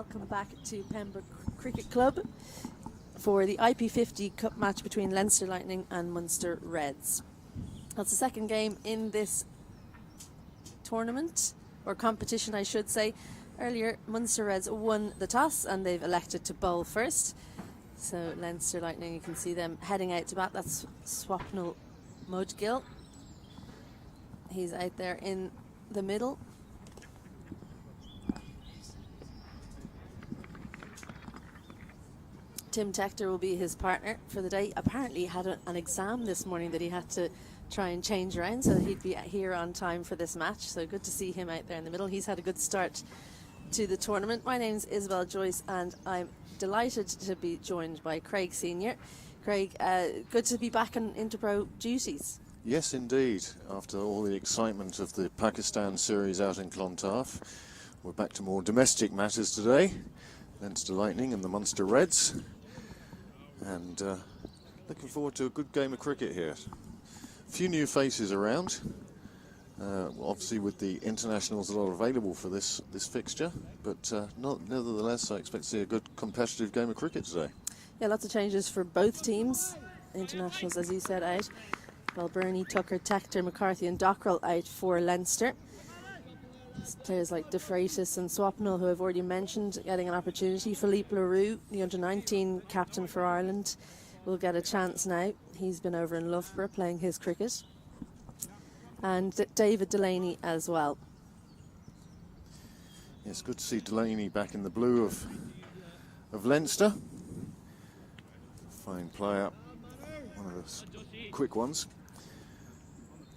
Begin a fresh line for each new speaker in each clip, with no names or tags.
Welcome back to Pembroke Cricket Club for the IP50 Cup match between Leinster Lightning and Munster Reds. That's the second game in this tournament, or competition I should say. Earlier, Munster Reds won the toss and they've elected to bowl first. So Leinster Lightning, you can see them heading out to bat. That's Swapnil Mudgill. He's out there in the middle. Tim Tector will be his partner for the day. Apparently he had an exam this morning that he had to try and change around so that he'd be here on time for this match. So good to see him out there in the middle. He's had a good start to the tournament. My name's Isabel Joyce and I'm delighted to be joined by Craig Senior. Craig, good to be back on Interpro duties.
Yes, indeed. After all the excitement of the Pakistan series out in Clontarf, we're back to more domestic matters today. Leinster Lightning and the Munster Reds. And looking forward to a good game of cricket here. A few new faces around. Obviously with the internationals that are available for this fixture, but nevertheless I expect to see a good competitive game of cricket today.
Yeah, lots of changes for both teams. Internationals, as you said, out. Balbirnie, Tucker, Tector, McCarthy and Dockrell out for Leinster. Players like De Freitas and Swapnil, who I've already mentioned, getting an opportunity. Philippe Leroux, the under-19 captain for Ireland, will get a chance now. He's been over in Loughborough playing his cricket. And David Delaney as well.
It's good to see Delaney back in the blue of Leinster. Fine player, one of the quick ones.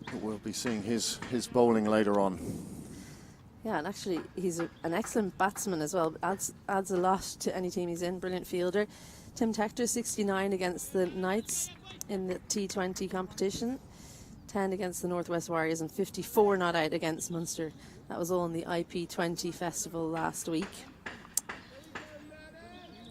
But we'll be seeing his bowling later on.
Yeah, and actually he's an excellent batsman as well. Adds a lot to any team he's in. Brilliant fielder. Tim Tector, 69 against the Knights in the T20 competition. 10 against the Northwest Warriors and 54 not out against Munster. That was all in the IP20 festival last week.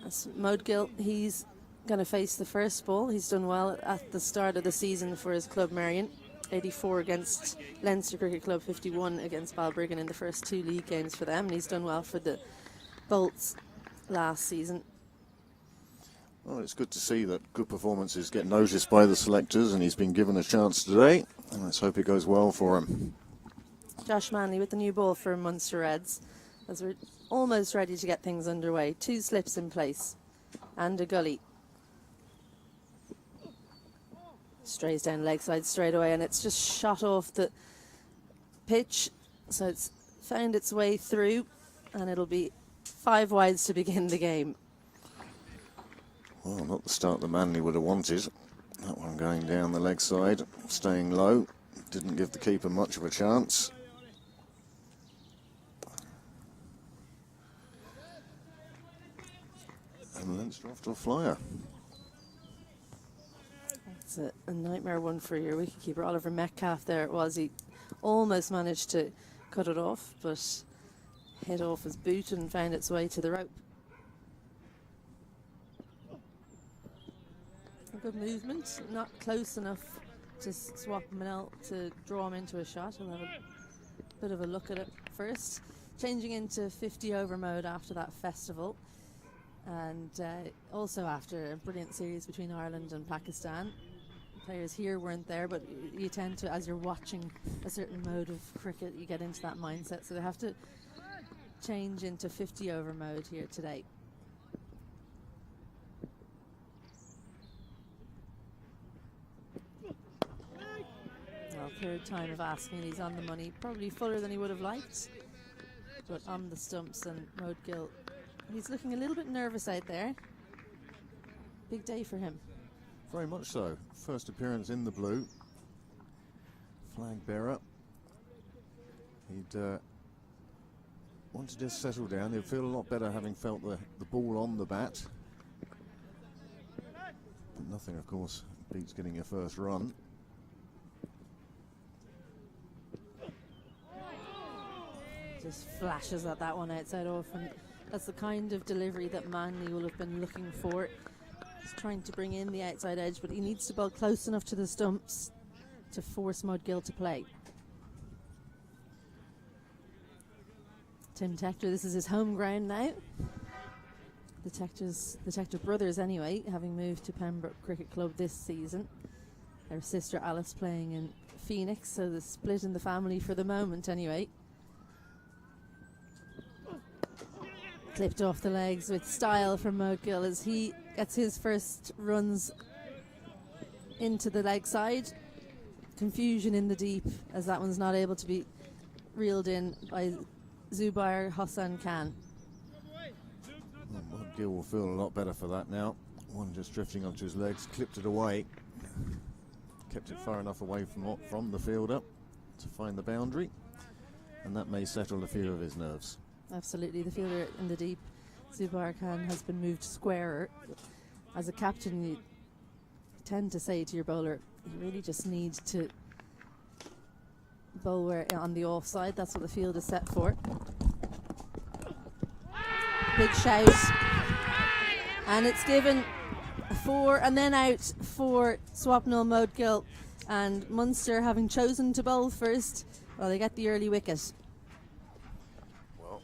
That's Mudgill. He's going to face the first ball. He's done well at the start of the season for his club Marion. 84 against Leinster Cricket Club, 51 against Balbriggan in the first two league games for them. And he's done well for the Bolts last season.
Well, it's good to see that good performances get noticed by the selectors, and he's been given a chance today, and let's hope it goes well for him.
Josh Manley with the new ball for Munster Reds, as we're almost ready to get things underway. Two slips in place and a gully. Strays down leg side straight away, and it's just shot off the pitch, so it's found its way through, and it'll be 5 wides to begin the game.
Well, not the start that Manley would have wanted. That one going down the leg side, staying low. Didn't give the keeper much of a chance. And Leinster off to a flyer.
It's a nightmare one for your wicketkeeper. Oliver Metcalf there it was. He almost managed to cut it off, but hit off his boot and found its way to the rope. Good movement, not close enough to swap him out to draw him into a shot. He'll have a bit of a look at it first. Changing into 50 over mode after that festival, and also after a brilliant series between Ireland and Pakistan. Players here weren't there, but you tend to, as you're watching a certain mode of cricket, you get into that mindset. So they have to change into 50 over mode here today. Third time of asking, he's on the money, probably fuller than he would have liked, but on the stumps. And Mudgill, he's looking a little bit nervous out there. Big day for him.
Very much so. First appearance in the blue. Flag bearer. He'd want to just settle down. He'll feel a lot better having felt the ball on the bat. But nothing, of course, beats getting your first run.
Just flashes at that one outside off, and that's the kind of delivery that Manley will have been looking for. He's trying to bring in the outside edge, but he needs to bowl close enough to the stumps to force Mudgill to play. Tim Tector, this is his home ground now. Detective brothers anyway, having moved to Pembroke Cricket Club this season. Their sister Alice playing in Phoenix, so the split in the family for the moment anyway. Clipped off the legs with style from Mo Gill as he gets his first runs into the leg side. Confusion in the deep as that one's not able to be reeled in by Zubair Hassan Khan.
Well, Gill will feel a lot better for that now. One just drifting onto his legs, clipped it away. Kept it far enough away from the fielder to find the boundary, and that may settle a few of his nerves.
Absolutely, the fielder in the deep, Zubair Khan, has been moved squarer. As a captain, you tend to say to your bowler, you really just need to bowl where on the offside. That's what the field is set for. Big shout, and it's given a 4 and then out for Swapnil Modgill, and Munster, having chosen to bowl first, well, they get the early wicket.
Well,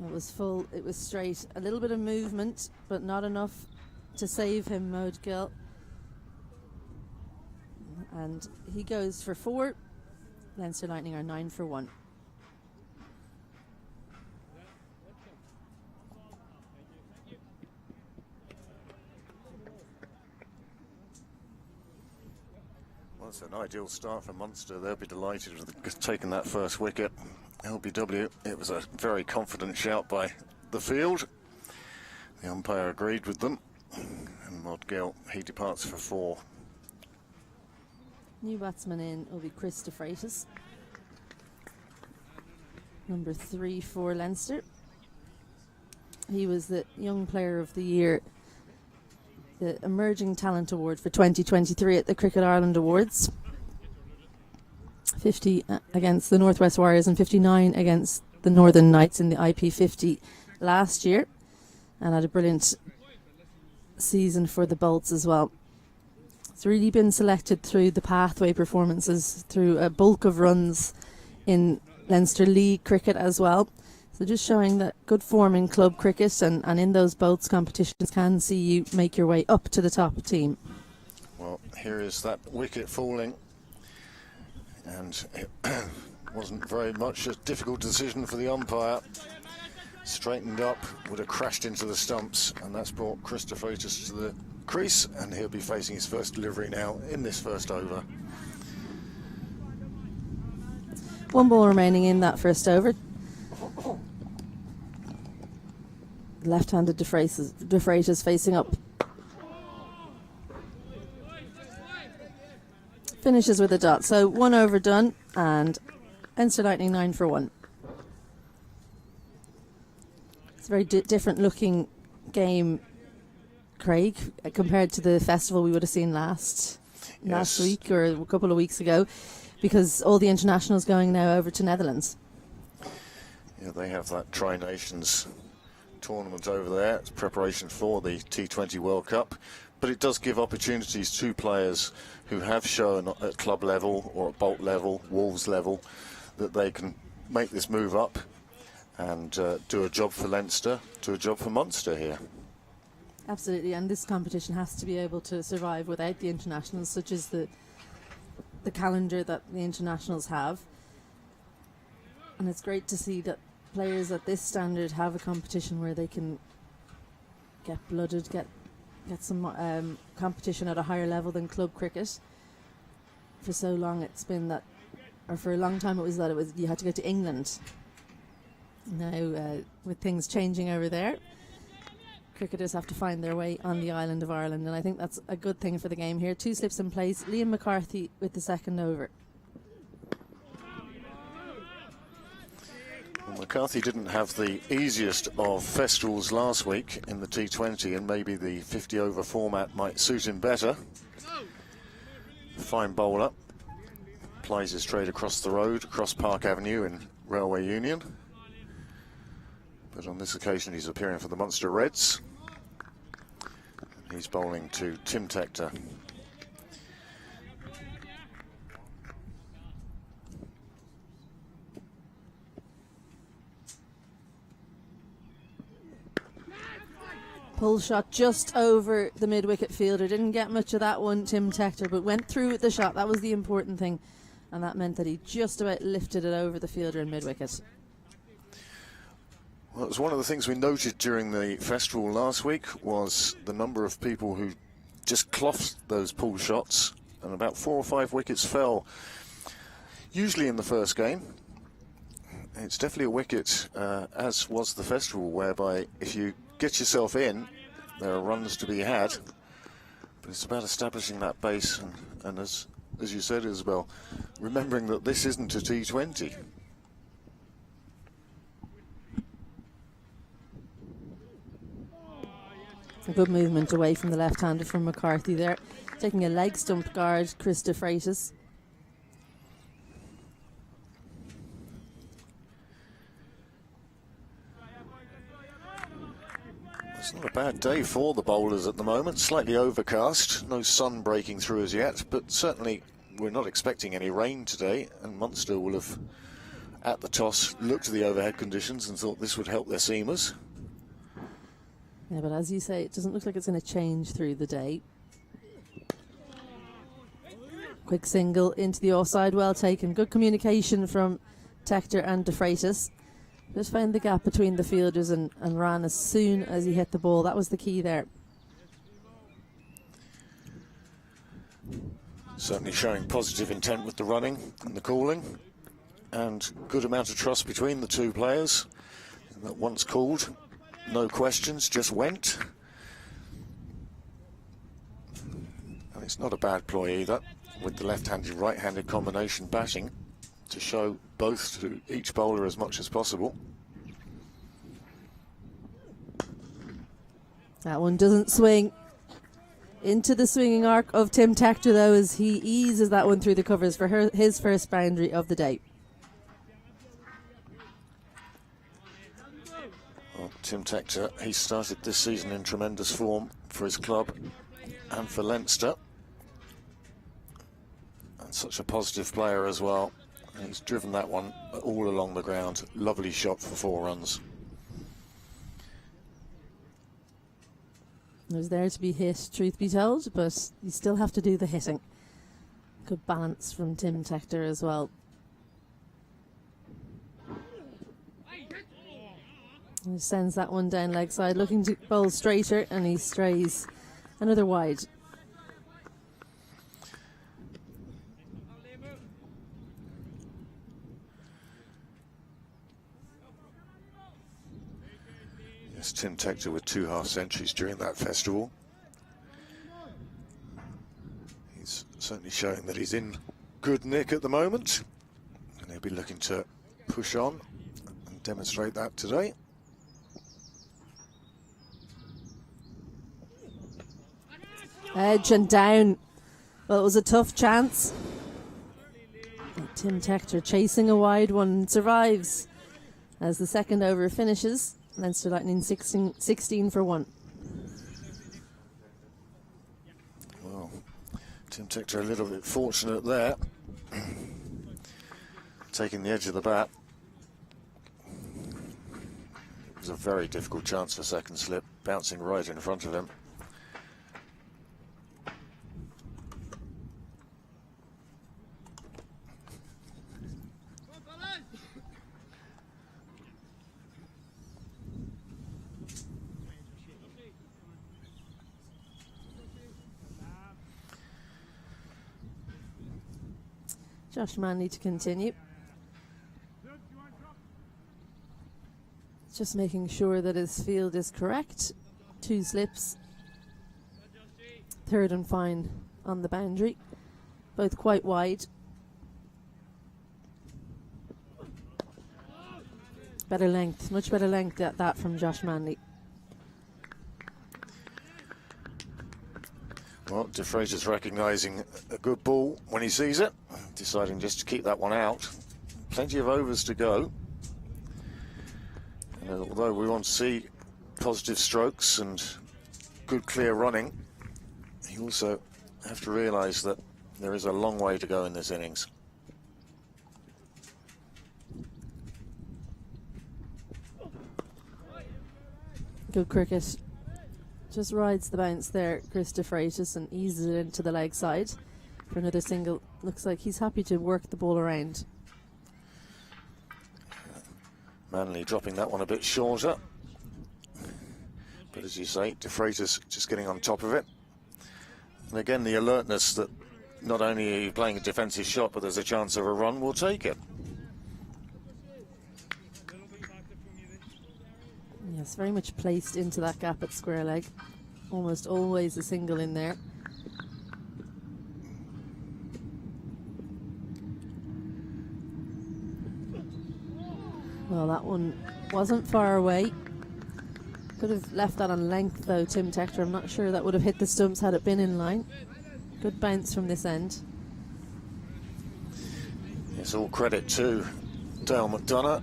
it was full, it was straight, a little bit of movement but not enough to save him, Modgill, and he goes for 4. Leinster Lightning are 9 for 1.
Well, it's an ideal start for Munster. They'll be delighted with taking that first wicket. LBW, it was a very confident shout by the field. The umpire agreed with them, and Modgill, he departs for 4.
New batsman in will be Chris de Freitas, number 3 for Leinster. He was the Young Player of the Year, the Emerging Talent Award for 2023 at the Cricket Ireland Awards. 50 against the Northwest Warriors and 59 against the Northern Knights in the IP50 last year, and had a brilliant season for the Bolts as well. It's really been selected through the pathway performances, through a bulk of runs in Leinster League cricket as well. So just showing that good form in club cricket and in those Bolts competitions can see you make your way up to the top team.
Well, here is that wicket falling, and it wasn't very much a difficult decision for the umpire. Straightened up, would have crashed into the stumps, and that's brought Chris de Freitas to the crease, and he'll be facing his first delivery now in this first over.
1 ball remaining in that first over. Left-handed de Freitas facing up. Finishes with a dot. So 1 over done, and Leinster Lightning 9 for 1. It's a very different looking game, Craig, compared to the festival we would have seen last week or a couple of weeks ago, because all the internationals going now over to Netherlands.
Yeah, they have that Tri-Nations tournament over there. It's preparation for the T20 World Cup, but it does give opportunities to players who have shown at club level or at Bolt level, Wolves level, that they can make this move up and do a job for Leinster, do a job for Munster here.
Absolutely, and this competition has to be able to survive without the internationals, such as the calendar that the internationals have. And it's great to see that players at this standard have a competition where they can get blooded, get some competition at a higher level than club cricket. For so long it's been that, or for a long time it was you had to go to England. Now with things changing over there, cricketers have to find their way on the island of Ireland, and I think that's a good thing for the game here. 2 slips in place. Liam McCarthy with the second over.
Well, McCarthy didn't have the easiest of festivals last week in the T20, and maybe the 50 over format might suit him better. Fine bowler, plies his trade across the road, across Park Avenue in Railway Union. But on this occasion he's appearing for the Munster Reds. He's bowling to Tim Tector.
Pull shot just over the mid-wicket fielder. Didn't get much of that one, Tim Tector, but went through with the shot. That was the important thing. And that meant that he just about lifted it over the fielder in mid-wicket.
Well, it was one of the things we noted during the festival last week was the number of people who just clothed those pull shots, and about 4 or 5 wickets fell, usually in the first game. It's definitely a wicket, as was the festival, whereby if you get yourself in, there are runs to be had, but it's about establishing that base, and as you said, Isabel, remembering that this isn't a T20.
A good movement away from the left-hander from McCarthy there, taking a leg stump guard, Chris de Freitas.
It's not a bad day for the bowlers at the moment. Slightly overcast, no sun breaking through as yet, but certainly we're not expecting any rain today, and Munster will have, at the toss, looked at the overhead conditions and thought this would help their seamers.
Yeah, but as you say, it doesn't look like it's going to change through the day. Quick single into the offside, well taken. Good communication from Tector and de Freitas. Just found the gap between the fielders and ran as soon as he hit the ball. That was the key there.
Certainly showing positive intent with the running and the calling, and good amount of trust between the two players. That once called, no questions, just went. And it's not a bad ploy either, with the left-handed, right-handed combination batting, to show both to each bowler as much as possible.
That one doesn't swing into the swinging arc of Tim Tector, though, as he eases that one through the covers for his first boundary of the day.
Well, Tim Tector, he started this season in tremendous form for his club and for Leinster. And such a positive player as well. He's driven that one all along the ground. Lovely shot for 4 runs.
It was there to be hit, truth be told, but you still have to do the hitting. Good balance from Tim Tector as well. He sends that one down leg side, looking to bowl straighter, and he strays another wide.
Yes, Tim Tector with 2 half-centuries during that festival. He's certainly showing that he's in good nick at the moment, and he'll be looking to push on and demonstrate that today.
Edge and down. Well, it was a tough chance. Tim Tector chasing a wide one, survives as the second over finishes. Leinster Lightning 16 for 1.
Well, Tim Tector a little bit fortunate there, taking the edge of the bat. It was a very difficult chance for second slip, bouncing right in front of him.
Josh Manley to continue. Just making sure that his field is correct. 2 slips. Third and fine on the boundary. Both quite wide. Better length, much better length at that from Josh Manley.
Well, de Freitas recognising a good ball when he sees it, deciding just to keep that one out. Plenty of overs to go. And although we want to see positive strokes and good clear running, you also have to realise that there is a long way to go in this innings.
Good cricket Just rides the bounce there, Chris de Freitas, and eases it into the leg side for another single. Looks like he's happy to work the ball around.
Manley dropping that one a bit shorter. But as you say, de Freitas just getting on top of it. And again, the alertness that not only are you playing a defensive shot, but there's a chance of a run, we'll take it.
Yes, very much placed into that gap at square leg. Almost always a single in there. Well, that one wasn't far away. Could have left that on length though, Tim Tector. I'm not sure that would have hit the stumps had it been in line. Good bounce from this end.
It's all credit to Dale McDonough,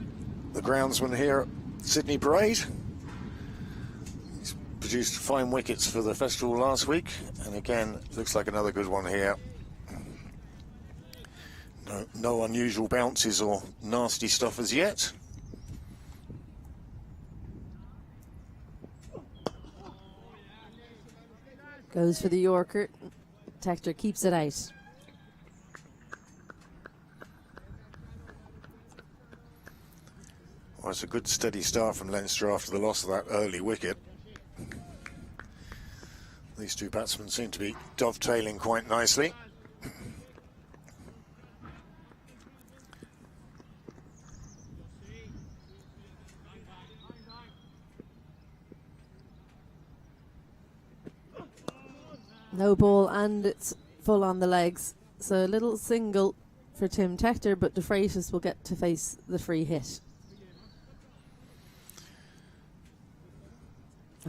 the groundsman here at Sydney Parade. He's produced fine wickets for the festival last week, and again, looks like another good one here. No unusual bounces or nasty stuff as yet.
Goes for the Yorker. Tector keeps it out.
Well, it's a good steady start from Leinster after the loss of that early wicket. These two batsmen seem to be dovetailing quite nicely.
No ball, and it's full on the legs. So a little single for Tim Tector, but de Freitas will get to face the free hit.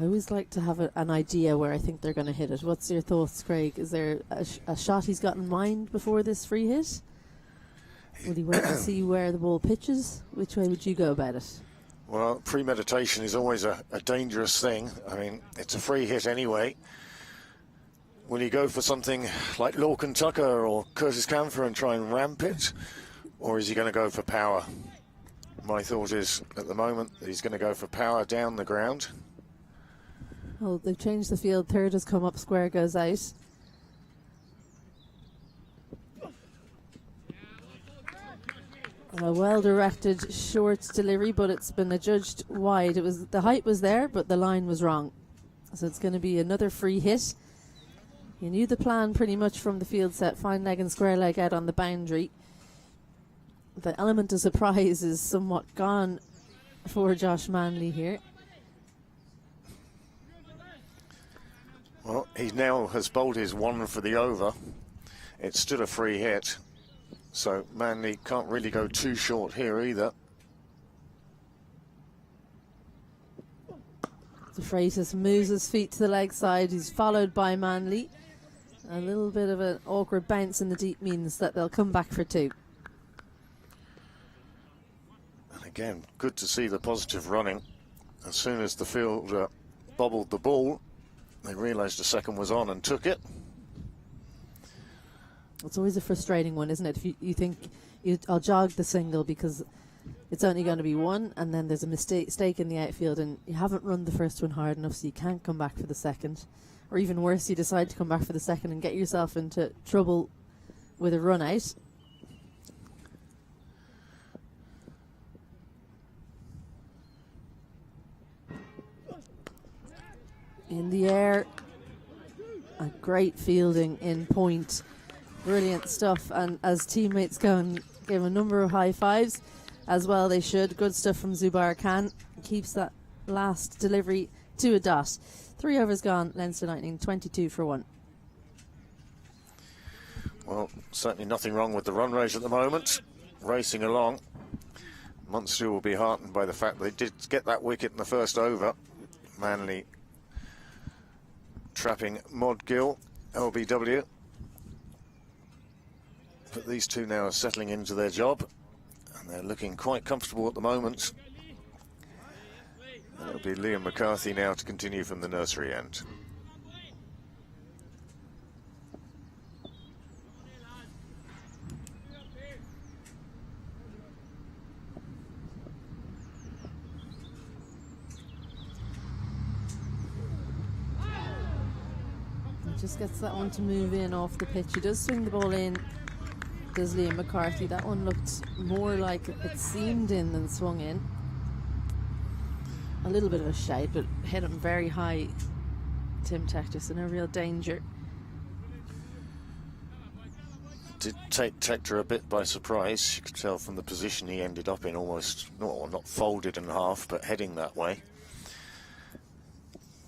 I always like to have an idea where I think they're going to hit it. What's your thoughts, Craig? Is there a shot he's got in mind before this free hit? Will he wait to see where the ball pitches? Which way would you go about it?
Well, premeditation is always a dangerous thing. I mean, it's a free hit anyway. Will he go for something like Lorcan Tucker or Curtis Camphor and try and ramp it? Or is he going to go for power? My thought is, at the moment, that he's going to go for power down the ground.
Well, they've changed the field. Third has come up, square goes out. A well-directed short delivery, but it's been adjudged wide. The height was there, but the line was wrong. So it's going to be another free hit. You knew the plan pretty much from the field set. Fine leg and square leg out on the boundary. The element of surprise is somewhat gone for Josh Manley here.
Well, he now has bowled his one for the over. It's still a free hit. So Manley can't really go too short here either.
De Freitas moves his feet to the leg side. He's followed by Manley. A little bit of an awkward bounce in the deep means that they'll come back for two.
And again, good to see the positive running. As soon as the fielder bobbled the ball, they realised a second was on and took it.
It's always a frustrating one, isn't it? If you think I'll jog the single because it's only going to be one, and then there's a mistake in the outfield and you haven't run the first one hard enough, so you can't come back for the second. Or even worse, you decide to come back for the second and get yourself into trouble with a run out. In the air, a great fielding in point. Brilliant stuff, and as teammates go and give a number of high fives, as well they should. Good stuff from Zubair Khan. Keeps that last delivery to a dot. 3 overs gone, Leinster Lightning 22 for 1.
Well, certainly nothing wrong with the run rate at the moment. Racing along. Munster will be heartened by the fact they did get that wicket in the first over. Manley trapping Mod Gill, LBW. But these two now are settling into their job, and they're looking quite comfortable at the moment. And it'll be Liam McCarthy now to continue from the nursery end.
Just gets that one to move in off the pitch. He does swing the ball in, does Liam McCarthy. That one looked more like it seemed in than swung in. A little bit of a shout, but hit him very high. Tim Tector, so no real danger.
Did take Tector a bit by surprise. You could tell from the position he ended up in, almost not folded in half, but heading that way.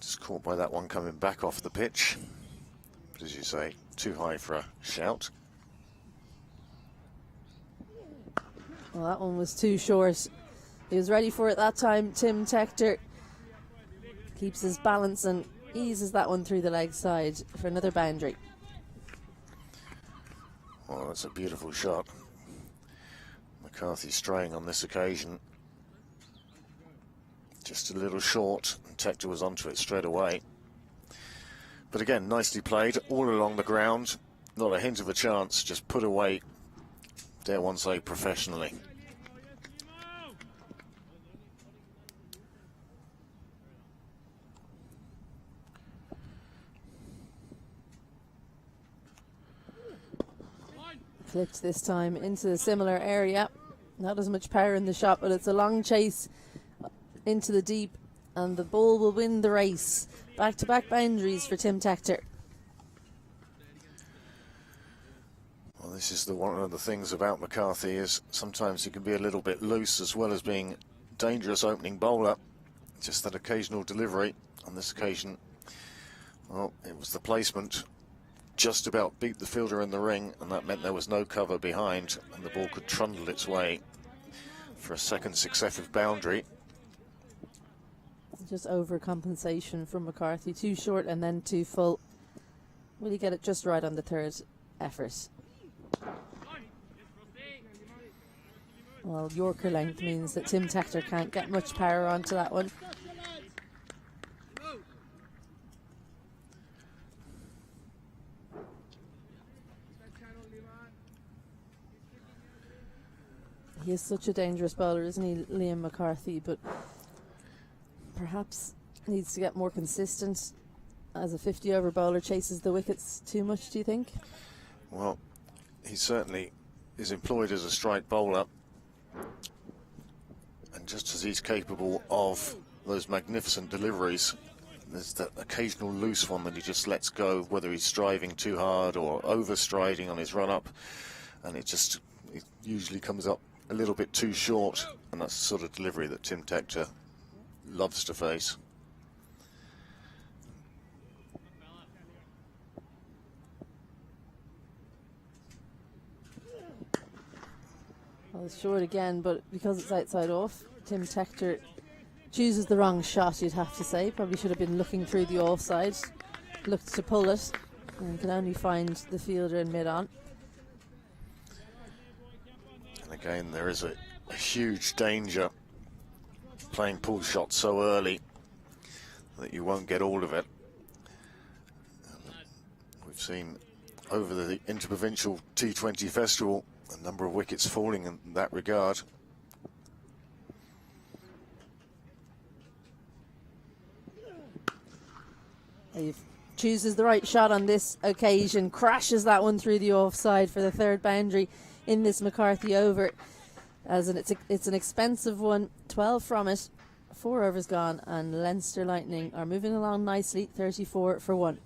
Just caught by that one coming back off the pitch. But as you say, too high for a shout.
Well, that one was too short. He was ready for it that time. Tim Tector keeps his balance and eases that one through the leg side for another boundary.
Well, that's a beautiful shot. McCarthy straying on this occasion. Just a little short, and Tector was onto it straight away. But again, nicely played, all along the ground. Not a hint of a chance, just put away, dare one say, professionally.
Clipped this time into a similar area. Not as much power in the shot, but it's a long chase into the deep, and the ball will win the race. Back-to-back boundaries for Tim Tector.
Well, this is one of the things about McCarthy is sometimes he can be a little bit loose as well as being dangerous opening bowler. Just that occasional delivery. On this occasion, well, it was the placement. Just about beat the fielder in the ring, and that meant there was no cover behind, and the ball could trundle its way for a second successive boundary.
Just overcompensation from McCarthy. Too short and then too full. Will he get it just right on the third effort? Well, Yorker length means that Tim Tector can't get much power onto that one. He is such a dangerous bowler, isn't he, Liam McCarthy? But perhaps needs to get more consistent as a 50-over bowler. Chases the wickets too much, do you think?
Well, he certainly is employed as a strike bowler. And just as he's capable of those magnificent deliveries, there's that occasional loose one that he just lets go, whether he's striving too hard or overstriding on his run-up. And it usually comes up a little bit too short, and that's the sort of delivery that Tim Tector loves to face.
Well, it's short again, but because it's outside off, Tim Tector chooses the wrong shot, you'd have to say. Probably should have been looking through the offside, looked to pull it, and could only find the fielder in mid-on.
Again, there is a huge danger playing pull shots so early that you won't get all of it. We've seen over the Interprovincial T20 Festival a number of wickets falling in that regard.
He chooses the right shot on this occasion, crashes that one through the offside for the third boundary in this McCarthy over. It's an expensive one, 12 from it, 4 overs gone, and Leinster Lightning are moving along nicely, 34 for 1.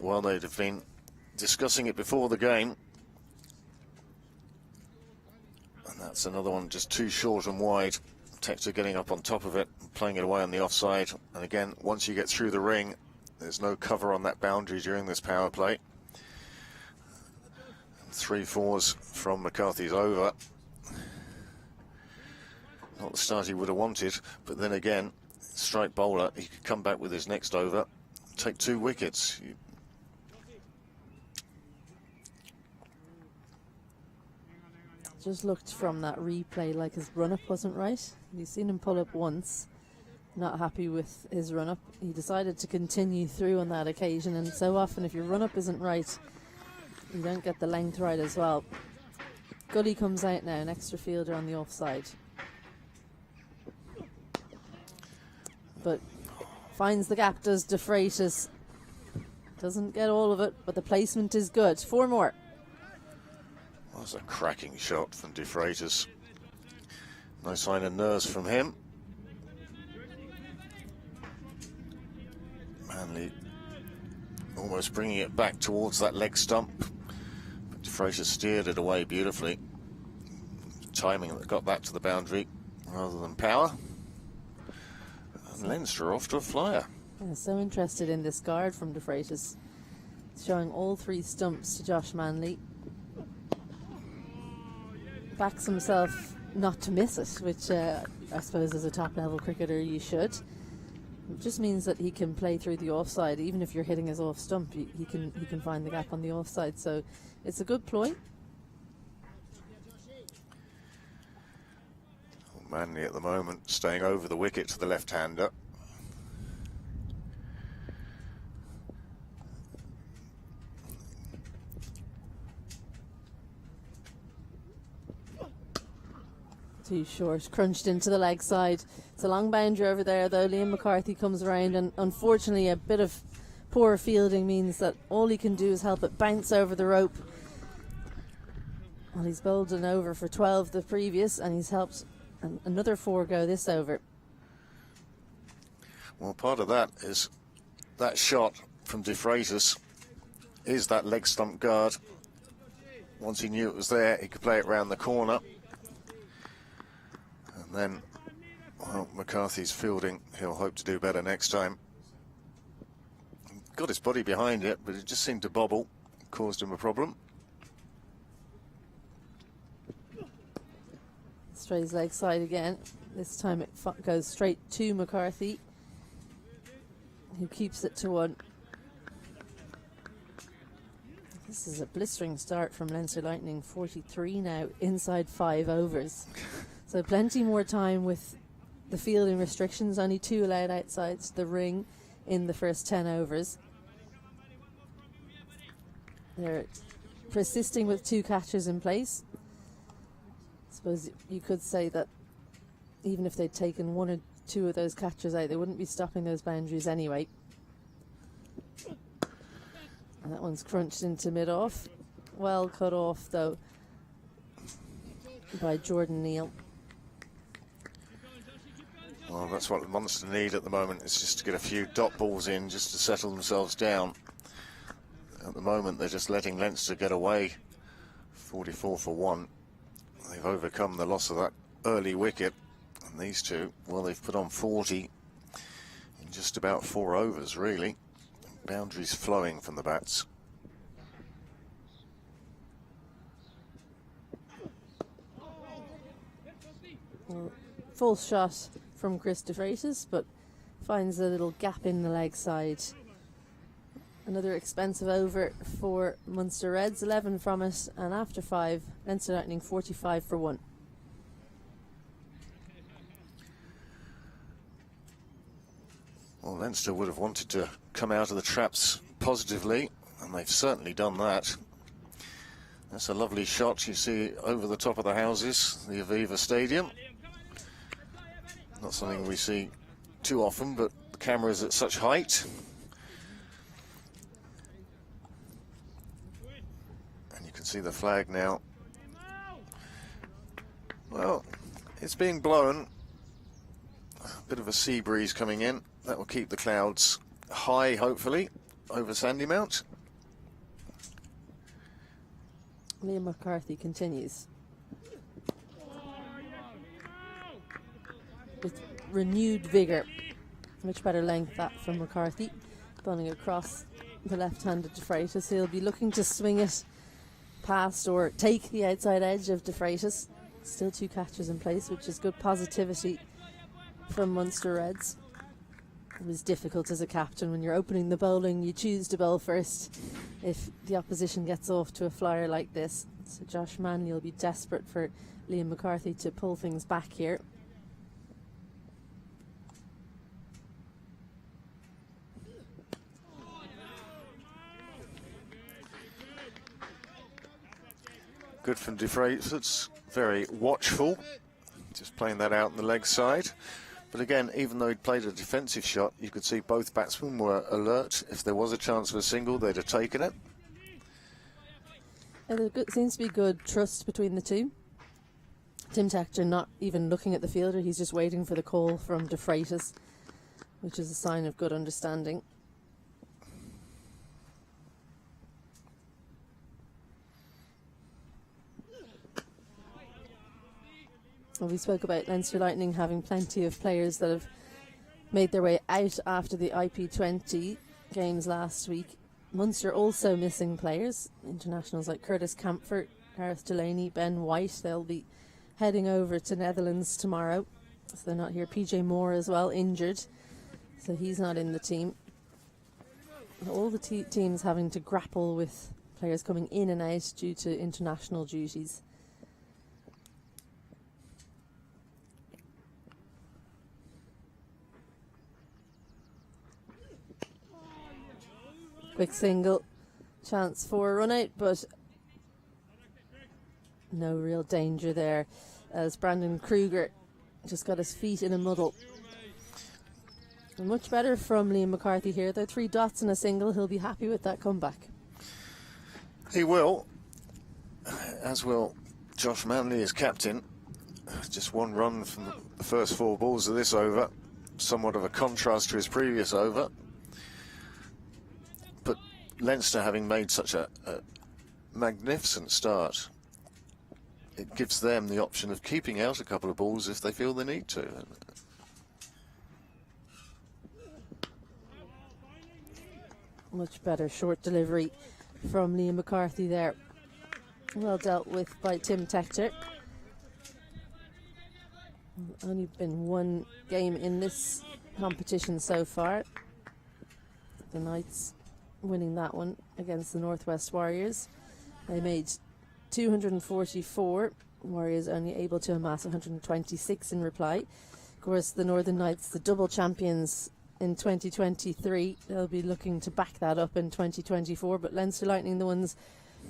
Well, they'd have been discussing it before the game, and that's another one just too short and wide. Tector getting up on top of it, playing it away on the offside, and again, once you get through the ring, there's no cover on that boundary during this power play. 3 fours from McCarthy's over. Not the start he would have wanted, but then again, strike bowler, he could come back with his next over, take 2 wickets.
Just looked from that replay like his run-up wasn't right. You've seen him pull up once, not happy with his run-up. He decided to continue through on that occasion, and so often if your run-up isn't right, you don't get the length right as well. Gully comes out now, an extra fielder on the offside. But Finds the gap, does De Freitas. Doesn't get all of it, but the placement is good. 4 more.
Well, that's a cracking shot from De Freitas. No sign of nerves from him. Manley almost bringing it back towards that leg stump. But De Freitas steered it away beautifully. Timing that got back to the boundary rather than power. And Leinster off to a flyer.
I'm so interested in this guard from De Freitas. Showing all 3 stumps to Josh Manley. Backs himself not to miss it, which I suppose as a top level cricketer you should. It just means that he can play through the offside. Even if you're hitting his off stump, he can find the gap on the offside. So it's a good ploy.
Manley at the moment staying over the wicket to the left-hander.
Too short, crunched into the leg side. It's a long boundary over there though. Liam McCarthy comes around, and unfortunately a bit of poor fielding means that all he can do is help it bounce over the rope. Well, he's bowled an over for 12 the previous, and he's helped another 4 go this over.
Well, part of that is that shot from De Freitas is that leg stump guard. Once he knew it was there, he could play it round the corner. And then, well, McCarthy's fielding, he'll hope to do better next time. Got his body behind it, but it just seemed to bobble, caused him a problem.
Strays leg side again. This time it goes straight to McCarthy, who keeps it to 1. This is a blistering start from Leinster Lightning. 43 now, inside 5 overs. So plenty more time with the fielding restrictions. Only 2 allowed outside the ring in the first 10 overs. They're persisting with 2 catches in place. I suppose you could say that even if they'd taken 1 or 2 of those catches out, they wouldn't be stopping those boundaries anyway. And that one's crunched into mid-off. Well cut off, though, by Jordan Neal.
Well, that's what Munster need at the moment, is just to get a few dot balls in, just to settle themselves down. At the moment, they're just letting Leinster get away. 44 for 1. They've overcome the loss of that early wicket. And these 2, well, they've put on 40 in just about 4 overs, really. Boundaries flowing from the bats.
Well, full shot from Chris De Freitas, but finds a little gap in the leg side. Another expensive over for Munster Reds, 11 from it, and after 5, Leinster Lightning 45 for 1.
Well, Leinster would have wanted to come out of the traps positively, and they've certainly done that. That's a lovely shot you see over the top of the houses, the Aviva Stadium. Not something we see too often, but the camera's at such height. And you can see the flag now. Well, it's being blown. A bit of a sea breeze coming in. That will keep the clouds high, hopefully, over Sandymount.
Liam McCarthy continues. With renewed vigour. Much better length that from McCarthy. Bowling across the left-handed De Freitas. He'll be looking to swing it past or take the outside edge of De Freitas. Still 2 catches in place, which is good positivity from Munster Reds. It was difficult as a captain when you're opening the bowling, you choose to bowl first if the opposition gets off to a flyer like this. So Josh Manley will be desperate for Liam McCarthy to pull things back here.
Good from De Freitas, very watchful. Just playing that out on the leg side. But again, even though he'd played a defensive shot, you could see both batsmen were alert. If there was a chance of a single, they'd have taken it.
There seems to be good trust between the two. Tim Tector not even looking at the fielder, he's just waiting for the call from De Freitas, which is a sign of good understanding. Well, we spoke about Leinster Lightning having plenty of players that have made their way out after the IP20 games last week. Munster also missing players, internationals like Curtis Camphor, Gareth Delaney, Ben White. They'll be heading over to Netherlands tomorrow, so they're not here. PJ Moore as well, injured, so he's not in the team. All the teams having to grapple with players coming in and out due to international duties. Quick single, chance for a run out, but no real danger there as Brandon Kruger just got his feet in a muddle. And much better from Liam McCarthy here. They're 3 dots and a single. He'll be happy with that comeback.
He will, as will Josh Manley as captain. Just 1 run from the first 4 balls of this over. Somewhat of a contrast to his previous over. But Leinster, having made such a magnificent start, it gives them the option of keeping out a couple of balls if they feel they need to.
Much better short delivery from Liam McCarthy there. Well dealt with by Tim Tector. Only been 1 game in this competition so far. The Knights winning that one against the Northwest Warriors. They made 244. Warriors only able to amass 126 in reply. Of course, the Northern Knights, the double champions in 2023, they'll be looking to back that up in 2024. But Leinster Lightning, the ones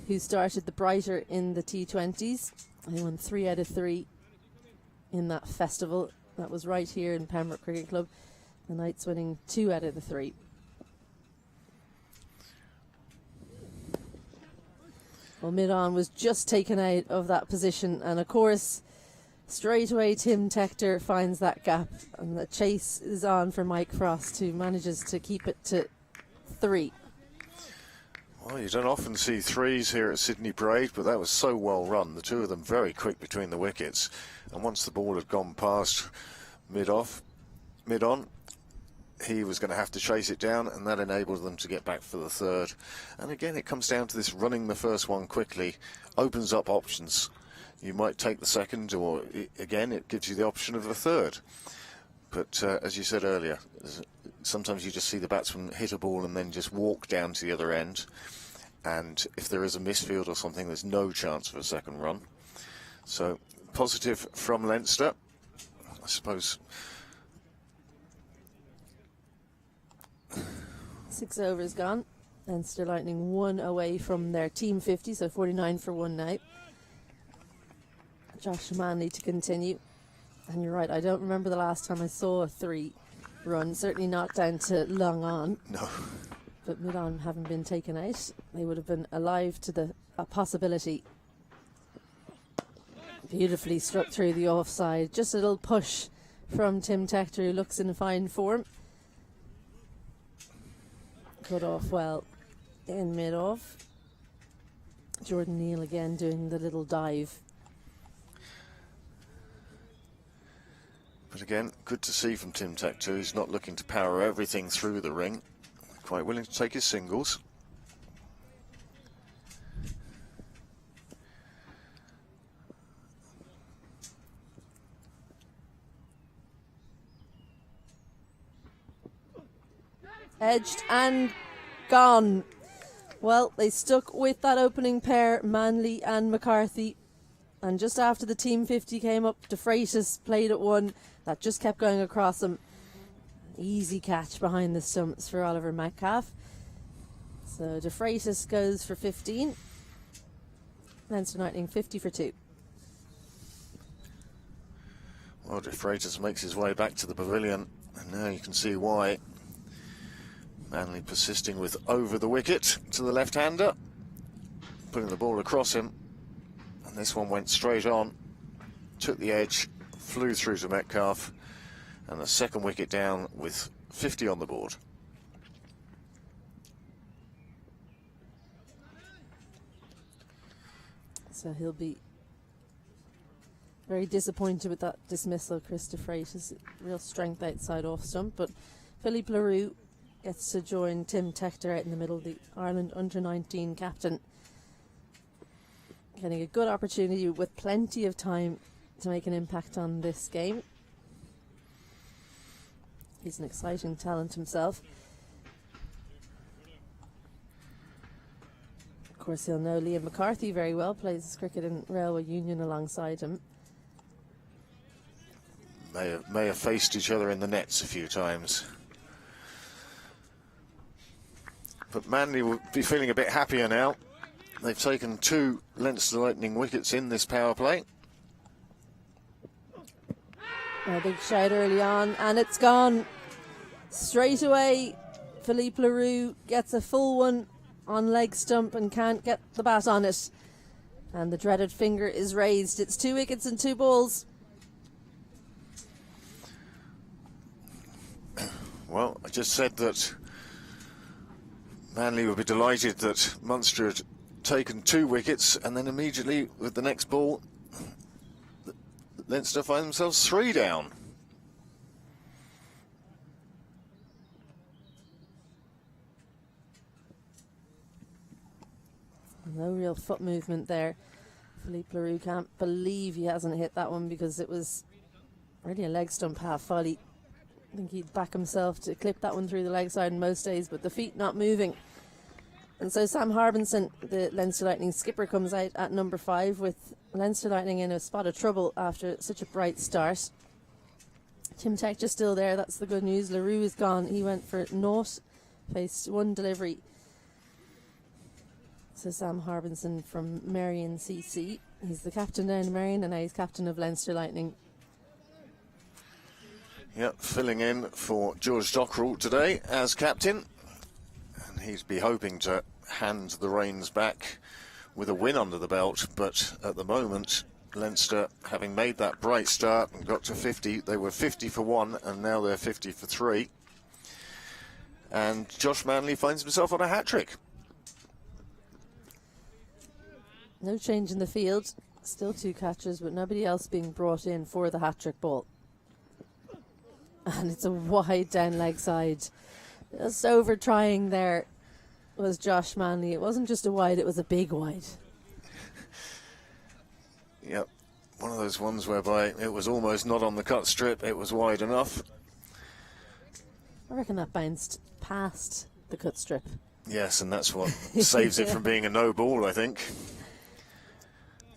who started the brighter in the T20s, they won 3 out of 3 in that festival. That was right here in Pembroke Cricket Club. The Knights winning 2 out of the 3. Well, Mid-on was just taken out of that position, and of course, straight away Tim Tector finds that gap, and the chase is on for Mike Frost, who manages to keep it to 3.
Well, you don't often see 3s here at Sydney Parade, but that was so well run. The 2 of them very quick between the wickets, and once the ball had gone past mid-on, he was going to have to chase it down, and that enabled them to get back for the 3rd. And again, it comes down to this running the first one quickly, opens up options. You might take the 2nd, or again, it gives you the option of a 3rd. But as you said earlier, sometimes you just see the batsman hit a ball and then just walk down to the other end. And if there is a misfield or something, there's no chance for a 2nd run. So positive from Leinster, I suppose.
6 overs gone. Leinster Lightning 1 away from their team 50, so 49 for 1 now. Josh Manley to continue. And you're right, I don't remember the last time I saw a 3 run, certainly not down to long on.
No.
But Mid-on having been taken out, they would have been alive to a possibility. Beautifully struck through the offside. Just a little push from Tim Tector, who looks in fine form. Cut off well in mid-off. Jordan Neal again doing the little dive.
But again, good to see from Tim Tector. He's not looking to power everything through the ring. Quite willing to take his singles.
Edged and gone. Well, they stuck with that opening pair, Manley and McCarthy. And just after the team 50 came up, De Freitas played at 1. That just kept going across him. Easy catch behind the stumps for Oliver Metcalf. So De Freitas goes for 15. Leinster Lightning 50 for 2.
Well, De Freitas makes his way back to the pavilion, and now you can see why. Manley persisting with over the wicket to the left-hander, putting the ball across him, and this one went straight on, took the edge, flew through to Metcalf, and the second wicket down with 50 on the board.
So he'll be very disappointed with that dismissal. Chris De Freitas, real strength outside off stump, but Philippe Leroux gets to join Tim Tector out in the middle, the Ireland under-19 captain. Getting a good opportunity with plenty of time to make an impact on this game. He's an exciting talent himself. Of course, he'll know Liam McCarthy very well, plays his cricket in Railway Union alongside him.
May have faced each other in the nets a few times. But Manley will be feeling a bit happier now. They've taken 2 Leinster Lightning wickets in this power play.
A big shout early on, and it's gone. Straight away, Philippe Leroux gets a full one on leg stump and can't get the bat on it. And the dreaded finger is raised. It's 2 wickets and 2 balls.
Well, I just said that Manley would be delighted that Munster had taken 2 wickets, and then immediately with the next ball, Leinster find themselves 3 down.
No real foot movement there. Philippe Leroux can't believe he hasn't hit that one, because it was really a leg stump half volley. I think he'd back himself to clip that one through the leg side in most days, but the feet not moving. And so Sam Harbinson, the Leinster Lightning skipper, comes out at number 5 with Leinster Lightning in a spot of trouble after such a bright start. Tim Tector still there, that's the good news. Leroux is gone. He went for 0, faced 1 delivery. So Sam Harbinson from Marion CC. He's the captain down in Marion, and now he's captain of Leinster Lightning.
Yep, filling in for George Dockrell today as captain. And he'd be hoping to hand the reins back with a win under the belt, but at the moment, Leinster, having made that bright start and got to 50, they were 50 for 1, and now they're 50 for 3. And Josh Manley finds himself on a hat-trick.
No change in the field, still 2 catchers, but nobody else being brought in for the hat-trick ball. And it's a wide down leg side. Just over trying there was Josh Manley. It wasn't just a wide, it was a big wide.
Yep, one of those ones whereby it was almost not on the cut strip, it was wide enough.
I reckon that bounced past the cut strip.
Yes, and that's what saves it from being a no ball, I think.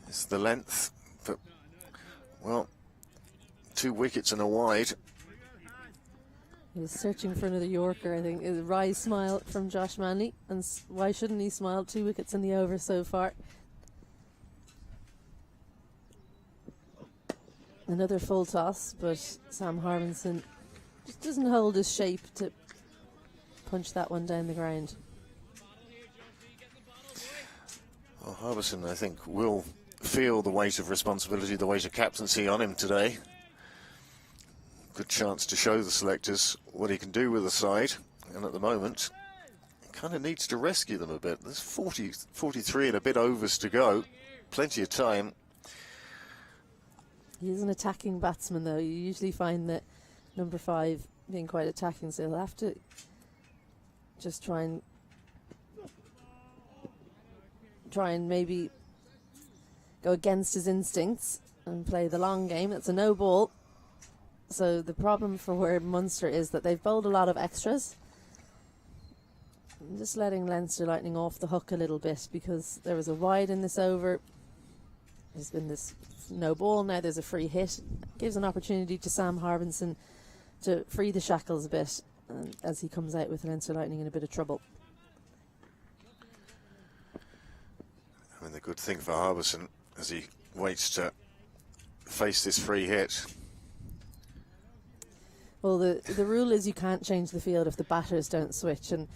It's the length, but, well, 2 wickets and a wide.
He was searching for another Yorker, I think. A wry smile from Josh Manley, and why shouldn't he smile? 2 wickets in the over so far. Another full toss, but Sam Harbinson just doesn't hold his shape to punch that one down the ground.
Well, Harbison, I think, will feel the weight of responsibility, the weight of captaincy on him today. Good chance to show the selectors what he can do with the side, and at the moment he kind of needs to rescue them a bit. There's 43 and a bit overs to go, plenty of time.
He is an attacking batsman, though. You usually find that number 5 being quite attacking, so he'll have to just try and maybe go against his instincts and play the long game. It's a no ball. So the problem for where Munster is that they've bowled a lot of extras. I'm just letting Leinster Lightning off the hook a little bit, because there was a wide in this over. There's been this no ball, now there's a free hit. Gives an opportunity to Sam Harbinson to free the shackles a bit, as he comes out with Leinster Lightning in a bit of trouble.
I mean, the good thing for Harbison as he waits to face this free hit
Well, the rule is you can't change the field if the batters don't switch, and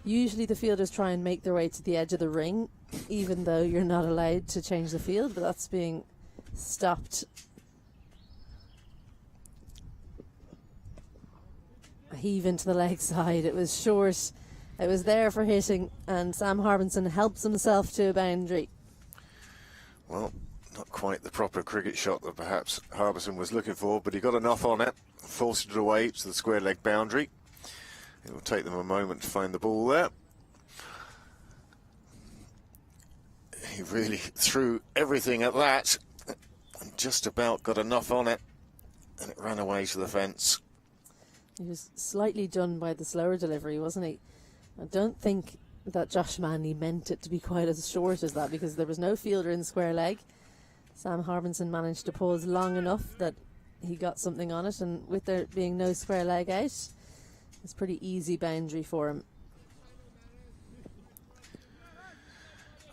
usually the fielders try and make their way to the edge of the ring, even though you're not allowed to change the field, but that's being stopped. A heave into the leg side. It was short. It was there for hitting, and Sam Harbinson helps himself to a boundary.
Well, not quite the proper cricket shot that perhaps Harbison was looking for, but he got enough on it, forced it away to the square leg boundary. It will take them a moment to find the ball there. He really threw everything at that and just about got enough on it, and it ran away to the fence.
He was slightly done by the slower delivery, wasn't he? I don't think that Josh Manley meant it to be quite as short as that, because there was no fielder in the square leg. Sam Harbinson managed to pause long enough that he got something on it, and with there being no square leg out, it's a pretty easy boundary for him.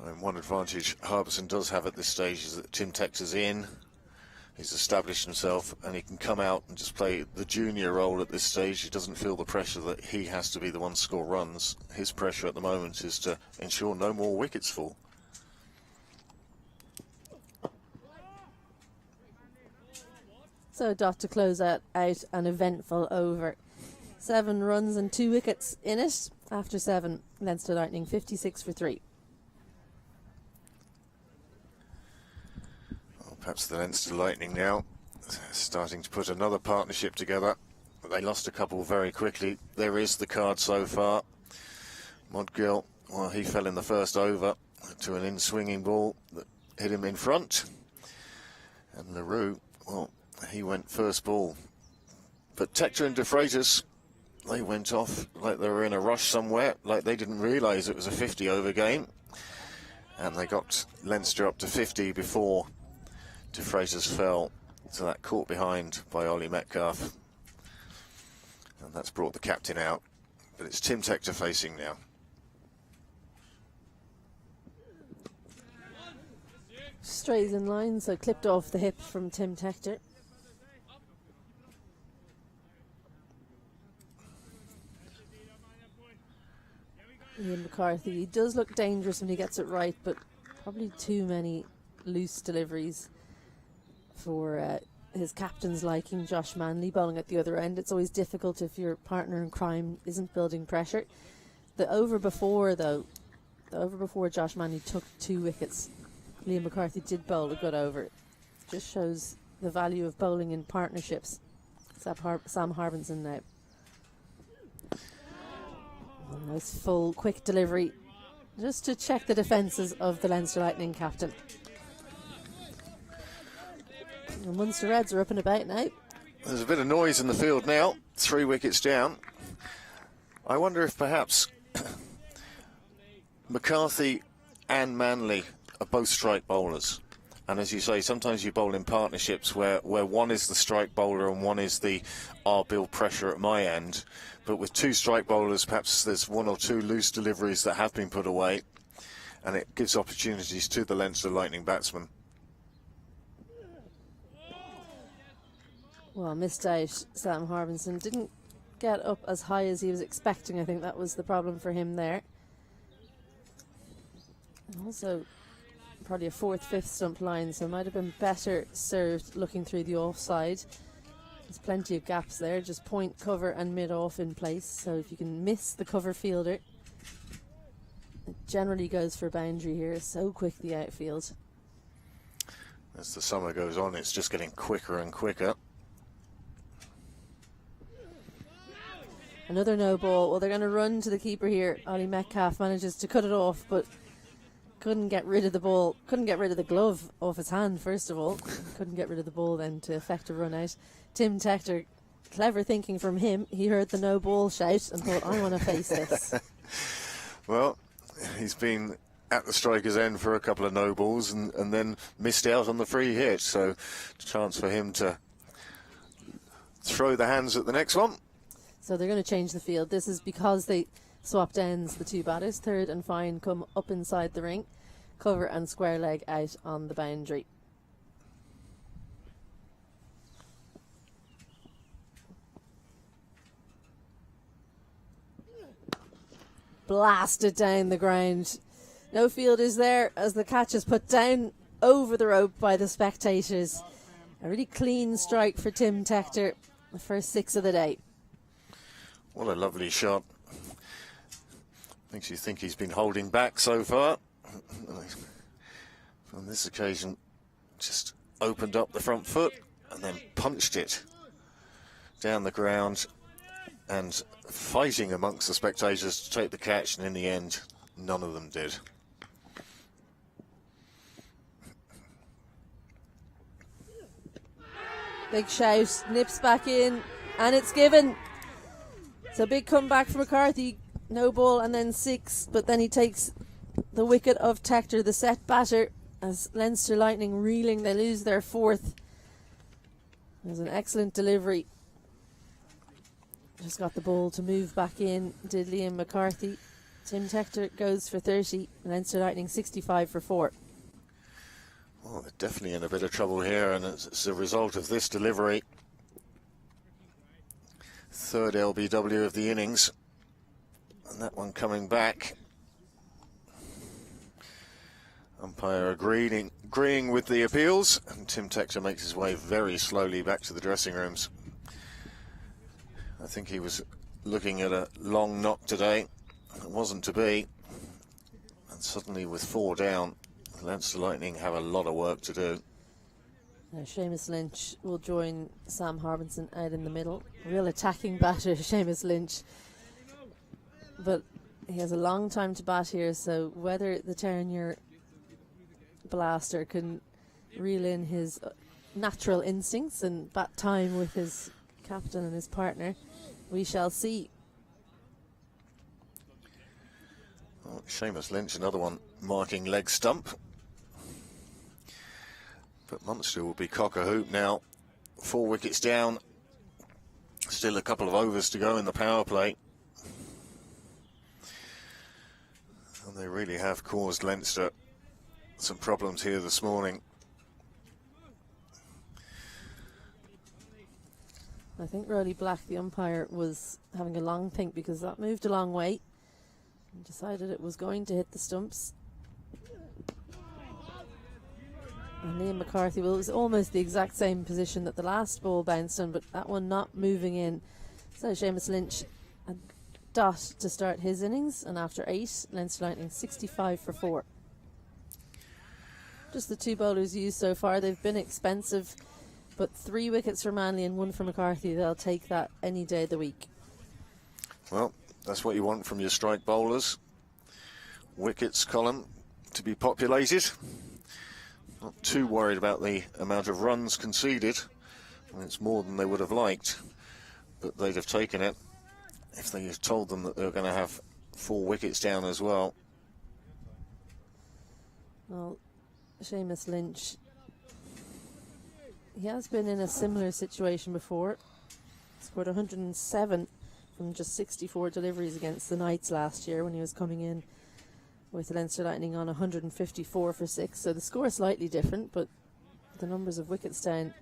And one advantage Harbison does have at this stage is that Tim Tector's in. He's established himself, and he can come out and just play the junior role at this stage. He doesn't feel the pressure that he has to be the one to score runs. His pressure at the moment is to ensure no more wickets fall.
So dot to close out an eventful over. 7 runs and 2 wickets in it. After 7, Leinster Lightning 56 for 3.
Perhaps the Leinster Lightning now starting to put another partnership together. But they lost a couple very quickly. There is the card so far. Modgill, well, he fell in the first over to an in-swinging ball that hit him in front. And LaRue, well, he went first ball. But Tector and De Freitas, they went off like they were in a rush somewhere, like they didn't realise it was a 50-over game. And they got Leinster up to 50 before De Freitas fell to that caught behind by Ollie Metcalf, and that's brought the captain out. But it's Tim Tector facing now.
Strays in line, so clipped off the hip from Tim Tector. Ian McCarthy, he does look dangerous when he gets it right, but probably too many loose deliveries for his captain's liking. Josh Manley bowling at the other end. It's always difficult if your partner in crime isn't building pressure. The over before, though, Josh Manley took 2 wickets. Liam McCarthy did bowl a good over. Just shows the value of bowling in partnerships. Sam Harbinson now. A nice full quick delivery just to check the defences of the Leinster Lightning captain. The Munster Reds are up and about now.
There's a bit of noise in the field now. 3 wickets down. I wonder if perhaps McCarthy and Manley are both strike bowlers. And as you say, sometimes you bowl in partnerships where one is the strike bowler and one is the I'll build pressure at my end. But with 2 strike bowlers, perhaps there's 1 or 2 loose deliveries that have been put away, and it gives opportunities to the Leinster Lightning batsmen.
Well, missed out. Sam Harbinson didn't get up as high as he was expecting. I think that was the problem for him there. And also, probably a 4th, 5th stump line, so might have been better served looking through the offside. There's plenty of gaps there, just point, cover and mid-off in place. So if you can miss the cover fielder, it generally goes for boundary here. So quick the outfield.
As the summer goes on, it's just getting quicker and quicker.
Another no ball. Well, they're going to run to the keeper here. Ollie Metcalf manages to cut it off, but couldn't get rid of the ball. Couldn't get rid of the glove off his hand, first of all. Couldn't get rid of the ball then to effect a run out. Tim Tector, clever thinking from him. He heard the no ball shout and thought, I want to face this.
Well, he's been at the striker's end for a couple of no balls and then missed out on the free hit. So, chance for him to throw the hands at the next one.
So they're going to change the field. This is because they swapped ends. The 2 batters, Third and Fine, come up inside the ring. Cover and square leg out on the boundary. blasted down the ground. No fielders there as the catch is put down over the rope by the spectators. A really clean strike for Tim Tector, the first 6 of the day.
What a lovely shot. Makes you think he's been holding back so far. On this occasion, just opened up the front foot and then punched it down the ground, and fighting amongst the spectators to take the catch, and in the end, none of them did.
Big shout, nips back in, and it's given. It's a big comeback for McCarthy. No ball and then 6, but then he takes the wicket of Tector, the set batter, as Leinster Lightning reeling. They lose their 4th. It was an excellent delivery. Just got the ball to move back in, did Liam McCarthy. Tim Tector goes for 30, Leinster Lightning 65 for 4.
Well, they're definitely in a bit of trouble here, and it's a result of this delivery. 3rd LBW of the innings, and that one coming back. Umpire agreeing with the appeals, and Tim Tector makes his way very slowly back to the dressing rooms. I think he was looking at a long knock today. It wasn't to be. And suddenly with 4 down, the Leinster Lightning have a lot of work to do.
Seamus Lynch will join Sam Harbinson out in the middle. Real attacking batter, Seamus Lynch. But he has a long time to bat here, so whether the Terrier blaster can reel in his natural instincts and bat time with his captain and his partner, we shall see.
Well, Seamus Lynch, another one marking leg stump. But Munster will be cock-a-hoop now. 4 wickets down. Still a couple of overs to go in the power play. And they really have caused Leinster some problems here this morning.
I think Rowley Black, the umpire, was having a long think because that moved a long way and decided it was going to hit the stumps. And Liam McCarthy, well, it was almost the exact same position that the last ball bounced on, but that one not moving in. So Seamus Lynch a dot to start his innings, and after 8, Leinster Lightning 65 for 4. Just the 2 bowlers used so far. They've been expensive, but 3 wickets for Manley and 1 for McCarthy. They'll take that any day of the week.
Well, that's what you want from your strike bowlers. Wickets column to be populated. Not too worried about the amount of runs conceded. It's more than they would have liked, but they'd have taken it if they had told them that they were going to have 4 wickets down as well.
Well, Seamus Lynch, he has been in a similar situation before. Scored 107 from just 64 deliveries against the Knights last year when he was coming in with Leinster Lightning on 154 for 6. So the score is slightly different, but the numbers of wickets down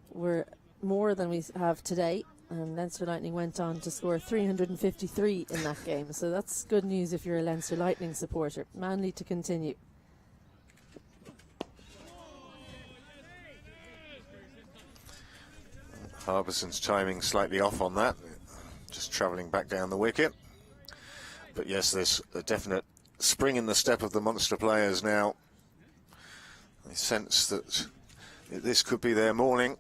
were more than we have today. And Leinster Lightning went on to score 353 in that game. So that's good news if you're a Leinster Lightning supporter. Manly to continue.
Harbison's timing slightly off on that, just travelling back down the wicket. But yes, there's a definite spring in the step of the Munster players now. They sense that this could be their morning.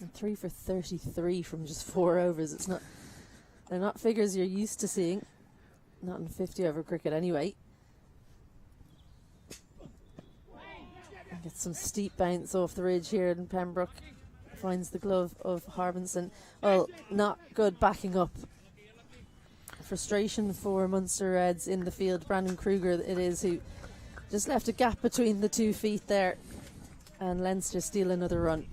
And 3 for 33 from just 4 overs. They're not figures you're used to seeing. Not in 50 over cricket anyway. Gets some steep bounce off the ridge here, and Pembroke finds the glove of Harbinson. Well, not good backing up. Frustration for Munster Reds in the field. Brandon Kruger it is, who just left a gap between the 2 feet there, and Leinster steal another run.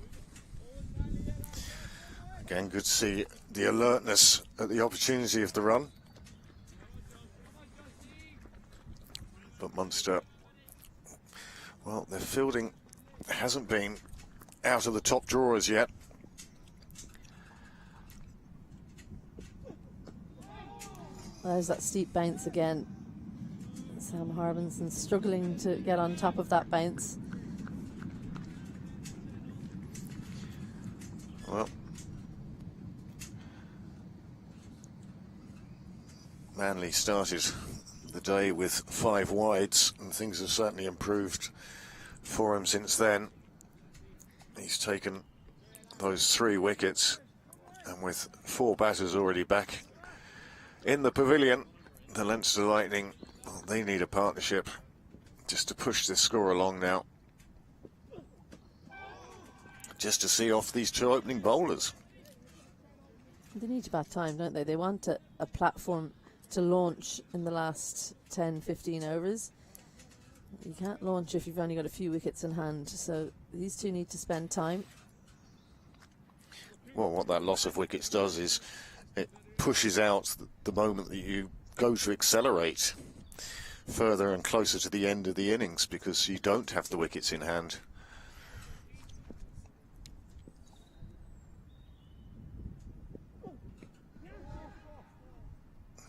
Again, good to see the alertness at the opportunity of the run. But Munster, well, their fielding hasn't been out of the top drawers yet.
There's that steep bounce again. Sam Harbinson struggling to get on top of that bounce.
Well, Manly started the day with 5 wides, and things have certainly improved for him since then. He's taken those 3 wickets, and with 4 batters already back in the pavilion, the Leinster Lightning, well, they need a partnership just to push this score along now, just to see off these 2 opening bowlers.
They need to bat time, don't they? They want a platform to launch in the last 10-15 overs. You can't launch if you've only got a few wickets in hand, so these 2 need to spend time.
Well, what that loss of wickets does is it pushes out the moment that you go to accelerate further and closer to the end of the innings, because you don't have the wickets in hand.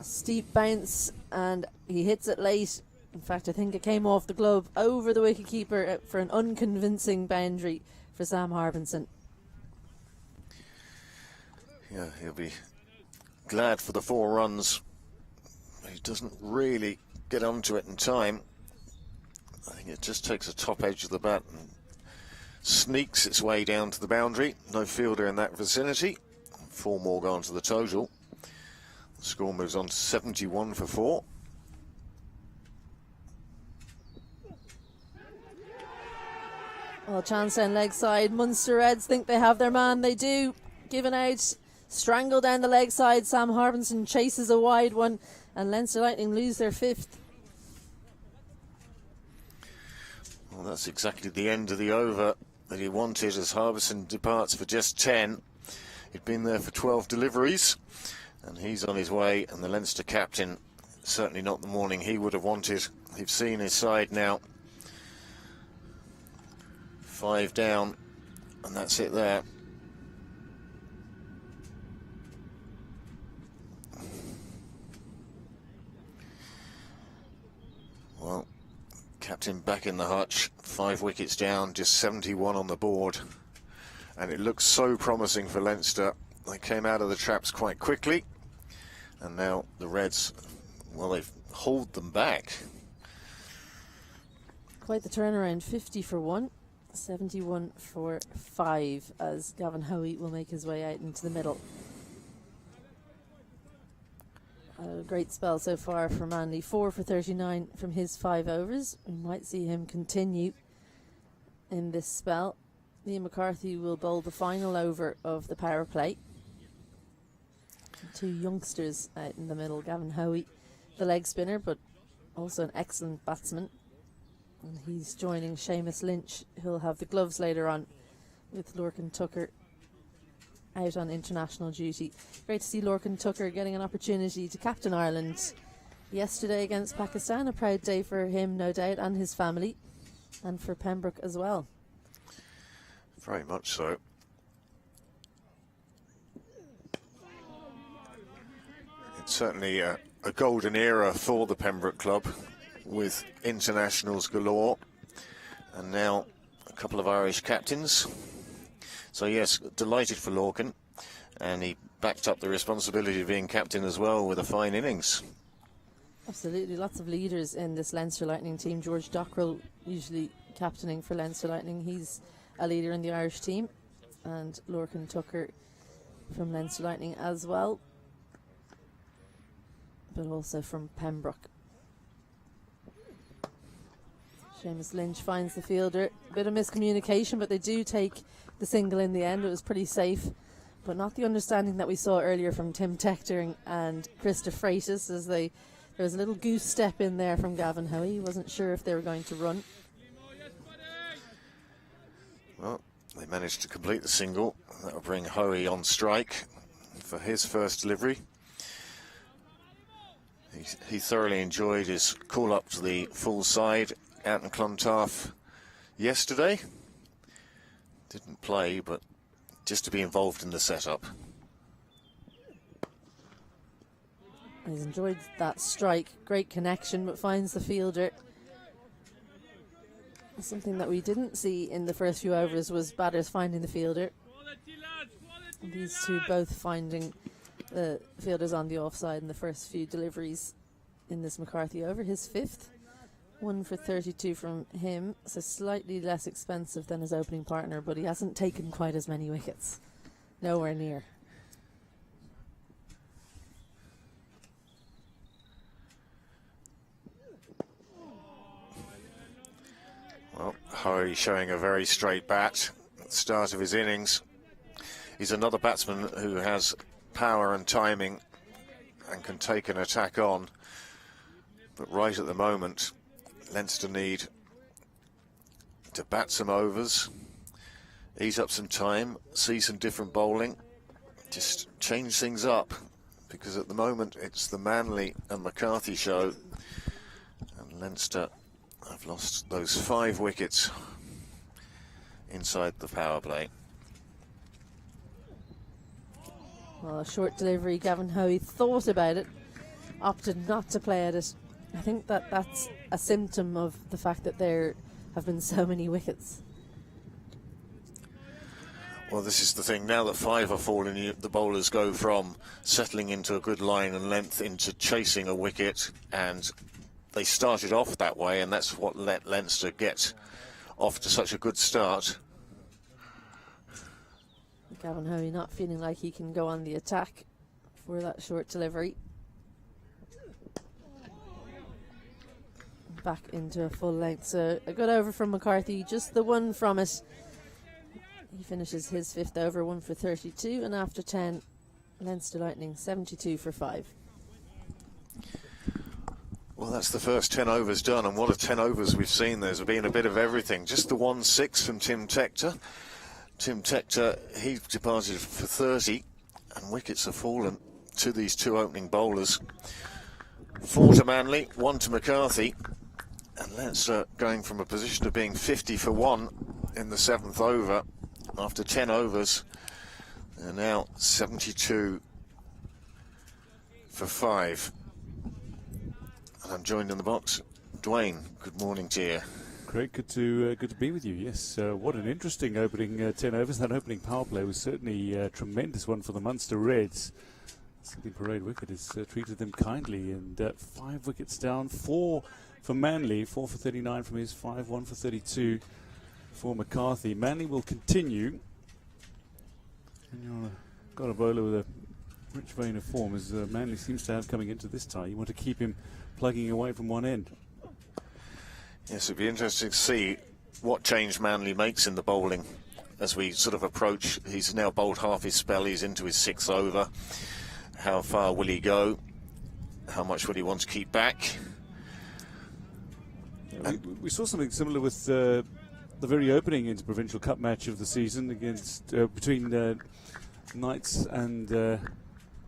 A steep bounce, and he hits it late. In fact, I think it came off the glove over the wicketkeeper for an unconvincing boundary for Sam Harbinson.
Yeah, he'll be glad for the 4 runs. He doesn't really get onto it in time. I think it just takes a top edge of the bat and sneaks its way down to the boundary. No fielder in that vicinity. 4 more gone to the total. The score moves on to 71 for 4.
Well, chance down leg side. Munster Reds think they have their man. They do. Given out. Strangle down the leg side. Sam Harbinson chases a wide one, and Leinster Lightning lose their 5th.
Well, that's exactly the end of the over that he wanted, as Harbinson departs for just 10. He'd been there for 12 deliveries, and he's on his way, and the Leinster captain, certainly not the morning he would have wanted. They've seen his side now. 5 down, and that's it there. Well, captain back in the hutch, 5 wickets down, just 71 on the board. And it looks so promising for Leinster. They came out of the traps quite quickly. And now the Reds, well, they've hauled them back.
Quite the turnaround. 50 for 1, 71 for 5, as Gavin Hoey will make his way out into the middle. A great spell so far for Manly. 4 for 39 from his 5 overs. We might see him continue in this spell. Liam McCarthy will bowl the final over of the power play. 2 youngsters out in the middle. Gavin Hoey, the leg spinner, but also an excellent batsman. And he's joining Seamus Lynch, who'll have the gloves later on, with Lorcan Tucker out on international duty. Great to see Lorcan Tucker getting an opportunity to captain Ireland yesterday against Pakistan. A proud day for him, no doubt, and his family, and for Pembroke as well.
Very much so. It's certainly a golden era for the Pembroke club, with internationals galore, and now a couple of Irish captains. So yes, delighted for Lorcan, and he backed up the responsibility of being captain as well with a fine innings.
Absolutely, lots of leaders in this Leinster Lightning team. George Dockrell usually captaining for Leinster Lightning. He's a leader in the Irish team, and Lorcan Tucker from Leinster Lightning as well, but also from Pembroke. Seamus Lynch finds the fielder. A bit of miscommunication, but they do take the single in the end. It was pretty safe, but not the understanding that we saw earlier from Tim Tector and Krista Freitas, as there was a little goose step in there from Gavin Hoey. He wasn't sure if they were going to run.
Well, they managed to complete the single. That will bring Hoey on strike for his first delivery. He thoroughly enjoyed his call up to the full side out in Clontarf yesterday. Didn't play, but just to be involved in the setup.
He's enjoyed that strike. Great connection, but finds the fielder. Something that we didn't see in the first few overs was batters finding the fielder. These two both finding the fielders on the offside in the first few deliveries in this McCarthy over. His fifth, 1 for 32 from him, so slightly less expensive than his opening partner, but he hasn't taken quite as many wickets. Nowhere near.
Well, Hoey showing a very straight bat at the start of his innings. He's another batsman who has power and timing and can take an attack on. But right at the moment, Leinster need to bat some overs, ease up some time, see some different bowling, just change things up, because at the moment it's the Manley and McCarthy show, and Leinster have lost those 5 wickets inside the power play.
Well, a short delivery. Gavin Hoey thought about it, opted not to play at it. I think that's a symptom of the fact that there have been so many wickets.
Well, this is the thing. Now that 5 are falling, the bowlers go from settling into a good line and length into chasing a wicket, and they started off that way, and that's what let Leinster get off to such a good start.
Gavin Hoey not feeling like he can go on the attack for that short delivery. Back into a full length, so a good over from McCarthy, just the one from it. He finishes his 5th over, 1 for 32, and after 10, Leinster Lightning 72 for 5.
Well, that's the first 10 overs done, and what a 10 overs we've seen. There's been a bit of everything. Just the 1-6 from Tim Tector. Tim Tector, he departed for 30, and wickets have fallen to these 2 opening bowlers. 4 to Manley, 1 to McCarthy, and Leinster going from a position of being 50 for 1 in the 7th over after 10 overs. They're now 72 for 5. And I'm joined in the box. Dwayne, good morning to you.
Great, good to be with you. Yes, what an interesting opening 10 overs. That opening power play was certainly a tremendous one for the Munster Reds. Sydney Parade wicket has treated them kindly, and 5 wickets down, 4 for Manley, 4 for 39 from his 5, 1 for 32 for McCarthy. Manley will continue. And you've got a bowler with a rich vein of form, as Manley seems to have coming into this tie. You want to keep him plugging away from one end.
Yes, it'd be interesting to see what change Manley makes in the bowling as we sort of approach. He's now bowled half his spell, he's into his 6th over. How far will he go? How much will he want to keep back?
We saw something similar with the very opening Interprovincial Cup match of the season against between Knights and the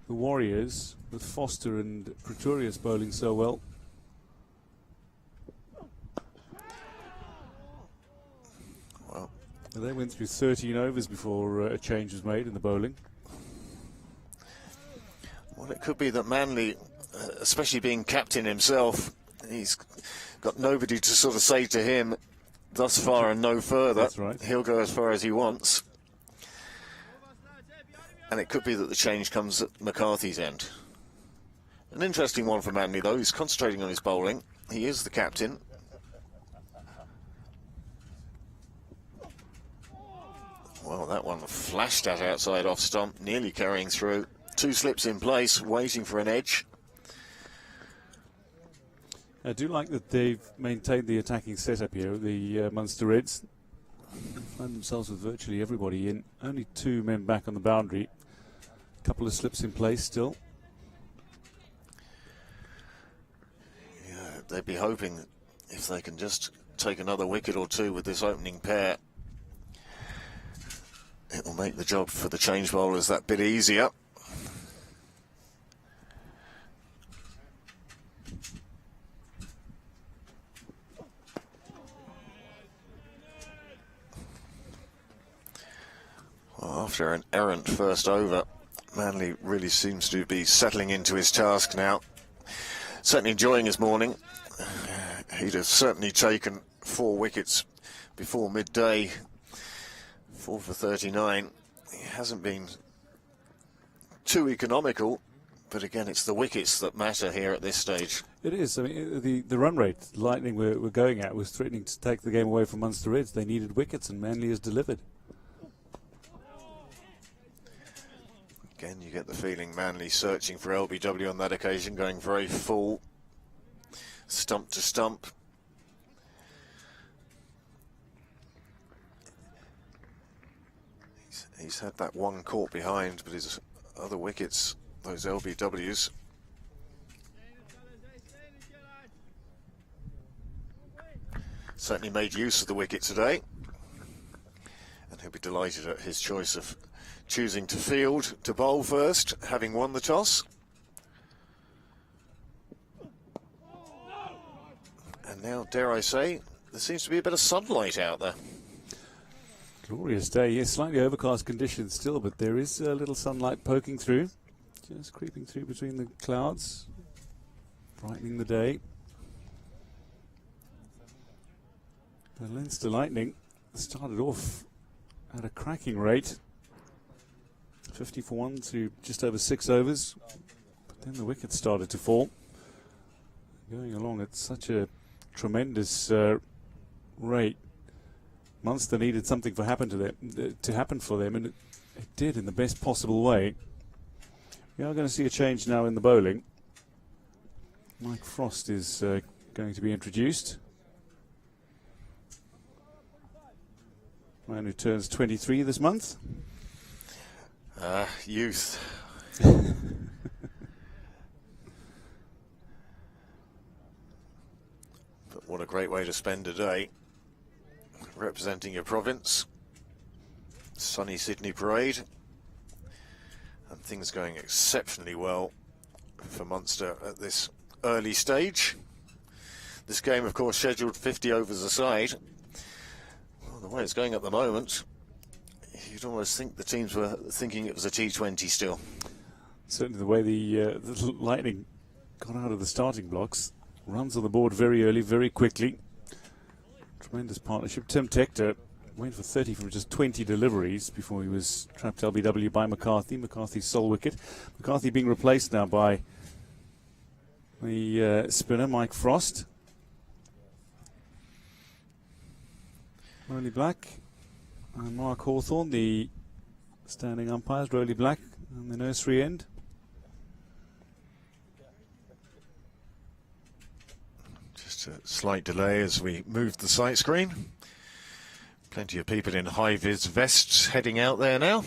Warriors, with Foster and Pretorius bowling so well.
Well,
they went through 13 overs before a change was made in the bowling.
Well, it could be that Manley, especially being captain himself, he's got nobody to sort of say to him, thus far and no further.
That's right.
He'll go as far as he wants. And it could be that the change comes at McCarthy's end. An interesting one for Manley, though. He's concentrating on his bowling. He is the captain. Well, that one flashed at outside off stump, nearly carrying through. 2 slips in place, waiting for an edge.
I do like that they've maintained the attacking setup here, the Munster Reds. They find themselves with virtually everybody in. Only 2 men back on the boundary. A couple of slips in place still.
Yeah, they'd be hoping if they can just take another wicket or 2 with this opening pair, it will make the job for the change bowlers that bit easier. Well, after an errant first over, Manley really seems to be settling into his task now. Certainly enjoying his morning. He'd have certainly taken 4 wickets before midday. 4 for 39. He hasn't been too economical, but again, it's the wickets that matter here at this stage.
It is. I mean, the run rate Lightning were going at was threatening to take the game away from Munster Reds. They needed wickets, and Manley has delivered.
Again, you get the feeling Manley searching for LBW on that occasion, going very full, stump to stump. He's had that one caught behind, but his other wickets, those LBWs. Certainly made use of the wicket today. And he'll be delighted at his choice of choosing to field, to bowl first, having won the toss. And now, dare I say, there seems to be a bit of sunlight out there.
Glorious day. Yes, slightly overcast conditions still, but there is a little sunlight poking through. Just creeping through between the clouds, brightening the day. The Leinster Lightning started off at a cracking rate. 50 for 1 to just over 6 overs. But then the wickets started to fall. Going along at such a tremendous rate. Munster needed something to happen for them, and it did in the best possible way. We are going to see a change now in the bowling. Mike Frost is going to be introduced. Man who turns 23 this month.
Youth. But what a great way to spend a day. Representing your province. Sunny Sydney Parade. And things going exceptionally well for Munster at this early stage. This game, of course, scheduled 50 overs aside. Well, the way it's going at the moment, you'd almost think the teams were thinking it was a T20 still.
Certainly the way the Lightning got out of the starting blocks. Runs on the board very early, very quickly. Tremendous partnership. Tim Tector went for 30 from just 20 deliveries before he was trapped LBW by McCarthy. McCarthy's sole wicket. McCarthy being replaced now by the spinner, Mike Frost. Rowley Black and Mark Hawthorne, the standing umpires. Rowley Black on the nursery end.
Just a slight delay as we moved the sight screen. Plenty of people in high-vis vests heading out there now.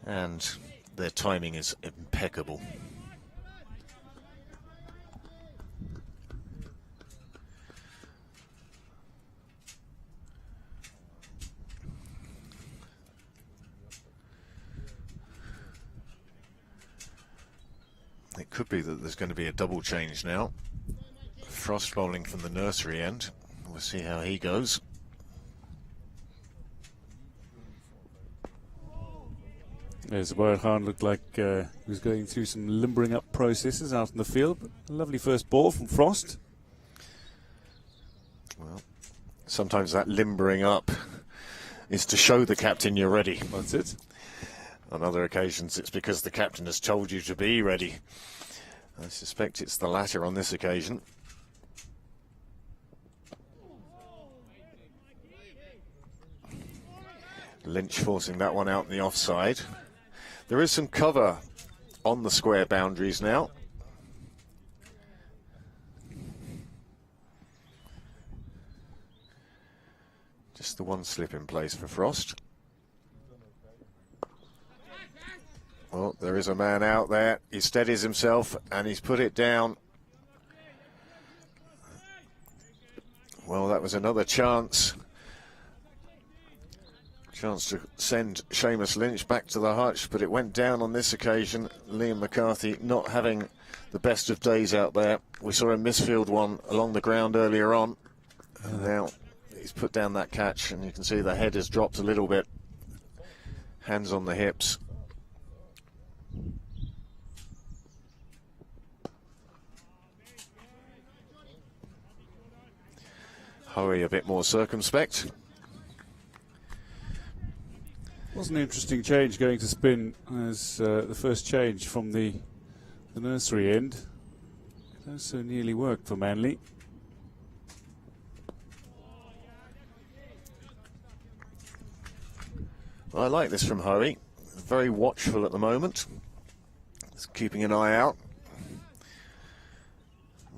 And their timing is impeccable. It could be that there's going to be a double change now. Frost bowling from the nursery end. We'll see how he goes.
Yes, Khan looked like he was going through some limbering up processes out in the field. But a lovely first ball from Frost.
Well, sometimes that limbering up is to show the captain you're ready.
That's it.
On other occasions, it's because the captain has told you to be ready. I suspect it's the latter on this occasion. Lynch forcing that one out in the offside. There is some cover on the square boundaries now. Just the one slip in place for Frost. Well, there is a man out there. He steadies himself and he's put it down. Well, that was another chance. Chance to send Seamus Lynch back to the hutch, but it went down on this occasion. Liam McCarthy not having the best of days out there. We saw him misfield one along the ground earlier on. And now he's put down that catch, and you can see the head has dropped a little bit. Hands on the hips. Hurry a bit more circumspect.
Was an interesting change going to spin as the first change from the nursery end. It also nearly worked for Manly.
Well, I like this from Hurry. Very watchful at the moment. He's keeping an eye out.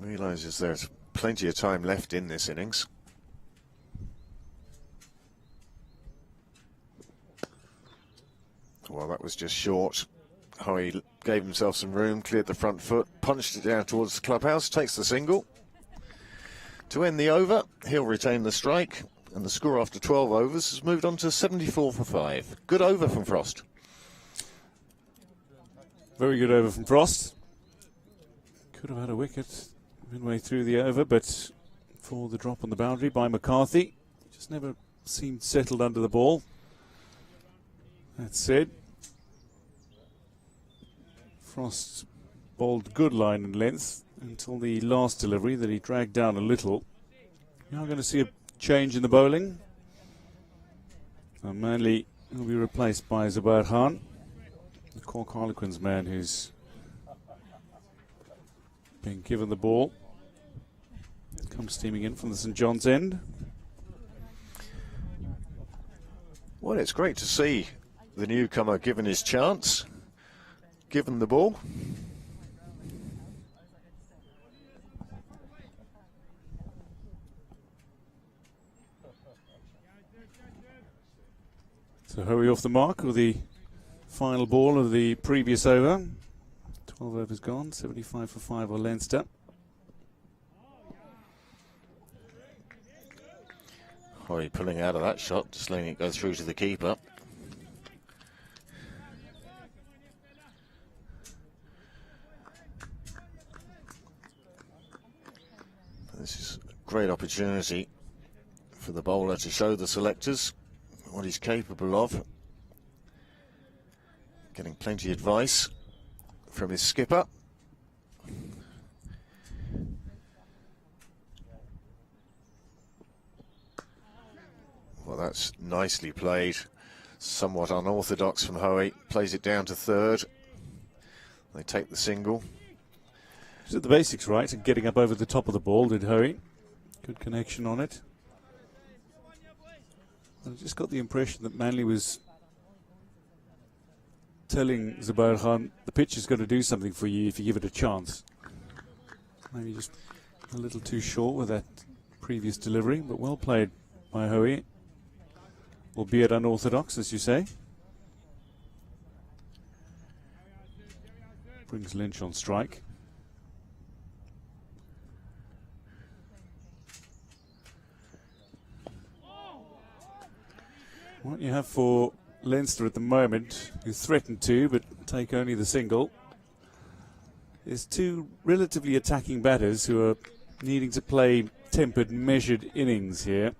Realises there's plenty of time left in this innings. Well, that was just short. Hurry gave himself some room, cleared the front foot, punched it down towards the clubhouse, takes the single. To end the over, he'll retain the strike, and the score after 12 overs has moved on to 74 for 5. Good over from Frost.
Very good over from Frost. Could have had a wicket midway through the over, but for the drop on the boundary by McCarthy, just never seemed settled under the ball. That said, Frost bowled good line and length until the last delivery that he dragged down a little. Now going to see a change in the bowling. Manly will be replaced by Zubair Khan, the Cork Harlequins man who's been given the ball. Comes steaming in from the St John's end.
Well, it's great to see the newcomer given his chance, given the ball.
So Hurry off the mark with the final ball of the previous over. 12 overs gone, 75 for 5 on Leinster.
Hurry pulling out of that shot, just letting it go through to the keeper. This is a great opportunity for the bowler to show the selectors what he's capable of. Getting plenty of advice from his skipper. Well, that's nicely played. Somewhat unorthodox from Hoey. Plays it down to third. They take the single.
He's at the basics right and getting up over the top of the ball, did Hoey. Good connection on it. I just got the impression that Manly was telling Zubair Khan the pitch is going to do something for you if you give it a chance. Maybe just a little too short with that previous delivery, but well played by Hoey. Albeit unorthodox, as you say. Brings Lynch on strike. What you have for Leinster at the moment, who threatened to but take only the single, is two relatively attacking batters who are needing to play tempered, measured innings here.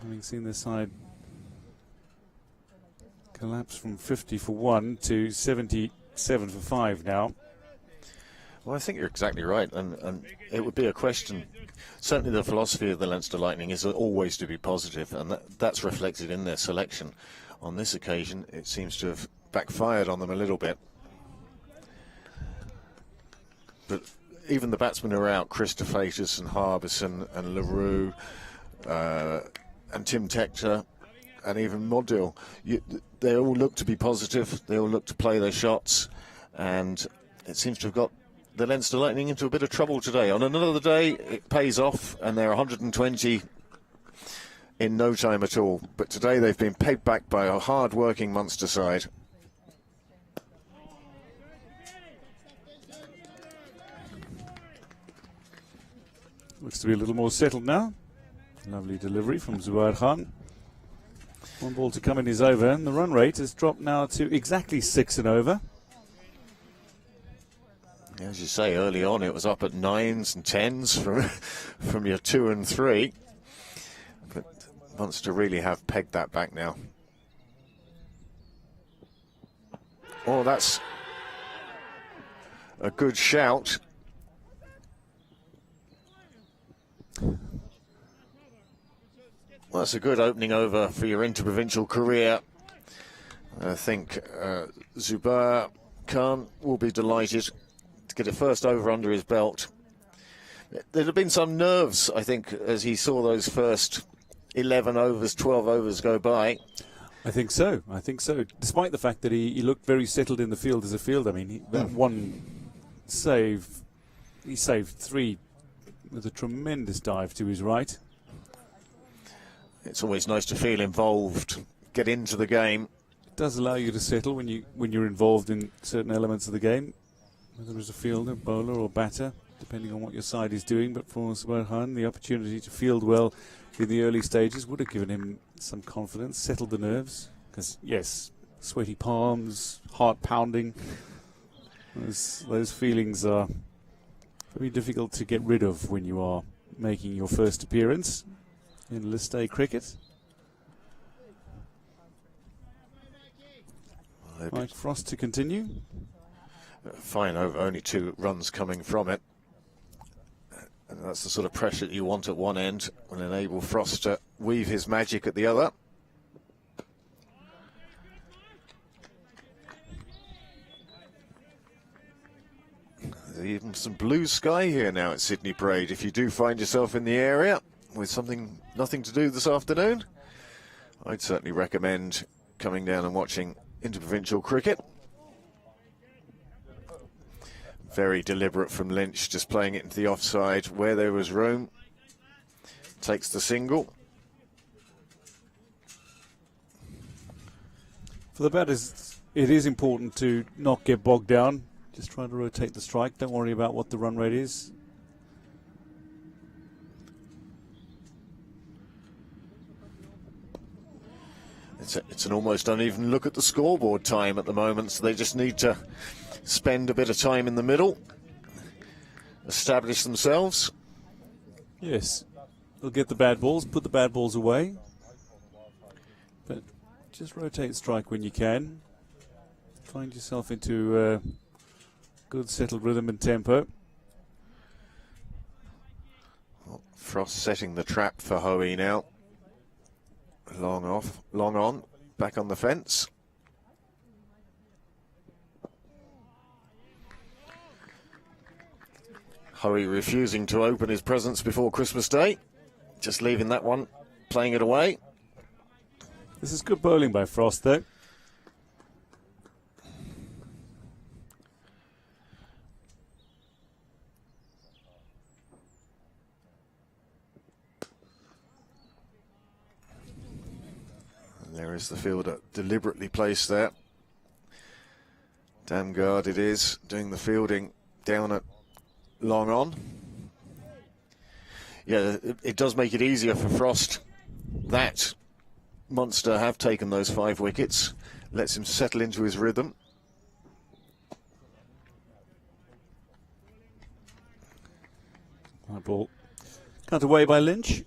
Having seen their side collapse from 50 for 1 to 77 for 5 now.
Well, I think you're exactly right, and it would be a question. Certainly the philosophy of the Leinster Lightning is always to be positive, and that's reflected in their selection. On this occasion, it seems to have backfired on them a little bit. But even the batsmen who are out, Christophatus and Harbison and LaRue and Tim Tector and even Modil, they all look to be positive, they all look to play their shots, and it seems to have got the Leinster Lightning into a bit of trouble today. On another day, it pays off, and they're 120 in no time at all. But today they've been paid back by a hard-working Munster side.
Looks to be a little more settled now. Lovely delivery from Zubair Khan. One ball to come in his over, and the run rate has dropped now to exactly 6 and over.
As you say, early on it was up at 9s and 10s from your 2 and 3. But Munster really have pegged that back now. Oh, that's a good shout. Well, that's a good opening over for your interprovincial career. I think Zubair Khan will be delighted to get a first over under his belt. There'd have been some nerves, I think, as he saw those first 11 overs, 12 overs go by.
I think so. Despite the fact that he looked very settled in the field as a fielder. I mean, that one save, he saved 3 with a tremendous dive to his right.
It's always nice to feel involved, get into the game.
It does allow you to settle when you're involved in certain elements of the game, whether as a fielder, bowler or batter, depending on what your side is doing. But for Zubair Khan, the opportunity to field well in the early stages would have given him some confidence, settled the nerves. Because, yes, sweaty palms, heart pounding, those feelings are very difficult to get rid of when you are making your first appearance in List A cricket. Mike Frost to continue.
Fine over, only 2 runs coming from it. And that's the sort of pressure that you want at one end and enable Frost to weave his magic at the other. There's even some blue sky here now at Sydney Parade. If you do find yourself in the area with nothing to do this afternoon, I'd certainly recommend coming down and watching interprovincial cricket. Very deliberate from Lynch, just playing it into the offside where there was room. Takes the single.
For the batters, it is important to not get bogged down. Just try to rotate the strike. Don't worry about what the run rate is.
It's an almost uneven look at the scoreboard time at the moment, so they just need to spend a bit of time in the middle, establish themselves.
Yes, they'll get the bad balls, put the bad balls away, but just rotate strike when you can. Find yourself into good settled rhythm and tempo.
Frost setting the trap for Hoey now. Long off, long on, back on the fence. Hoey refusing to open his presents before Christmas Day. Just leaving that one, playing it away.
This is good bowling by Frost, though.
There is the fielder deliberately placed there. Damgard it is, doing the fielding down at long on. Yeah, it does make it easier for Frost that Munster have taken those 5 wickets. Lets him settle into his rhythm.
High ball cut away by Lynch.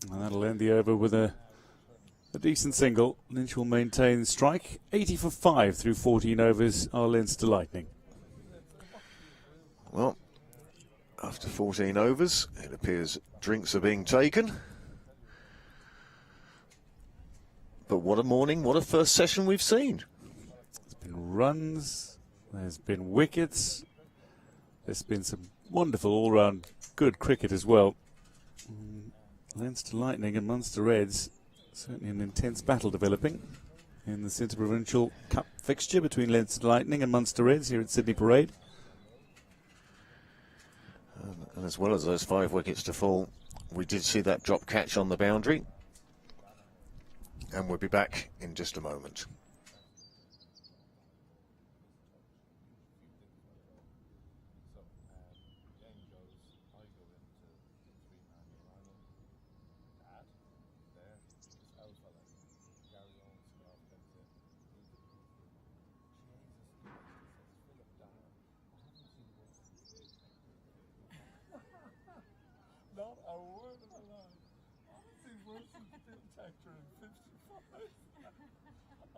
And that'll end the over with a decent single. Lynch will maintain the strike. 80 for 5 through 14 overs are Leinster Lightning.
Well, after 14 overs, it appears drinks are being taken. But what a morning, what a first session we've seen.
There's been runs, there's been wickets, there's been some wonderful all-round good cricket as well. Leinster Lightning and Munster Reds, certainly an intense battle developing in the Interprovincial Cup fixture between Leinster Lightning and Munster Reds here at Sydney Parade.
And as well as those 5 wickets to fall, we did see that drop catch on the boundary. And we'll be back in just a moment.
Not a word of a lie. Honestly, worse than the detector in 55.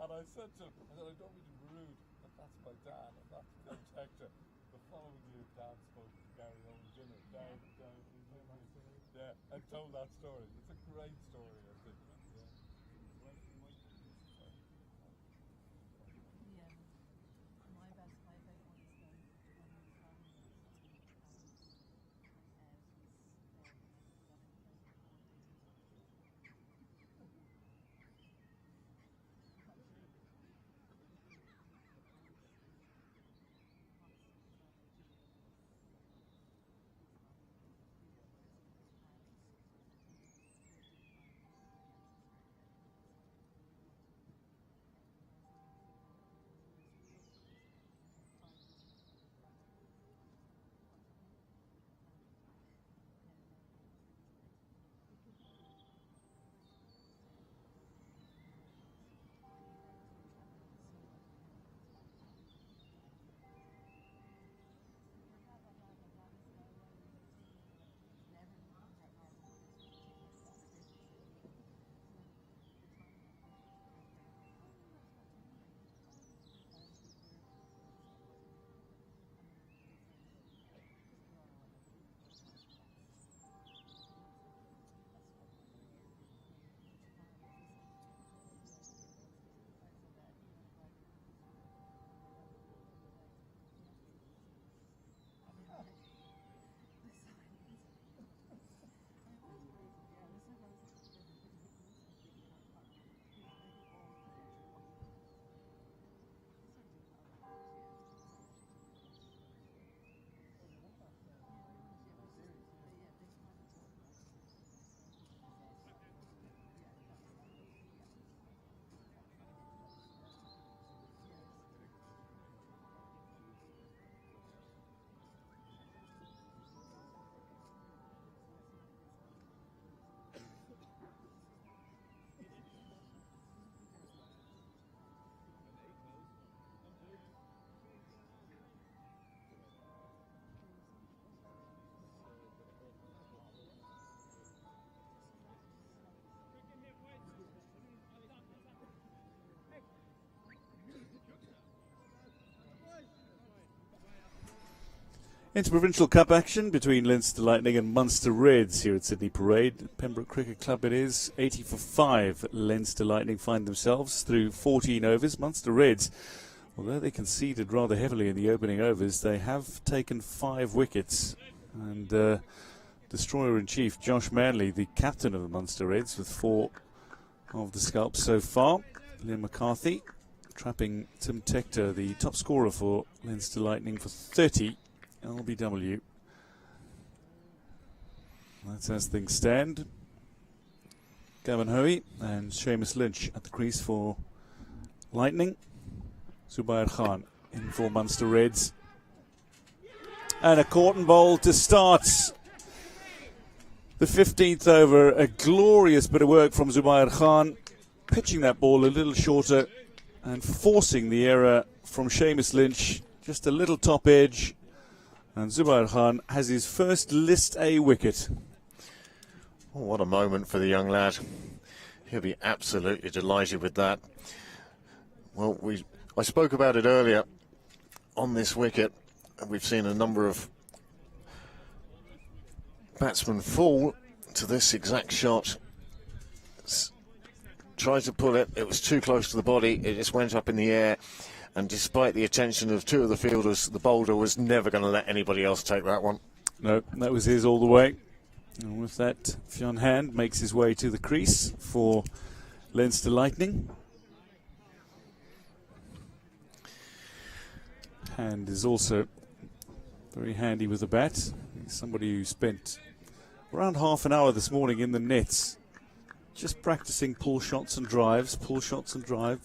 And I said to him, I said, I don't mean to be rude, but that's by Dan, and that's Phil Tector. The following year, Dan spoke to Gary Owen Dinner. Yeah, and told that story. It's a great story, I think. Yeah.
My best, my favourite one is the one with
Interprovincial Cup action between Leinster Lightning and Munster Reds here at Sydney Parade. Pembroke Cricket Club it is. 80 for 5. Leinster Lightning find themselves through 14 overs. Munster Reds, although they conceded rather heavily in the opening overs, they have taken 5 wickets. And Destroyer-in-Chief Josh Manley, the captain of the Munster Reds, with 4 of the scalps so far. Liam McCarthy trapping Tim Tector, the top scorer for Leinster Lightning, for 30 LBW. That's as things stand. Gavin Hoey and Seamus Lynch at the crease for Lightning. Zubair Khan in for Munster Reds. And a Corton bowl to start the 15th over. A glorious bit of work from Zubair Khan, pitching that ball a little shorter and forcing the error from Seamus Lynch. Just a little top edge. And Zubair Khan has his first List A wicket.
Oh, what a moment for the young lad. He'll be absolutely delighted with that. Well, I spoke about it earlier on this wicket. We've seen a number of batsmen fall to this exact shot. Tried to pull it, it was too close to the body, it just went up in the air. And despite the attention of 2 of the fielders, the bowler was never going to let anybody else take that one.
No, that was his all the way. And with that, Fionn Hand makes his way to the crease for Leinster Lightning. Hand is also very handy with the bat. He's somebody who spent around half an hour this morning in the nets just practicing pull shots and drives, pull shots and drive.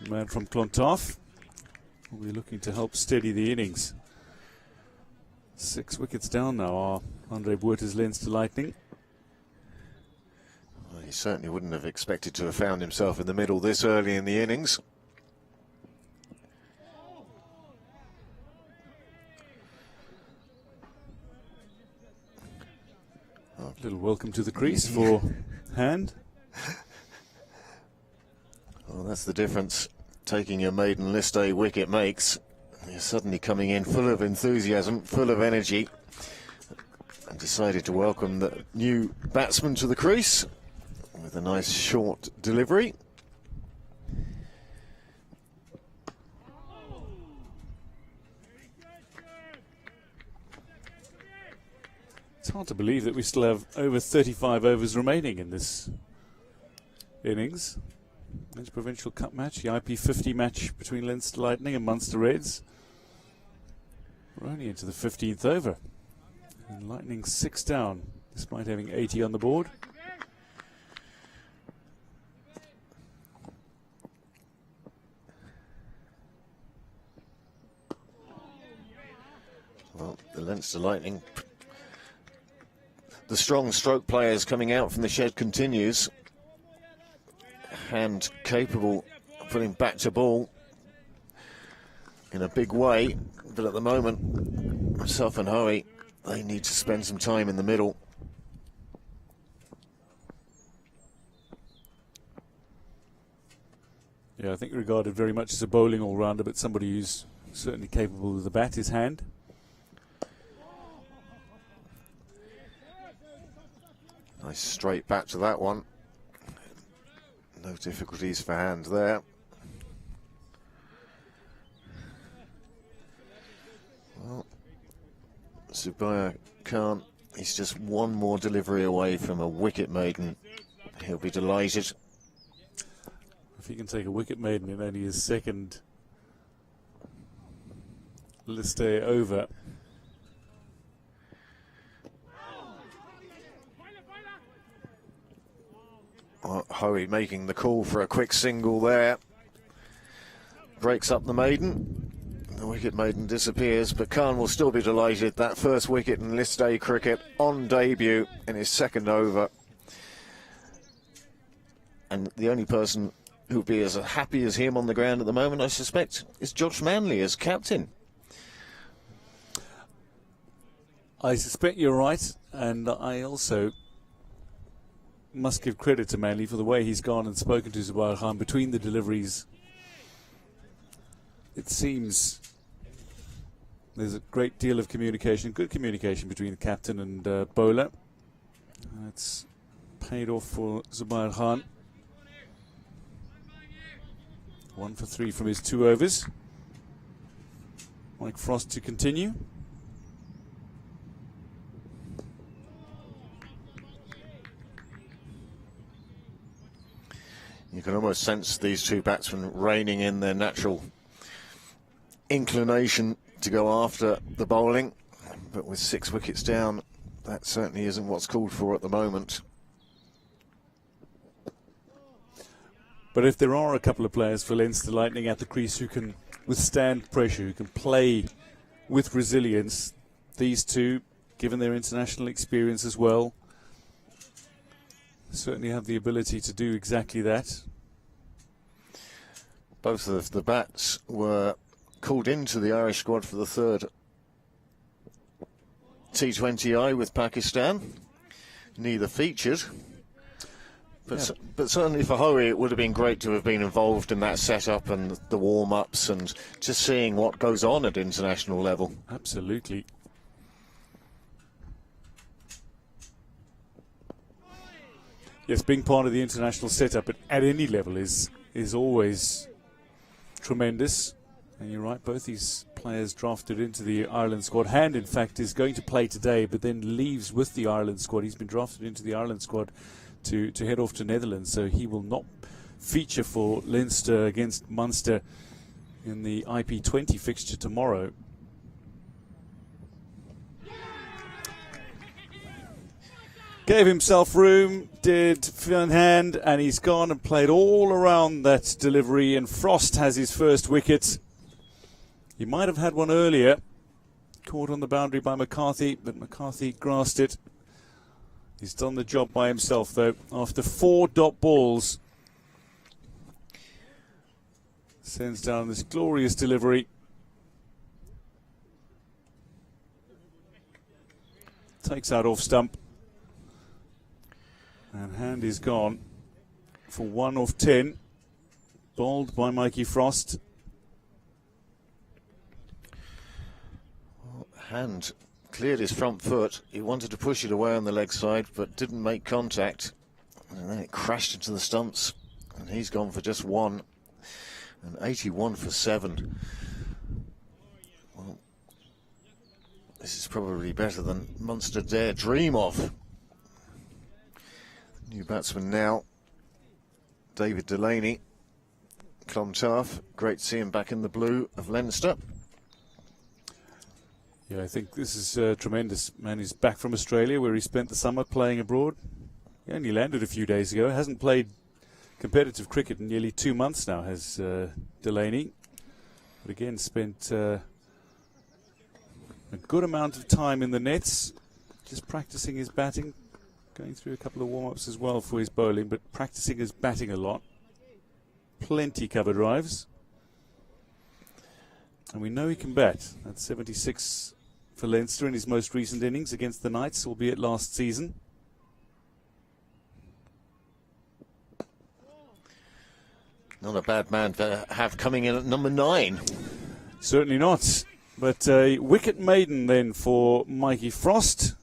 The man from Clontarf will be looking to help steady the innings. 6 wickets down now are Andre Buerta's Leinster Lightning.
Well, he certainly wouldn't have expected to have found himself in the middle this early in the innings.
A little welcome to the crease for Hand.
Well, that's the difference. taking your maiden list day wicket makes. You're suddenly coming in full of enthusiasm, full of energy, and decided to welcome the new batsman to the crease with a nice short delivery.
It's hard to believe that we still have over 35 overs remaining in this innings. It's a Provincial Cup match, the IP50 match between Leinster Lightning and Munster Reds. We're only into the 15th over. And Lightning 6 down, despite having 80 on the board.
Well, the Leinster Lightning, the strong stroke players coming out from the shed continues. Hand capable of putting back to ball in a big way, but at the moment, myself and Hoey, they need to spend some time in the middle.
Yeah, I think regarded very much as a bowling all-rounder, but somebody who's certainly capable with the bat, his hand.
Nice straight back to that one. No difficulties for hand there. Well, Zubair Khan, he's just one more delivery away from a wicket maiden. He'll be delighted.
If he can take a wicket maiden in only his second list day over.
Hoey making the call for a quick single there. Breaks up the maiden. The wicket maiden disappears, but Khan will still be delighted. That first wicket in list day cricket on debut in his second over. And the only person who'll be as happy as him on the ground at the moment, I suspect, is Josh Manley as captain.
I suspect you're right, and I also must give credit to Manley for the way he's gone and spoken to Zubair Khan between the deliveries. It seems there's a great deal of communication, good communication between the captain and bowler. It's paid off for Zubair Khan. 1 for 3 from his 2 overs. Mike Frost to continue.
You can almost sense these two batsmen reining in their natural inclination to go after the bowling, but with 6 wickets down, that certainly isn't what's called for at the moment.
But if there are a couple of players for Leinster Lightning at the crease who can withstand pressure, who can play with resilience, these two, given their international experience as well, certainly have the ability to do exactly that.
Both of the bats were called into the Irish squad for the third T20I with Pakistan. Neither featured. But certainly for Hoey, it would have been great to have been involved in that setup and the warm-ups and just seeing what goes on at international level.
Absolutely. Yes, being part of the international setup at any level is always tremendous. And you're right, both these players drafted into the Ireland squad. Hand, in fact, is going to play today, but then leaves with the Ireland squad. He's been drafted into the Ireland squad to head off to Netherlands, so he will not feature for Leinster against Munster in the IP20 fixture tomorrow. Gave himself room, did Fionn Hand, and he's gone and played all around that delivery, and Frost has his first wicket. He might have had one earlier, caught on the boundary by McCarthy, but McCarthy grasped it. He's done the job by himself, though, after 4 dot balls. Sends down this glorious delivery. Takes out off stump. And Hand is gone for 1 off 10. bowled by Mikey Frost.
Hand cleared his front foot. He wanted to push it away on the leg side, but didn't make contact. And then it crashed into the stumps. And he's gone for just one. And 81 for 7. Well, this is probably better than Munster dare dream of. New batsman now, David Delaney, Clontarf. Great to see him back in the blue of Leinster.
Yeah, I think this is tremendous. Man, he's back from Australia where he spent the summer playing abroad. He only landed a few days ago. Hasn't played competitive cricket in nearly 2 months now, has Delaney. But again, spent a good amount of time in the nets, just practicing his batting, going through a couple of warm-ups as well for his bowling, but practicing his batting a lot. Plenty cover drives. And we know he can bat. That's 76 for Leinster in his most recent innings against the Knights, albeit last season.
Not a bad man to have coming in at number 9.
Certainly not. But a wicket maiden then for Mikey Frost.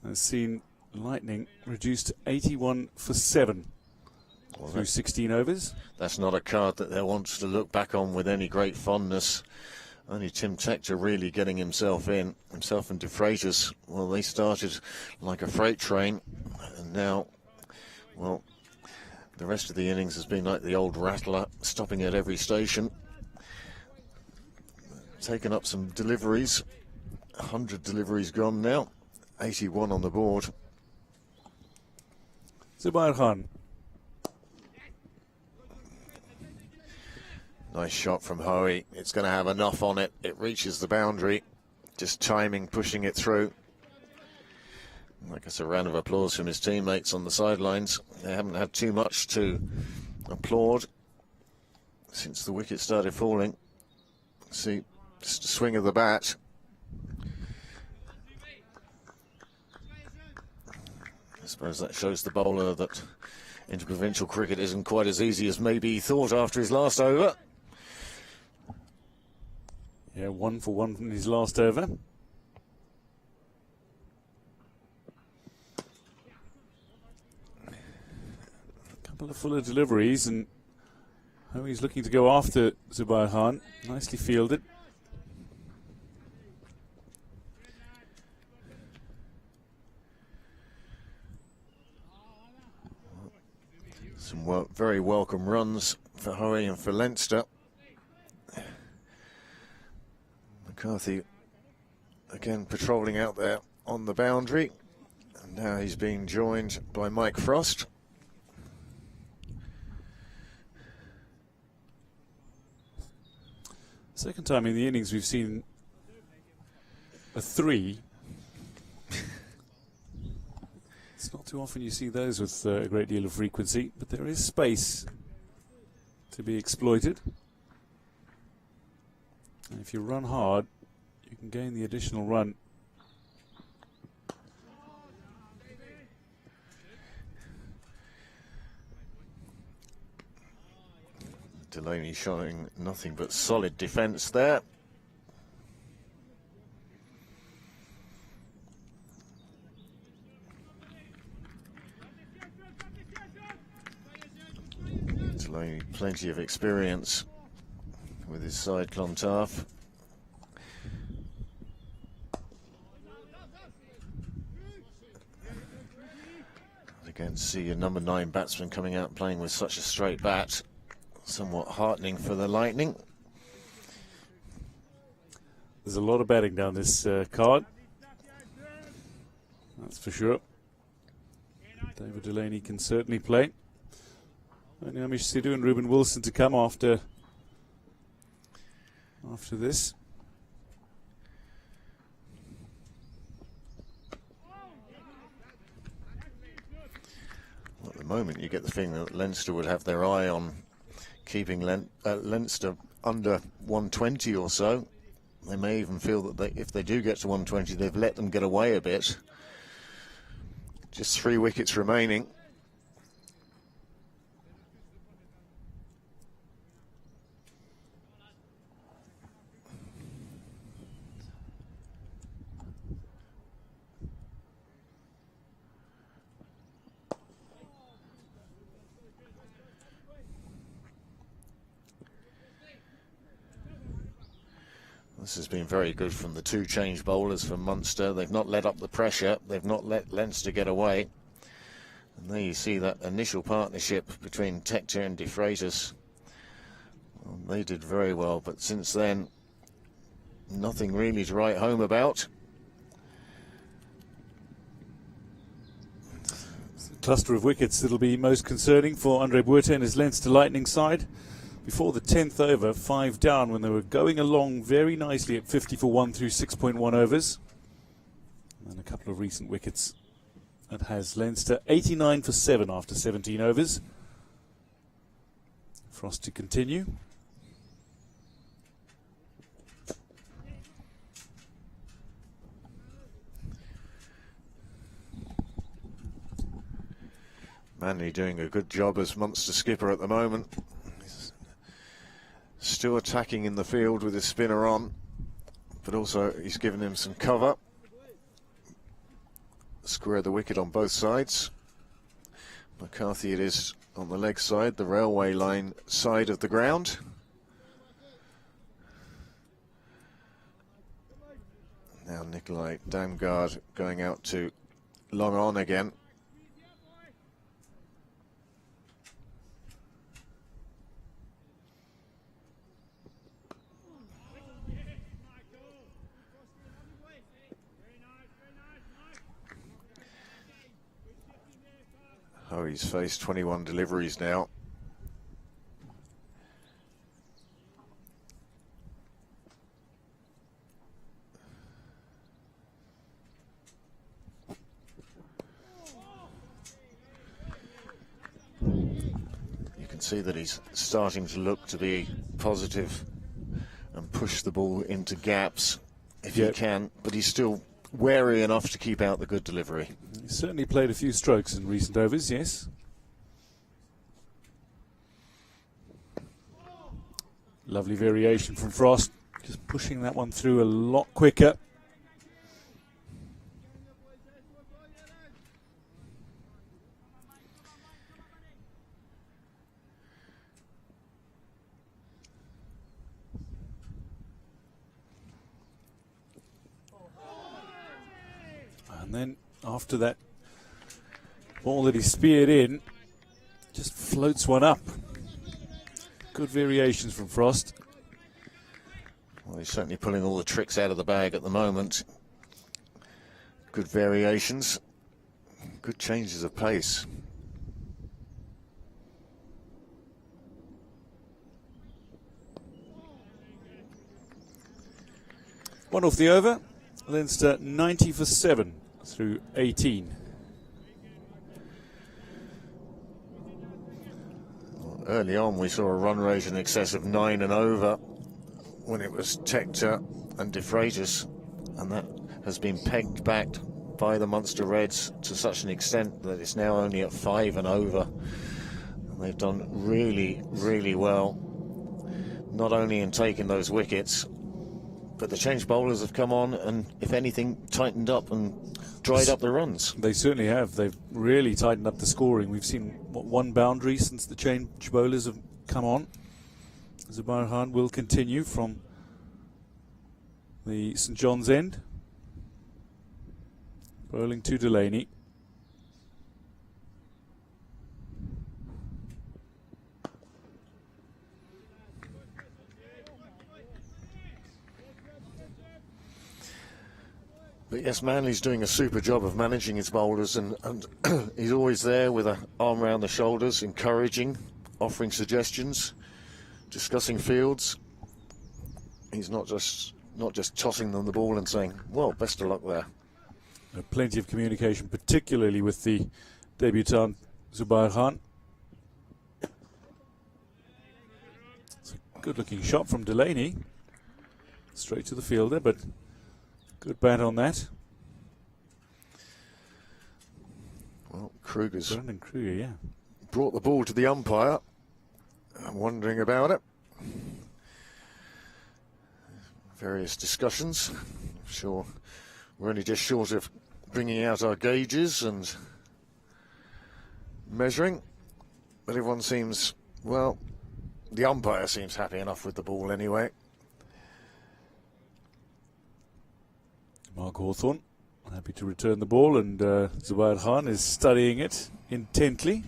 Has seen Lightning reduced to 81 for 7 through 16 overs.
That's not a card that they want to look back on with any great fondness. Only Tim Tector really getting himself in. Himself and De Freitas, well, they started like a freight train. And now, well, the rest of the innings has been like the old rattler, stopping at every station. Taken up some deliveries. 100 deliveries gone now. 81 on the board.
Zubair Khan.
Nice shot from Hoey. It's going to have enough on it. It reaches the boundary. Just timing, pushing it through. I guess a round of applause from his teammates on the sidelines. They haven't had too much to applaud since the wicket started falling. See, just a swing of the bat. I suppose that shows the bowler that interprovincial cricket isn't quite as easy as maybe he thought after his last over.
Yeah, 1 for 1 from his last over. A couple of fuller deliveries, and how he's looking to go after Zubair Khan. Nicely fielded.
Some very welcome runs for Hoey and for Leinster. McCarthy again patrolling out there on the boundary, and now he's being joined by Mike Frost.
Second time in the innings we've seen a 3. It's not too often you see those with a great deal of frequency, but there is space to be exploited. And if you run hard, you can gain the additional run.
Delaney showing nothing but solid defence there. Delaney, plenty of experience with his side, Clontarf. Again, see your number 9 batsman coming out playing with such a straight bat. Somewhat heartening for the Lightning.
There's a lot of batting down this card. That's for sure. David Delaney can certainly play. And Amish Sidhu and Ruben Wilson to come after this.
Well, at the moment, you get the feeling that Leinster would have their eye on keeping Leinster under 120 or so. They may even feel that if they do get to 120, they've let them get away a bit. Just 3 wickets remaining. This has been very good from the two change bowlers from Munster. They've not let up the pressure. They've not let Leinster get away. And there you see that initial partnership between Tector and De Freitas. Well, they did very well, but since then, nothing really to write home about.
Cluster of wickets that'll be most concerning for Andre Buerta and his Leinster Lightning side. Before the 10th over, 5 down when they were going along very nicely at 50 for 1 through 6.1 overs. And a couple of recent wickets. That has Leinster 89 for 7 after 17 overs. Frost to continue.
Manley doing a good job as Munster skipper at the moment. He's still attacking in the field with his spinner on, but also he's given him some cover. Square the wicket on both sides. McCarthy it is on the leg side, the railway line side of the ground. Now Nikolai Damgard going out to long on again. Oh, he's faced 21 deliveries now. You can see that he's starting to look to be positive and push the ball into gaps if he can, but he's still wary enough to keep out the good delivery.
He's certainly played a few strokes in recent overs, yes. Lovely variation from Frost, just pushing that one through a lot quicker. And then after that ball that he speared in, just floats one up. Good variations from Frost.
Well, he's certainly pulling all the tricks out of the bag at the moment. Good variations, good changes of pace.
One off the over, Leinster 90 for 7 through 18.
Well, early on we saw a run rate in excess of 9 and over when it was Tector and De Freitas, and that has been pegged back by the Munster Reds to such an extent that it's now only at 5 and over. And they've done really, really well, not only in taking those wickets, but the change bowlers have come on and, if anything, tightened up and dried up the runs.
They certainly have. They've really tightened up the scoring. We've seen, one boundary since the change bowlers have come on. Zubair Khan will continue from the St John's end. Bowling to Delaney.
But yes, Manley's doing a super job of managing his bowlers, and he's always there with an arm around the shoulders, encouraging, offering suggestions, discussing fields. He's not just tossing them the ball and saying, well, best of luck there.
Plenty of communication, particularly with the debutant Zubair Khan. It's a good looking shot from Delaney. Straight to the fielder, but good bat on that.
Well, Kruger's
Brendan Kruger, yeah.
brought the ball to the umpire. I'm wondering about it. Various discussions. I'm sure we're only just short of bringing out our gauges and measuring. But everyone seems, well, the umpire seems happy enough with the ball anyway.
Mark Hawthorne happy to return the ball, and Zubair Khan is studying it intently.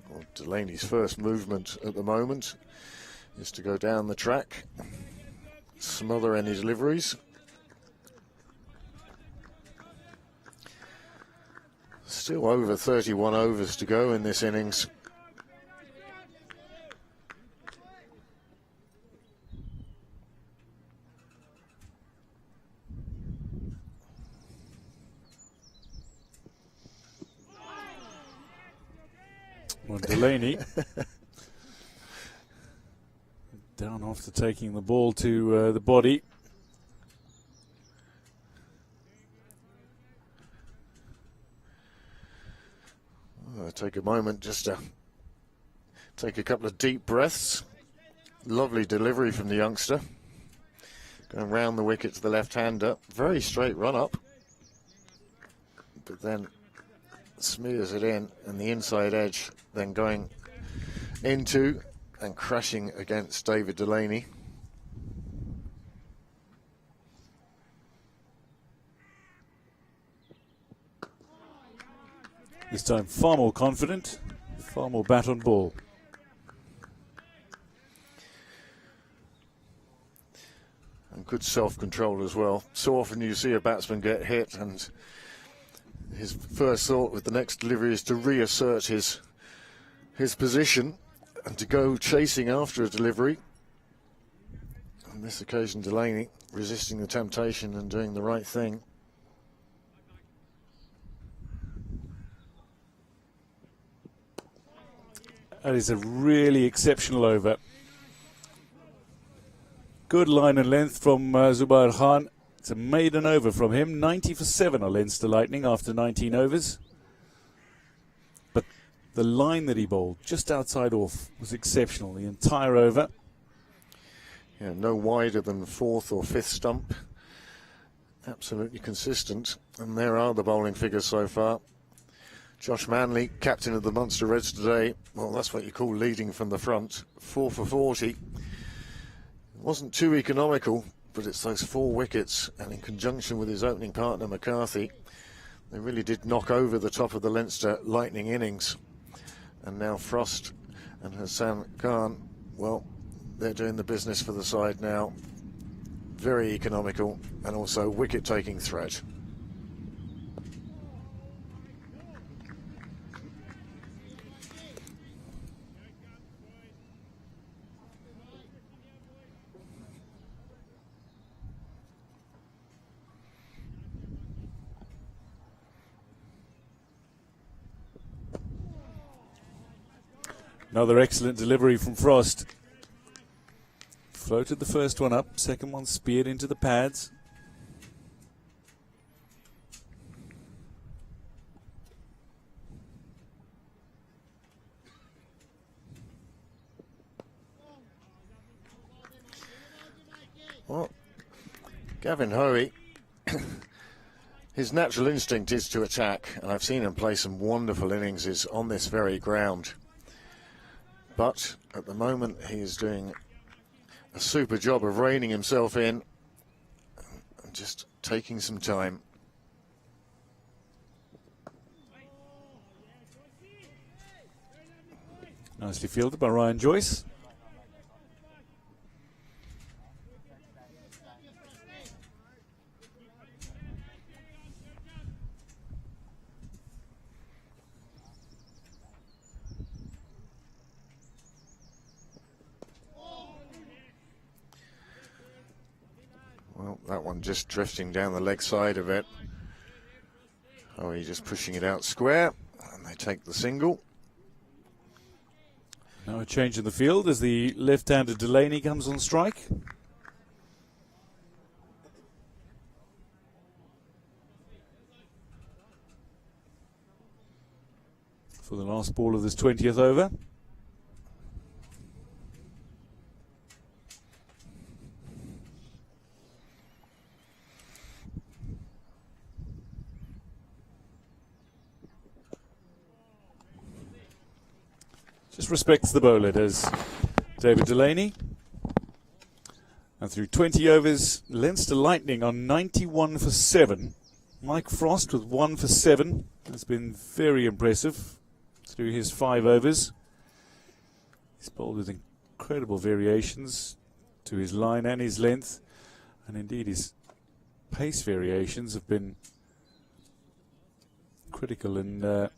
Well, Delaney's first movement at the moment is to go down the track, smother any deliveries. Still over 31 overs to go in this innings.
Well, Delaney down after taking the ball to the body.
Take a moment just to take a couple of deep breaths. Lovely delivery from the youngster. Going round the wicket to the left-hander. Very straight run up. But then smears it in, and the inside edge then going into and crashing against David Delaney.
This time far more confident, far more bat on ball.
And good self-control as well. So often you see a batsman get hit and his first thought with the next delivery is to reassert his position and to go chasing after a delivery. On this occasion, Delaney resisting the temptation and doing the right thing.
That is a really exceptional over. Good line and length from Zubair Khan. It's a maiden over from him. 90 for 7 on Leinster Lightning after 19 overs. But the line that he bowled, just outside off, was exceptional the entire over.
Yeah, no wider than fourth or fifth stump. Absolutely consistent. And there are the bowling figures so far. Josh Manley, captain of the Munster Reds today. Well, that's what you call leading from the front. 4 for 40. It wasn't too economical, but it's those 4 wickets, and in conjunction with his opening partner McCarthy, they really did knock over the top of the Leinster Lightning innings. And now Frost and Hassan Khan, well, they're doing the business for the side now. Very economical and also wicket-taking threat.
Another excellent delivery from Frost. Floated the first one up, second one speared into the pads.
Well, Gavin Hoey, his natural instinct is to attack, and I've seen him play some wonderful innings on this very ground. But at the moment, he is doing a super job of reining himself in and just taking some time.
Nicely fielded by Ryan Joyce.
Well, that one just drifting down the leg side of it. Oh, he's just pushing it out square, and they take the single.
Now a change in the field as the left-handed Delaney comes on strike. For the last ball of this 20th over. just respects the bowler, does David Delaney. And through 20 overs, Leinster Lightning on 91 for 7. Mike Frost with 1 for 7 has been very impressive through his 5 overs. He's bowled with incredible variations to his line and his length, and indeed his pace variations have been critical in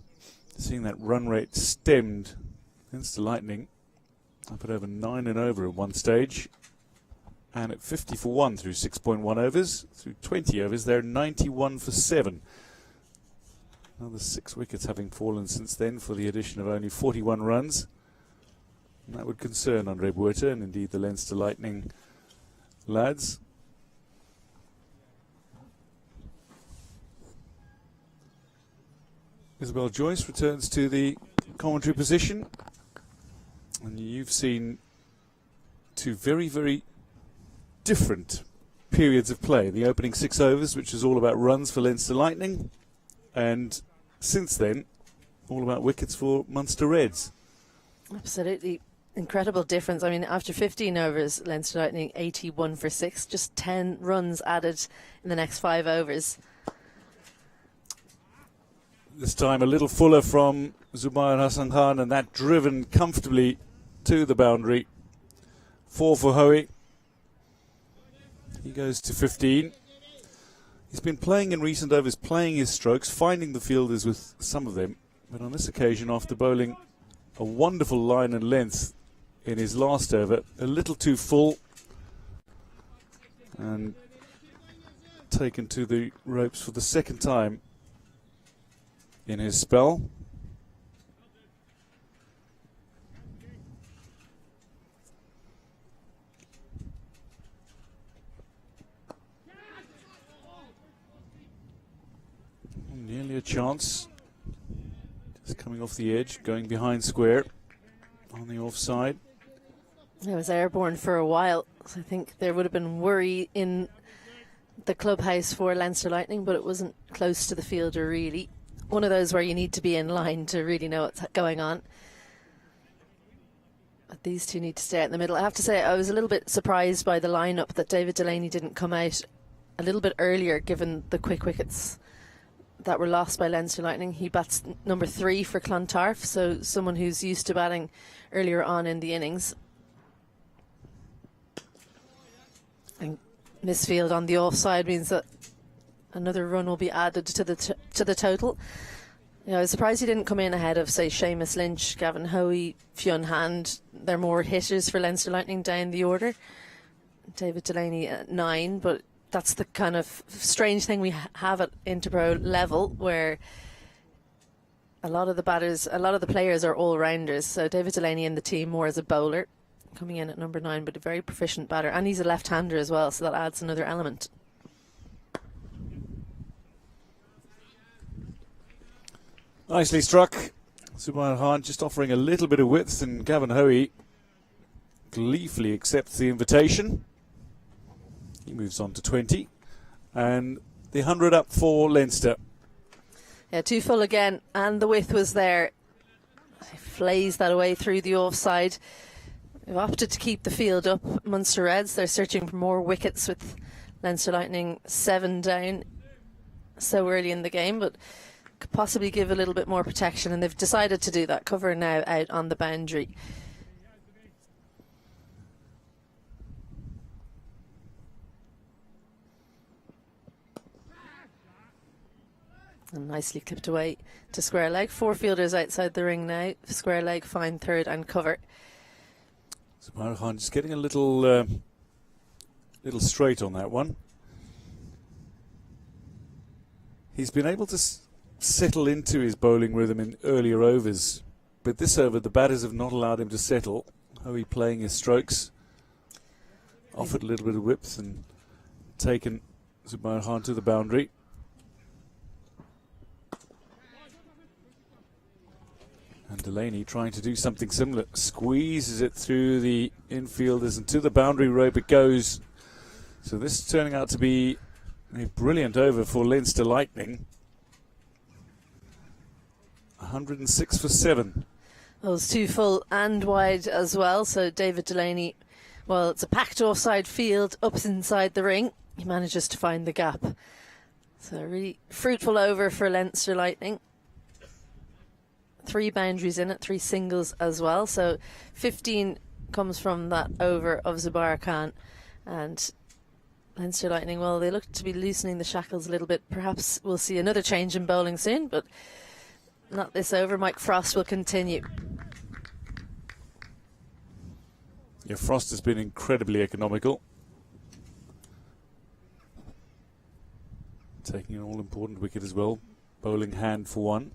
seeing that run rate stemmed. Leinster Lightning up at over 9 and over at one stage, and at 50 for 1 through 6.1 overs. Through 20 overs, they're 91 for 7. Another 6 wickets having fallen since then for the addition of only 41 runs. And that would concern Andre Buerta and indeed the Leinster Lightning lads. Isabel Joyce returns to the commentary position. And you've seen two very, very different periods of play. The opening 6 overs, which is all about runs for Leinster Lightning, and since then, all about wickets for Munster Reds.
Absolutely incredible difference. I mean, after 15 overs, Leinster Lightning 81 for 6, just 10 runs added in the next 5 overs.
This time a little fuller from Zubair Hassan Khan, and that driven comfortably to the boundary. 4 for Hoey. He goes to 15. He's been playing in recent overs, playing his strokes, finding the fielders with some of them. But on this occasion, after bowling a wonderful line and length in his last over, a little too full, and taken to the ropes for the second time in his spell. Nearly a chance. Just coming off the edge, going behind square on the offside.
It was airborne for a while. So I think there would have been worry in the clubhouse for Leinster Lightning, but it wasn't close to the fielder really. One of those where you need to be in line to really know what's going on. But these two need to stay out in the middle. I have to say I was a little bit surprised by the lineup that David Delaney didn't come out a little bit earlier given the quick wickets that were lost by Leinster Lightning. He bats number 3 for Clontarf, so someone who's used to batting earlier on in the innings. And misfield on the offside means that another run will be added to the total. You know, I was surprised he didn't come in ahead of, say, Seamus Lynch, Gavin Hoey, Fionn Hand. They're more hitters for Leinster Lightning down the order. David Delaney at 9, but that's the kind of strange thing we have at Interpro level, where a lot of the players are all-rounders. So David Delaney in the team more as a bowler, coming in at number 9, but a very proficient batter. And he's a left-hander as well, so that adds another element.
Nicely struck. Zubair Khan just offering a little bit of width, and Gavin Hoey gleefully accepts the invitation. He moves on to 20, and the 100 up for Leinster.
Yeah, too full again, and the width was there. He flays that away through the offside. They've opted to keep the field up. Munster Reds, they're searching for more wickets with Leinster Lightning 7 down so early in the game, but could possibly give a little bit more protection, and they've decided to do that. Cover now out on the boundary. And nicely clipped away to square leg. 4 fielders outside the ring now. Square leg, fine third and cover.
Zubair Khan just getting a little straight on that one. He's been able to settle into his bowling rhythm in earlier overs, but this over the batters have not allowed him to settle. Hoey playing his strokes, offered a little bit of width and taken Zubair Khan to the boundary. And Delaney trying to do something similar, squeezes it through the infielders and to the boundary rope it goes. So this is turning out to be a brilliant over for Leinster Lightning. 106 for 7.
Those two full and wide as well. So David Delaney, well, it's a packed offside field up inside the ring. He manages to find the gap. So a really fruitful over for Leinster Lightning. 3 boundaries in it, 3 singles as well. So 15 comes from that over of Zubair Khan. And Leinster Lightning, well, they look to be loosening the shackles a little bit. Perhaps we'll see another change in bowling soon, but not this over. Mike Frost will continue.
Yeah, Frost has been incredibly economical. Taking an all-important wicket as well. Bowling hand for 1.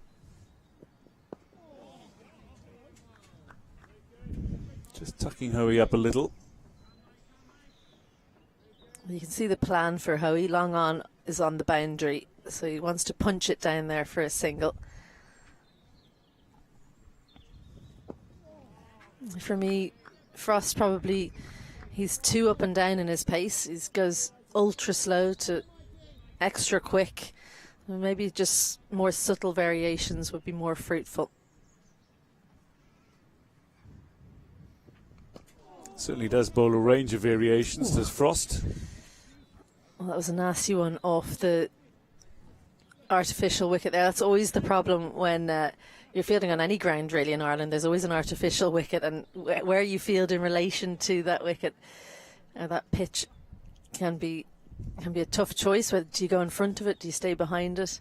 Just tucking Hoey up a little.
You can see the plan for Hoey. Long on is on the boundary, so he wants to punch it down there for a single. For me, Frost probably, he's too up and down in his pace. He goes ultra slow to extra quick. Maybe just more subtle variations would be more fruitful.
Certainly does bowl a range of variations, does Frost.
Well, that was a nasty one off the artificial wicket there. That's always the problem when you're fielding on any ground really in Ireland. There's always an artificial wicket, and where you field in relation to that wicket or that pitch can be a tough choice. Whether do you go in front of it, do you stay behind it?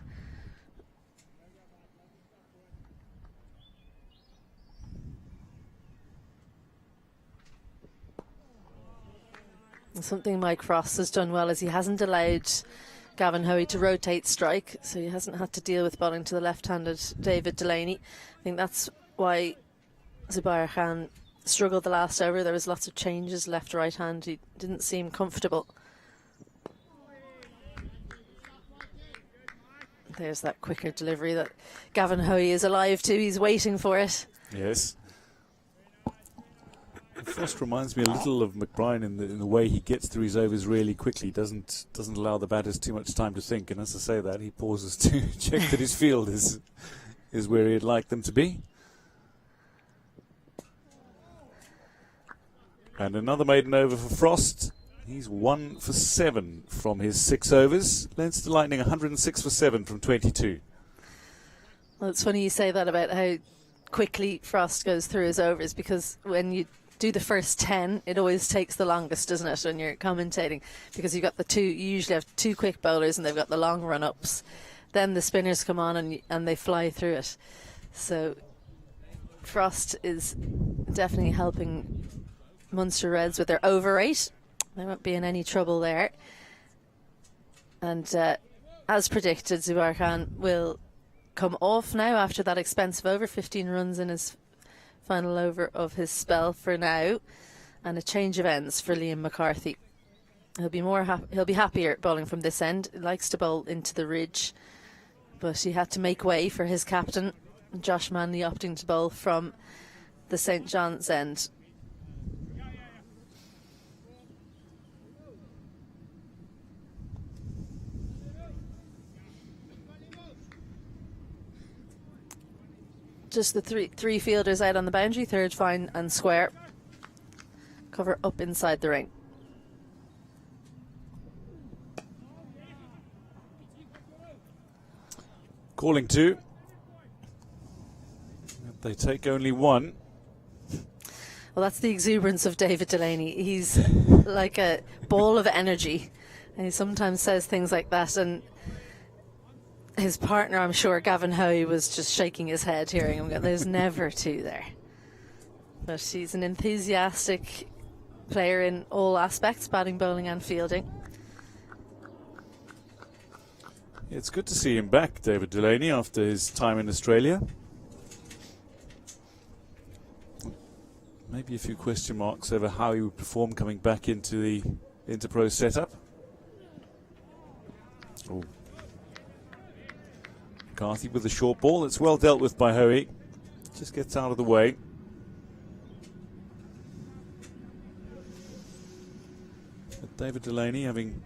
And something Mike Frost has done well is he hasn't allowed Gavin Hoey to rotate strike, so he hasn't had to deal with bowling to the left-handed David Delaney. I think that's why Zubair Khan struggled the last over. There was lots of changes left to right hand. He didn't seem comfortable. There's that quicker delivery that Gavin Hoey is alive to. He's waiting for it.
Yes. Frost reminds me a little of McBride in the way he gets through his overs really quickly. Doesn't allow the batters too much time to think. And as I say that, he pauses to check that his field is where he'd like them to be. And another maiden over for Frost. He's 1 for 7 from his 6 overs. Leinster Lightning 106 for 7 from 22.
Well, it's funny you say that about how quickly Frost goes through his overs, because when you do the first 10, it always takes the longest, doesn't it, when you're commentating, because you've got you usually have 2 quick bowlers and they've got the long run-ups. Then the spinners come on and they fly through it. So Frost is definitely helping Munster Reds with their over rate. They won't be in any trouble there. And as predicted, Zubair Khan will come off now after that expensive over. 15 runs in his final over of his spell for now, and a change of ends for Liam McCarthy. He'll be happier bowling from this end. He likes to bowl into the ridge, but he had to make way for his captain, Josh Manley, opting to bowl from the St John's end. Just the three fielders out on the boundary, third, fine and square. Cover up inside the ring.
Calling 2. They take only 1.
Well, that's the exuberance of David Delaney. He's like a ball of energy. And he sometimes says things like that, and his partner, I'm sure, Gavin Hoey, was just shaking his head hearing him go, there's never 2 there. But he's an enthusiastic player in all aspects, batting, bowling and fielding.
It's good to see him back, David Delaney, after his time in Australia. Maybe a few question marks over how he would perform coming back into the Interpro setup. Oh. McCarthy with the short ball. It's well dealt with by Hoey. Just gets out of the way. But David Delaney, having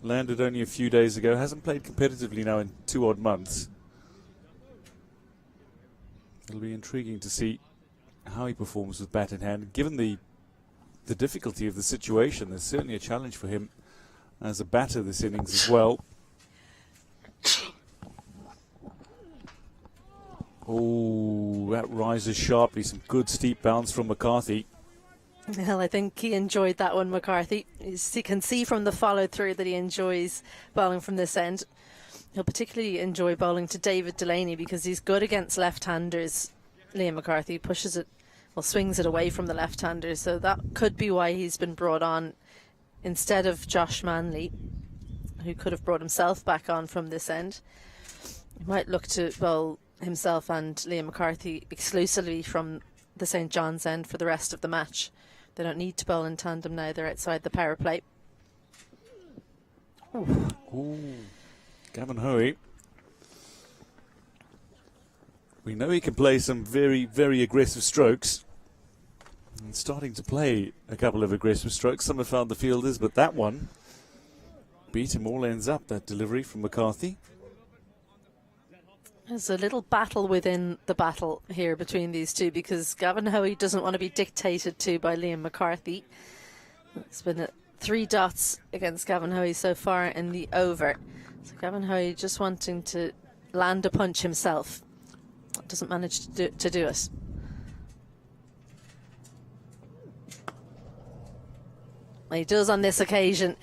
landed only a few days ago, hasn't played competitively now in 2 odd months. It'll be intriguing to see how he performs with bat in hand. Given the difficulty of the situation, there's certainly a challenge for him as a batter this innings as well. Oh, that rises sharply. Some good steep bounce from McCarthy.
Well, I think he enjoyed that one, McCarthy. You can see from the follow-through that he enjoys bowling from this end. He'll particularly enjoy bowling to David Delaney because he's good against left-handers. Liam McCarthy pushes it, well, swings it away from the left-hander, so that could be why he's been brought on instead of Josh Manley, who could have brought himself back on from this end. He might look to bowl himself and Liam McCarthy exclusively from the St. John's end for the rest of the match. They don't need to bowl in tandem now. They're outside the power play.
Ooh. Gavin Hoey. We know he can play some very, very aggressive strokes. And starting to play a couple of aggressive strokes. Some have found the fielders, but that one beat him all ends up, that delivery from McCarthy.
There's a little battle within the battle here between these two because Gavin Hoey doesn't want to be dictated to by Liam McCarthy. It's been 3 dots against Gavin Hoey so far in the over. So Gavin Hoey just wanting to land a punch himself. Doesn't manage to do it. He does on this occasion.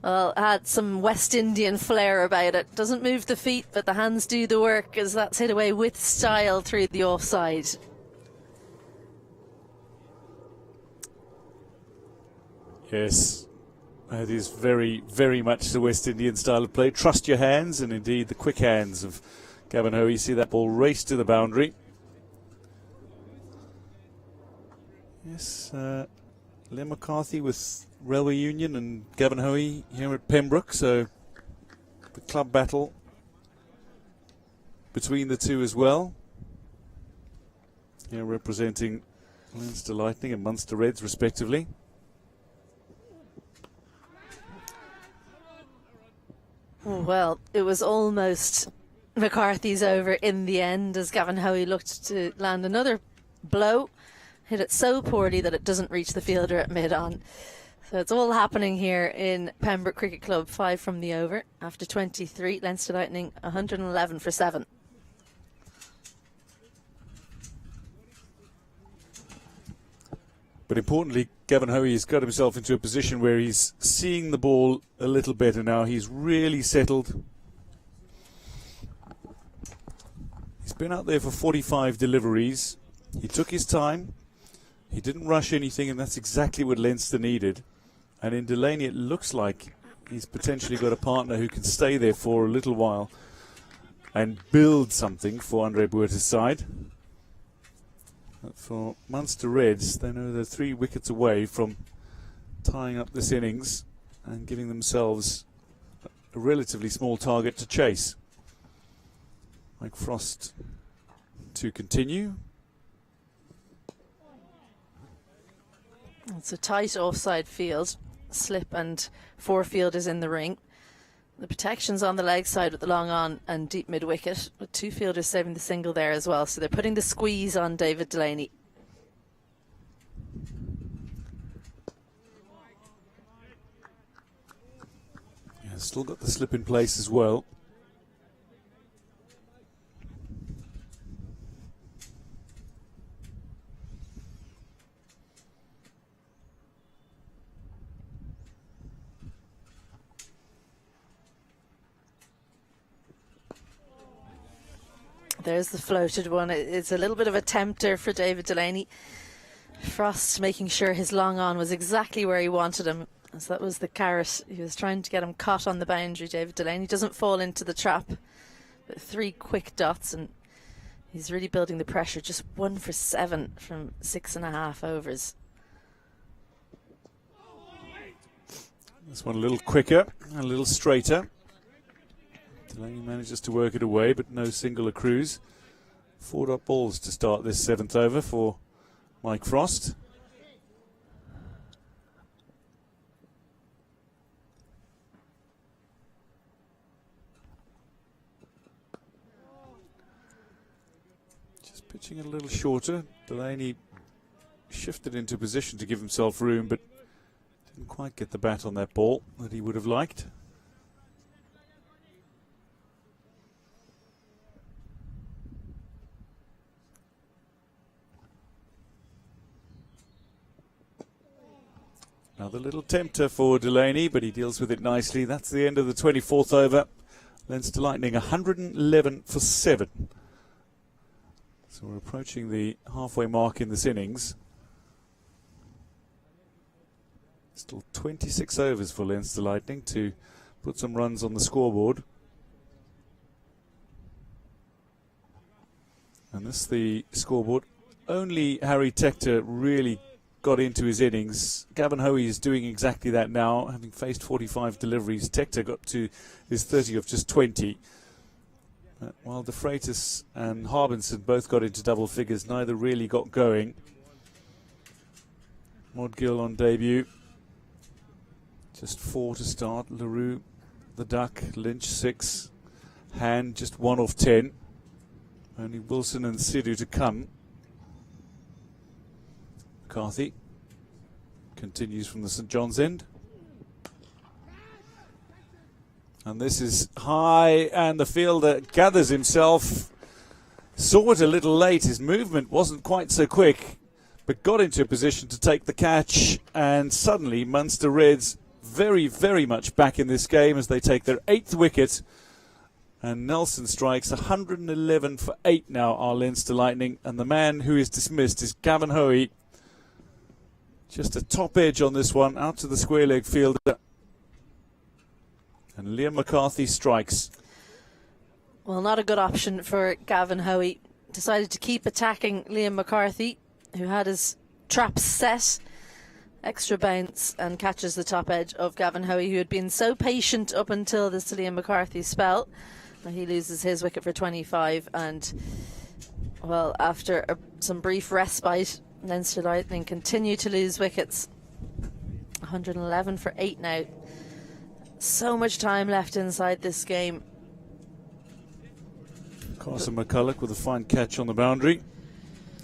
Well, had some West Indian flair about it. Doesn't move the feet, but the hands do the work as that's hit away with style through the offside.
Yes, that is very, very much the West Indian style of play. Trust your hands, and indeed the quick hands of Gavin Hoey. See that ball race to the boundary. Yes, Liam McCarthy with Railway Union and Gavin Hoey here at Pembroke, so the club battle between the two as well. Here representing Leinster Lightning and Munster Reds respectively.
Well, it was almost McCarthy's over in the end as Gavin Hoey looked to land another blow. Hit it so poorly that it doesn't reach the fielder at mid-on. So it's all happening here in Pembroke Cricket Club. 5 from the over after 23. Leinster Lightning 111 for 7.
But importantly, Gavin Hoey has got himself into a position where he's seeing the ball a little better now. He's really settled. He's been out there for 45 deliveries. He took his time. He didn't rush anything, and that's exactly what Leinster needed. And in Delaney, it looks like he's potentially got a partner who can stay there for a little while and build something for Andre Buerta's side. But for Munster Reds, they know they're 3 wickets away from tying up this innings and giving themselves a relatively small target to chase. Mike Frost to continue.
It's a tight offside field. Slip and 4 fielders in the ring. The protection's on the leg side with the long on and deep mid wicket, with 2 fielders saving the single there as well. So they're putting the squeeze on David Delaney.
Yeah, still got the slip in place as well.
There's the floated one. It's a little bit of a tempter for David Delaney. Frost making sure his long on was exactly where he wanted him, as that was the carrot. He was trying to get him caught on the boundary. David Delaney doesn't fall into the trap. But 3 quick dots, and he's really building the pressure. Just 1 for 7 from 6.5 overs.
This one a little quicker, a little straighter. Delaney manages to work it away, but no single accrues. 4 dot balls to start this 7th over for Mike Frost. Pitching it a little shorter. Delaney shifted into position to give himself room, but didn't quite get the bat on that ball that he would have liked. Another little tempter for Delaney, but he deals with it nicely. That's the end of the 24th over. Leinster Lightning 111 for 7. So we're approaching the halfway mark in this innings. Still 26 overs for Leinster Lightning to put some runs on the scoreboard. And this is the scoreboard. Only Harry Tector really got into his innings. Gavin Hoey is doing exactly that now, having faced 45 deliveries. Tector got to his 30 of just 20. While De Freitas and Harbinson both got into double figures, neither really got going. Modgill on debut. Just 4 to start. LaRue, the duck. Lynch 6. Hand just 1 off 10. Only Wilson and Sidhu to come. McCarthy continues from the St John's end. And this is high, and the fielder gathers himself. Saw it a little late. His movement wasn't quite so quick, but got into a position to take the catch. And suddenly Munster Reds very, very much back in this game as they take their 8th wicket. And Nelson strikes 111 for 8 now, our Leinster Lightning. And the man who is dismissed is Gavin Hoey. Just a top edge on this one, out to the square leg fielder. And Liam McCarthy strikes.
Well, not a good option for Gavin Hoey. Decided to keep attacking Liam McCarthy, who had his traps set. Extra bounce and catches the top edge of Gavin Hoey, who had been so patient up until this Liam McCarthy spell. But he loses his wicket for 25, and, well, after some brief respite, Leinster Lightning continue to lose wickets. 111 for 8 now. So much time left inside this game.
Carson McCulloch with a fine catch on the boundary.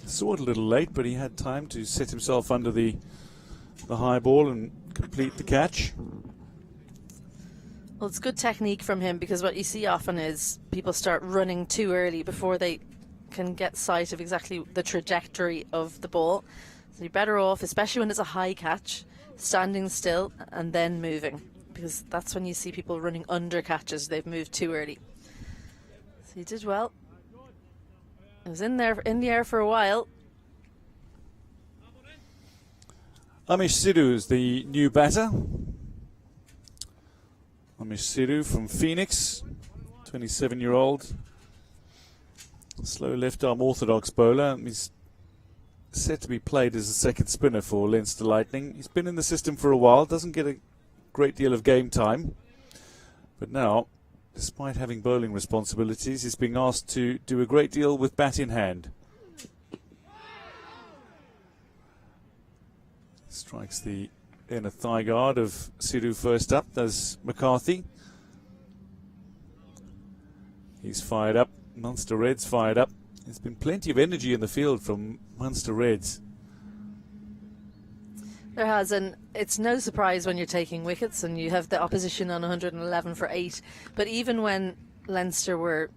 Saw it a little late, but he had time to set himself under the high ball and complete the catch.
Well, it's good technique from him, because what you see often is people start running too early before they can get sight of exactly the trajectory of the ball. So you're better off, especially when it's a high catch, standing still and then moving, because that's when you see people running under catches. They've moved too early. So he did well. It was in the air for a while.
Amish Sidhu is the new batter. Amish Sidhu from Phoenix, 27-year-old. Slow left-arm orthodox bowler. He's set to be played as a second spinner for Leinster Lightning. He's been in the system for a while, doesn't get a great deal of game time. But now, despite having bowling responsibilities, he's being asked to do a great deal with bat in hand. Strikes the inner thigh guard of Sidhu first up, does McCarthy. He's fired up. Munster Reds fired up. There's been plenty of energy in the field from Munster Reds.
There has, and it's no surprise when you're taking wickets and you have the opposition on 111 for 8. But even when Leinster were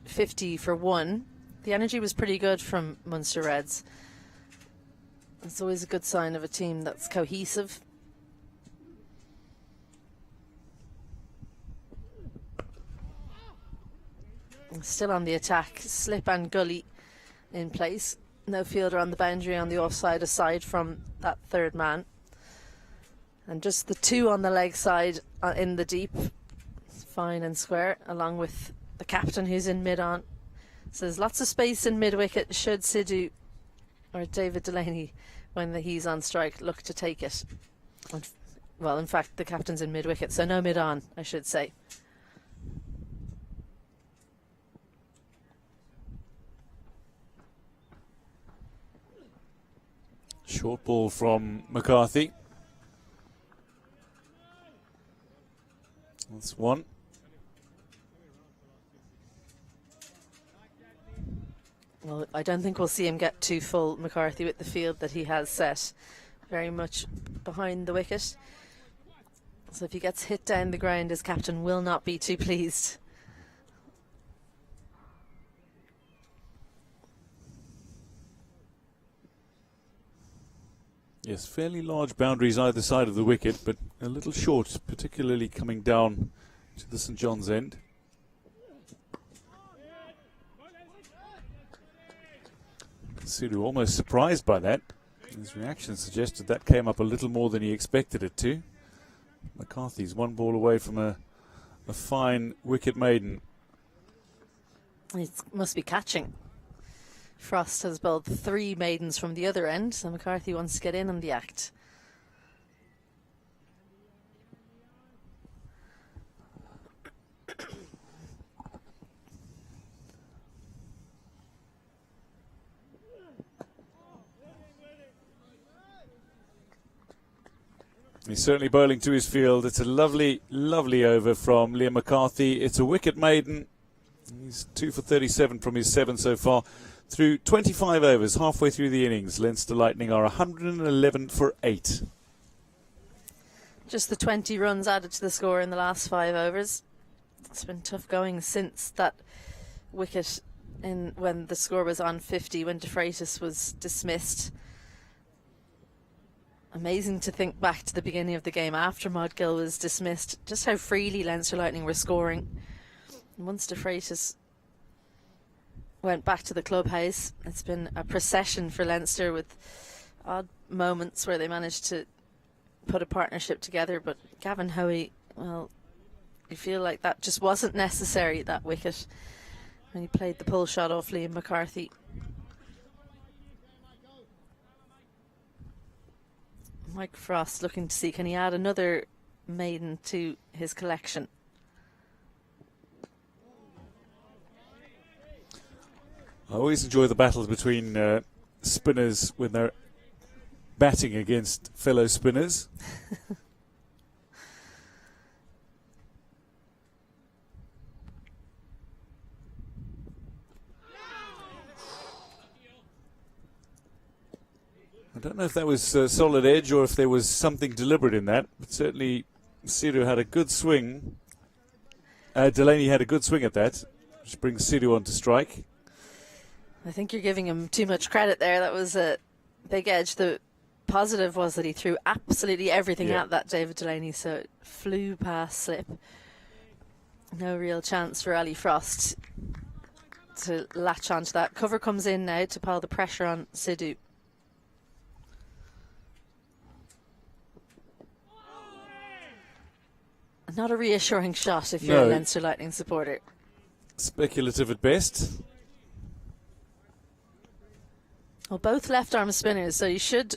50 for 1, the energy was pretty good from Munster Reds. It's always a good sign of a team that's cohesive. Still on the attack, slip and gully in place. No fielder on the boundary on the offside aside from that third man. And just the 2 on the leg side in the deep. Fine and square, along with the captain who's in mid-on. So there's lots of space in mid-wicket should Sidhu or David Delaney, when he's on strike, look to take it. Well, in fact, the captain's in mid-wicket, so no mid-on, I should say.
Short ball from McCarthy. That's 1.
Well, I don't think we'll see him get too full, McCarthy, with the field that he has set. Very much behind the wicket. So if he gets hit down the ground, his captain will not be too pleased.
Yes, fairly large boundaries either side of the wicket, but a little short, particularly coming down to the St John's end. Sidhu almost surprised by that. His reaction suggested that came up a little more than he expected it to. McCarthy's one ball away from a fine wicket maiden.
He must be catching. Frost has bowled 3 maidens from the other end, so McCarthy wants to get in on the act.
He's certainly bowling to his field. It's a lovely, lovely over from Liam McCarthy. It's a wicket maiden. He's 2 for 37 from his 7 so far. Through 25 overs, halfway through the innings, Leinster Lightning are 111 for 8.
Just the 20 runs added to the score in the last 5 overs. It's been tough going since that wicket when the score was on 50, when De Freitas was dismissed. Amazing to think back to the beginning of the game after Modgill was dismissed, just how freely Leinster Lightning were scoring. And once De Freitas went back to the clubhouse, it's been a procession for Leinster, with odd moments where they managed to put a partnership together. But Gavin Hoey, well, you feel like that just wasn't necessary, that wicket, when he played the pull shot off Liam McCarthy. Mike Frost looking to see, can he add another maiden to his collection?
I always enjoy the battles between spinners when they're batting against fellow spinners. I don't know if that was solid edge or if there was something deliberate in that, but certainly Sidhu had a good swing. Delaney had a good swing at that, which brings Sidhu on to strike.
I think you're giving him too much credit there. That was a big edge. The positive was that he threw absolutely everything at that David Delaney, so it flew past slip. No real chance for Ali Frost to latch onto that. Cover comes in now to pile the pressure on Sidhu. Not a reassuring shot if you're a Leinster Lightning supporter.
Speculative at best.
Well, both left-arm spinners, so you should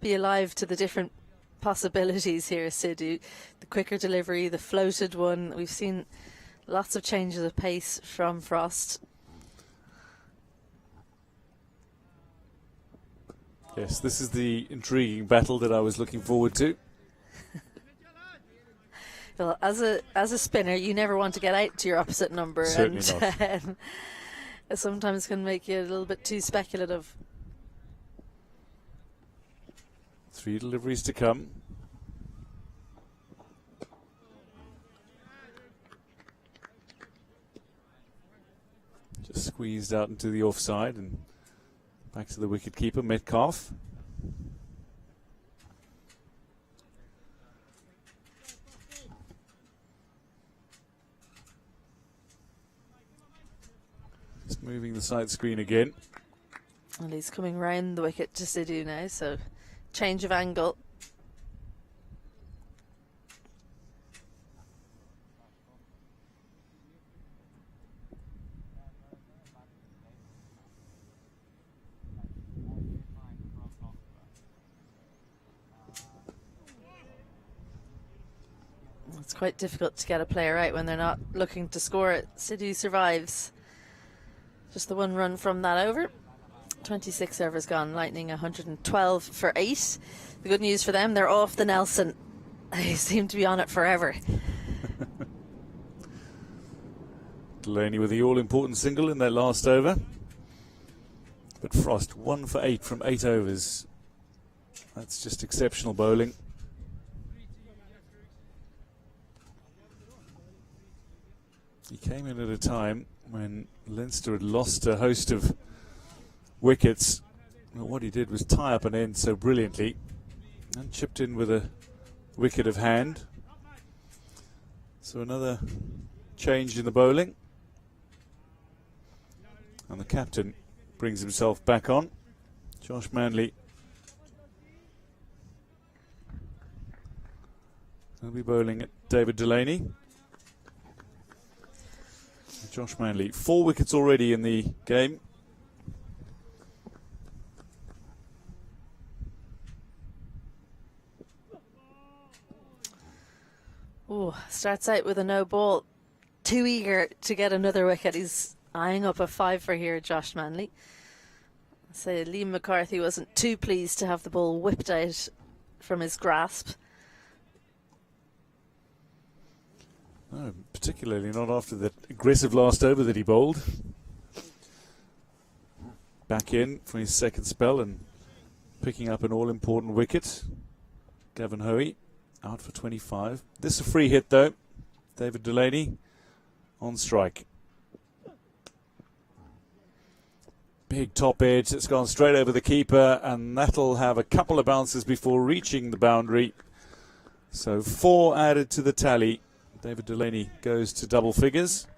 be alive to the different possibilities here, Sidhu. The quicker delivery, the floated one. We've seen lots of changes of pace from Frost.
Yes, this is the intriguing battle that I was looking forward to.
Well, as a spinner, you never want to get out to your opposite number.
Certainly
and sometimes can make you a little bit too speculative.
3 deliveries to come. Just squeezed out into the offside and back to the wicketkeeper, Metcalf. Just moving the side screen again.
Well, he's coming round the wicket to Sidhu now, so change of angle. It's quite difficult to get a player out when they're not looking to score it. Sidhu survives. Just the 1 run from that over. 26 overs gone, Lightning 112 for 8. The good news for them, they're off the Nelson. They seem to be on it forever.
Delaney with the all-important single in that last over. But Frost, 1 for 8 from 8 overs. That's just exceptional bowling. He came in at a time when Leinster had lost a host of wickets. Well, what he did was tie up an end so brilliantly and chipped in with a wicket of hand. So another change in the bowling. And the captain brings himself back on. Josh Manley. He'll be bowling at David Delaney. Josh Manley, 4 wickets already in the game.
Ooh, starts out with a no ball. Too eager to get another wicket. He's eyeing up a 5 for here, Josh Manley. So Liam McCarthy wasn't too pleased to have the ball whipped out from his grasp.
No, particularly not after the aggressive last over that he bowled. Back in for his second spell and picking up an all-important wicket. Gavin Hoey out for 25. This is a free hit though. David Delaney on strike. Big top edge that's gone straight over the keeper, and that'll have a couple of bounces before reaching the boundary. So 4 added to the tally. David Delaney goes to double figures.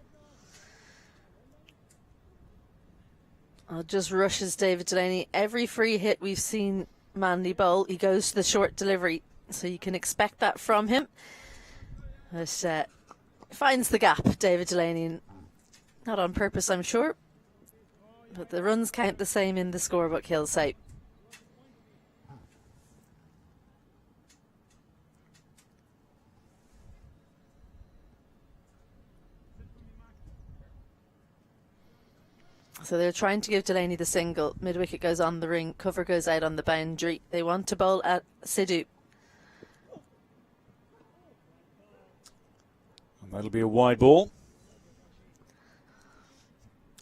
Just rushes David Delaney. Every free hit we've seen Manley bowl, he goes to the short delivery. So you can expect that from him. But finds the gap, David Delaney. Not on purpose, I'm sure. But the runs count the same in the scorebook, he'll say. So they're trying to give Delaney the single. Mid-wicket goes on the ring. Cover goes out on the boundary. They want to bowl at Sidhu.
And that'll be a wide ball.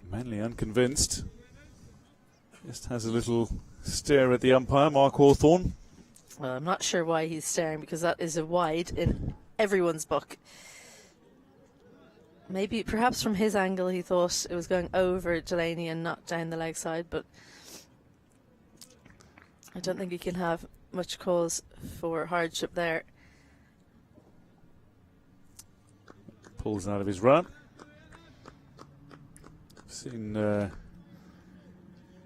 Manley unconvinced. Just has a little stare at the umpire, Mark Hawthorne.
Well, I'm not sure why he's staring, because that is a wide in everyone's book. Maybe, perhaps from his angle, he thought it was going over Delaney and not down the leg side, but I don't think he can have much cause for hardship there.
Pulls out of his run. Seen a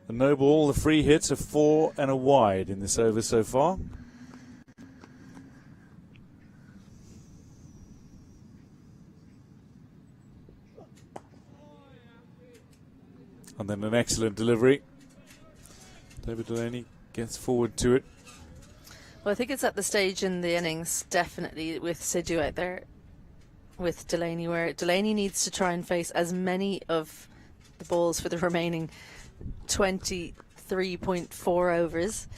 no ball, the free hits, a 4 and a wide in this over so far. And then an excellent delivery. David Delaney gets forward to it.
Well, I think it's at the stage in the innings, definitely, with Sidhu out there with Delaney, where Delaney needs to try and face as many of the balls for the remaining 23.4 overs.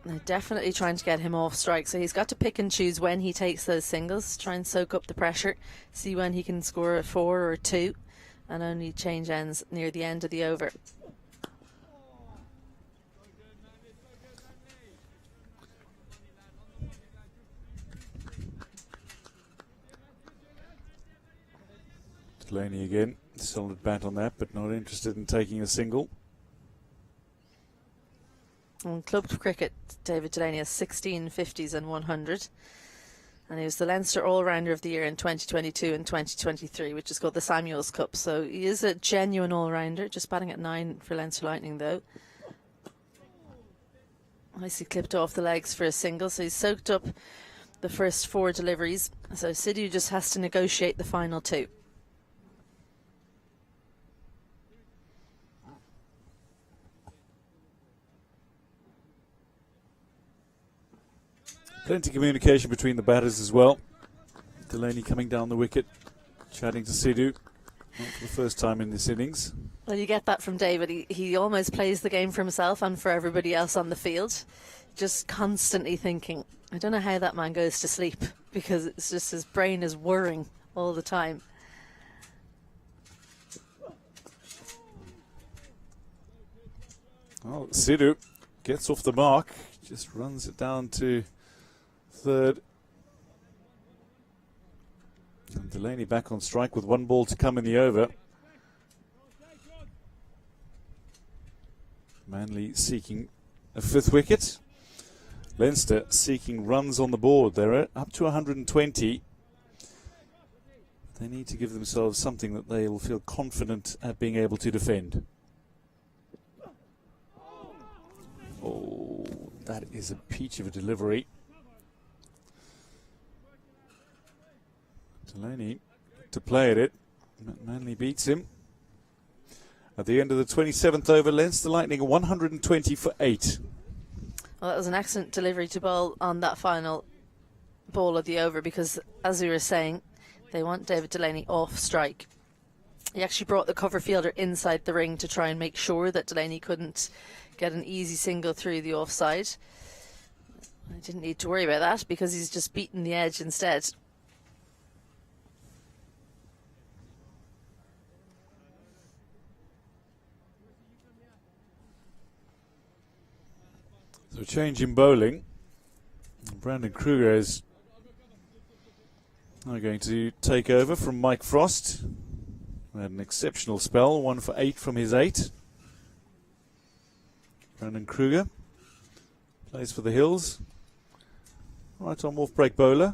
They're definitely trying to get him off strike, so he's got to pick and choose when he takes those singles, try and soak up the pressure, see when he can score a 4 or a 2, and only change ends near the end of the over.
Delaney again, solid bat on that, but not interested in taking a single.
On club cricket, David Delaney has 16 50s and 100. And he was the Leinster All-Rounder of the Year in 2022 and 2023, which is called the Samuels Cup. So he is a genuine all-rounder, just batting at 9 for Leinster Lightning, though. Nicely clipped off the legs for a single, so he's soaked up the first 4 deliveries. So Sidhu just has to negotiate the final 2.
Plenty of communication between the batters as well. Delaney coming down the wicket, chatting to Sidhu, not for the first time in this innings.
Well, you get that from David. He almost plays the game for himself and for everybody else on the field. Just constantly thinking. I don't know how that man goes to sleep, because it's just his brain is whirring all the time.
Well, Sidhu gets off the mark, just runs it down to third. And Delaney back on strike with 1 ball to come in the over. Manly seeking a 5th wicket. Leinster seeking runs on the board. They're up to 120. They need to give themselves something that they will feel confident at being able to defend. Oh, that is a peach of a delivery. Delaney to play at it. Manly beats him. At the end of the 27th over, Leinster Lightning 120 for 8.
Well, that was an excellent delivery to bowl on that final ball of the over, because, as we were saying, they want David Delaney off strike. He actually brought the cover fielder inside the ring to try and make sure that Delaney couldn't get an easy single through the offside. I didn't need to worry about that because he's just beaten the edge instead.
So change in bowling. Brandon Kruger is now going to take over from Mike Frost. Had an exceptional spell, 1 for 8 from his 8. Brandon Kruger plays for the Hills. Right arm off break bowler.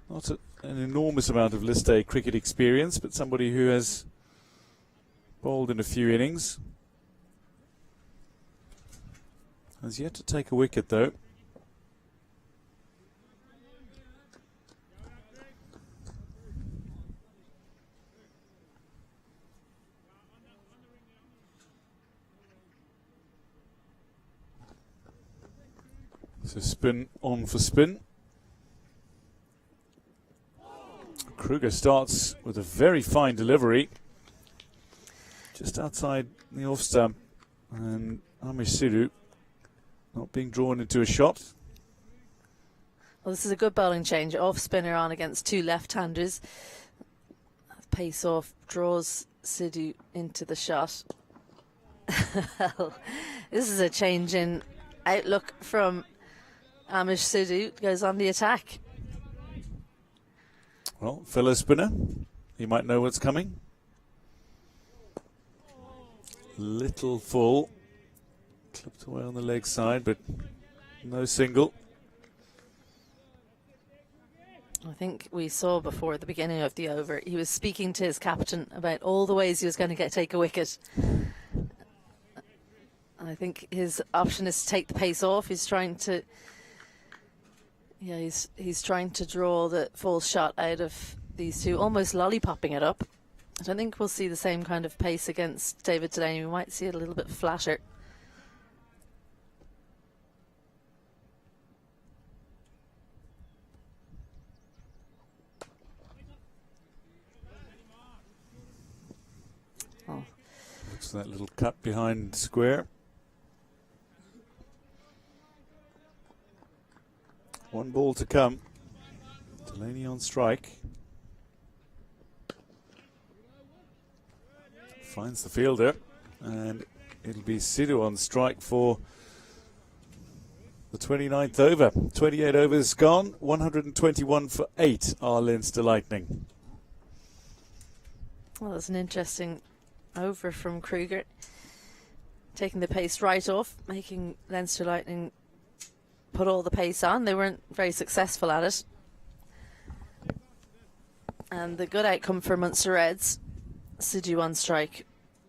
Not an enormous amount of list A cricket experience, but somebody who has bowled in a few innings. Has yet to take a wicket though. So spin on for spin. Kruger starts with a very fine delivery. Just outside the off stump. And Amish Sidhu not being drawn into a shot.
Well, this is a good bowling change. Off spinner on against 2 left-handers. Pace off, draws Sidhu into the shot. This is a change in outlook from Amish Sidhu. Goes on the attack.
Well, fellow spinner, he might know what's coming. Little full. Clipped away on the leg side, but no single.
I think we saw before the beginning of the over, he was speaking to his captain about all the ways he was going to take a wicket. I think his option is to take the pace off. He's trying to, he's trying to draw the full shot out of these two, almost lollipopping it up. I don't think we'll see the same kind of pace against David Delaney. We might see it a little bit flatter.
Looks that little cut behind square. 1 ball to come. Delaney on strike. Finds the fielder, and it'll be Sidhu on strike for the 29th over. 28 overs gone, 121 for 8 are Leinster Lightning.
Well, that's an interesting over from Kruger. Taking the pace right off, making Leinster Lightning put all the pace on. They weren't very successful at it. And the good outcome for Munster Reds, Sidhu on strike,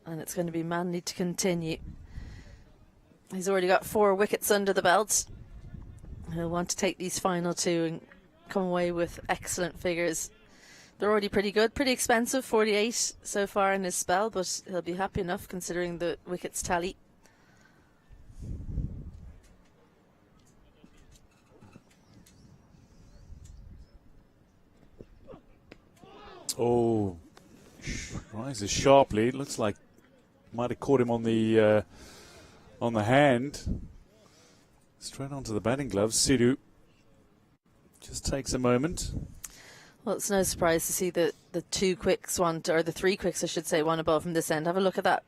and it's going to be Manly to continue. He's already got 4 wickets under the belt. He'll want to take these final 2 and come away with excellent figures. They're already pretty good, pretty expensive, 48 so far in his spell, but he'll be happy enough considering the wickets tally.
Oh, rises sharply. It looks like might have caught him on the hand. Straight onto the batting gloves. Sidhu just takes a moment.
Well, it's no surprise to see the 2 quicks, or the 3 quicks, I should say, one above from this end. Have a look at that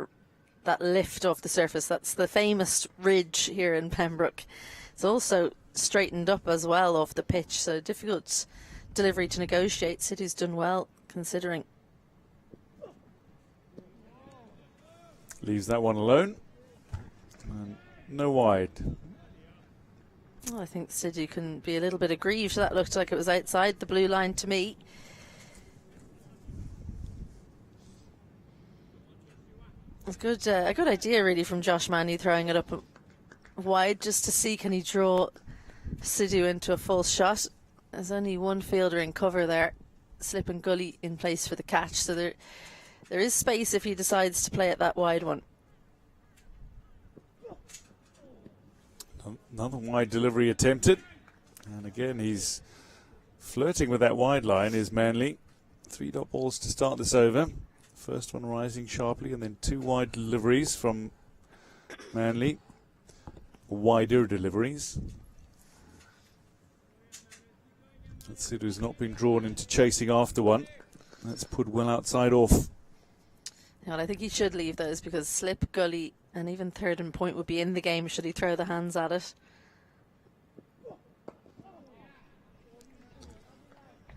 that lift off the surface. That's the famous ridge here in Pembroke. It's also straightened up as well off the pitch, so difficult delivery to negotiate. City's done well considering.
Leaves that one alone. And no wide.
Oh, I think Sidhu can be a little bit aggrieved. That looked like it was outside the blue line to me. It's good, a good idea really from Josh Manny throwing it up wide just to see can he draw Sidhu into a false shot. There's only one fielder in cover there, Slip and Gully in place for the catch, so there is space if he decides to play it that wide one.
Another wide delivery attempted, and again he's flirting with that wide line is Manly. 3 dot balls to start this over. First one rising sharply, and then 2 wide deliveries from Manly. Wider deliveries. Sidhu's not been drawn into chasing after one. That's put well outside off.
Well, I think he should leave those because Slip, Gully and even third and point would be in the game should he throw the hands at it.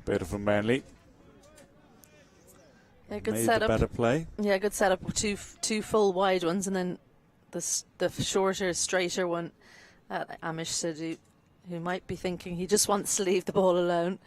Better from Manly.
Yeah, good
Made
setup.
the better play.
Yeah, good setup. Two full wide ones, and then the shorter, straighter one at Amish Sidhu, who might be thinking he just wants to leave the ball alone.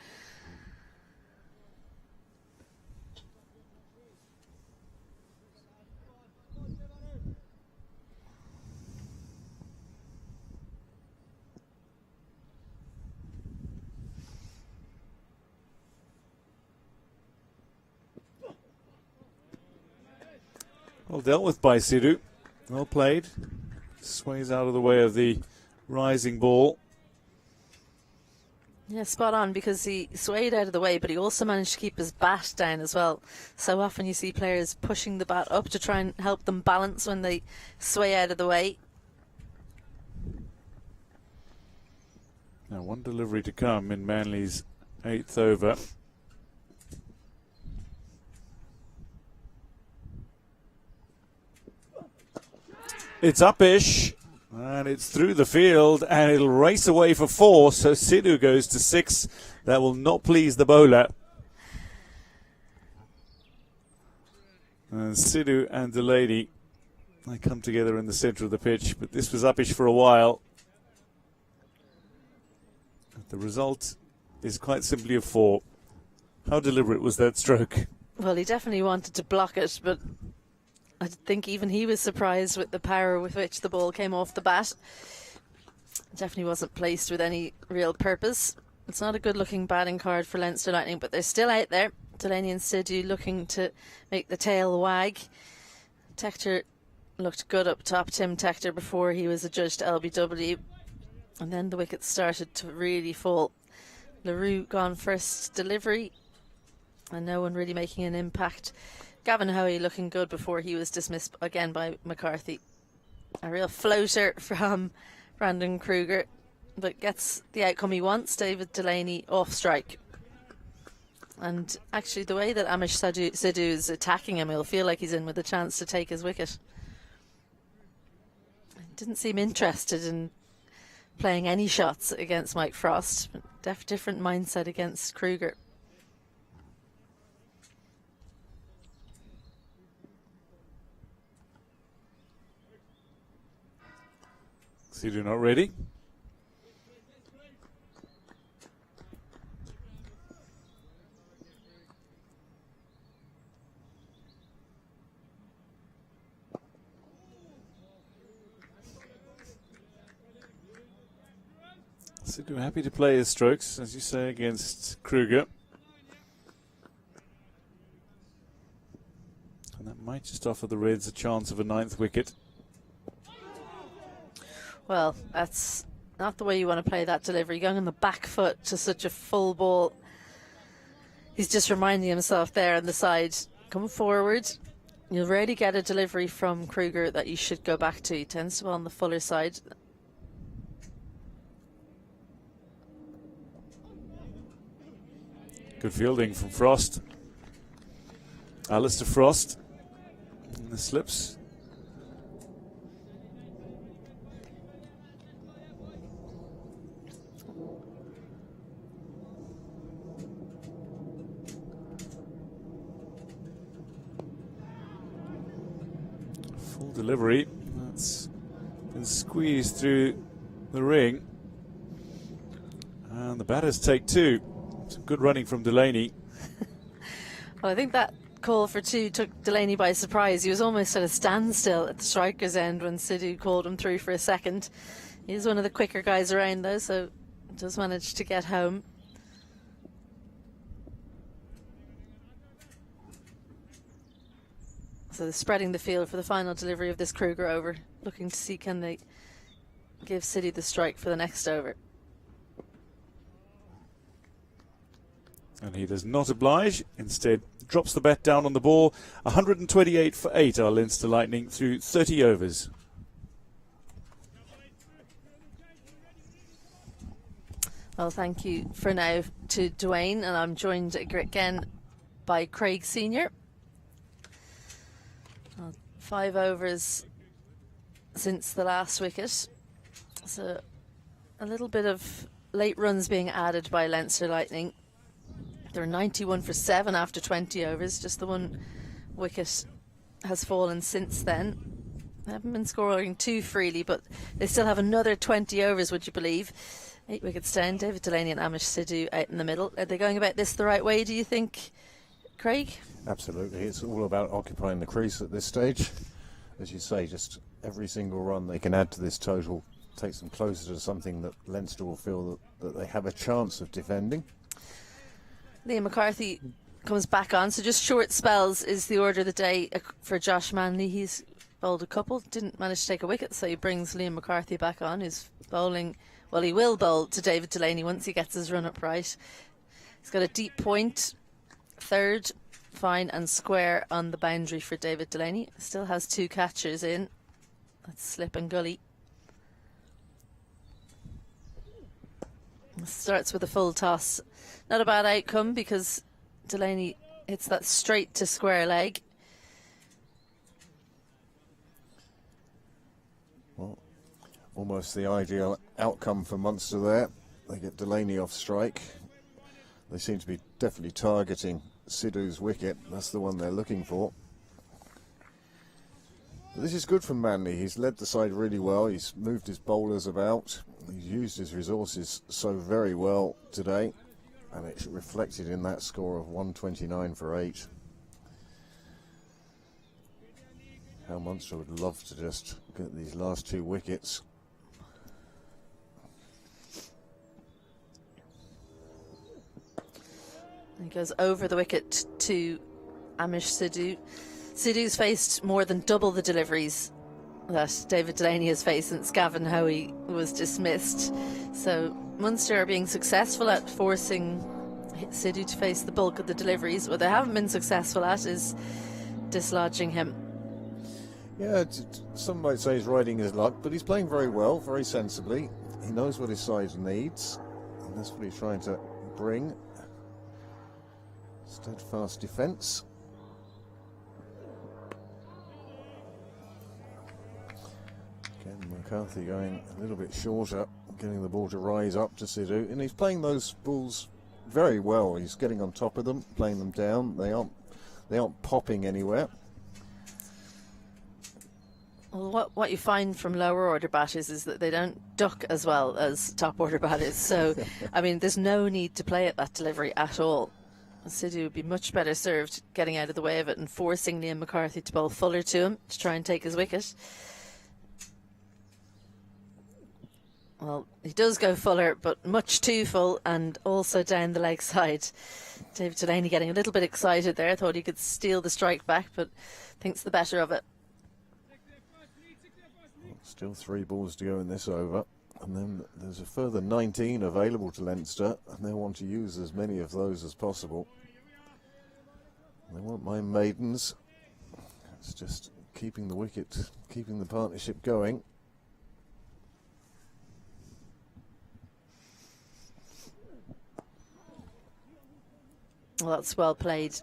Well dealt with by Sidhu. Well played. Sways out of the way of the rising ball.
Yeah, spot on, because he swayed out of the way, but he also managed to keep his bat down as well. So often you see players pushing the bat up to try and help them balance when they sway out of the way.
Now one delivery to come in Manly's 8th over. It's up-ish, and it's through the field, and it'll race away for 4, so Sidhu goes to 6. That will not please the bowler. And Sidhu and Delaney, they come together in the centre of the pitch, but this was up-ish for a while. The result is quite simply a 4. How deliberate was that stroke?
Well, he definitely wanted to block it, but I think even he was surprised with the power with which the ball came off the bat. Definitely wasn't placed with any real purpose. It's not a good looking batting card for Leinster Lightning, but they're still out there. Delaney and Sidhu looking to make the tail wag. Tector looked good up top, Tim Tector, before he was adjudged LBW. And then the wickets started to really fall. LaRue gone first delivery, and no one really making an impact. Gavin Hoey looking good before he was dismissed again by McCarthy. A real floater from Brandon Kruger, but gets the outcome he wants. David Delaney off strike. And actually the way that Amish Sidhu is attacking him, he'll feel like he's in with a chance to take his wicket. Didn't seem interested in playing any shots against Mike Frost. Different mindset against Kruger.
Sidhu not ready. Sidhu happy to play his strokes, as you say, against Kruger. And that might just offer the Reds a chance of a 9th wicket.
Well, that's not the way you want to play that delivery. Going on the back foot to such a full ball. He's just reminding himself there on the side. Come forward. You'll rarely get a delivery from Kruger that you should go back to. He tends to be on the fuller side.
Good fielding from Frost. Alistair Frost. And the slips. delivery. That's been squeezed through the ring. And the batters take 2. Some good running from Delaney.
Well, I think that call for 2 took Delaney by surprise. He was almost at a standstill at the striker's end when Sidhu called him through for a second. He's one of the quicker guys around though, so just managed to get home. So they're spreading the field for the final delivery of this Kruger over, looking to see can they give Sidhu the strike for the next over.
And he does not oblige, instead drops the bat down on the ball. 128 for 8 are Leinster Lightning through 30 overs.
Well, thank you for now to Dwayne, and I'm joined again by Craig Senior. 5 overs since the last wicket, so a little bit of late runs being added by Leinster Lightning. They're 91 for 7 after 20 overs. Just the one wicket has fallen since then. They haven't been scoring too freely, but they still have another 20 overs, would you believe? 8 wickets down. David Delaney and Amish Sidhu out in the middle. Are they going about this the right way, do you think, Craig?
Absolutely. It's all about occupying the crease at this stage. As you say, just every single run they can add to this total takes them closer to something that Leinster will feel that they have a chance of defending.
Liam McCarthy comes back on, so just short spells is the order of the day for Josh Manley. He's bowled a couple, didn't manage to take a wicket, so he brings Liam McCarthy back on, who's bowling, well, he will bowl to David Delaney once he gets his run up right. He's got a deep point, third, fine and square on the boundary for David Delaney. Still has 2 catchers in. That's Slip and Gully. Starts with a full toss. Not a bad outcome because Delaney hits that straight to square leg.
Well, almost the ideal outcome for Munster there. They get Delaney off strike. They seem to be definitely targeting Sidhu's wicket. That's the one they're looking for. But this is good from Manley. He's led the side really well. He's moved his bowlers about. He's used his resources so very well today. And it's reflected in that score of 129 for 8. How Munster would love to just get these last 2 wickets.
He goes over the wicket to Amish Sidhu. Sidhu's faced more than double the deliveries that David Delaney has faced since Gavin Hoey was dismissed. So Munster are being successful at forcing Sidhu to face the bulk of the deliveries. What they haven't been successful at is dislodging him.
Yeah, some might say he's riding his luck, but he's playing very well, very sensibly. He knows what his side needs, and that's what he's trying to bring. Steadfast defence. Again, McCarthy going a little bit shorter, getting the ball to rise up to Sidhu, and he's playing those balls very well. He's getting on top of them, playing them down. They aren't popping anywhere.
Well, what you find from lower order batters is that they don't duck as well as top order batters. So, I mean, there's no need to play at that delivery at all. Sidhu would be much better served getting out of the way of it and forcing Liam McCarthy to bowl fuller to him to try and take his wicket. Well, he does go fuller, but much too full, and also down the leg side. David Delaney getting a little bit excited there. Thought he could steal the strike back, but thinks the better of it.
Still 3 balls to go in this over, and then there's a further 19 available to Leinster, and they want to use as many of those as possible. They won't mind maidens. It's just keeping the wicket, keeping the partnership going.
Well, that's well played.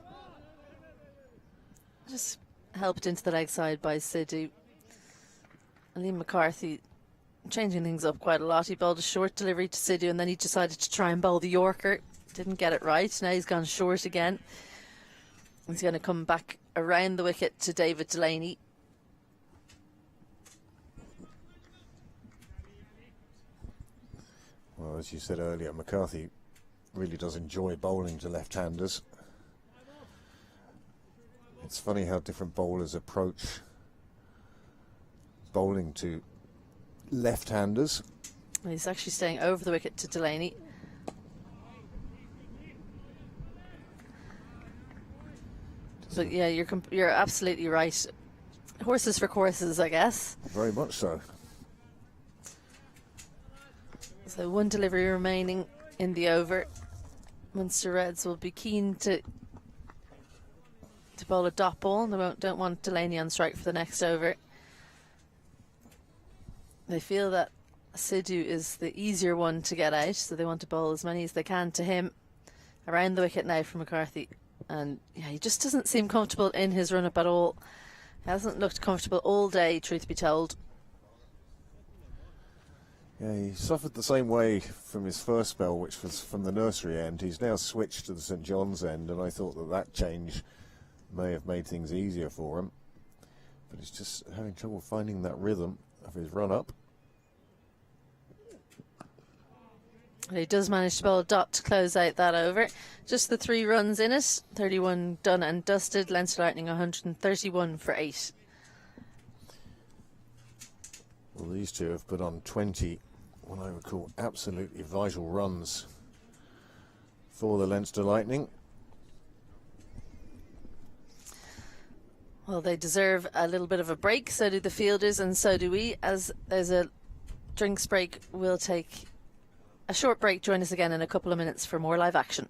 Just helped into the leg side by Sidhu. Liam McCarthy changing things up quite a lot. He bowled a short delivery to Sidhu, and then he decided to try and bowl the Yorker. Didn't get it right. Now he's gone short again. He's going to come back around the wicket to David Delaney.
Well, as you said earlier, McCarthy really does enjoy bowling to left-handers. It's funny how different bowlers approach bowling to left-handers.
He's actually staying over the wicket to Delaney. But yeah, you're absolutely right. Horses for courses, I guess.
Very much so.
So one delivery remaining in the over. Munster Reds will be keen to bowl a dot ball. They don't want Delaney on strike for the next over. They feel that Sidhu is the easier one to get out, so they want to bowl as many as they can to him. Around the wicket now for McCarthy. And yeah, he just doesn't seem comfortable in his run-up at all. He hasn't looked comfortable all day, truth be told.
Yeah, he suffered the same way from his first spell, which was from the nursery end. He's now switched to the St John's end, and I thought that change may have made things easier for him. But he's just having trouble finding that rhythm of his run-up.
He does manage to bowl a dot to close out that over. Just the 3 runs in it. 31 done and dusted. Leinster Lightning 131 for 8.
Well, these two have put on 20, what I would call absolutely vital runs for the Leinster Lightning.
Well, they deserve a little bit of a break. So do the fielders and so do we. As there's a drinks break, we'll take a short break. Join us again in a couple of minutes for more live action.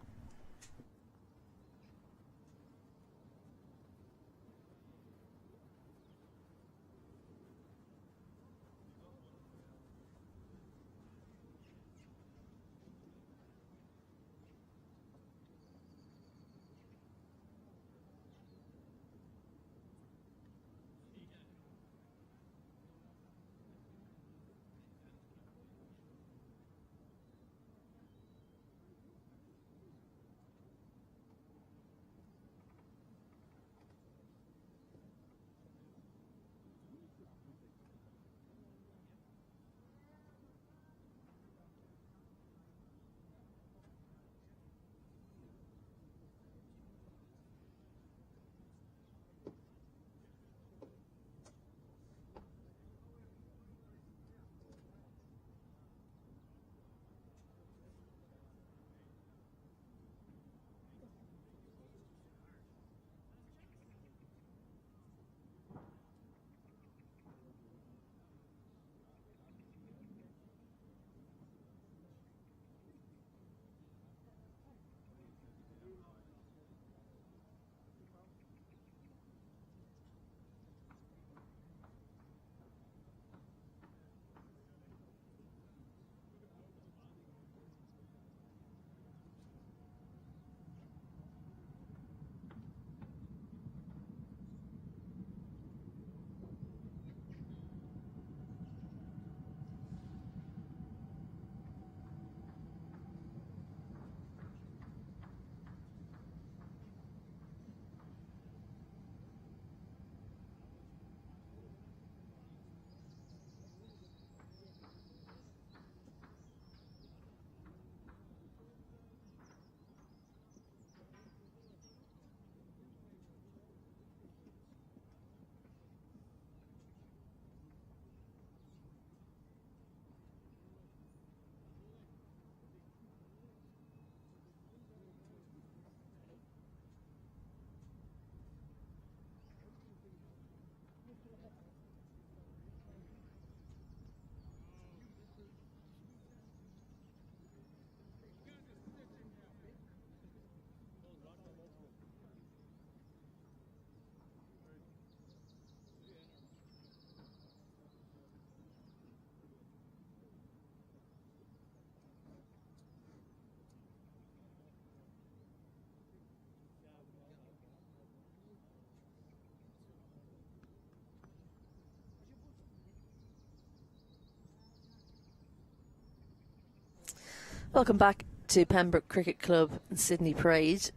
Welcome back to Pembroke Cricket Club Sydney Parade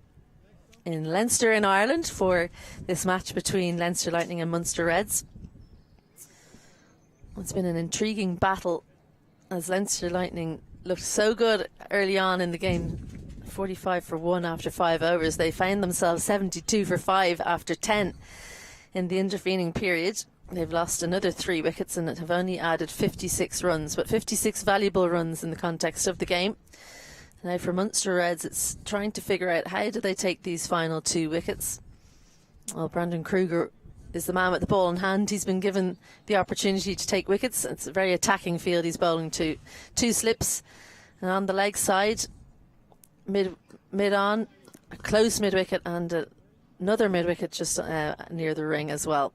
in Leinster in Ireland for this match between Leinster Lightning and Munster Reds. It's been an intriguing battle as Leinster Lightning looked so good early on in the game. 45 for 1 after 5 overs. They found themselves 72 for 5 after 10 in the intervening period. They've lost another 3 wickets and have only added 56 runs, but 56 valuable runs in the context of the game. Now for Munster Reds, it's trying to figure out how do they take these final 2 wickets. Well, Brandon Kruger is the man with the ball in hand. He's been given the opportunity to take wickets. It's a very attacking field. He's bowling to 2 slips. And on the leg side, mid on, a close mid wicket and another mid wicket just near the ring as well.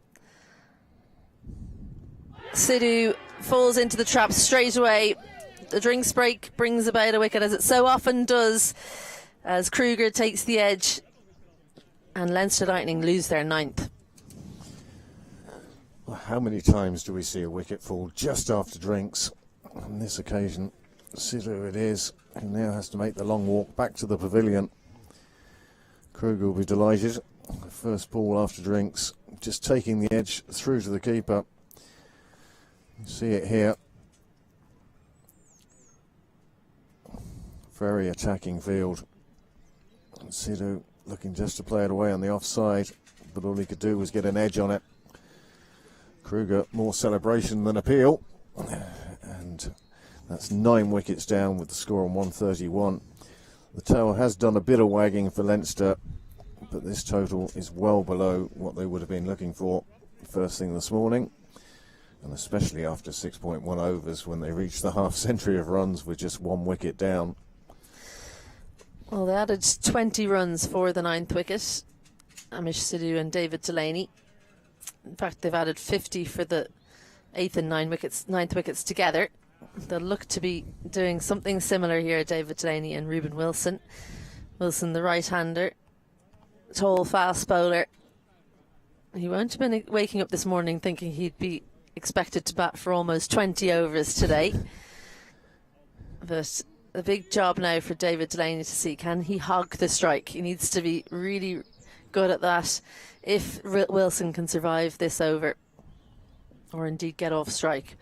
Sidhu falls into the trap straight away. The drinks break brings about a wicket, as it so often does, as Kruger takes the edge and Leinster Lightning lose their 9th.
Well, how many times do we see a wicket fall just after drinks? On this occasion, Sidhu it is, who now has to make the long walk back to the pavilion. Kruger will be delighted. First ball after drinks, just taking the edge through to the keeper. You see it here. Very attacking field. Sidhu looking just to play it away on the offside, but all he could do was get an edge on it. Kruger more celebration than appeal, and that's 9 wickets down with the score on 131. The tail has done a bit of wagging for Leinster, but this total is well below what they would have been looking for first thing this morning, and especially after 6.1 overs when they reached the half century of runs with just 1 wicket down.
Well, they added 20 runs for the 9th wicket, Amish Sidhu and David Delaney. In fact, they've added 50 for the 8th and 9th wickets together. They'll look to be doing something similar here, David Delaney and Ruben Wilson. Wilson, the right-hander, tall, fast bowler. He won't have been waking up this morning thinking he'd be expected to bat for almost 20 overs today. But the big job now for David Delaney to see, can he hog the strike? He needs to be really good at that if Wilson can survive this over, or indeed get off strike.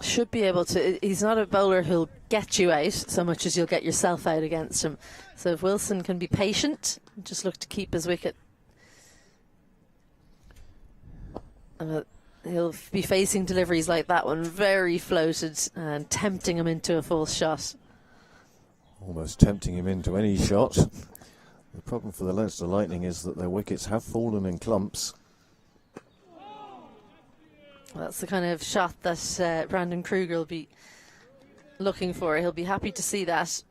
Should be able to. He's not a bowler who'll get you out so much as you'll get yourself out against him. So if Wilson can be patient, just look to keep his wicket. He'll be facing deliveries like that one, very floated and tempting him into a false shot.
Almost tempting him into any shot. The problem for the Leinster Lightning is that their wickets have fallen in clumps.
That's the kind of shot that Brandon Kruger will be looking for. He'll be happy to see that.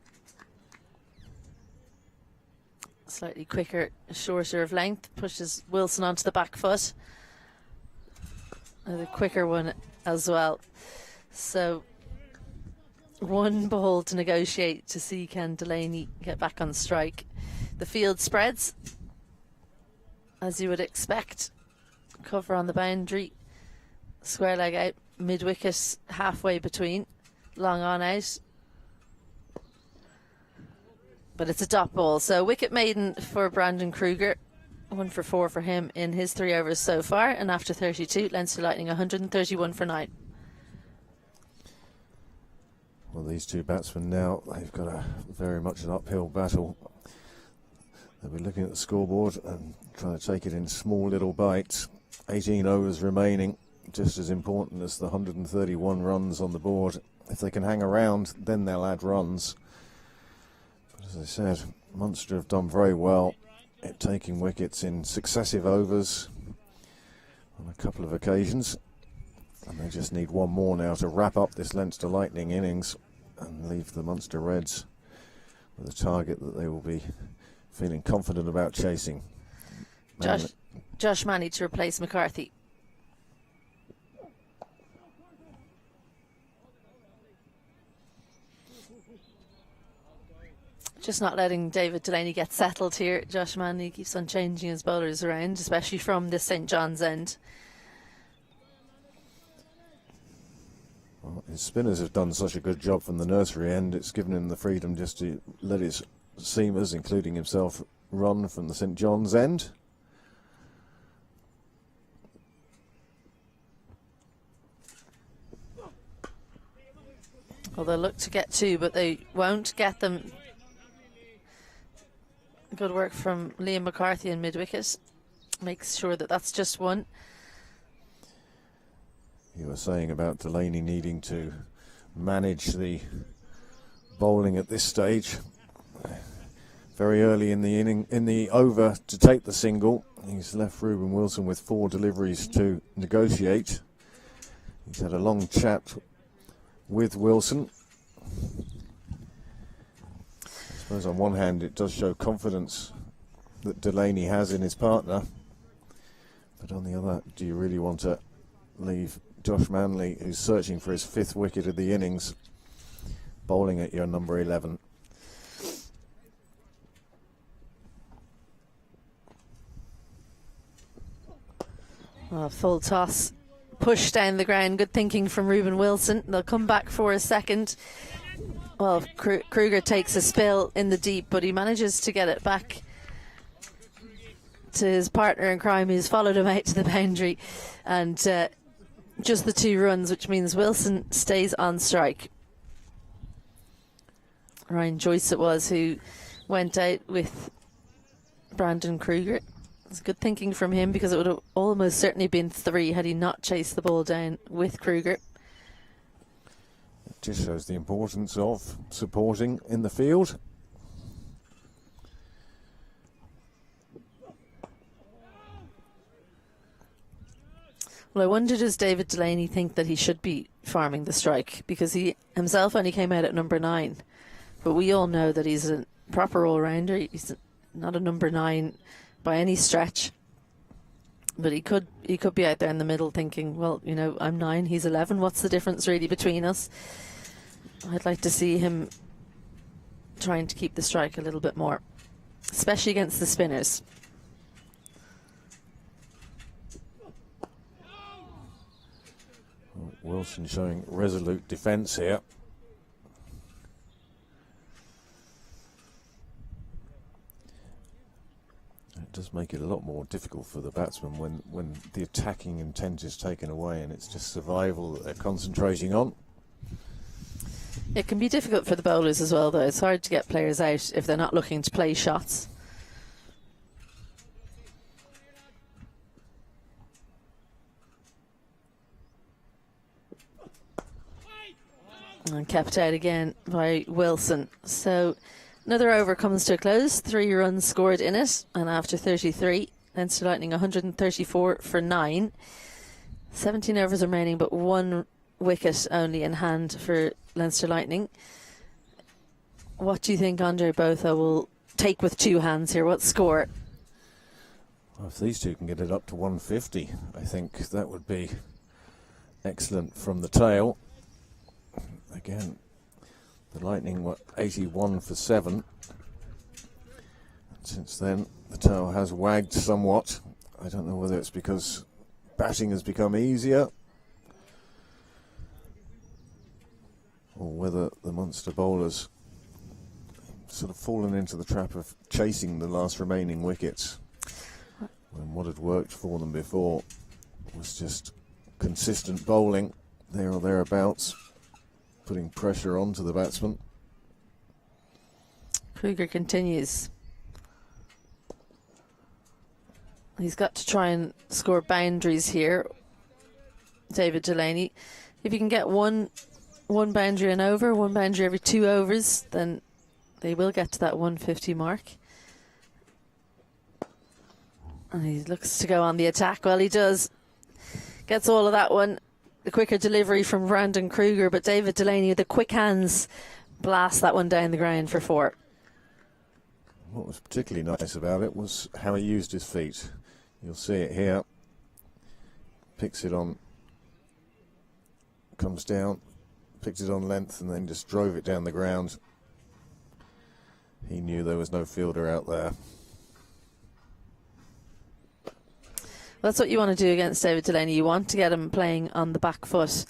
Slightly quicker, shorter of length, pushes Wilson onto the back foot. The quicker one as well. So 1 ball to negotiate to see can Delaney get back on strike. The field spreads, as you would expect. Cover on the boundary, square leg out, mid wicket halfway between, long on out. But it's a dot ball, so wicket maiden for Brandon Kruger. 1 for 4 for him in his 3 overs so far, and after 32, Leinster Lightning 131 for 9.
Well, these 2 batsmen now, they've got very much an uphill battle. They'll be looking at the scoreboard and trying to take it in small little bites. 18 overs remaining, just as important as the 131 runs on the board. If they can hang around, then they'll add runs. But as I said, Munster have done very well at taking wickets in successive overs on a couple of occasions, and they just need 1 more now to wrap up this Leinster Lightning innings and leave the Munster Reds with a target that they will be feeling confident about chasing.
Josh Manny to replace McCarthy. Just not letting David Delaney get settled here. Josh Manley keeps on changing his bowlers around, especially from the St John's end.
Well, his spinners have done such a good job from the nursery end, it's given him the freedom just to let his seamers, including himself, run from the St John's end.
Well, they'll look to get 2, but they won't get them. Good work from Liam McCarthy in mid-wicket. Makes sure that that's just 1.
You were saying about Delaney needing to manage the bowling at this stage. Very early in the over to take the single. He's left Ruben Wilson with 4 deliveries to negotiate. He's had a long chat with Wilson. I suppose on one hand it does show confidence that Delaney has in his partner, but on the other, do you really want to leave Josh Manley, who's searching for his 5th wicket of the innings, bowling at your number 11?
Well, full toss, push down the ground. Good thinking from Ruben Wilson. They'll come back for a second. Well, Kruger takes a spill in the deep, but he manages to get it back to his partner in crime, who's followed him out to the boundary. And just the 2 runs, which means Wilson stays on strike. Ryan Joyce it was who went out with Brandon Kruger. It's good thinking from him, because it would have almost certainly been 3 had he not chased the ball down with Kruger.
It just shows the importance of supporting in the field.
Well, I wonder, does David Delaney think that he should be farming the strike? Because he himself only came out at number 9. But we all know that he's a proper all-rounder. He's not a number 9 by any stretch. But he could be out there in the middle thinking, well, you know, I'm 9, he's 11. What's the difference really between us? I'd like to see him trying to keep the strike a little bit more, especially against the spinners.
Wilson showing resolute defence here. It does make it a lot more difficult for the batsman when the attacking intent is taken away and it's just survival that they're concentrating on.
It can be difficult for the bowlers as well, though. It's hard to get players out if they're not looking to play shots. And kept out again by Wilson. So another over comes to a close. 3 runs scored in it. And after 33, Leinster Lightning 134 for 9. 17 overs remaining, but 1 wicket only in hand for Leinster Lightning. What do you think Andre Botha will take with 2 hands here? What score?
Well, if these two can get it up to 150, I think that would be excellent from the tail. Again, the Lightning were 81 for 7. Since then, the tail has wagged somewhat. I don't know whether it's because batting has become easier or whether the Munster bowlers sort of fallen into the trap of chasing the last remaining wickets, when what had worked for them before was just consistent bowling there or thereabouts, putting pressure onto the batsman.
Kruger continues. He's got to try and score boundaries here, David Delaney. If you can get one boundary and over, 1 boundary every 2 overs, then they will get to that 150 mark. And he looks to go on the attack. Well, he does. Gets all of that one. The quicker delivery from Brandon Kruger, but David Delaney with the quick hands blasts that one down the ground for 4.
What was particularly nice about it was how he used his feet. You'll see it here. Picks it on, comes down, picked it on length, and then just drove it down the ground. He knew there was no fielder out there.
That's what you want to do against David Delaney. You want to get him playing on the back foot.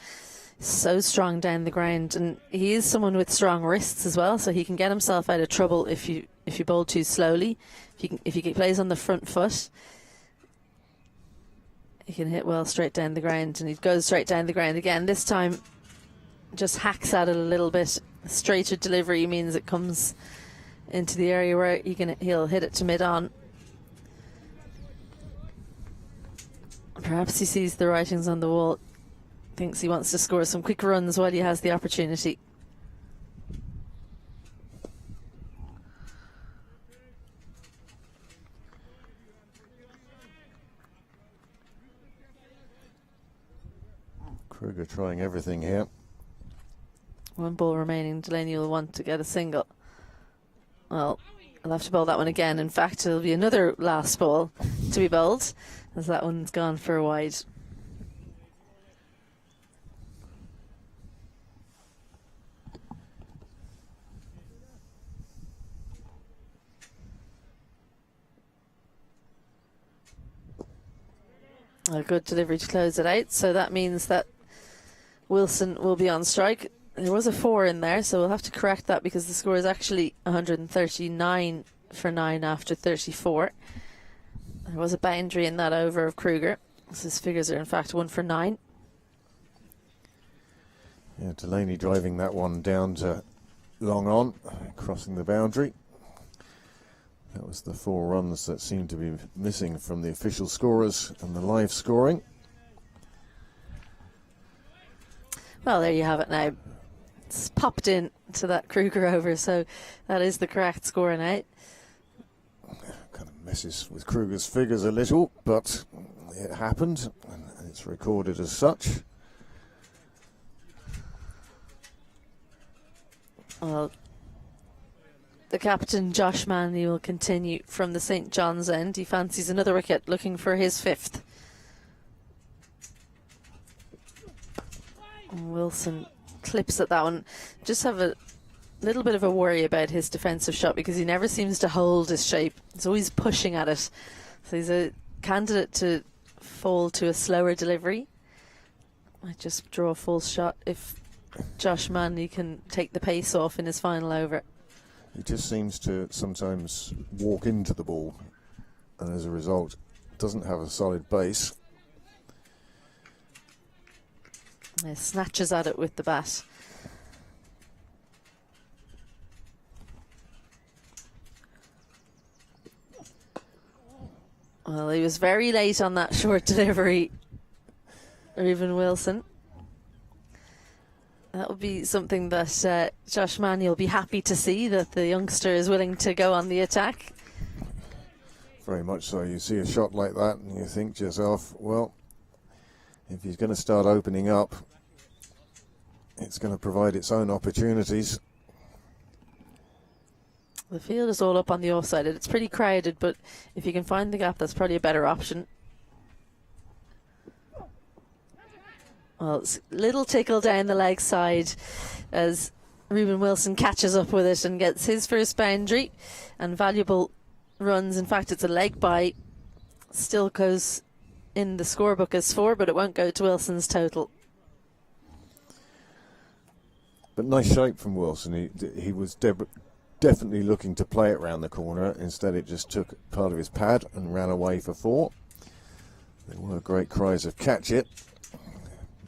So strong down the ground, and he is someone with strong wrists as well, so he can get himself out of trouble if you bowl too slowly. If he plays on the front foot, he can hit well straight down the ground, and he goes straight down the ground again. This time just hacks at it a little bit. Straighter delivery means it comes into the area where he'll hit it to mid-on. Perhaps he sees the writings on the wall, thinks he wants to score some quick runs while he has the opportunity.
Kruger trying everything here.
One ball remaining. Delaney will want to get a single. Well, I'll have to bowl that one again. In fact, it'll be another last ball to be bowled, as that one's gone for a wide. A good delivery to close it out. So that means that Wilson will be on strike. There was a 4 in there, so we'll have to correct that because the score is actually 139 for 9 after 34. There was a boundary in that over of Kruger. So his figures are in fact 1 for 9.
Yeah, Delaney driving that one down to long on, crossing the boundary. That was the 4 runs that seemed to be missing from the official scorers and the live scoring.
Well, there you have it now. It's popped in to that Kruger over, so that is the correct score now.
Kind of messes with Kruger's figures a little, but it happened and it's recorded as such.
Well, the captain, Josh Manley, will continue from the St. John's end. He fancies another wicket, looking for his 5th. Wilson clips at that one. Just have a little bit of a worry about his defensive shot because he never seems to hold his shape. He's always pushing at it. So he's a candidate to fall to a slower delivery. Might just draw a false shot if Josh Manley can take the pace off in his final over.
He just seems to sometimes walk into the ball and as a result doesn't have a solid base.
He snatches at it with the bat. Well, he was very late on that short delivery, Reuben Wilson. That would be something that Josh Manley will be happy to see, that the youngster is willing to go on the attack.
Very much so. You see a shot like that and you think to yourself, well, if he's going to start opening up, it's going to provide its own opportunities.
The field is all up on the offside. It's pretty crowded, but if you can find the gap, that's probably a better option. Well, it's a little tickle down the leg side as Reuben Wilson catches up with it and gets his first boundary and valuable runs. In fact, it's a leg by. Still goes in the scorebook as 4, but it won't go to Wilson's total.
But nice shape from Wilson. He was definitely looking to play it round the corner. Instead, it just took part of his pad and ran away for 4. There were great cries of catch it,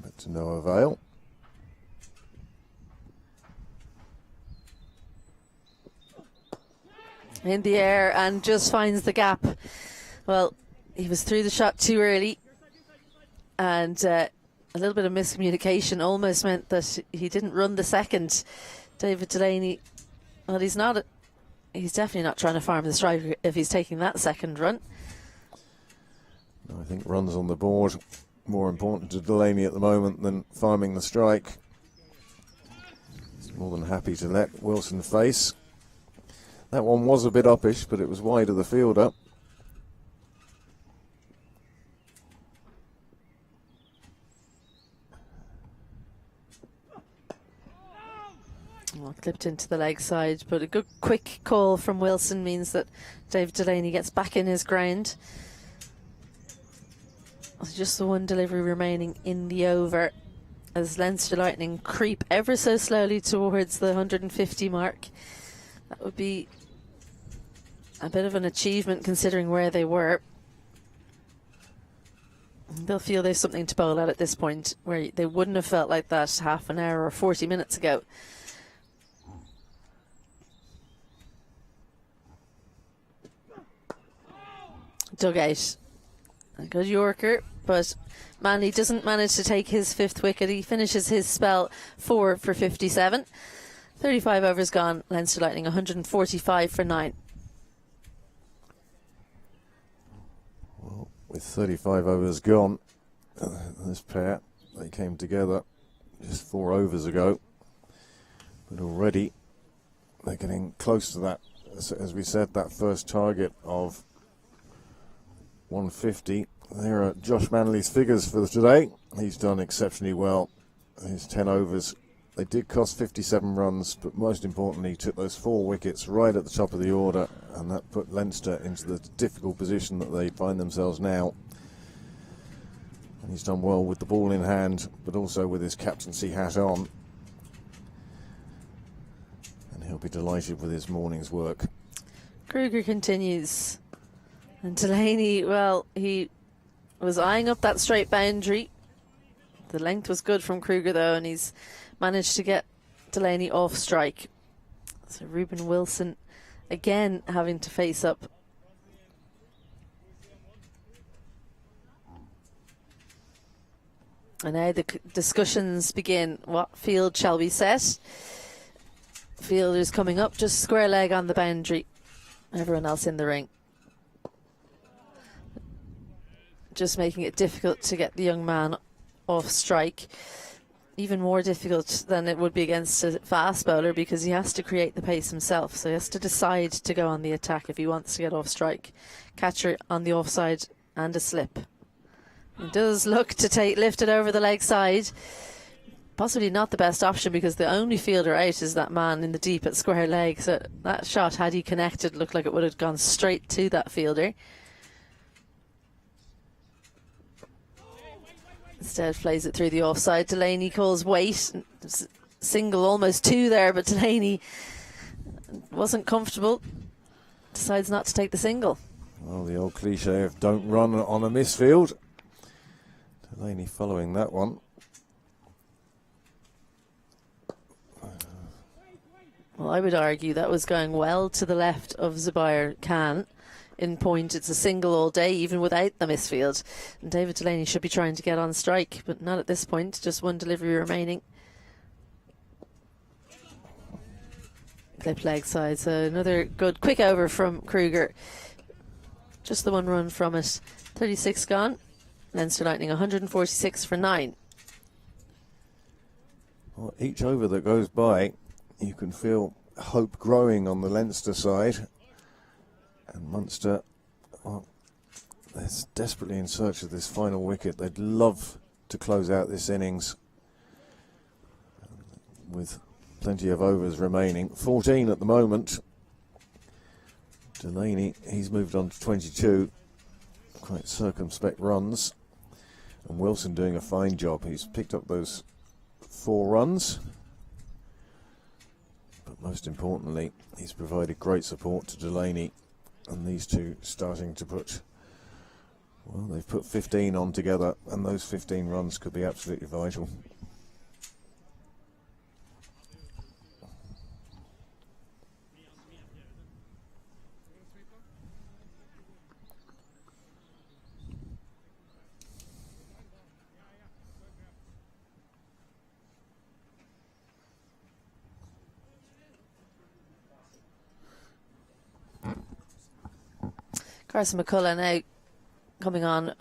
but to no avail.
In the air and just finds the gap. Well, he was through the shot too early, and a little bit of miscommunication almost meant that he didn't run the second. David Delaney, well, he's definitely not trying to farm the striker if he's taking that second run.
I think runs on the board more important to Delaney at the moment than farming the strike. He's more than happy to let Wilson face. That one was a bit uppish, but it was wide of the fielder.
Well, clipped into the leg side, but a good quick call from Wilson means that David Delaney gets back in his ground. Just the one delivery remaining in the over as Leinster Lightning creep ever so slowly towards the 150 mark. That would be a bit of an achievement considering where they were. They'll feel there's something to bowl at this point, where they wouldn't have felt like that half an hour or 40 minutes ago. Dugout. A good Yorker, but Manley doesn't manage to take his 5th wicket. He finishes his spell 4 for 57. 35 overs gone. Leinster Lightning 145 for 9.
Well, with 35 overs gone, this pair, they came together just 4 overs ago. But already they're getting close to that, as we said, that first target of 150. There are Josh Manley's figures for today. He's done exceptionally well. His 10 overs, they did cost 57 runs, but most importantly, he took those 4 wickets right at the top of the order, and that put Leinster into the difficult position that they find themselves now. And he's done well with the ball in hand, but also with his captaincy hat on. And he'll be delighted with his morning's work.
Kruger continues. And Delaney, well, he was eyeing up that straight boundary. The length was good from Kruger, though, and he's managed to get Delaney off strike. So Reuben Wilson again having to face up. And now the discussions begin. What field shall we set? Fielders coming up, just square leg on the boundary. Everyone else in the ring. Just making it difficult to get the young man off strike. Even more difficult than it would be against a fast bowler, because he has to create the pace himself. So he has to decide to go on the attack if he wants to get off strike. Catcher on the offside and a slip. He does look to lift it over the leg side. Possibly not the best option, because the only fielder out is that man in the deep at square leg. So that shot, had he connected, looked like it would have gone straight to that fielder. Instead plays it through the offside. Delaney calls wait. Single, almost 2 there, but Delaney wasn't comfortable. Decides not to take the single.
Well, the old cliche of don't run on a misfield. Delaney following that one.
Well, I would argue that was going well to the left of Zubair Khan. In point, it's a single all day, even without the misfield. And David Delaney should be trying to get on strike, but not at this point. Just one delivery remaining. Clip leg side, so another good quick over from Kruger. Just the 1 run from it. 36 gone. Leinster Lightning 146 for 9.
Well, each over that goes by, you can feel hope growing on the Leinster side. And Munster, well, they're desperately in search of this final wicket. They'd love to close out this innings with plenty of overs remaining. 14 at the moment. Delaney, he's moved on to 22. Quite circumspect runs. And Wilson doing a fine job. He's picked up those 4 runs. But most importantly, he's provided great support to Delaney. And these two starting to put, well, they've put 15 on together, and those 15 runs could be absolutely vital.
Carson McCullough now coming on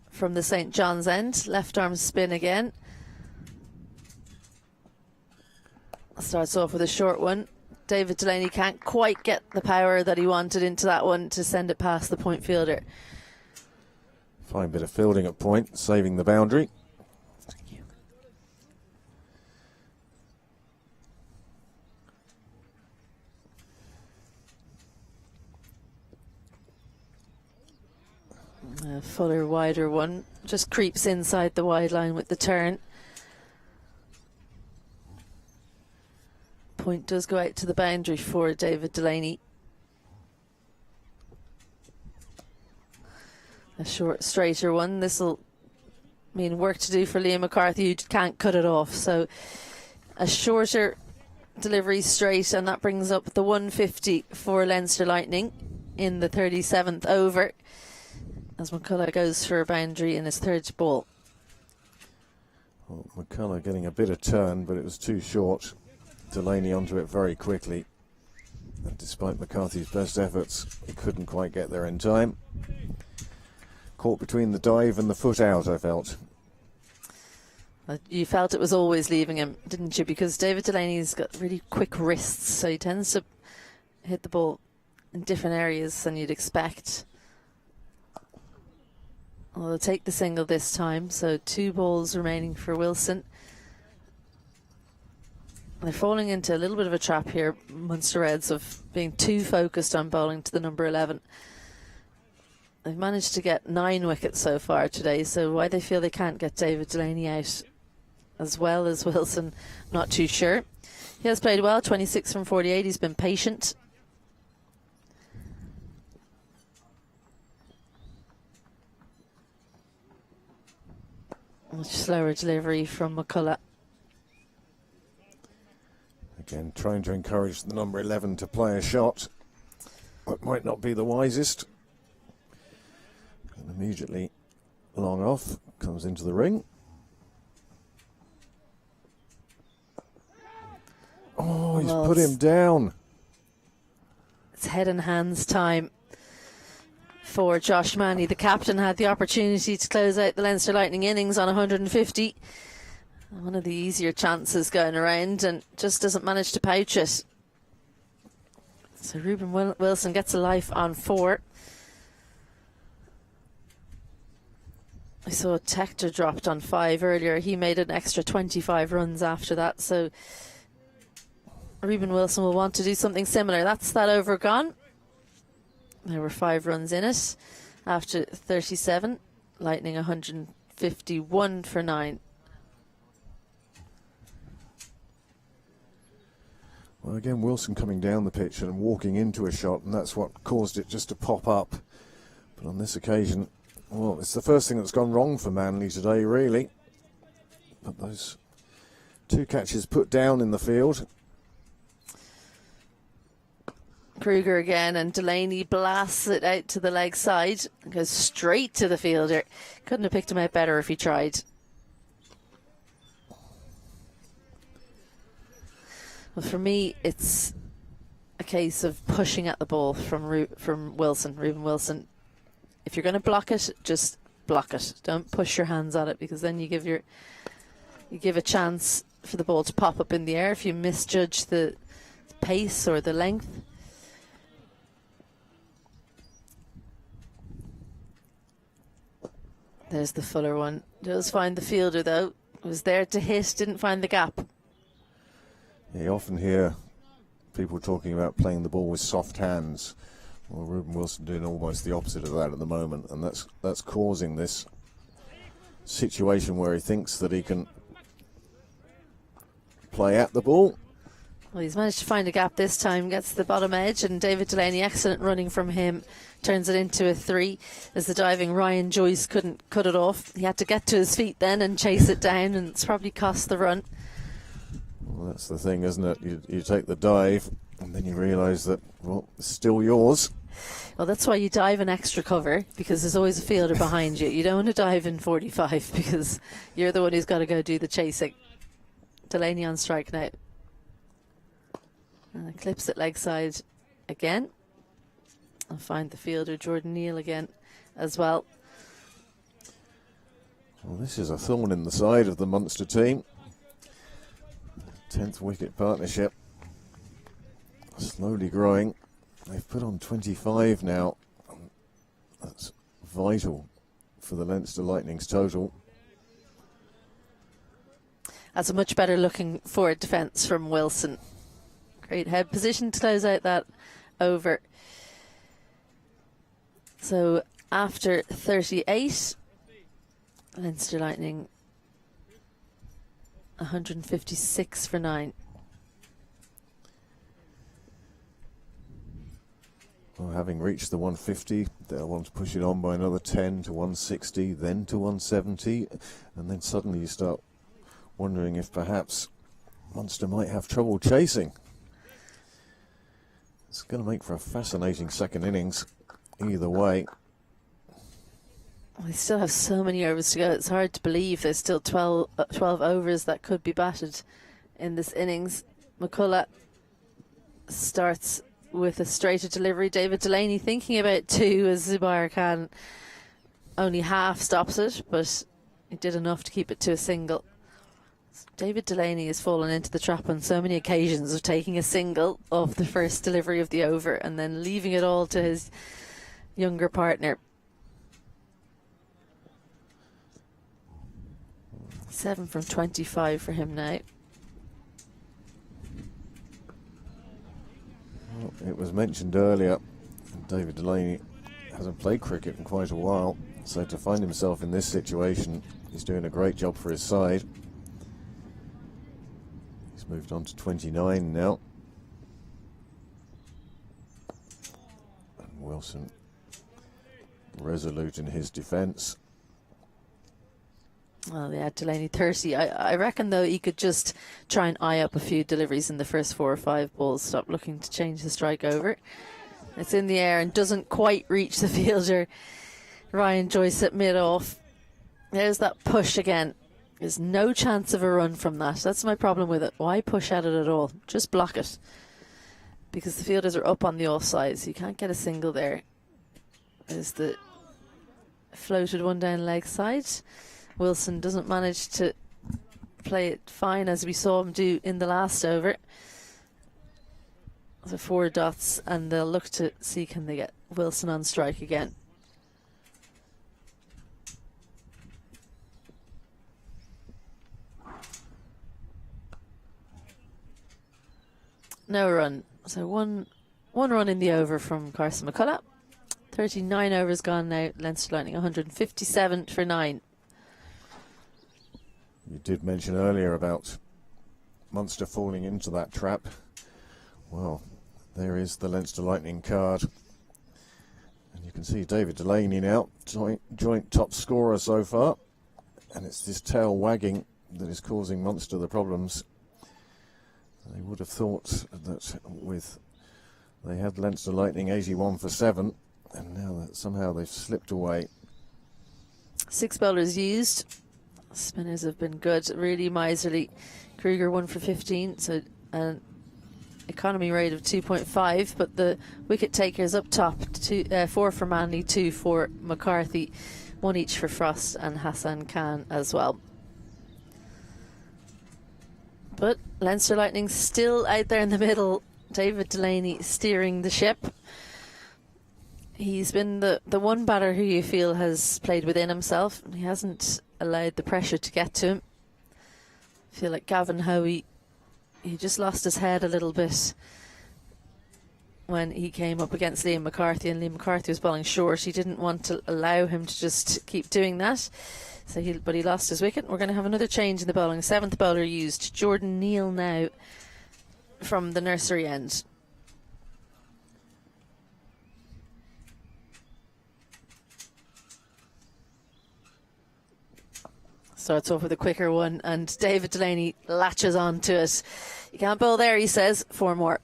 from the St. John's end. Left arm spin again. Starts off with a short one. David Delaney can't quite get the power that he wanted into that one to send it past the point fielder.
Fine bit of fielding at point, saving the boundary.
Thank you. A fuller, wider one. Just creeps inside the wide line with the turn. Point does go out to the boundary for David Delaney. A short, straighter one. This will mean work to do for Liam McCarthy, who can't cut it off. So a shorter delivery straight, and that brings up the 150 for Leinster Lightning in the 37th over, as McCullough goes for a boundary in his third ball.
Well, McCullough getting a bit of turn, but it was too short. Delaney onto it very quickly. And despite McCarthy's best efforts, he couldn't quite get there in time. Caught between the dive and the foot out, I felt.
You felt it was always leaving him, didn't you? Because David Delaney's got really quick wrists, so he tends to hit the ball in different areas than you'd expect. Well, they'll take the single this time, so 2 balls remaining for Wilson. They're falling into a little bit of a trap here, Munster Reds, of being too focused on bowling to the number 11. They've managed to get 9 wickets so far today, so why they feel they can't get David Delaney out as well as Wilson, not too sure. He has played well, 26 from 48. He's been patient. Much slower delivery from McCullough.
Again, trying to encourage the number 11 to play a shot. It might not be the wisest. And immediately long off, comes into the ring. Oh, he's put him down.
It's head and hands time for Josh Manny. The captain had the opportunity to close out the Leinster Lightning innings on 150. One of the easier chances going around, and just doesn't manage to pouch it. So Ruben Wilson gets a life on 4. I saw Tector dropped on 5 earlier. He made an extra 25 runs after that. So Ruben Wilson will want to do something similar. That's that over gone. There were 5 runs in it after 37. Lightning 151 for 9.
Well, again, Wilson coming down the pitch and walking into a shot, and that's what caused it just to pop up. But on this occasion, well, it's the first thing that's gone wrong for Manly today, really. But those 2 catches put down in the field.
Kruger again, and Delaney blasts it out to the leg side and goes straight to the fielder. Couldn't have picked him out better if he tried. Well, for me, it's a case of pushing at the ball from Wilson, Ruben Wilson. If you're going to block it, just block it. Don't push your hands at it, because then you give a chance for the ball to pop up in the air if you misjudge the pace or the length. There's the fuller one. Does find the fielder though. Was there to hit, didn't find the gap.
You often hear people talking about playing the ball with soft hands. Well, Ruben Wilson doing almost the opposite of that at the moment, and that's causing this situation where he thinks that he can play at the ball.
Well, he's managed to find a gap this time, gets the bottom edge, and David Delaney, excellent running from him, turns it into a 3 as the diving Ryan Joyce couldn't cut it off. He had to get to his feet then and chase it down, and it's probably cost the run.
Well, that's the thing, isn't it? You take the dive, and then you realise that, well, it's still yours.
Well, that's why you dive in extra cover, because there's always a fielder behind you. You don't want to dive in 45 because you're the one who's got to go do the chasing. Delaney on strike now. And it clips it leg side again. I'll find the fielder, Jordan Neal, again as well.
Well, this is a thorn in the side of the Munster team. 10th wicket partnership. Slowly growing. They've put on 25 now. That's vital for the Leinster Lightning's total.
That's a much better looking forward defence from Wilson. Great head position to close out that over. So after 38, Leinster Lightning 156 for 9.
Well, having reached the 150, they'll want to push it on by another 10 to 160, then to 170, and then suddenly you start wondering if perhaps Munster might have trouble chasing. It's going to make for a fascinating second innings either way.
They still have so many overs to go. It's hard to believe there's still 12 overs that could be batted in this innings. McCullough starts with a straighter delivery. David Delaney thinking about two as Zubair Khan only half stops it, but he did enough to keep it to a single. David Delaney has fallen into the trap on so many occasions of taking a single off the first delivery of the over and then leaving it all to his younger partner. 7 from 25 for him now.
Well, it was mentioned earlier, David Delaney hasn't played cricket in quite a while, so to find himself in this situation, he's doing a great job for his side. He's moved on to 29 now. And Wilson resolute in his defence.
Well, yeah, Delaney 30. I reckon, though, he could just try and eye up a few deliveries in the first 4 or 5 balls. Stop looking to change the strike over. It's in the air and doesn't quite reach the fielder. Ryan Joyce at mid-off. There's that push again. There's no chance of a run from that. That's my problem with it. Why push at it at all? Just block it. Because the fielders are up on the offside, so you can't get a single there. There's the floated one down leg side. Wilson doesn't manage to play it fine as we saw him do in the last over. So 4 dots, and they'll look to see can they get Wilson on strike again. No run. So one run in the over from Carson McCullough. 39 overs gone now. Leinster Lightning 157 for 9.
You did mention earlier about Munster falling into that trap. Well, there is the Leinster Lightning card. And you can see David Delaney now, joint top scorer so far. And it's this tail wagging that is causing Munster the problems. They would have thought that they had Leinster Lightning 81 for 7. And now that somehow they've slipped away.
6 bowlers used. Spinners have been good, really miserly. Kruger 1 for 15, so an economy rate of 2.5, but the wicket takers up top, 4 for Manley, 2 for McCarthy, 1 each for Frost and Hassan Khan as well. But Leinster Lightning still out there in the middle. David Delaney steering the ship. He's been the one batter who you feel has played within himself. He hasn't allowed the pressure to get to him. I feel like Gavin Hoey, he just lost his head a little bit when he came up against Liam McCarthy, and Liam McCarthy was bowling short. He didn't want to allow him to just keep doing that. But he lost his wicket. We're going to have another change in the bowling. 7th bowler used, Jordan Neal now from the nursery end. Starts off with a quicker one, and David Delaney latches on to it. You can't bowl there, he says. 4 more.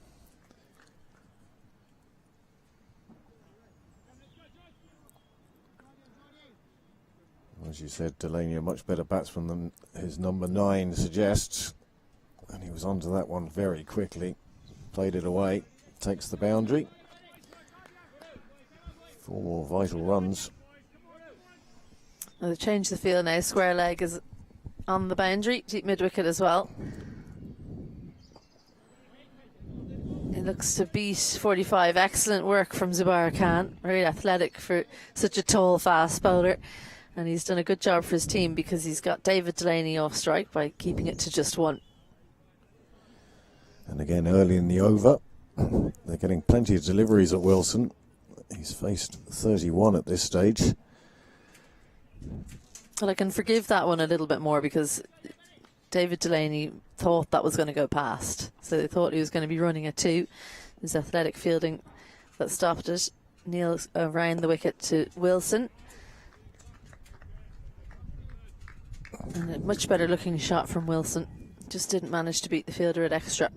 As you said, Delaney a much better batsman than his number 9 suggests. And he was onto that one very quickly. Played it away. Takes the boundary. 4 more vital runs.
Well, they've changed the field now. Square leg is on the boundary. Deep mid-wicket as well. It looks to beat 45. Excellent work from Zubair Khan. Very athletic for such a tall, fast bowler. And he's done a good job for his team because he's got David Delaney off strike by keeping it to just 1.
And again, early in the over, they're getting plenty of deliveries at Wilson. He's faced 31 at this stage.
Well, I can forgive that one a little bit more because David Delaney thought that was going to go past. So they thought he was going to be running a 2. His athletic fielding that stopped it. Neil around the wicket to Wilson. And a much better looking shot from Wilson. Just didn't manage to beat the fielder at extra.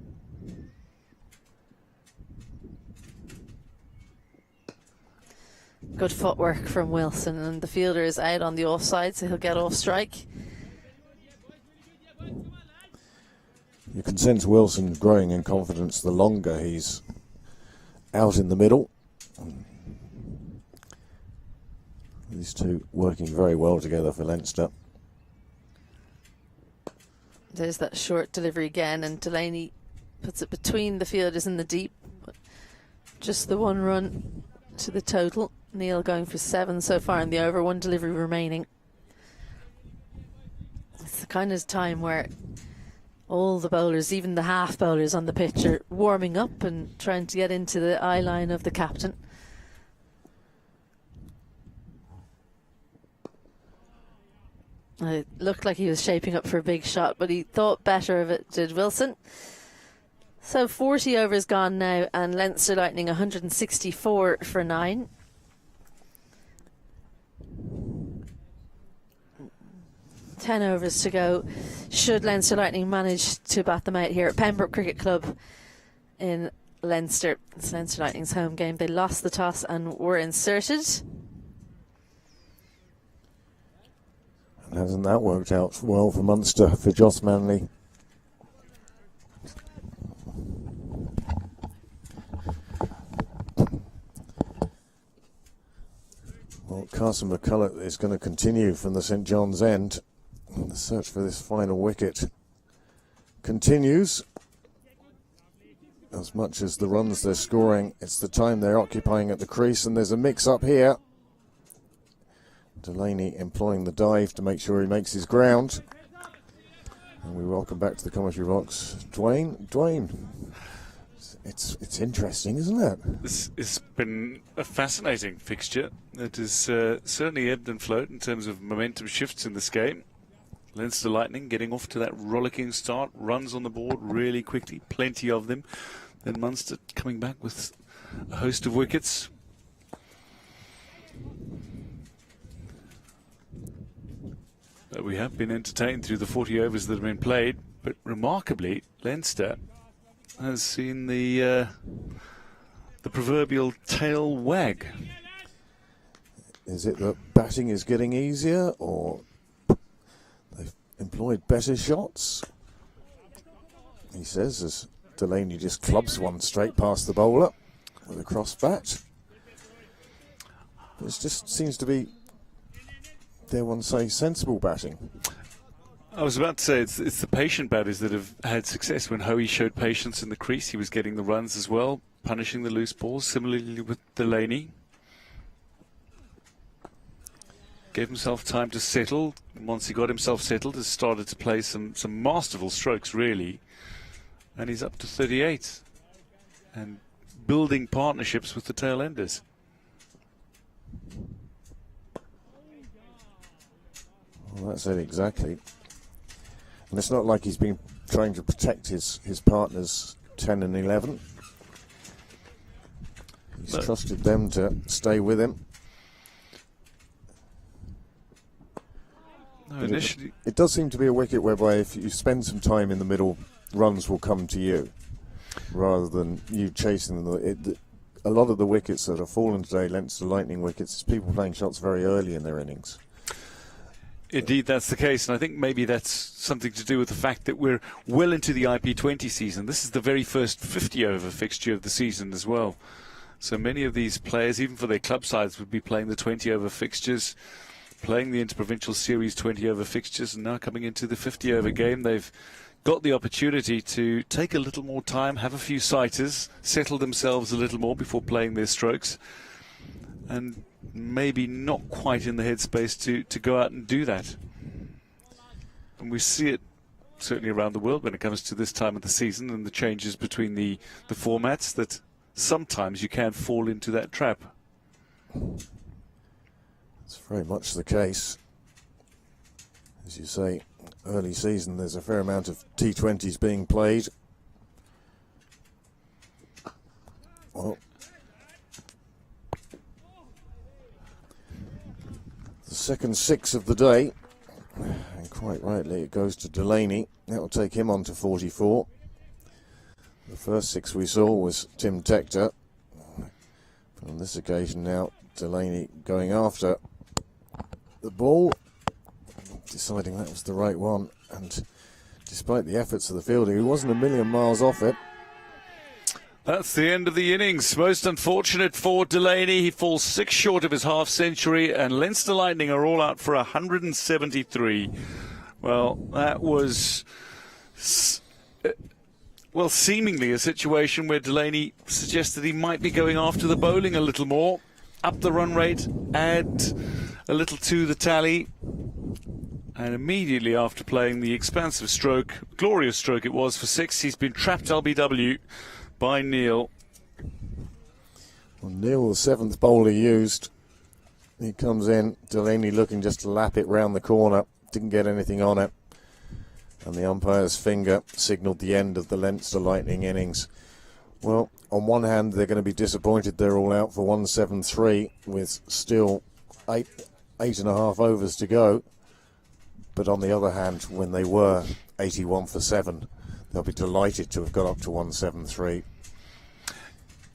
Good footwork from Wilson, and the fielder is out on the offside, so he'll get off strike.
You can sense Wilson growing in confidence the longer he's out in the middle. These two working very well together for Leinster.
There's that short delivery again, and Delaney puts it between the fielders in the deep. Just the one run to the total. Neil going for 7 so far in the over, 1 delivery remaining. It's the kind of time where all the bowlers, even the half bowlers on the pitch, are warming up and trying to get into the eye line of the captain. It looked like he was shaping up for a big shot, but he thought better of it, did Wilson. So 40 overs gone now, and Leinster Lightning 164 for 9. Ten overs to go. Should Leinster Lightning manage to bat them out here at Pembroke Cricket Club in Leinster? It's Leinster Lightning's home game. They lost the toss and were inserted.
And hasn't that worked out well for Munster, for Joss Manley? Well, Carson McCulloch is going to continue from the St John's end. And the search for this final wicket continues. As much as the runs they're scoring, it's the time they're occupying at the crease, and there's a mix-up here. Delaney employing the dive to make sure he makes his ground. And we welcome back to the commentary box Dwayne. It's interesting, isn't it?
This has been a fascinating fixture. It has certainly ebbed and flowed in terms of momentum shifts in this game. Leinster Lightning getting off to that rollicking start, runs on the board really quickly, plenty of them. Then Munster coming back with a host of wickets. But we have been entertained through the 40 overs that have been played, but remarkably, Leinster has seen the proverbial tail wag.
Is it that batting is getting easier, or they've employed better shots? He says, as Delaney just clubs one straight past the bowler with a cross bat. It just seems to be, dare one say, sensible batting.
I was about to say it's the patient batters that have had success. When Hoey showed patience in the crease, he was getting the runs as well, punishing the loose balls. Similarly with Delaney. Gave himself time to settle. Once he got himself settled, has started to play some masterful strokes, really. And he's up to 38. And building partnerships with the tail enders.
Well, that's it exactly. And it's not like he's been trying to protect his partners 10 and 11. He's trusted them to stay with him.
No, initially,
it does seem to be a wicket whereby if you spend some time in the middle, runs will come to you rather than you chasing them. A lot of the wickets that have fallen today, Leinster Lightning wickets, is people playing shots very early in their innings.
Indeed, that's the case, and I think maybe that's something to do with the fact that we're well into the IP20 season. This is the very first 50-over fixture of the season as well. So many of these players, even for their club sides, would be playing the 20-over fixtures, playing the Interprovincial Series 20-over fixtures, and now coming into the 50-over game. They've got the opportunity to take a little more time, have a few sighters, settle themselves a little more before playing their strokes, and maybe not quite in the headspace to go out and do that. And we see it certainly around the world when it comes to this time of the season and the changes between the formats, that sometimes you can fall into that trap.
It's very much the case. As you say, early season, there's a fair amount of T20s being played. Well, the second 6 of the day, and quite rightly it goes to Delaney. That will take him on to 44. The first 6 we saw was Tim Tector. But on this occasion now, Delaney going after the ball, deciding that was the right one, and despite the efforts of the fielder, he wasn't a million miles off it.
That's the end of the innings. Most unfortunate for Delaney. He falls 6 short of his half century, and Leinster Lightning are all out for 173. Well, that was, well, seemingly a situation where Delaney suggested he might be going after the bowling a little more, up the run rate, add a little to the tally. And immediately after playing the expansive stroke, glorious stroke it was for 6, he's been trapped LBW by Neil.
Well, Neil, the 7th bowler used. He comes in, Delaney looking just to lap it round the corner, didn't get anything on it. And the umpire's finger signalled the end of the Leinster Lightning innings. Well, on one hand, they're going to be disappointed they're all out for 173 with still eight and a half overs to go. But on the other hand, when they were 81 for 7, they'll be delighted to have got up to 173.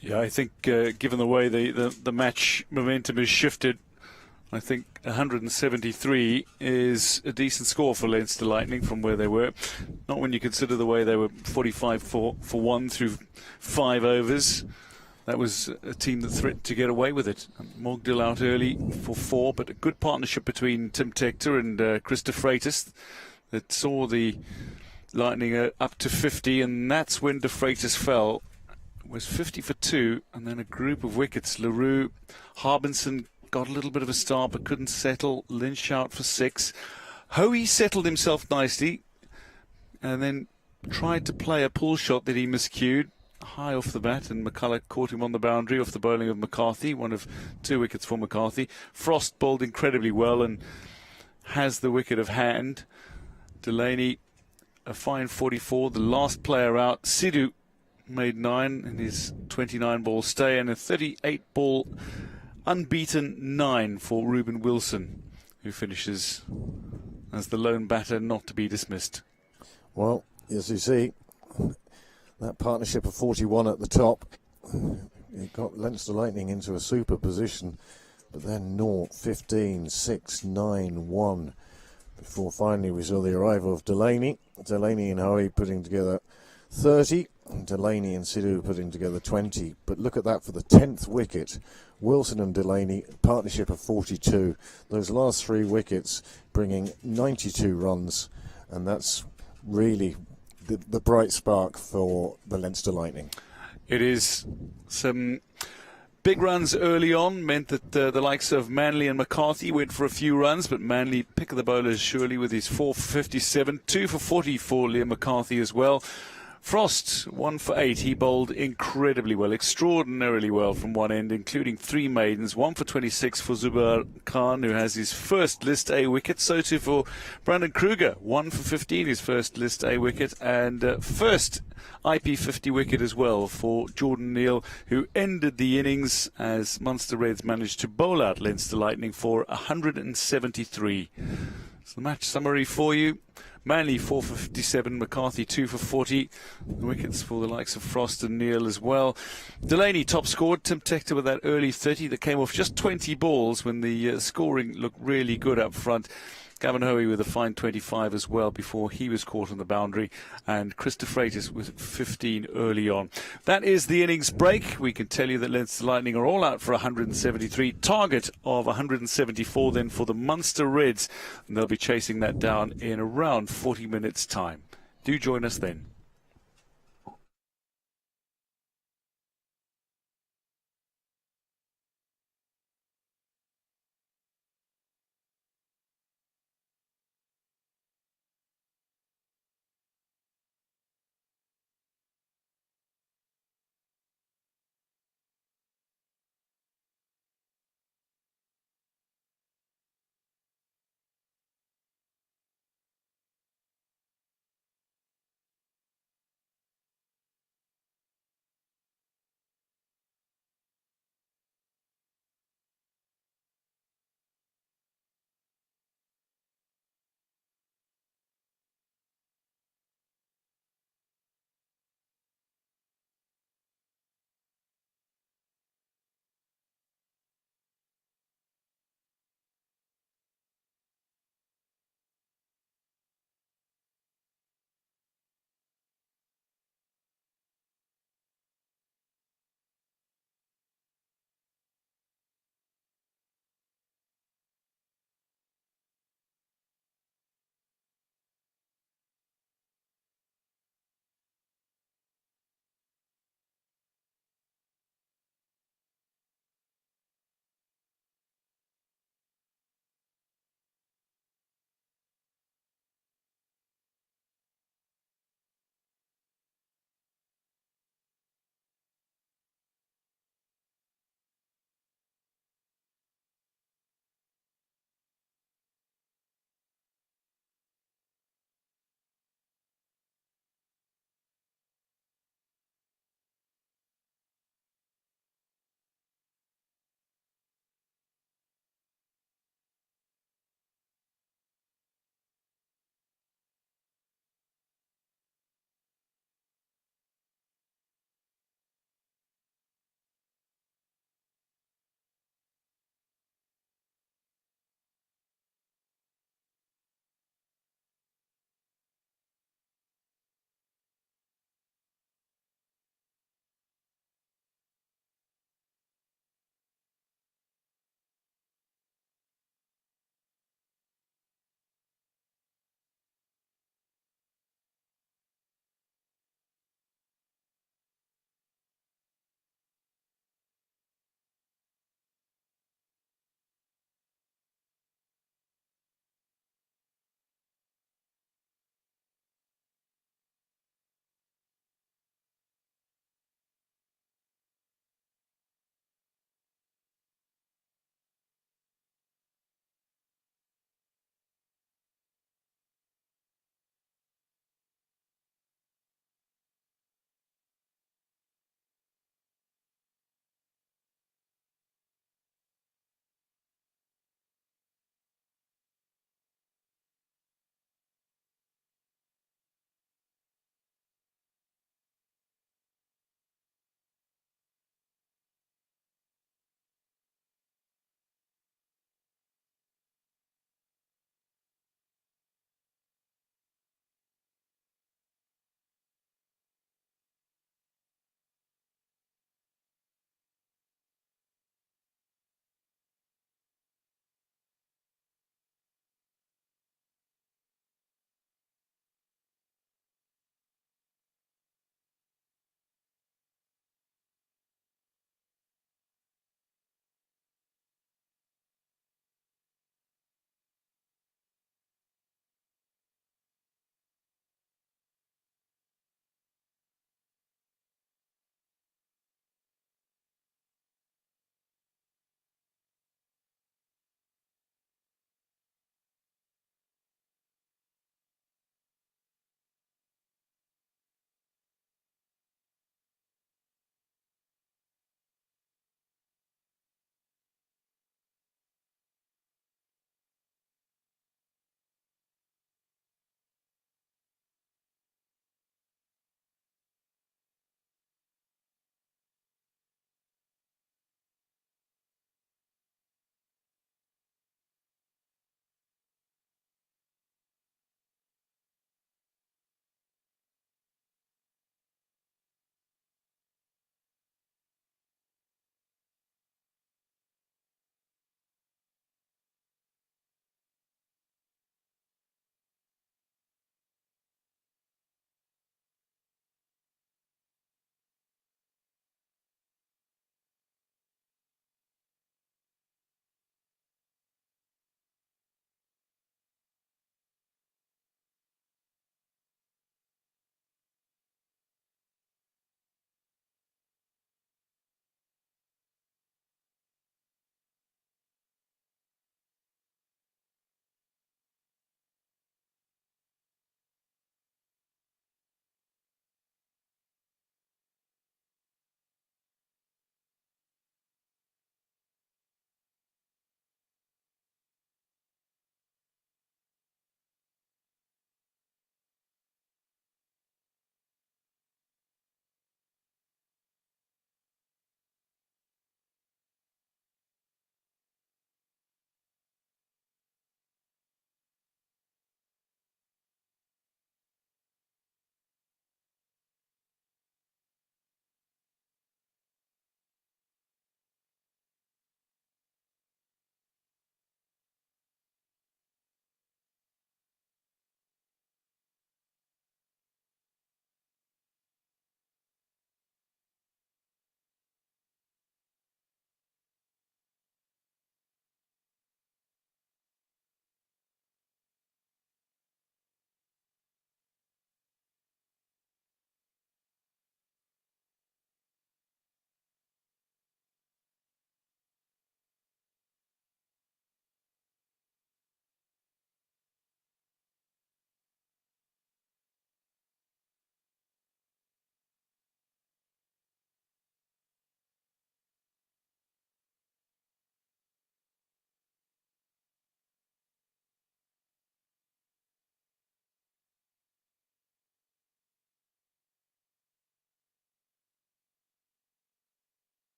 Yeah, I think given the way the match momentum has shifted, I think 173 is a decent score for Leinster Lightning from where they were. Not when you consider the way they were 45 for 1 through 5 overs. That was a team that threatened to get away with it. Mogdill out early for 4, but a good partnership between Tim Tector and Chris de Freitas that saw the Lightning up to 50, and that's when de Freitas fell. It was 50 for 2, and then a group of wickets. LaRue, Harbinson got a little bit of a start but couldn't settle. Lynch out for 6. Hoey settled himself nicely and then tried to play a pull shot that he miscued high off the bat, and McCulloch caught him on the boundary off the bowling of McCarthy, one of 2 wickets for McCarthy. Frost bowled incredibly well and has the wicket of hand. Delaney, a fine 44, the last player out. Sidhu made 9 in his 29-ball stay, and a 38-ball unbeaten 9 for Ruben Wilson, who finishes as the lone batter not to be dismissed.
Well, as you see, that partnership of 41 at the top, it got Leinster Lightning into a super position, but then 0, 15, 6, 9, 1, before finally we saw the arrival of Delaney. Delaney and Hoey putting together 30, and Delaney and Sidhu putting together 20. But look at that for the 10th wicket. Wilson and Delaney, partnership of 42. Those last 3 wickets bringing 92 runs, and that's really the bright spark for the Leinster Lightning.
It is. Some big runs early on meant that the likes of Manley and McCarthy went for a few runs, but Manley, pick of the bowlers surely, with his 4 for 57, 2 for 40 for Liam McCarthy as well. Frost, 1 for 8. He bowled incredibly well, extraordinarily well from one end, including 3 maidens. 1 for 26 for Zubair Khan, who has his first List A wicket. So too for Brandon Kruger, 1 for 15, his first List A wicket. And first IP50 wicket as well for Jordan Neal, who ended the innings as Munster Reds managed to bowl out Leinster Lightning for 173. So the match summary for you. Manley 4 for 57, McCarthy 2 for 40. The wickets for the likes of Frost and Neal as well. Delaney top scored. Tim Tector with that early 30 that came off just 20 balls when the scoring looked really good up front. Gavin Hoey with a fine 25 as well before he was caught on the boundary, and Chris de Freitas with 15 early on. That is the innings break. We can tell you that Leinster Lightning are all out for 173. Target of 174 then for the Munster Reds, and they'll be chasing that down in around 40 minutes' time. Do join us then.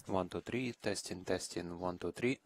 1, 2, 3, testing, testing, 1, 2, 3.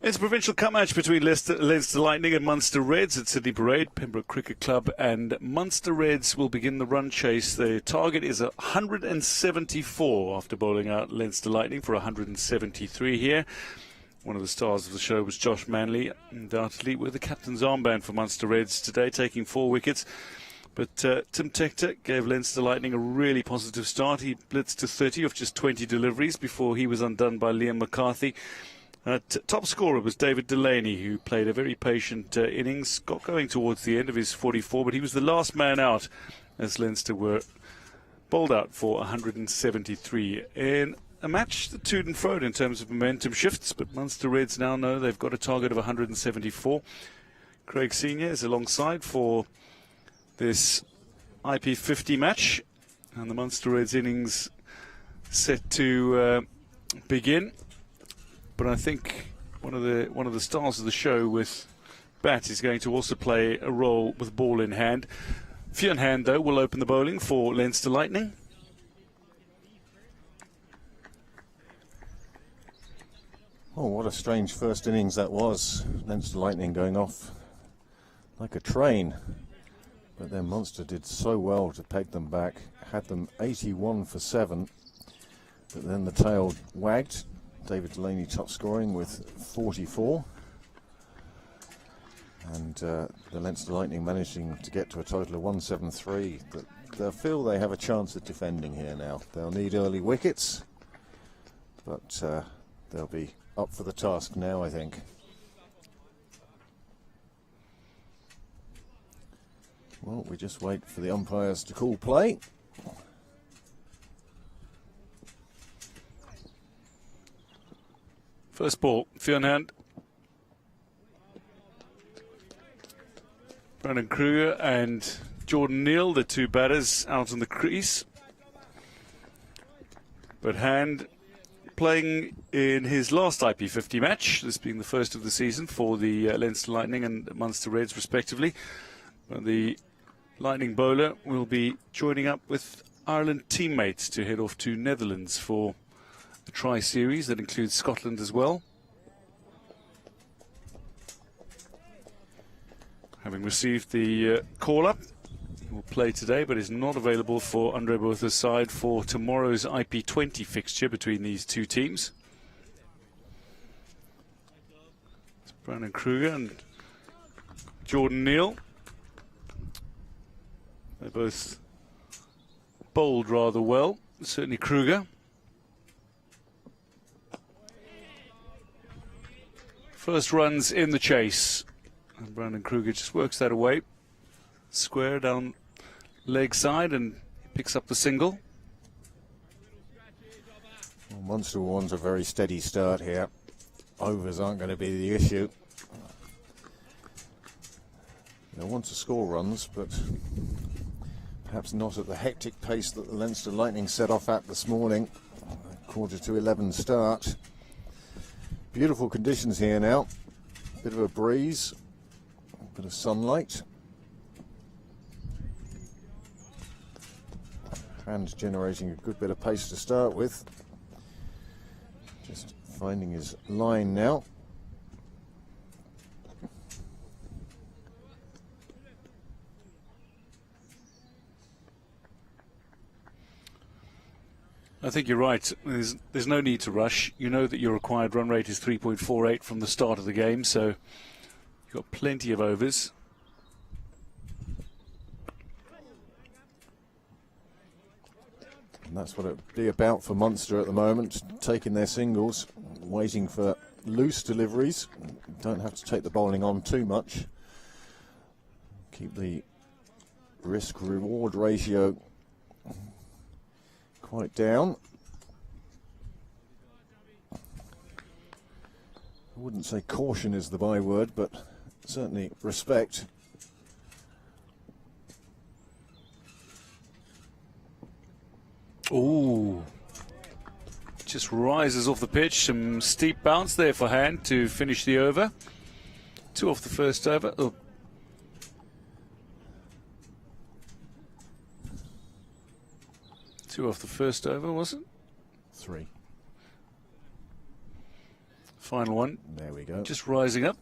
It's a provincial cup match between Leinster Lightning and Munster Reds at Sydney Parade. Pembroke Cricket Club and Munster Reds will begin the run chase. The target is 174 after bowling out Leinster Lightning for 173 here. One of the stars of the show was Josh Manley, undoubtedly with the captain's armband for Munster Reds today, taking 4 wickets. But Tim Tector gave Leinster Lightning a really positive start. He blitzed to 30 off just 20 deliveries before he was undone by Liam McCarthy. Top scorer was David Delaney, who played a very patient innings, got going towards the end of his 44, but he was the last man out as Leinster were bowled out for 173. In a match that to and fro in terms of momentum shifts, but Munster Reds now know they've got a target of 174. Craig Senior is alongside for this IP50 match, and the Munster Reds innings set to begin. But I think one of the stars of the show with bat is going to also play a role with ball in hand. Fionn Hand, though, will open the bowling for Leinster Lightning.
Oh, what a strange first innings that was. Leinster Lightning going off like a train. But then Munster did so well to peg them back, had them 81 for 7. But then the tail wagged. David Delaney top scoring with 44. And the Leinster Lightning managing to get to a total of 173. But they'll feel they have a chance at defending here now. They'll need early wickets. But they'll be up for the task now, I think. Well, we just wait for the umpires to call play.
First ball, Fionn Hand. Brandon Kruger and Jordan Neal, the two batters out on the crease. But Hand playing in his last IP50 match, this being the first of the season for the Leinster Lightning and Munster Reds respectively. But the Lightning bowler will be joining up with Ireland teammates to head off to Netherlands for a tri-series that includes Scotland as well. Having received the call-up, he will play today but is not available for Andre Botha's side for tomorrow's IP20 fixture between these two teams. It's Brandon Kruger and Jordan Neal. They both bowled rather well, certainly Kruger. First runs in the chase. And Brandon Kruger just works that away. Square down leg side and picks up the single.
Well, Munster wants a very steady start here. Overs aren't going to be the issue. They want to score runs, but perhaps not at the hectic pace that the Leinster Lightning set off at this morning. 11:15 start. Beautiful conditions here now. Bit of a breeze, a bit of sunlight. Hand generating a good bit of pace to start with. Just finding his line now.
I think you're right. There's no need to rush. You know that your required run rate is 3.48 from the start of the game, so you've got plenty of overs.
And that's what it'd be about for Munster at the moment, taking their singles, waiting for loose deliveries. Don't have to take the bowling on too much. Keep the risk-reward ratio quite down. I wouldn't say caution is the byword, but certainly respect.
Ooh, just rises off the pitch. Some steep bounce there for Hand to finish the over. 2 off the first over. Oh. Two off the first over, was it?
3.
final one.
There we go.
Just rising up.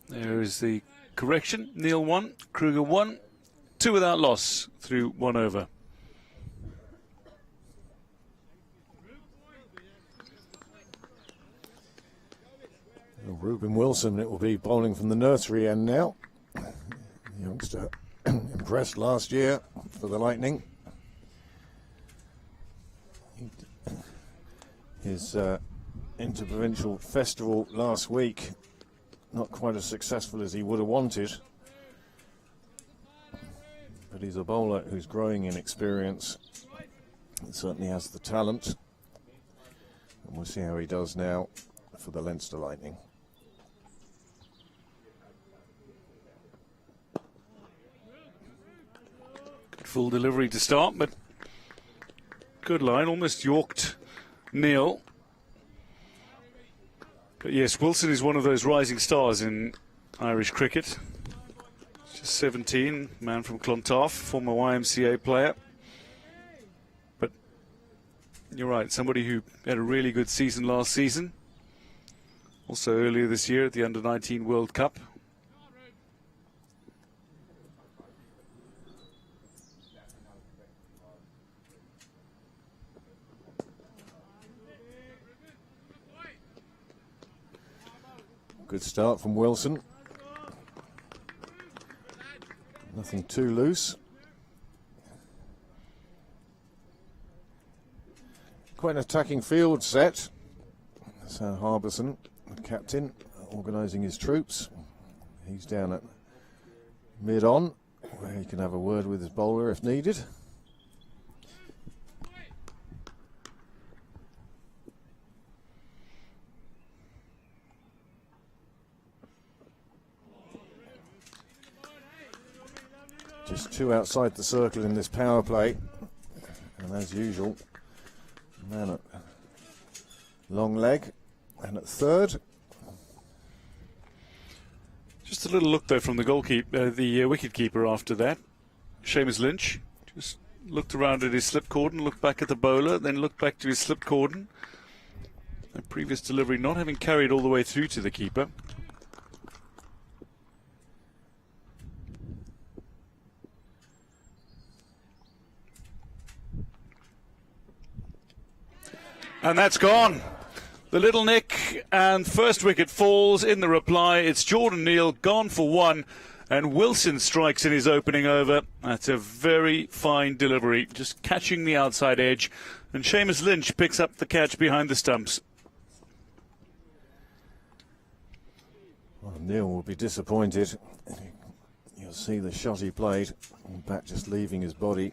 There is the correction. Neil 1, Kruger 1, 2 without loss through 1 over.
Reuben Wilson, it will be bowling from the nursery end now. Youngster impressed last year for the Lightning. His interprovincial festival last week, not quite as successful as he would have wanted. But he's a bowler who's growing in experience. He certainly has the talent. And we'll see how he does now for the Leinster Lightning.
Full delivery to start, but good line, almost yorked Neil. But yes, Wilson is one of those rising stars in Irish cricket. Just 17, man from Clontarf, former YMCA player. But you're right, somebody who had a really good season last season. Also earlier this year at the Under-19 World Cup.
Good start from Wilson. Nothing too loose. Quite an attacking field set. Sam Harbison, the captain, organising his troops. He's down at mid-on, where he can have a word with his bowler if needed. Just 2 outside the circle in this power play, and as usual, man at long leg, and at third.
Just a little look though from the goalkeeper, the wicket keeper after that. Seamus Lynch just looked around at his slip cordon, looked back at the bowler, then looked back to his slip cordon. A previous delivery not having carried all the way through to the keeper. And that's gone. The little nick, and first wicket falls in the reply. It's Jordan Neal gone for 1, and Wilson strikes in his opening over. That's a very fine delivery, just catching the outside edge, and Seamus Lynch picks up the catch behind the stumps.
Well, Neil will be disappointed. You'll see the shot he played, and bat just leaving his body.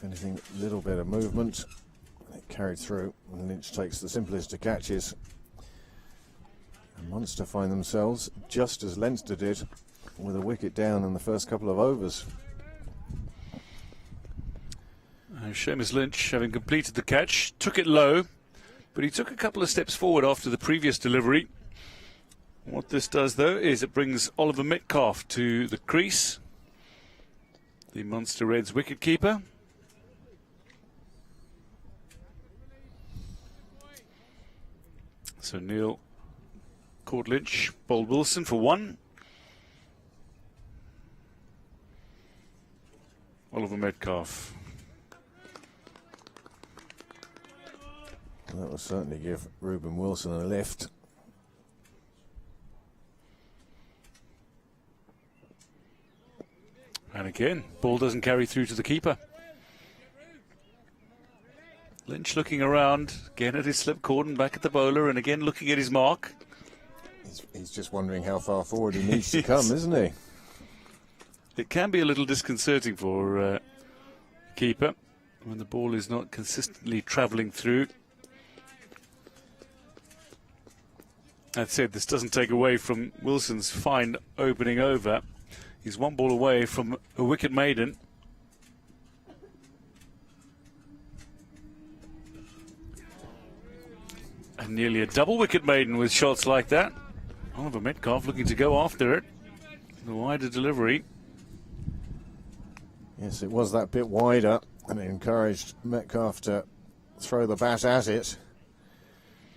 Anything, a little bit of movement, it carried through, and Lynch takes the simplest of catches. And Munster find themselves just as Leinster did, with a wicket down in the first couple of overs.
Seamus Lynch, having completed the catch, took it low, but he took a couple of steps forward after the previous delivery. What this does, though, is it brings Oliver Metcalf to the crease, the Munster Reds wicketkeeper. So Neil caught Lynch, bowled Wilson for 1. Oliver Metcalf.
That will certainly give Reuben Wilson a lift.
And again, ball doesn't carry through to the keeper. Lynch looking around, again at his slip cordon, back at the bowler, and again looking at his mark.
He's just wondering how far forward he needs to come, isn't he?
It can be a little disconcerting for keeper when the ball is not consistently travelling through. That said, this doesn't take away from Wilson's fine opening over. He's 1 ball away from a wicket maiden. And nearly a double wicket maiden with shots like that. Oliver Metcalf looking to go after it. The wider delivery.
Yes, it was that bit wider, and encouraged Metcalf to throw the bat at it.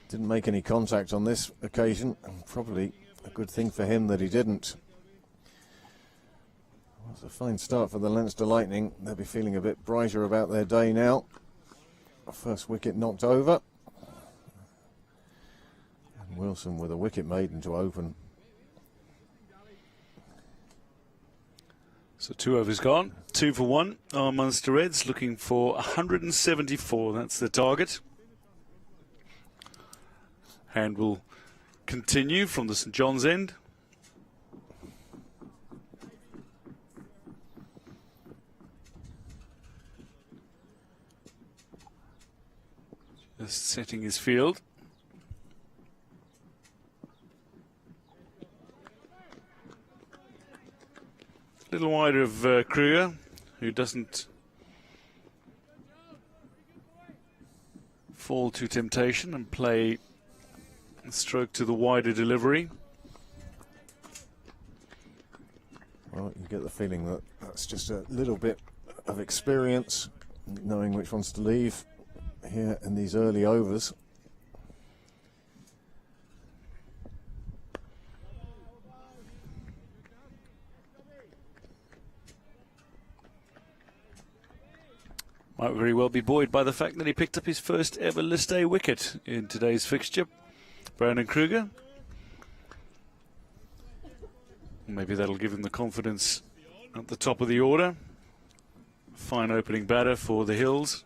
Didn't make any contact on this occasion, and probably a good thing for him that he didn't. Well, it's a fine start for the Leinster Lightning. They'll be feeling a bit brighter about their day now. First wicket knocked over. And Wilson with a wicket maiden to open.
So 2 overs gone, 2 for 1. Our Munster Reds looking for 174. That's the target. Hand will continue from the St John's end. Just setting his field. A little wider of Kruger, who doesn't fall to temptation and play a stroke to the wider delivery.
Well, you get the feeling that that's just a little bit of experience, knowing which ones to leave here in these early overs.
Might very well be buoyed by the fact that he picked up his first ever List A wicket in today's fixture. Brandon Kruger. Maybe that'll give him the confidence at the top of the order. Fine opening batter for the Hills.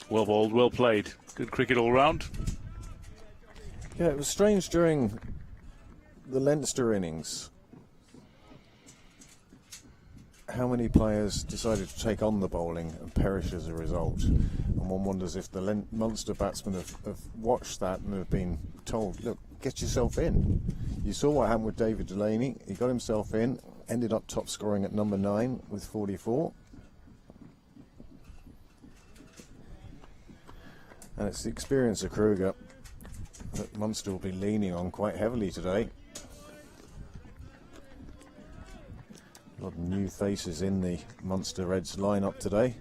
Well bowled, well played. Good cricket all round.
Yeah, it was strange during the Leinster innings how many players decided to take on the bowling and perish as a result. And one wonders if the Munster batsmen have watched that and have been told, look, get yourself in. You saw what happened with David Delaney. He got himself in, ended up top scoring at number 9 with 44. And it's the experience of Kruger that Munster will be leaning on quite heavily today. A lot of new faces in the Munster Reds lineup today.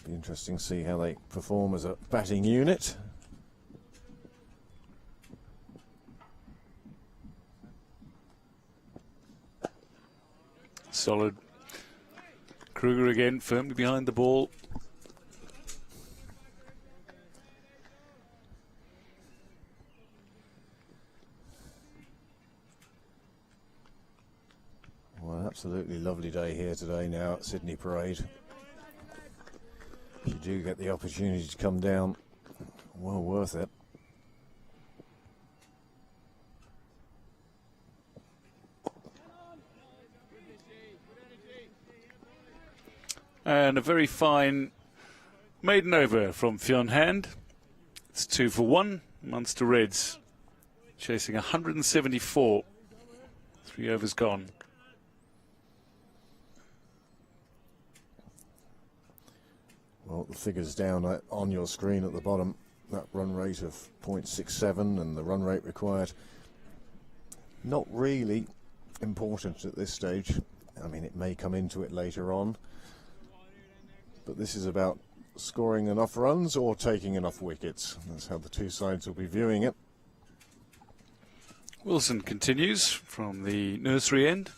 Be interesting to see how they perform as a batting unit.
Solid. Kruger again, firmly behind the ball.
Well, absolutely lovely day here today now at Sydney Parade. If you do get the opportunity to come down, well worth it.
And a very fine maiden over from Fionn Hand. It's 2 for 1. Munster Reds chasing 174. 3 overs gone.
Well, the figures down on your screen at the bottom, that run rate of 0.67 and the run rate required, not really important at this stage. I mean, it may come into it later on, but this is about scoring enough runs or taking enough wickets. That's how the two sides will be viewing it.
Wilson continues from the nursery end.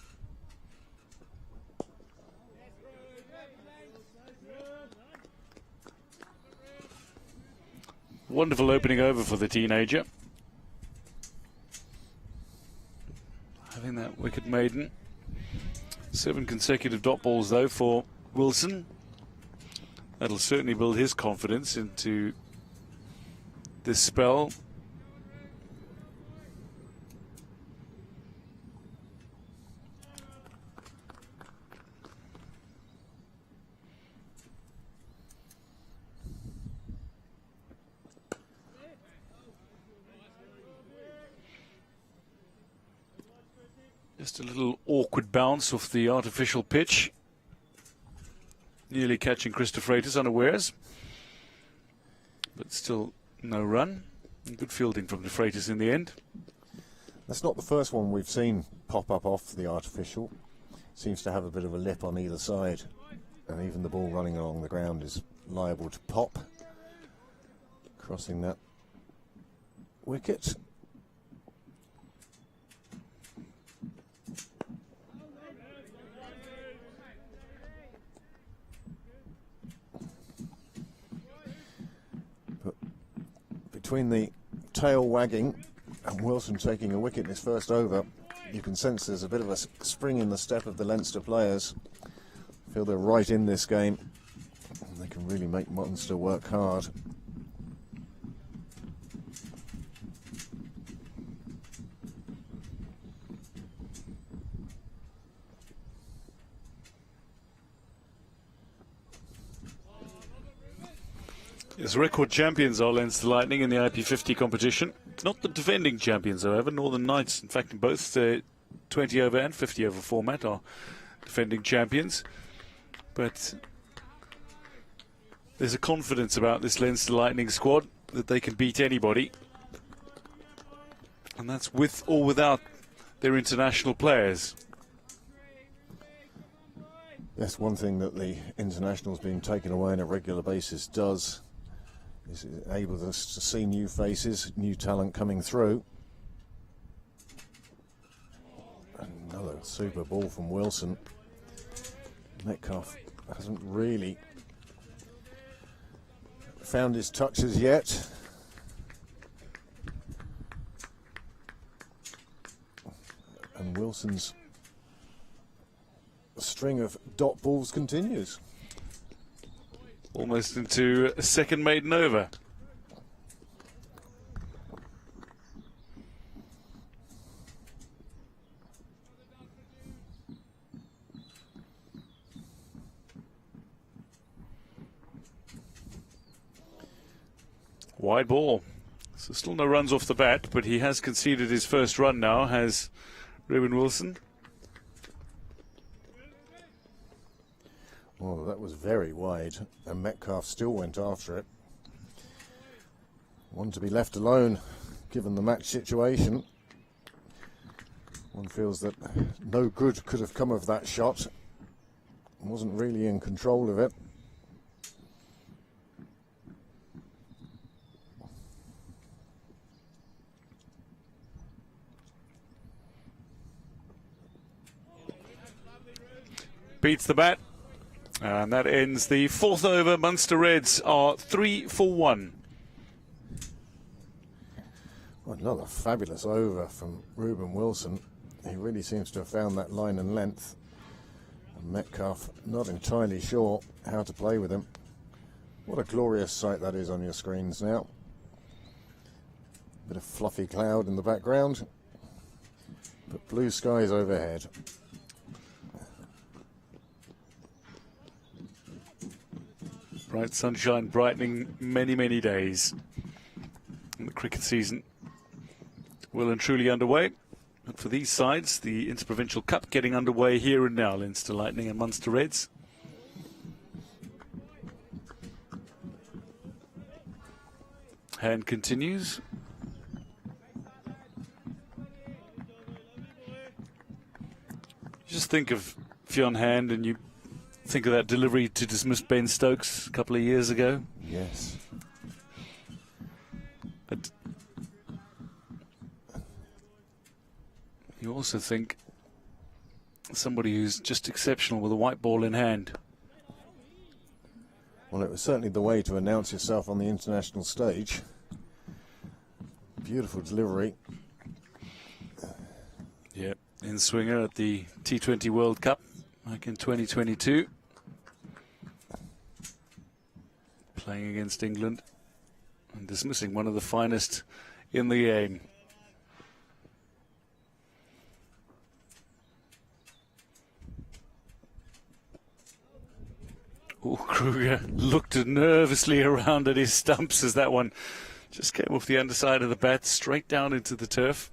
Wonderful opening over for the teenager. Having that wicket maiden. 7 consecutive dot balls though for Wilson. That'll certainly build his confidence into this spell. Just a little awkward bounce off the artificial pitch. Nearly catching Christopher Freitas unawares. but still no run. And good fielding from the Freighters in the end.
That's not the first one we've seen pop up off the artificial. Seems to have a bit of a lip on either side, and even the ball running along the ground is liable to pop, crossing that wicket. But between the tail wagging and Wilson taking a wicket in his first over, you can sense there's a bit of a spring in the step of the Leinster players. Feel they're right in this game. They can really make Munster work hard.
Yes, record champions are Leinster Lightning in the IP50 competition. Not the defending champions, however. Northern Knights, in fact, in both the 20 over and 50 over format, are defending champions. But there's a confidence about this Leinster Lightning squad that they can beat anybody. And that's with or without their international players.
Yes, one thing that the internationals being taken away on a regular basis does is able us to see new faces, new talent coming through. Another super ball from Wilson. Metcalf hasn't really found his touches yet. And Wilson's string of dot balls continues.
Almost into a second maiden over. Wide ball. So still no runs off the bat, but he has conceded his first run now, has Ruben Wilson.
Oh, that was very wide, and Metcalf still went after it. One to be left alone, given the match situation. One feels that no good could have come of that shot. Wasn't really in control of it.
Beats the bat. And that ends the fourth over. Munster Reds are 3 for 1.
Well, another fabulous over from Ruben Wilson. He really seems to have found that line and length. And Metcalf not entirely sure how to play with him. What a glorious sight that is on your screens now. Bit of fluffy cloud in the background, but blue skies overhead.
Bright sunshine brightening many, many days. And the cricket season well and truly underway. But for these sides, the Interprovincial Cup getting underway here and now. Leinster Lightning and Munster Reds. Hand continues. Just think of Fionn Hand and you think of that delivery to dismiss Ben Stokes a couple of years ago.
Yes.
But you also think somebody who's just exceptional with a white ball in hand.
Well, it was certainly the way to announce yourself on the international stage. Beautiful delivery.
Yeah, in swinger at the T20 World Cup back in 2022. Playing against England and dismissing one of the finest in the game. Oh, Kruger looked nervously around at his stumps as that one just came off the underside of the bat straight down into the turf.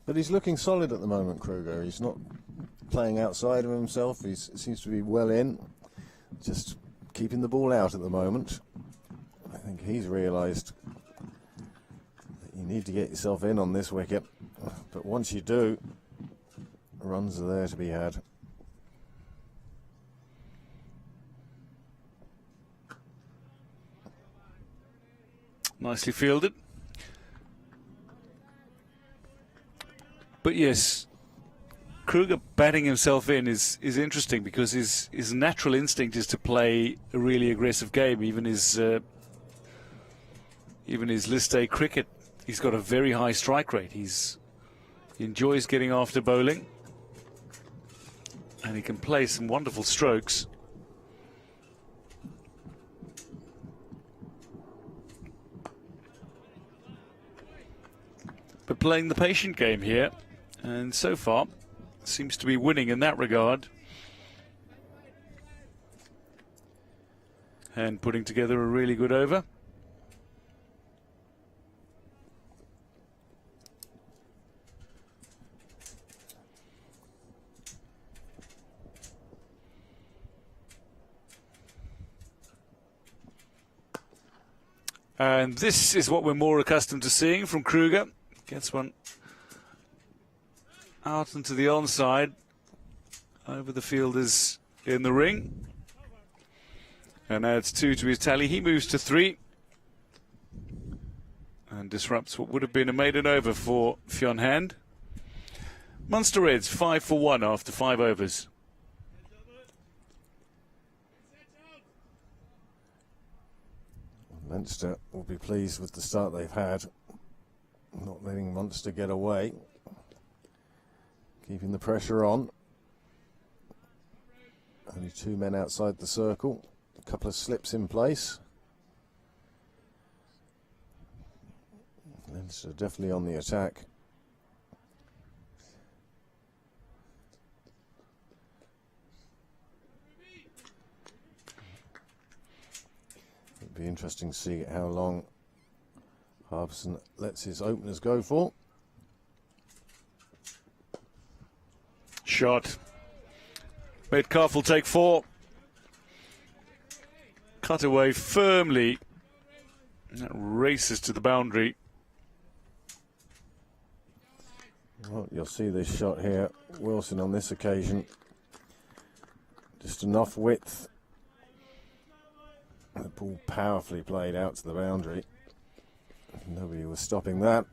But he's looking solid at the moment, Kruger. He's not playing outside of himself. He seems to be well in. Just keeping the ball out at the moment. I think he's realised that you need to get yourself in on this wicket, but once you do, runs are there to be had.
Nicely fielded. But yes, Kruger batting himself in is interesting, because his natural instinct is to play a really aggressive game. Even his list A cricket, he's got a very high strike rate. He enjoys getting after bowling, and he can play some wonderful strokes. But playing the patient game here, and so far seems to be winning in that regard, and putting together a really good over. And this is what we're more accustomed to seeing from Kruger. Gets one out into the onside, over the fielders in the ring, and adds 2 to his tally. He moves to 3 and disrupts what would have been a maiden over for Fionn Hand. Munster Reds 5 for 1 after 5 overs.
Leinster will be pleased with the start they've had, not letting Munster get away, keeping the pressure on. Only 2 men outside the circle, a couple of slips in place. Leinster definitely on the attack. It'd be interesting to see how long Harbison lets his openers go for.
Shot. Metcalf will take 4. Cut away firmly. That races to the boundary.
Well, you'll see this shot here. Wilson on this occasion, just enough width. The ball powerfully played out to the boundary. Nobody was stopping that.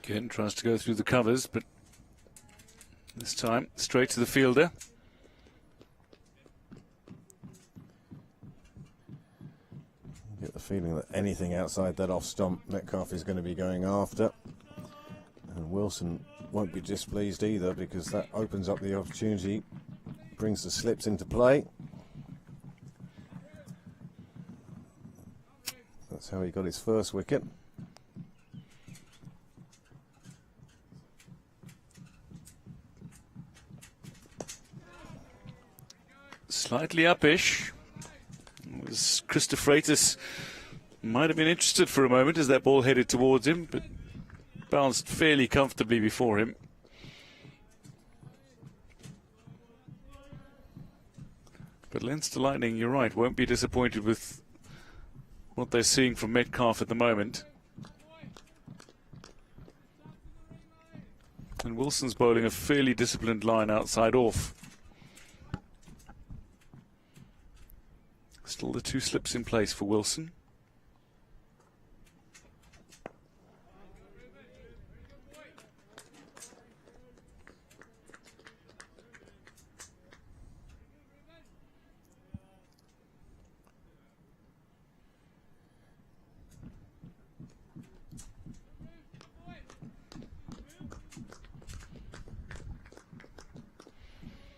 Again, tries to go through the covers, but this time straight to the fielder.
You get the feeling that anything outside that off stump, Metcalf is going to be going after. And Wilson won't be displeased either, because that opens up the opportunity, brings the slips into play. That's how he got his first wicket.
Slightly upish. Christopher might have been interested for a moment as that ball headed towards him, but bounced fairly comfortably before him. But Leinster Lightning, you're right, won't be disappointed with what they're seeing from Metcalf at the moment. And Wilson's bowling a fairly disciplined line outside off. Still the 2 slips in place for Wilson.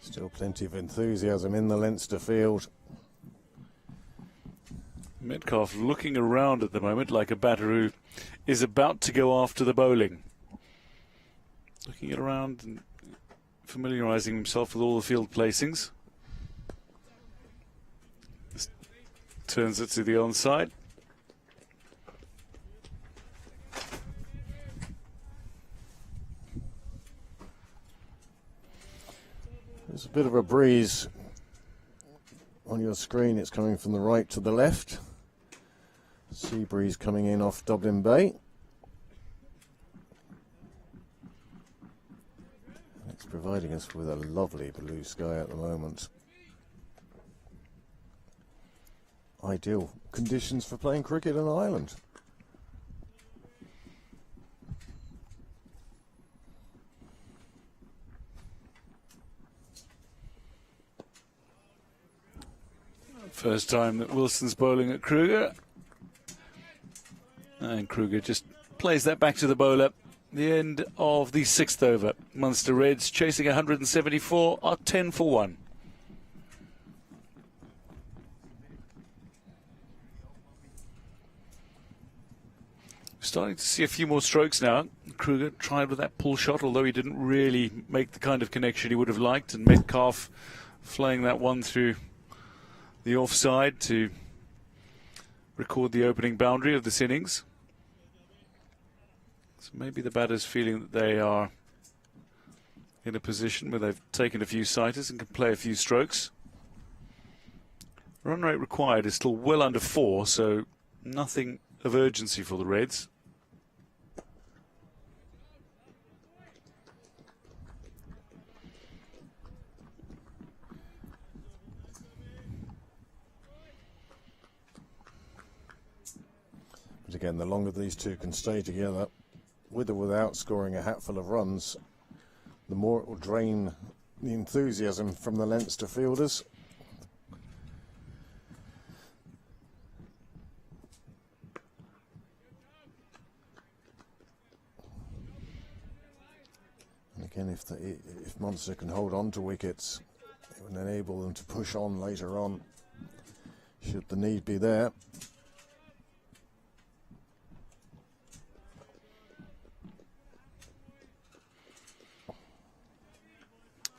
Still plenty of enthusiasm in the Leinster field.
Metcalf looking around at the moment like a batter who is about to go after the bowling. Looking around and familiarising himself with all the field placings. Just turns it to the onside.
There's a bit of a breeze on your screen. It's coming from the right to the left. Sea breeze coming in off Dublin Bay. It's providing us with a lovely blue sky at the moment. Ideal conditions for playing cricket on Ireland.
First time that Wilson's bowling at Kruger. And Kruger just plays that back to the bowler. The end of the 6th over. Munster Reds chasing 174 are 10 for 1. Starting to see a few more strokes now. Kruger tried with that pull shot, although he didn't really make the kind of connection he would have liked. And Metcalf flying that one through the offside to record the opening boundary of this innings. So maybe the batters feeling that they are in a position where they've taken a few sighters and can play a few strokes. Run rate required is still well under 4, so nothing of urgency for the Reds.
But again, the longer these two can stay together, with or without scoring a hatful of runs, the more it will drain the enthusiasm from the Leinster fielders. And again, if Munster can hold on to wickets, it will enable them to push on later on, should the need be there.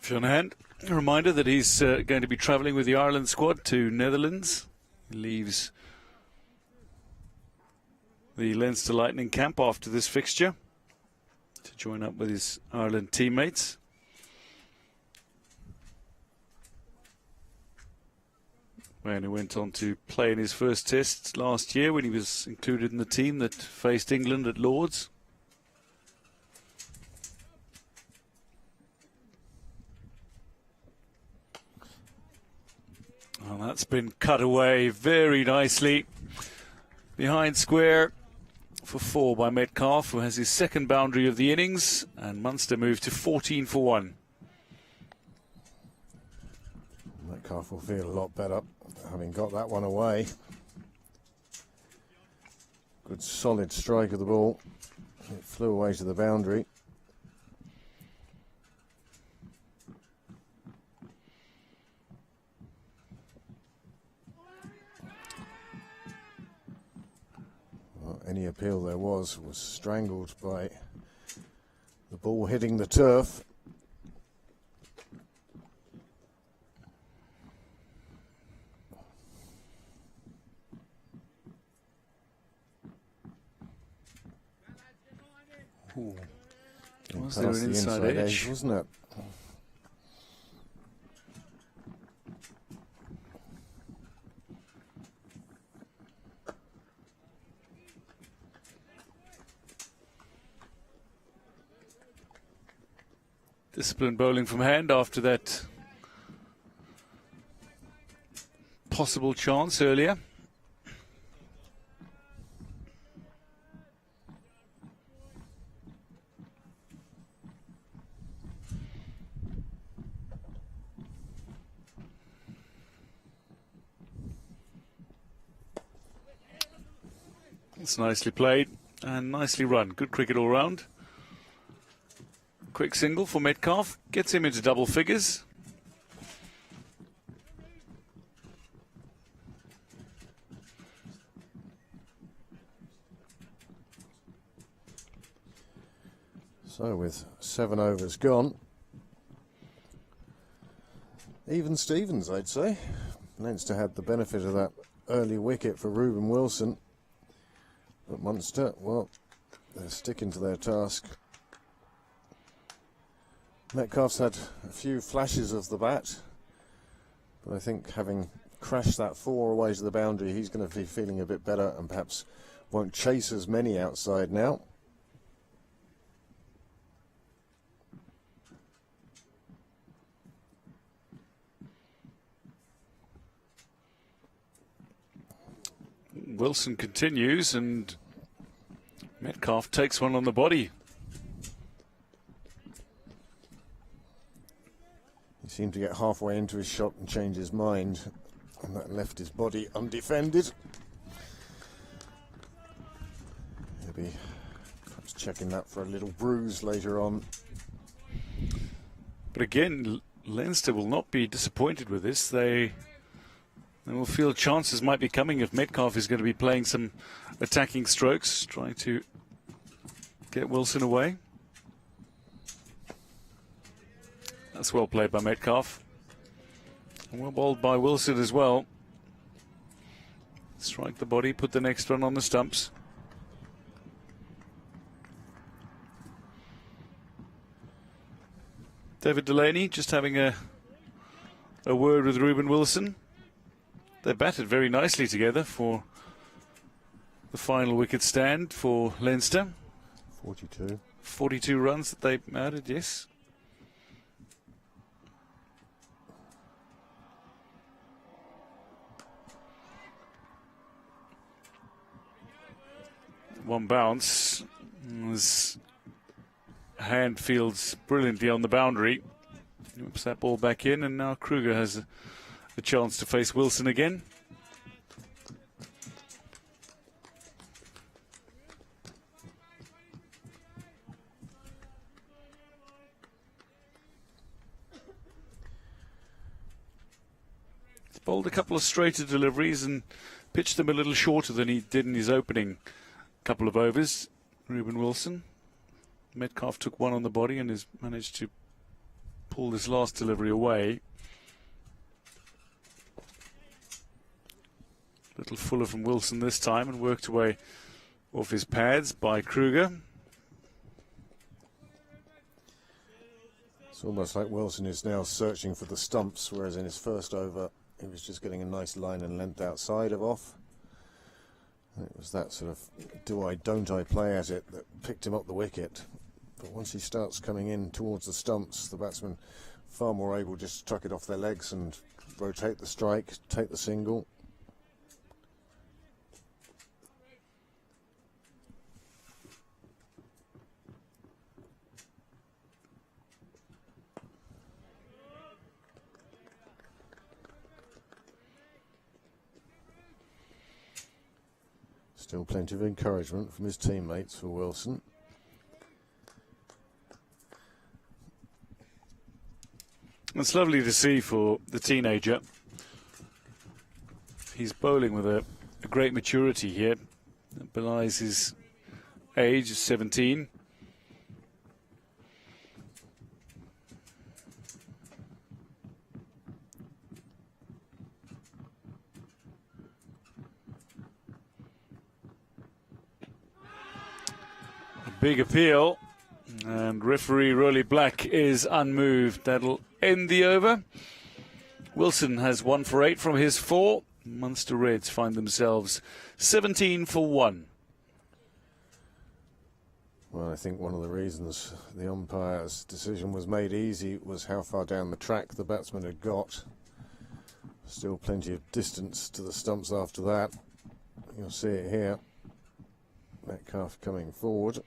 Shanahan, a reminder that he's going to be travelling with the Ireland squad to Netherlands. He leaves the Leinster Lightning camp after this fixture to join up with his Ireland teammates. And he went on to play in his first test last year when he was included in the team that faced England at Lord's. Well, that's been cut away very nicely behind square for 4 by Metcalf, who has his second boundary of the innings, and Munster moved to 14 for 1.
Metcalf will feel a lot better having got that one away. Good solid strike of the ball. It flew away to the boundary. Any appeal there was strangled by the ball hitting the turf.
Was there an inside edge?
Wasn't it?
Disciplined bowling from hand after that possible chance earlier. It's nicely played and nicely run. Good cricket all round. Quick single for Metcalf, gets him into double figures.
So with 7 overs gone, even Stevens, I'd say. Leinster had the benefit of that early wicket for Reuben Wilson, but Munster, well, they're sticking to their task. Metcalf's had a few flashes of the bat, but I think having crashed that 4 away to the boundary, he's going to be feeling a bit better and perhaps won't chase as many outside now.
Wilson continues and Metcalf takes one on the body.
He seemed to get halfway into his shot and change his mind, and that left his body undefended. He'll be perhaps checking that for a little bruise later on.
But again, Leinster will not be disappointed with this. They will feel chances might be coming if Metcalf is going to be playing some attacking strokes, trying to get Wilson away. That's well played by Metcalf. And well bowled by Wilson as well. Strike the body, put the next one on the stumps. David Delaney just having a word with Reuben Wilson. They batted very nicely together for the final wicket stand for Leinster.
42.
42 runs that they added, yes. One bounce as Hand fields brilliantly on the boundary. Whips that ball back in, and now Kruger has a chance to face Wilson again. He's bowled a couple of straighter deliveries and pitched them a little shorter than he did in his opening couple of overs, Reuben Wilson. Metcalf took one on the body and has managed to pull this last delivery away. A little fuller from Wilson this time and worked away off his pads by Kruger.
It's almost like Wilson is now searching for the stumps, whereas in his first over he was just getting a nice line and length outside of off. It was that sort of do I, don't I play at it that picked him up the wicket. But once he starts coming in towards the stumps, the batsman far more able just to tuck it off their legs and rotate the strike, take the single. Still plenty of encouragement from his teammates for Wilson.
It's lovely to see for the teenager. He's bowling with a great maturity here. That belies his age of 17. A big appeal. And referee Rolly Black is unmoved. That'll end the over. Wilson has 1 for 8 from his 4. Munster Reds find themselves 17 for 1.
Well, I think one of the reasons the umpire's decision was made easy was how far down the track the batsman had got. Still plenty of distance to the stumps after that. You'll see it here. Metcalf coming forward.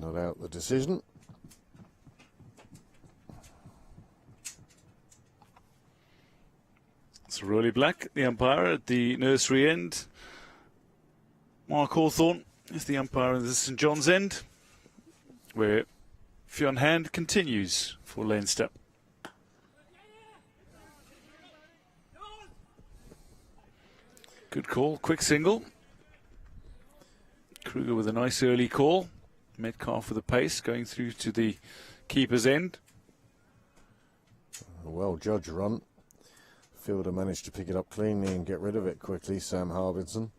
Not out the decision.
It's Rolly Black, the umpire at the nursery end. Mark Hawthorne is the umpire at the St John's end, where Fionn Hand continues for Leinster. Good call, quick single. Kruger with a nice early call. Metcalf with a pace going through to the keeper's end.
A well-judged run. Fielder managed to pick it up cleanly and get rid of it quickly, Sam Harbinson.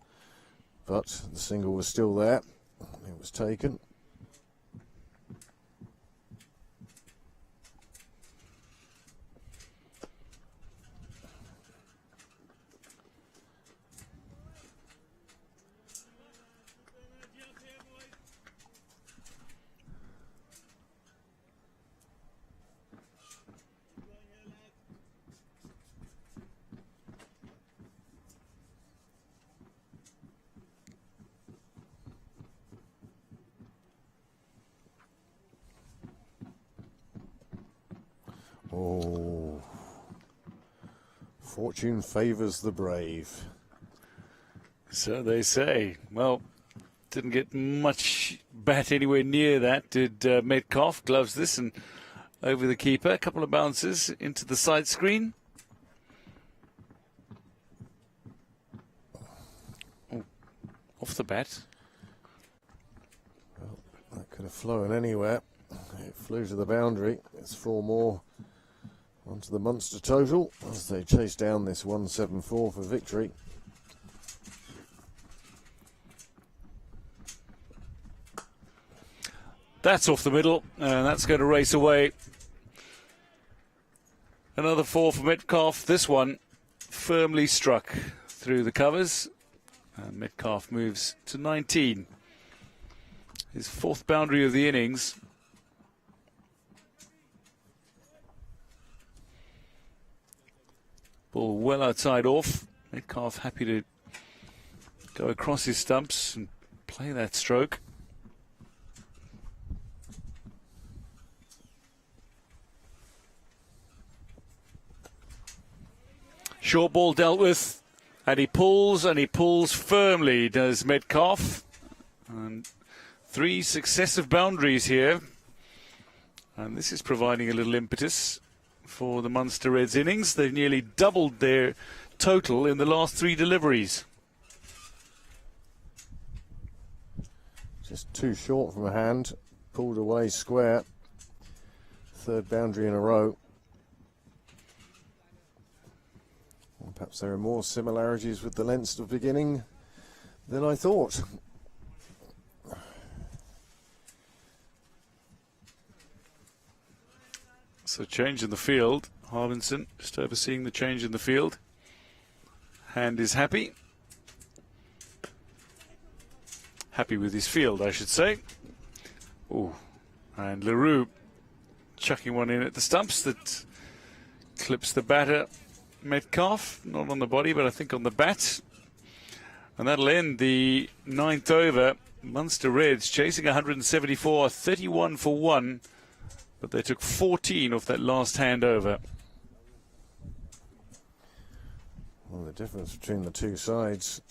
but the single was still there. It was taken. Oh, fortune favours the brave.
So they say. Well, didn't get much bat anywhere near that, did Metcalf. Gloves this and over the keeper. A couple of bounces into the side screen. Oh, off the bat.
Well, that could have flown anywhere. It flew to the boundary. It's 4 more onto the Munster total as they chase down this 174 for victory.
That's off the middle, and that's going to race away. Another 4 for Metcalf. This one firmly struck through the covers, and Metcalf moves to 19. His 4th boundary of the innings. Ball well outside off. Metcalf happy to go across his stumps and play that stroke. Short ball dealt with, and he pulls firmly, does Metcalf. And 3 successive boundaries here. And this is providing a little impetus for the Munster Reds innings. They've nearly doubled their total in the last 3 deliveries.
Just too short from a hand, pulled away square. 3rd boundary in a row. Well, perhaps there are more similarities with the Leinster beginning than I thought.
So change in the field. Harvinson just overseeing the change in the field. Hand is happy. Happy with his field, I should say. Oh, and LaRue chucking one in at the stumps that clips the batter. Metcalf, not on the body, but I think on the bat. And that'll end the 9th over. Munster Reds chasing 174, 31 for 1. But they took 14 off that last handover.
Well, the difference between the two sides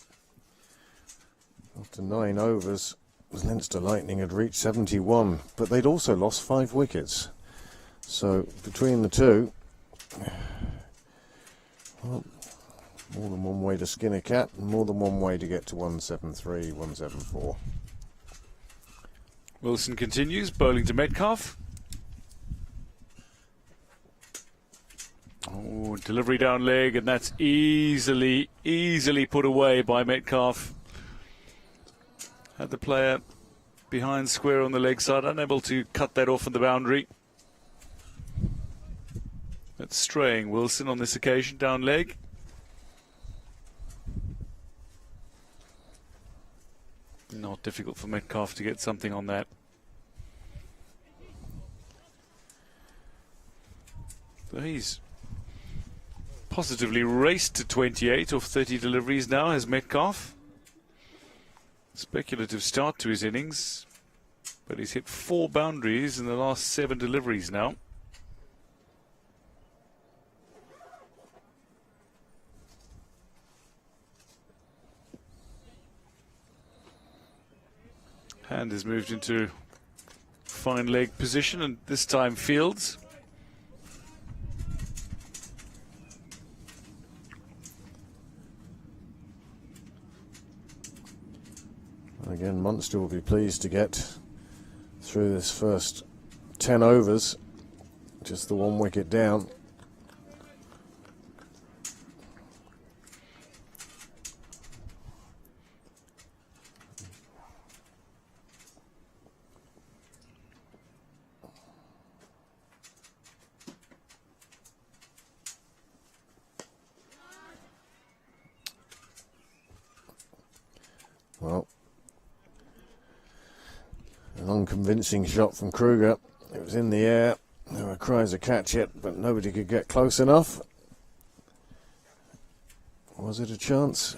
after 9 overs was Leinster Lightning had reached 71, but they'd also lost 5 wickets. So between the two, well, more than one way to skin a cat and more than one way to get to 173, 174.
Wilson continues, bowling to Metcalf. Oh, delivery down leg, and that's easily put away by Metcalf. Had the player behind square on the leg side, unable to cut that off at the boundary. That's straying Wilson on this occasion, down leg. Not difficult for Metcalf to get something on that. So he's positively raced to 28 off 30 deliveries now, has Metcalf. Speculative start to his innings, but he's hit 4 boundaries in the last 7 deliveries now. Hand has moved into fine leg position, and this time fields.
Again, Munster will be pleased to get through this first 10 overs, just the 1 wicket down. Well, an unconvincing shot from Kruger. It was in the air. There were cries to catch it, but nobody could get close enough. Was it a chance?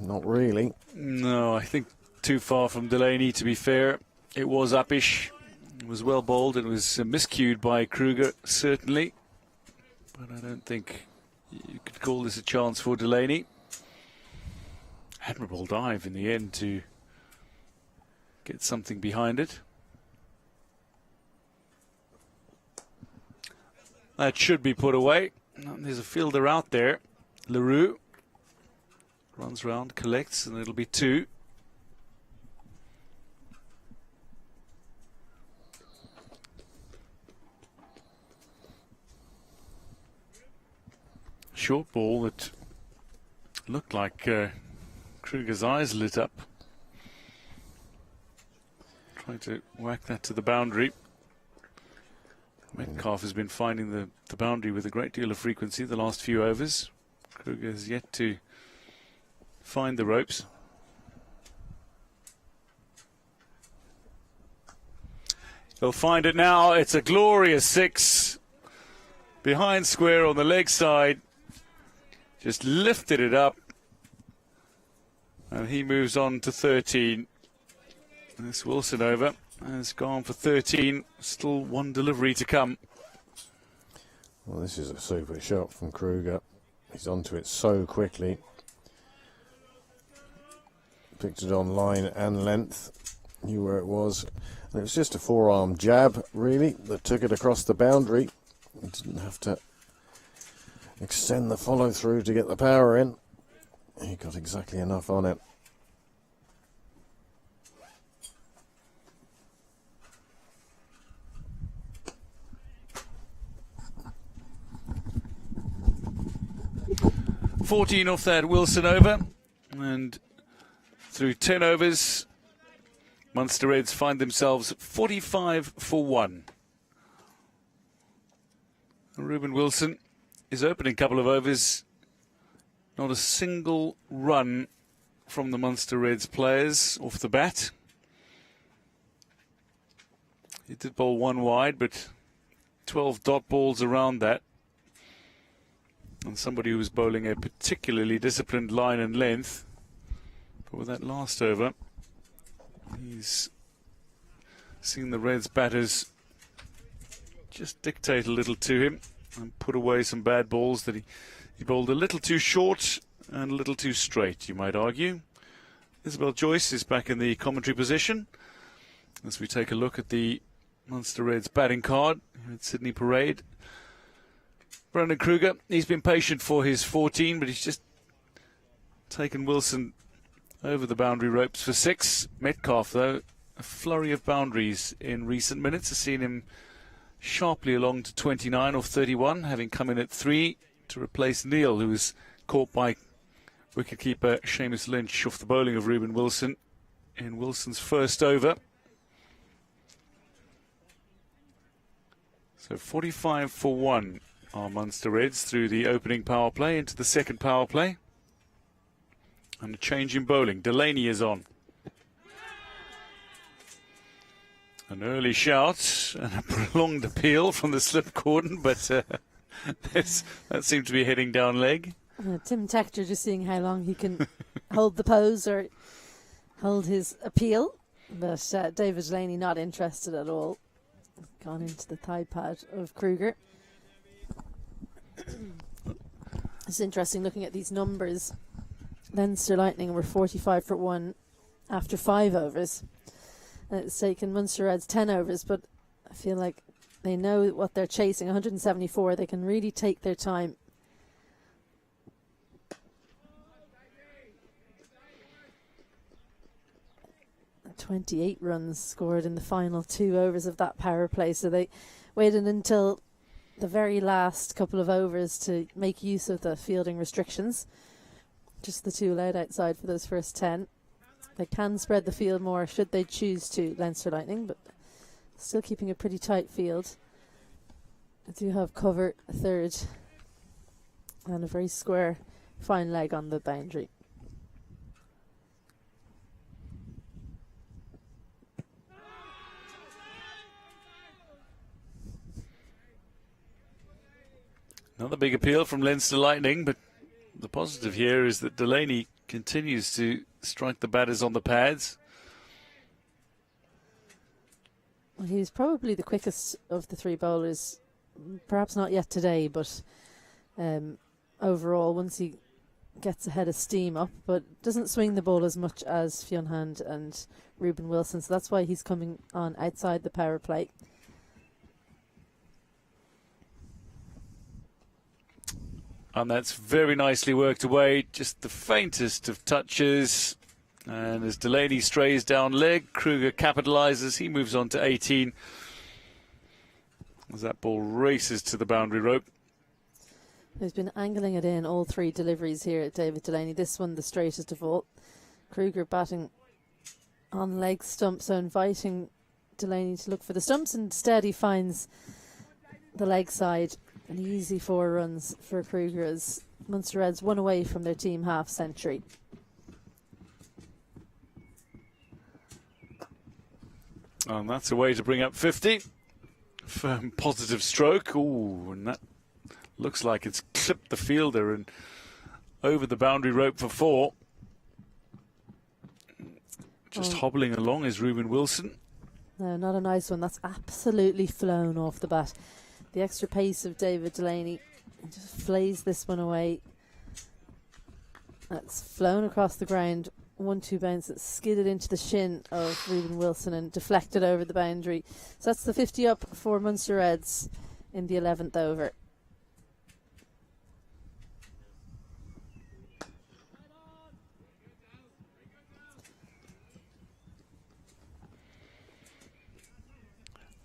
Not really.
No, I think too far from Delaney, to be fair. It was uppish. It was well bowled. It was miscued by Kruger, certainly. But I don't think you could call this a chance for Delaney. Admirable dive in the end to get something behind it. That should be put away. There's a fielder out there. LaRue runs round, collects, and it'll be 2. Short ball that looked like Kruger's eyes lit up. Trying to whack that to the boundary. Metcalf has been finding the boundary with a great deal of frequency the last few overs. Kruger has yet to find the ropes. He'll find it now. It's a glorious 6. Behind square on the leg side. Just lifted it up. And he moves on to 13. This Wilson over has gone for 13. Still one delivery to come.
Well, this is a super shot from Kruger. He's onto it so quickly. Picked it on line and length. Knew where it was. And it was just a forearm jab, really, that took it across the boundary. He didn't have to extend the follow through to get the power in. He got exactly enough on it.
$14 off that Wilson over, and through 10 overs, Munster Reds find themselves 45 for 1. Ruben Wilson, his opening couple of overs, not a single run from the Munster Reds players off the bat. He did bowl 1 wide, but 12 dot balls around that. And somebody who was bowling a particularly disciplined line and length. But with that last over, he's seen the Reds batters just dictate a little to him and put away some bad balls that he bowled a little too short and a little too straight, you might argue. Isabel Joyce is back in the commentary position as we take a look at the Munster Reds batting card here at Sydney Parade. Brandon Kruger, he's been patient for his 14, but he's just taken Wilson over the boundary ropes for 6. Metcalf, though, a flurry of boundaries in recent minutes has seen him sharply along to 29 off 31, having come in at 3 to replace Neil, who was caught by wicketkeeper Seamus Lynch off the bowling of Ruben Wilson in Wilson's first over. So 45 for 1 are Munster Reds through the opening power play into the second power play. And a change in bowling. Delaney is on. An early shout and a prolonged appeal from the slip cordon, but that seemed to be heading down leg.
Tim Tector just seeing how long he can hold the pose or hold his appeal. But David Delaney not interested at all. Gone into the thigh pad of Kruger. It's interesting looking at these numbers. Leinster Lightning were 45 for 1 after 5 overs. And it's taken Munster Reds 10 overs, but I feel like they know what they're chasing. 174, they can really take their time. And 28 runs scored in the final 2 overs of that power play, so they waited until the very last couple of overs to make use of the fielding restrictions. Just the 2 allowed outside for those first 10. They can spread the field more should they choose to, Leinster Lightning, but still keeping a pretty tight field. They do have cover a third and a very square fine leg on the boundary.
Another big appeal from Leinster Lightning, but the positive here is that Delaney continues to strike the batters on the pads.
Well, he's probably the quickest of the three bowlers, perhaps not yet today, but overall, once he gets ahead of steam up, but doesn't swing the ball as much as Fionn Hand and Ruben Wilson, so that's why he's coming on outside the power play.
And that's very nicely worked away, just the faintest of touches. And as Delaney strays down leg, Kruger capitalises. He moves on to 18 as that ball races to the boundary rope.
He's been angling it in all three deliveries here at David Delaney. This one the straightest of all. Kruger batting on leg stump, so inviting Delaney to look for the stumps. Instead he finds the leg side. An easy 4 runs for Kruger as Munster Reds 1 away from their team half century.
And that's a way to bring up 50. Firm positive stroke. Ooh, and that looks like it's clipped the fielder and over the boundary rope for 4. Just hobbling along is Ruben Wilson.
No, not a nice one. That's absolutely flown off the bat. The extra pace of David Delaney just flays this one away. That's flown across the ground. 1-2 bounce that skidded into the shin of Ruben Wilson and deflected over the boundary. So that's the 50 up for Munster Reds in the 11th over.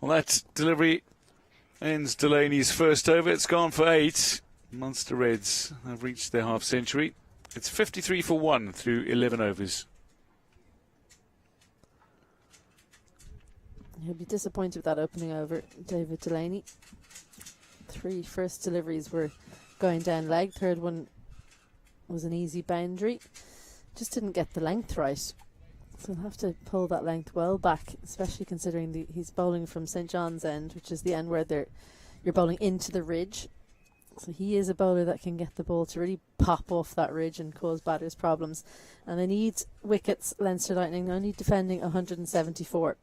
Well, that delivery ends Delaney's first over. It's gone for 8. Munster Reds have reached their half century. It's 53 for 1 through 11 overs.
He'll be disappointed with that opening over, David Delaney. 3 first deliveries were going down leg. Third one was an easy boundary. Just didn't get the length right. So he'll have to pull that length well back, especially considering he's bowling from St John's End, which is the end where you're bowling into the ridge. So he is a bowler that can get the ball to really pop off that ridge and cause batters problems. And they need wickets, Leinster Lightning, only defending 174.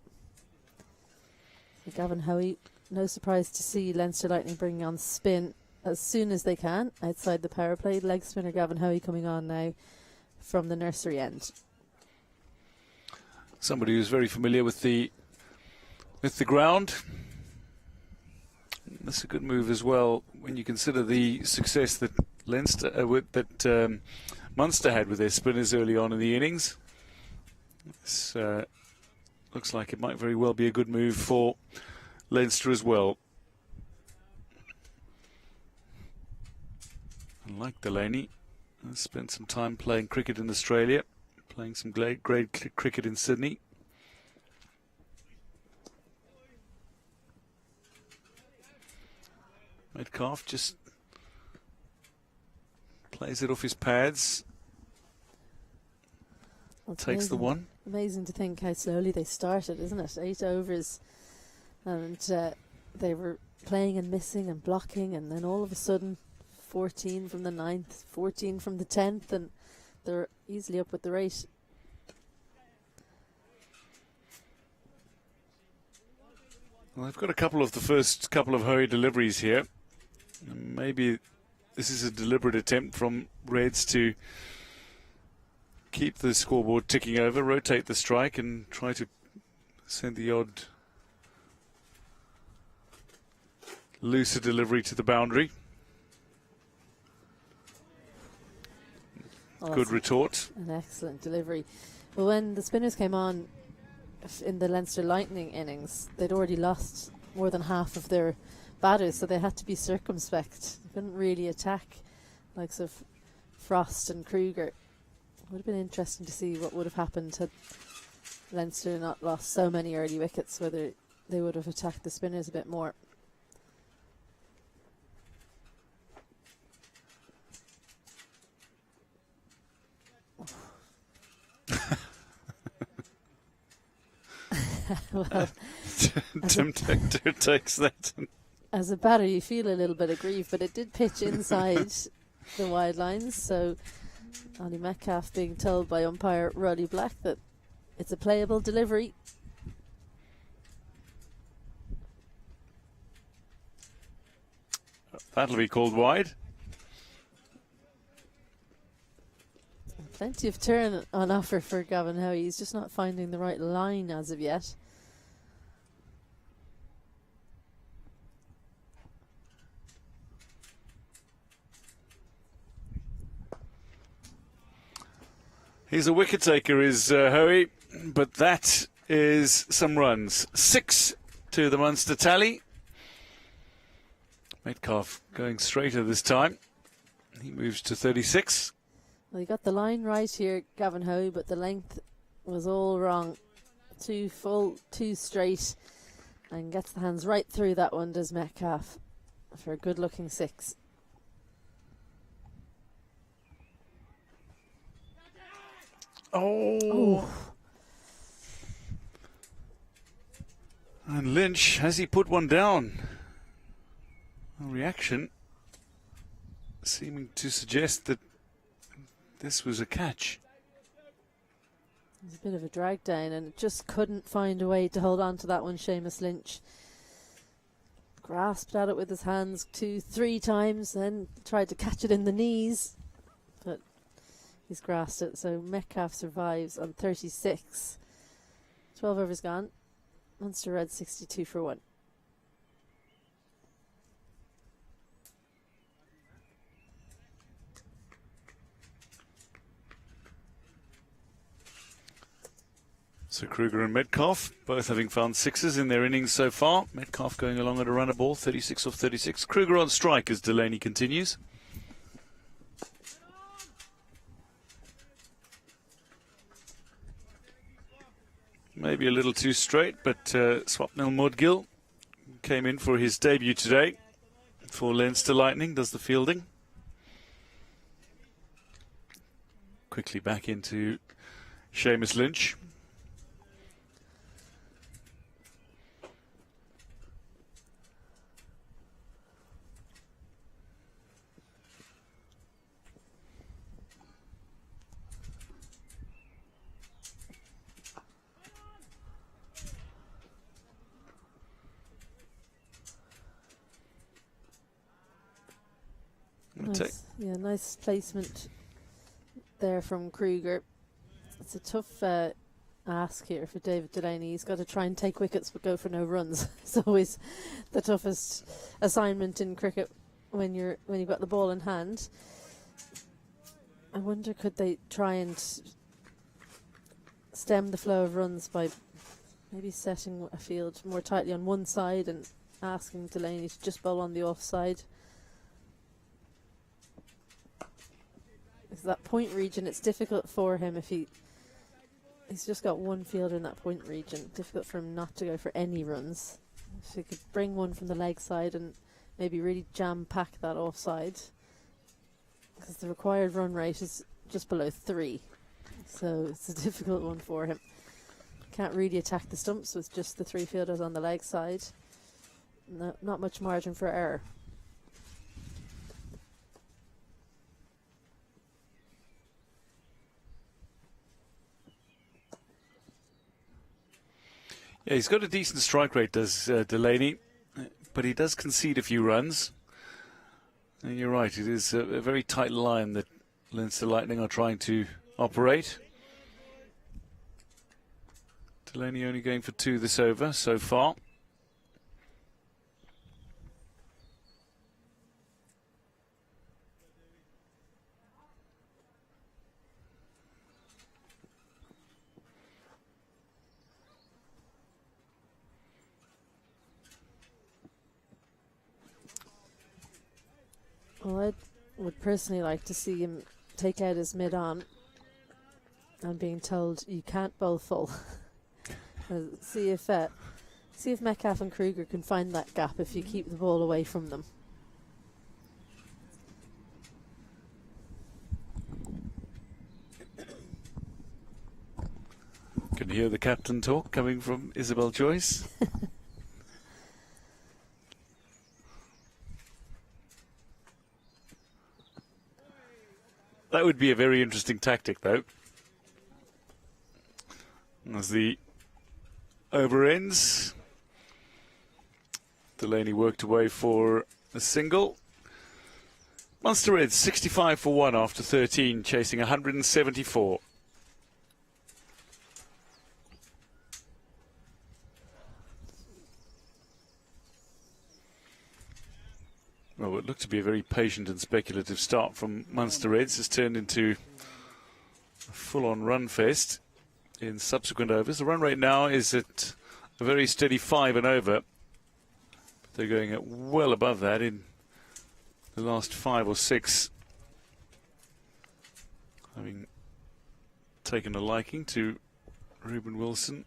Gavin Hoey, no surprise to see Leinster Lightning bringing on spin as soon as they can outside the power play. Leg spinner Gavin Hoey coming on now from the nursery end.
Somebody who's very familiar with the ground. That's a good move as well when you consider the success that Munster had with their spinners early on in the innings. This looks like it might very well be a good move for Leinster as well. And like Delaney, I spent some time playing cricket in Australia, playing some grade cricket in Sydney. Metcalf just plays it off his pads.
Well,
takes the one.
Amazing to think how slowly they started, isn't it? 8 overs, and they were playing and missing and blocking, and then all of a sudden 14 from the 9th, 14 from the 10th, and they're easily up with the rate.
Well, I've got a couple of the first couple of Hoey deliveries here. Maybe this is a deliberate attempt from Reds to keep the scoreboard ticking over, rotate the strike and try to send the odd looser delivery to the boundary. Good retort.
An excellent delivery. Well, when the spinners came on in the Leinster Lightning innings, they'd already lost more than half of their batters, so they had to be circumspect. They couldn't really attack likes of Frost and Kruger. It would have been interesting to see what would have happened had Leinster not lost so many early wickets, whether they would have attacked the spinners a bit more.
Tim Tector takes that.
as a batter, you feel a little bit aggrieved, but it did pitch inside the wide lines. So Ollie Metcalf being told by umpire Roddy Black that it's a playable delivery.
That'll be called wide.
Plenty of turn on offer for Gavin Howe. He's just not finding the right line as of yet.
He's a wicket taker, is Hoey, but that is some runs. 6 to the Munster tally. Metcalf going straighter this time. He moves to 36.
Well, he got the line right here, Gavin Howe, but the length was all wrong. Too full, too straight, and gets the hands right through that one, does Metcalf, for a good-looking 6.
Oh. And Lynch, has he put one down? A reaction seeming to suggest that this was a catch.
It was a bit of a drag down, and just couldn't find a way to hold on to that one, Seamus Lynch. Grasped at it with his hands 2-3 times, then tried to catch it in the knees, but he's grasped it. So Metcalf survives on 36. 12 overs gone. Munster Reds 62 for 1.
So Kruger and Metcalf both having found 6s in their innings so far. Metcalf going along at a runner ball, 36 off 36. Kruger on strike as Delaney continues. Maybe a little too straight, but Swapnil Mudgill came in for his debut today for Leinster Lightning, does the fielding. Quickly back into Seamus Lynch.
Nice placement there from Kruger. It's a tough ask here for David Delaney. He's got to try and take wickets but go for no runs. It's always the toughest assignment in cricket when you've got the ball in hand. I wonder, could they try and stem the flow of runs by maybe setting a field more tightly on one side and asking Delaney to just bowl on the offside? That point region, it's difficult for him if he's just got one fielder in that point region. Difficult for him not to go for any runs. If he could bring one from the leg side and maybe really jam pack that offside, because the required run rate is just below 3, so it's a difficult one for him. Can't really attack the stumps with just the 3 fielders on the leg side. Not much margin for error.
Yeah, he's got a decent strike rate, does Delaney, but he does concede a few runs. And you're right, it is a very tight line that Leinster Lightning are trying to operate. Delaney only going for 2 this over so far.
Well, I would personally like to see him take out his mid-on. I'm being told you can't bowl full. See if Metcalf and Kruger can find that gap if you keep the ball away from them.
Can you hear the captain talk coming from Isabel Joyce? That would be a very interesting tactic, though. As the over ends, Delaney worked away for a single. Munster Reds 65 for 1 after 13, chasing 174. Well, what looked to be a very patient and speculative start from Munster Reds has turned into a full-on run fest in subsequent overs. The run rate now is at a very steady 5 and over. They're going at well above that in the last 5 or 6, having taken a liking to Ruben Wilson,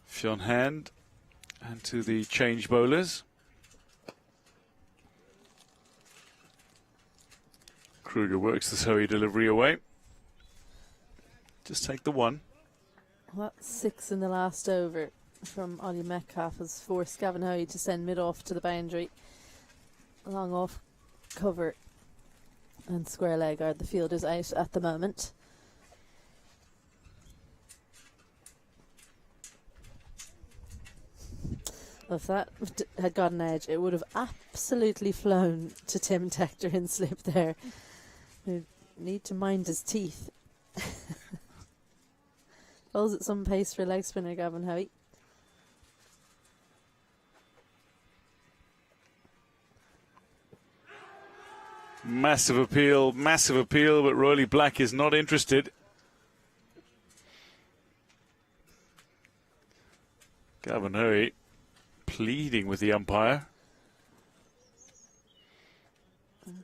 Fionn Hand, and to the change bowlers. Kruger works the Sohi delivery away. Just take the 1.
Well, 6 in the last over from Ollie Metcalf has forced Gavin Hoey to send mid off to the boundary. Long off cover and square leg are the fielders out at the moment. If that had got an edge, it would have absolutely flown to Tim Tector in slip there. He'd need to mind his teeth. Bowls at some pace for leg spinner Gavin Hoey.
Massive appeal, but Rolly Black is not interested. Gavin Hoey pleading with the umpire.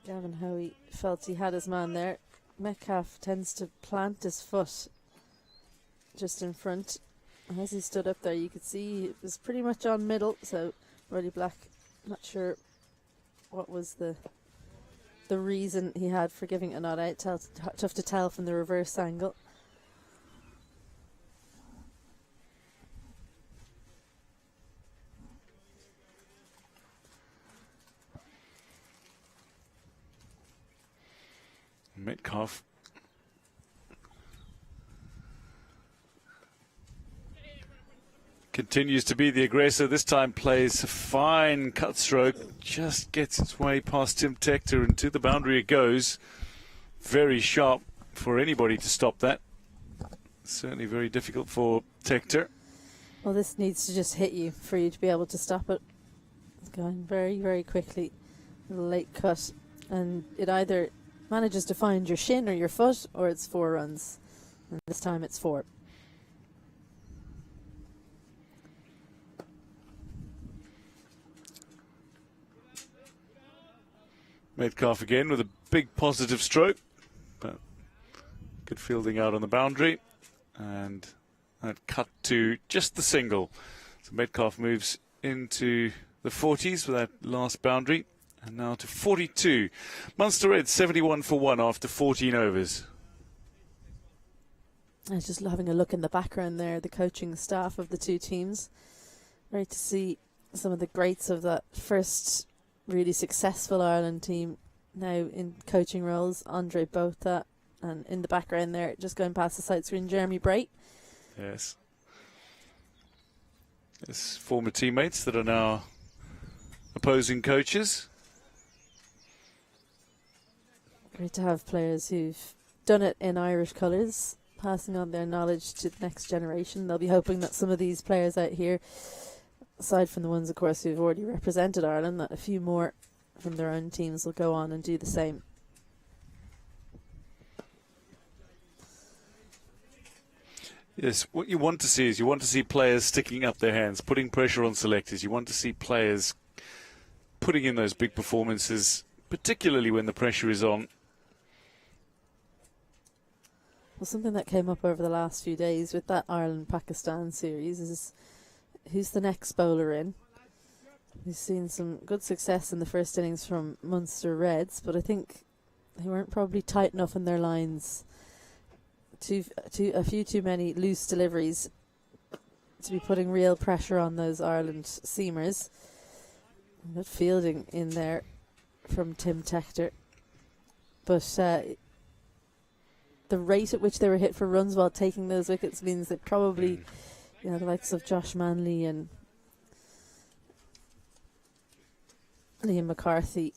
Gavin Hoey felt he had his man there. Metcalf tends to plant his foot just in front. And as he stood up there, you could see it was pretty much on middle. So Rolly Black, not sure what was the reason he had for giving it a not out. Tough to tell from the reverse angle.
Metcalf continues to be the aggressor. This time plays a fine cut stroke, just gets its way past Tim Tector and to the boundary it goes. Very sharp for anybody to stop that. Certainly very difficult for Tector.
Well, this needs to just hit you for you to be able to stop it. It's going very, very quickly. A late cut, and it either manages to find your shin or your foot, or it's 4 runs. And this time it's 4.
Metcalf again with a big positive stroke, but good fielding out on the boundary, and that cut to just the single. So Metcalf moves into the 40s with that last boundary, and now to 42. Munster Reds 71 for 1 after 14 overs.
I was just having a look in the background there, the coaching staff of the two teams. Great to see some of the greats of that first really successful Ireland team now in coaching roles. Andre Botha, and in the background there, just going past the side screen, Jeremy Bright.
Yes. It's former teammates that are now opposing coaches.
Great to have players who've done it in Irish colours, passing on their knowledge to the next generation. They'll be hoping that some of these players out here, aside from the ones, of course, who've already represented Ireland, that a few more from their own teams will go on and do the same.
Yes, what you want to see is you want to see players sticking up their hands, putting pressure on selectors. You want to see players putting in those big performances, particularly when the pressure is on.
Well, something that came up over the last few days with that Ireland-Pakistan series is who's the next bowler in. We've seen some good success in the first innings from Munster Reds, but I think they weren't probably tight enough in their lines. A few too many loose deliveries to be putting real pressure on those Ireland seamers. Good fielding in there from Tim Tector. But the rate at which they were hit for runs while taking those wickets means that probably, you know, the likes of Josh Manley and Liam McCarthy,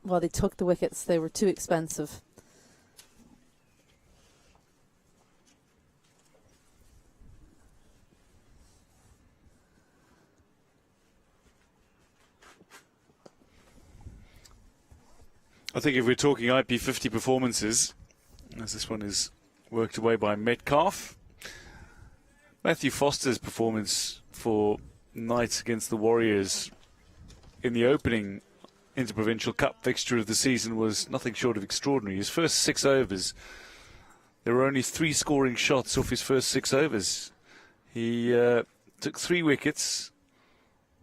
while they took the wickets, they were too expensive.
I think if we're talking IP50 performances, as this one is worked away by Metcalf, Matthew Foster's performance for Knights against the Warriors in the opening Interprovincial Cup fixture of the season was nothing short of extraordinary. His first 6 overs, there were only 3 scoring shots off his first 6 overs. He took 3 wickets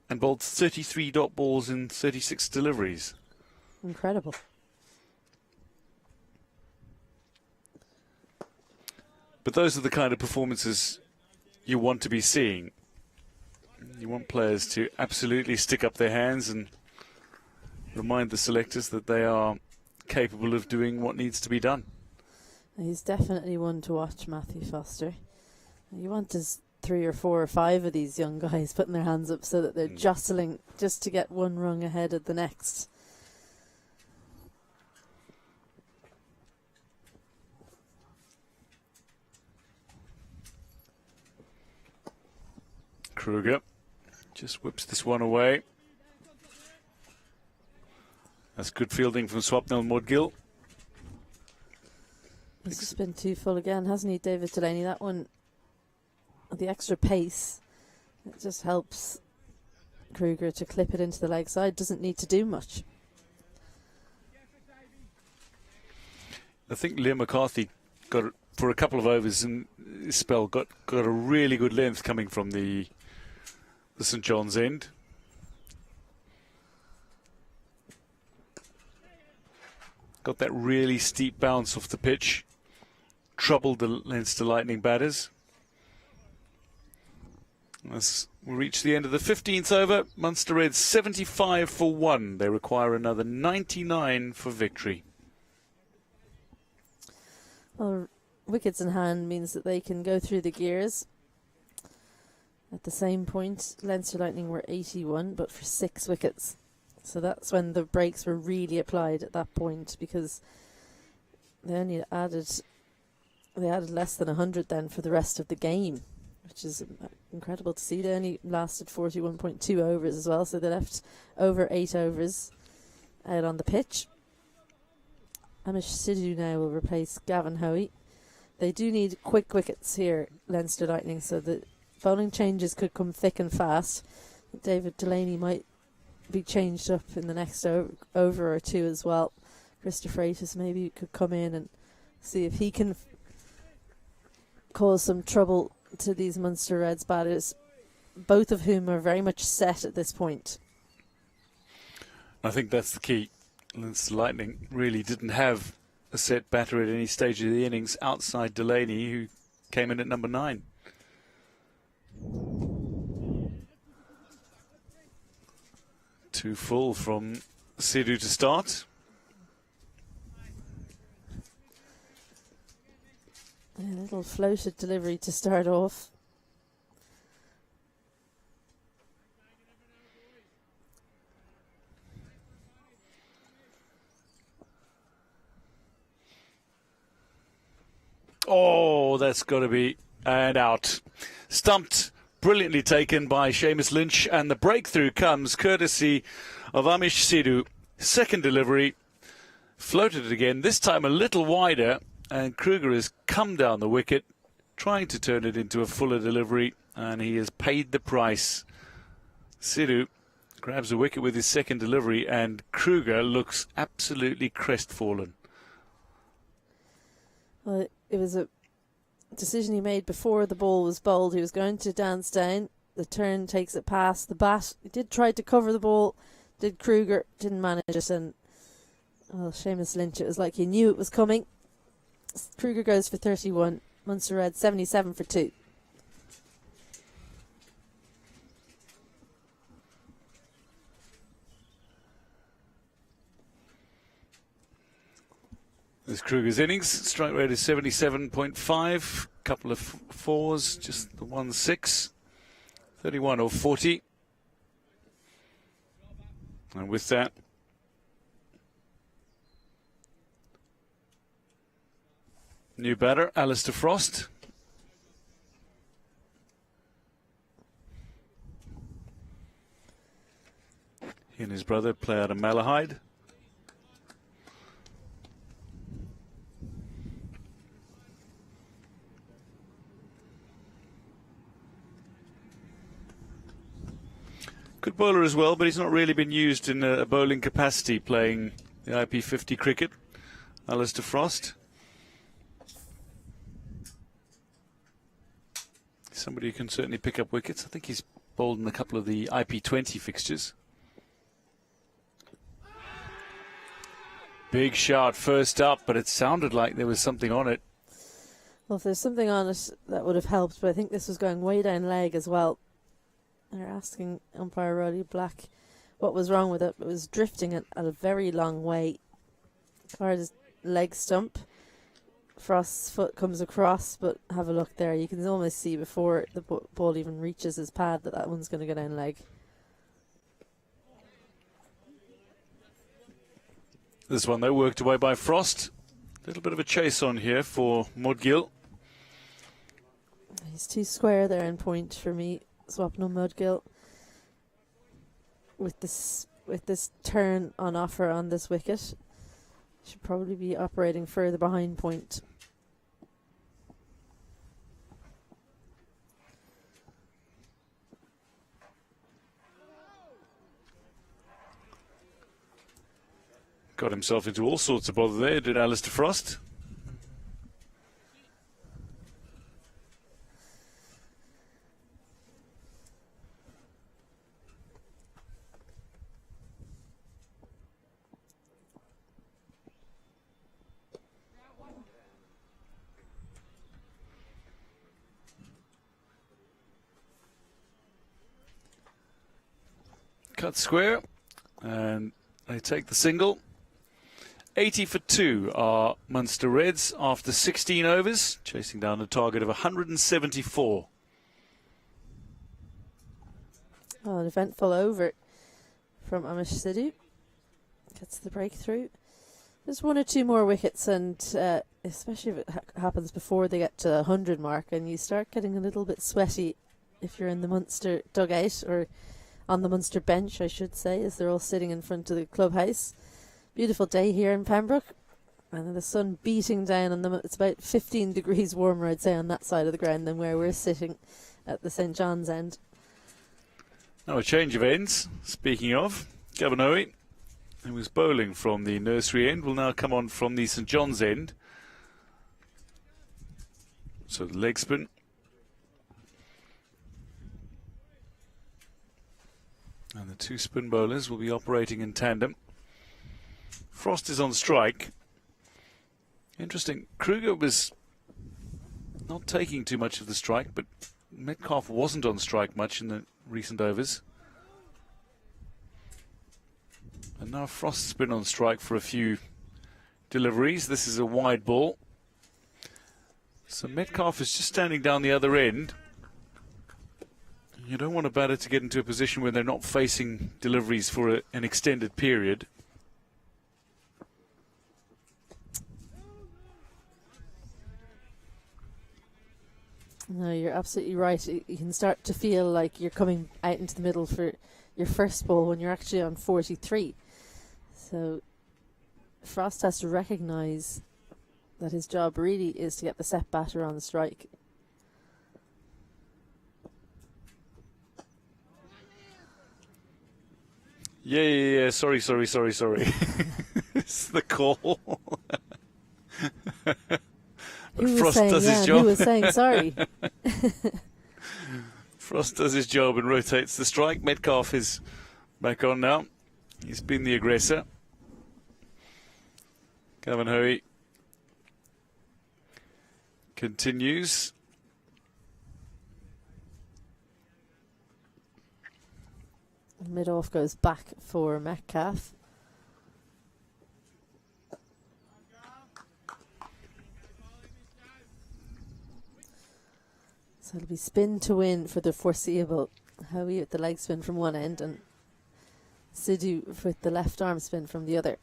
and bowled 33 dot balls in 36 deliveries.
Incredible.
But those are the kind of performances you want to be seeing. You want players to absolutely stick up their hands and remind the selectors that they are capable of doing what needs to be done.
He's definitely one to watch, Matthew Foster. You want his 3 or 4 or 5 of these young guys putting their hands up so that they're jostling just to get one rung ahead of the next.
Kruger just whips this one away. That's good fielding from Swapnil Mudgil.
He's just been too full again, hasn't he, David Delaney? That one, the extra pace, it just helps Kruger to clip it into the leg side. Doesn't need to do much.
I think Liam McCarthy got, for a couple of overs in his spell, got a really good length coming from the St John's end. Got that really steep bounce off the pitch. Troubled the Leinster Lightning batters. As we reach the end of the 15th over, Munster Reds 75 for 1. They require another 99 for victory.
Well, wickets in hand means that they can go through the gears. At the same point, Leinster Lightning were 81, but for 6 wickets. So that's when the brakes were really applied at that point, because they only added less than 100 then for the rest of the game, which is incredible to see. They only lasted 41.2 overs as well, so they left over 8 overs out on the pitch. Amish Sidhu now will replace Gavin Hoey. They do need quick wickets here, Leinster Lightning, so the bowling changes could come thick and fast. David Delaney might be changed up in the next over or 2 as well. Christopher Freitas maybe could come in and see if he can cause some trouble to these Munster Reds batters, both of whom are very much set at this point.
I think that's the key. Leinster Lightning really didn't have a set batter at any stage of the innings outside Delaney, who came in at number 9. Too full from Sidhu to start.
A little floated delivery to start off.
Oh, that's got to be and out. Stumped, brilliantly taken by Seamus Lynch, and the breakthrough comes courtesy of Amish Sidhu. Second delivery, floated it again, this time a little wider, and Kruger has come down the wicket, trying to turn it into a fuller delivery, and he has paid the price. Sidhu grabs a wicket with his second delivery, and Kruger looks absolutely crestfallen.
Well, it was a decision he made before the ball was bowled. He was going to dance down. The turn takes it past the bat. He did try to cover the ball. Did Kruger. Didn't manage it. And Seamus Lynch, it was like he knew it was coming. Kruger goes for 31. Munster Red 77 for 2.
This There's Kruger's innings. Strike rate is 77.5. Couple of fours, just the 1-6. 31 or 40. And with that, new batter, Alistair Frost. He and his brother play out of Malahide. Good bowler as well, but he's not really been used in a bowling capacity playing the IP50 cricket. Alistair Frost. Somebody who can certainly pick up wickets. I think he's bowled in a couple of the IP20 fixtures. Big shot first up, but it sounded like there was something on it.
Well, if there's something on it, that would have helped, but I think this was going way down leg as well. They're asking umpire Roddy Black what was wrong with it. It was drifting at a very long way. Card's leg stump. Frost's foot comes across, but have a look there. You can almost see before the ball even reaches his pad that one's going to go down leg.
This one, though, worked away by Frost. A little bit of a chase on here for Mudgill.
He's too square there in point for me. Swapping on Mudgill with this turn on offer on this wicket. Should probably be operating further behind point.
Got himself into all sorts of bother there, did Alistair Frost. Cut square, and they take the single. 80 for 2 are Munster Reds after 16 overs, chasing down a target of 174.
Oh, an eventful over from Amish Sidhu. Gets the breakthrough. There's one or two more wickets, and especially if it happens before they get to the 100 mark, and you start getting a little bit sweaty if you're in the Munster dugout, or on the Munster bench, I should say, as they're all sitting in front of the clubhouse. Beautiful day here in Pembroke, and the sun beating down on them. It's about 15 degrees warmer, I'd say, on that side of the ground than where we're sitting at the St John's end.
Now a change of ends. Speaking of, Gavin Hoey, who was bowling from the nursery end, will now come on from the St John's end. So the leg spin. And the two spin bowlers will be operating in tandem. Frost is on strike. Interesting. Kruger was not taking too much of the strike, but Metcalf wasn't on strike much in the recent overs. And now Frost's been on strike for a few deliveries. This is a wide ball. So Metcalf is just standing down the other end. You don't want a batter to get into a position where they're not facing deliveries for an extended period.
No, you're absolutely right. You can start to feel like you're coming out into the middle for your first ball when you're actually on 43. So Frost has to recognise that his job really is to get the set batter on the strike.
Yeah. Sorry. It's the call. But Frost does his job.
Who was saying sorry?
Frost does his job and rotates the strike. Metcalf is back on now. He's been the aggressor. Gavin Hoey continues.
Mid-off goes back for Metcalf. So it'll be spin to win for the foreseeable. Howie with the leg spin from one end and Sidhu with the left arm spin from the other.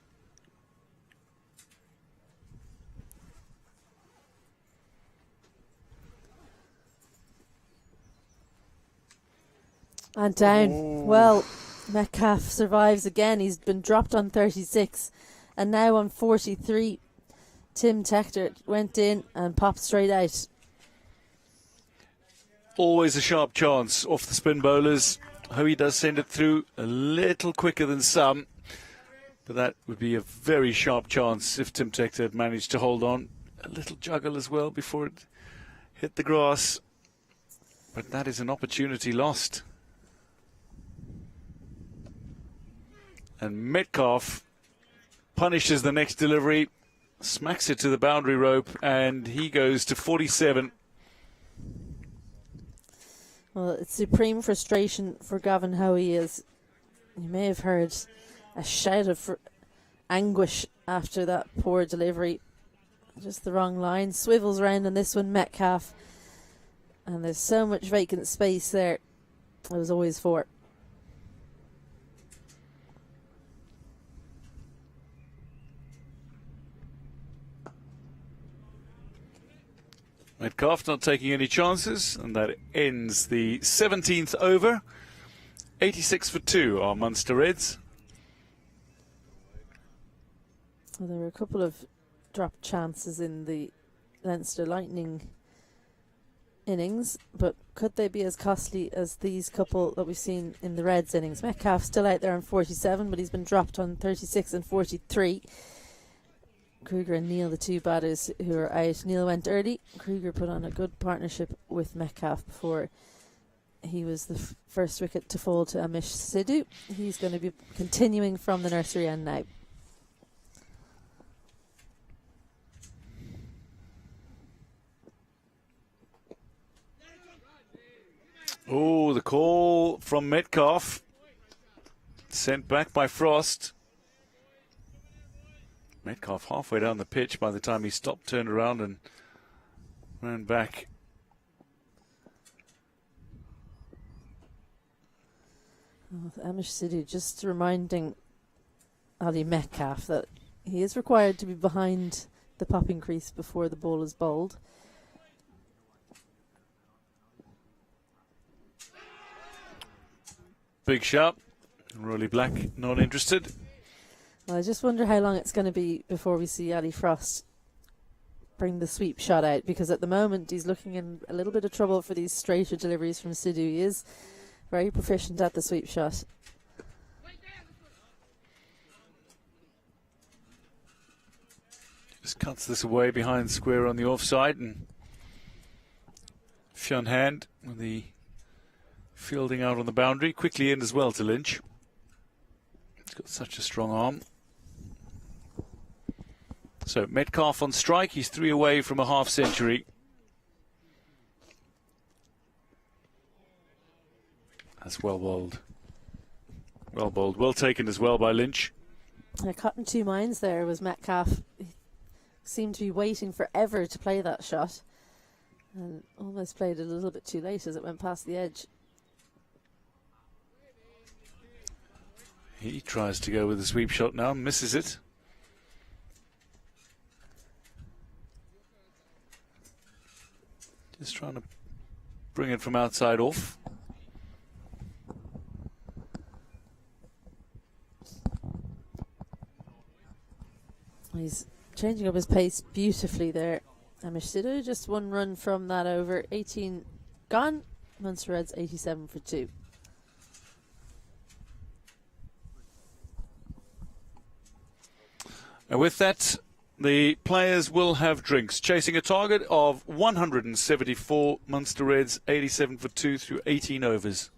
And down.
Oh.
Well, Metcalf survives again. He's been dropped on 36 and now on 43. Tim Tector went in and popped straight out.
Always a sharp chance off the spin bowlers. Hoey does send it through a little quicker than some, but that would be a very sharp chance if Tim Tector had managed to hold on. A little juggle as well before it hit the grass, but that is an opportunity lost. And Metcalf punishes the next delivery, smacks it to the boundary rope, and he goes to 47.
Well, it's supreme frustration for Gavin Hoey, as you may have heard a shout of anguish after that poor delivery. Just the wrong line. Swivels round on this one, Metcalf. And there's so much vacant space there. It was always 4.
Metcalf not taking any chances, and that ends the 17th over. 86 for 2 are Munster Reds.
Well, there were a couple of dropped chances in the Leinster Lightning innings, but could they be as costly as these couple that we've seen in the Reds innings? Metcalf still out there on 47, but he's been dropped on 36 and 43. Kruger and Neil, the two batters who are out. Neil went early. Kruger put on a good partnership with Metcalf before he was the first wicket to fall to Amish Sidhu. He's going to be continuing from the nursery end now.
Oh, the call from Metcalf. Sent back by Frost. Metcalf halfway down the pitch by the time he stopped, turned around and ran back.
Oh, Amish Sidhu just reminding Ali Metcalf that he is required to be behind the popping crease before the ball is bowled.
Big shot. Rolly Black not interested.
Well, I just wonder how long it's going to be before we see Ali Frost bring the sweep shot out, because at the moment he's looking in a little bit of trouble for these straighter deliveries from Sidhu. He is very proficient at the sweep shot.
Just cuts this away behind square on the offside, and Fionn Hand with the fielding out on the boundary. Quickly in as well to Lynch. He's got such a strong arm. So Metcalf on strike. He's 3 away from a half century. That's well bowled. Well bowled. Well taken as well by Lynch.
Caught in two minds there was Metcalf. He seemed to be waiting forever to play that shot and almost played it a little bit too late as it went past the edge.
He tries to go with a sweep shot now, misses it. Just trying to bring it from outside off.
He's changing up his pace beautifully there. Amish Sidhu, just 1 run from that over. 18 gone. Munster Reds 87 for 2.
And with that, the players will have drinks, chasing a target of 174. Munster Reds 87 for 2 through 18 overs.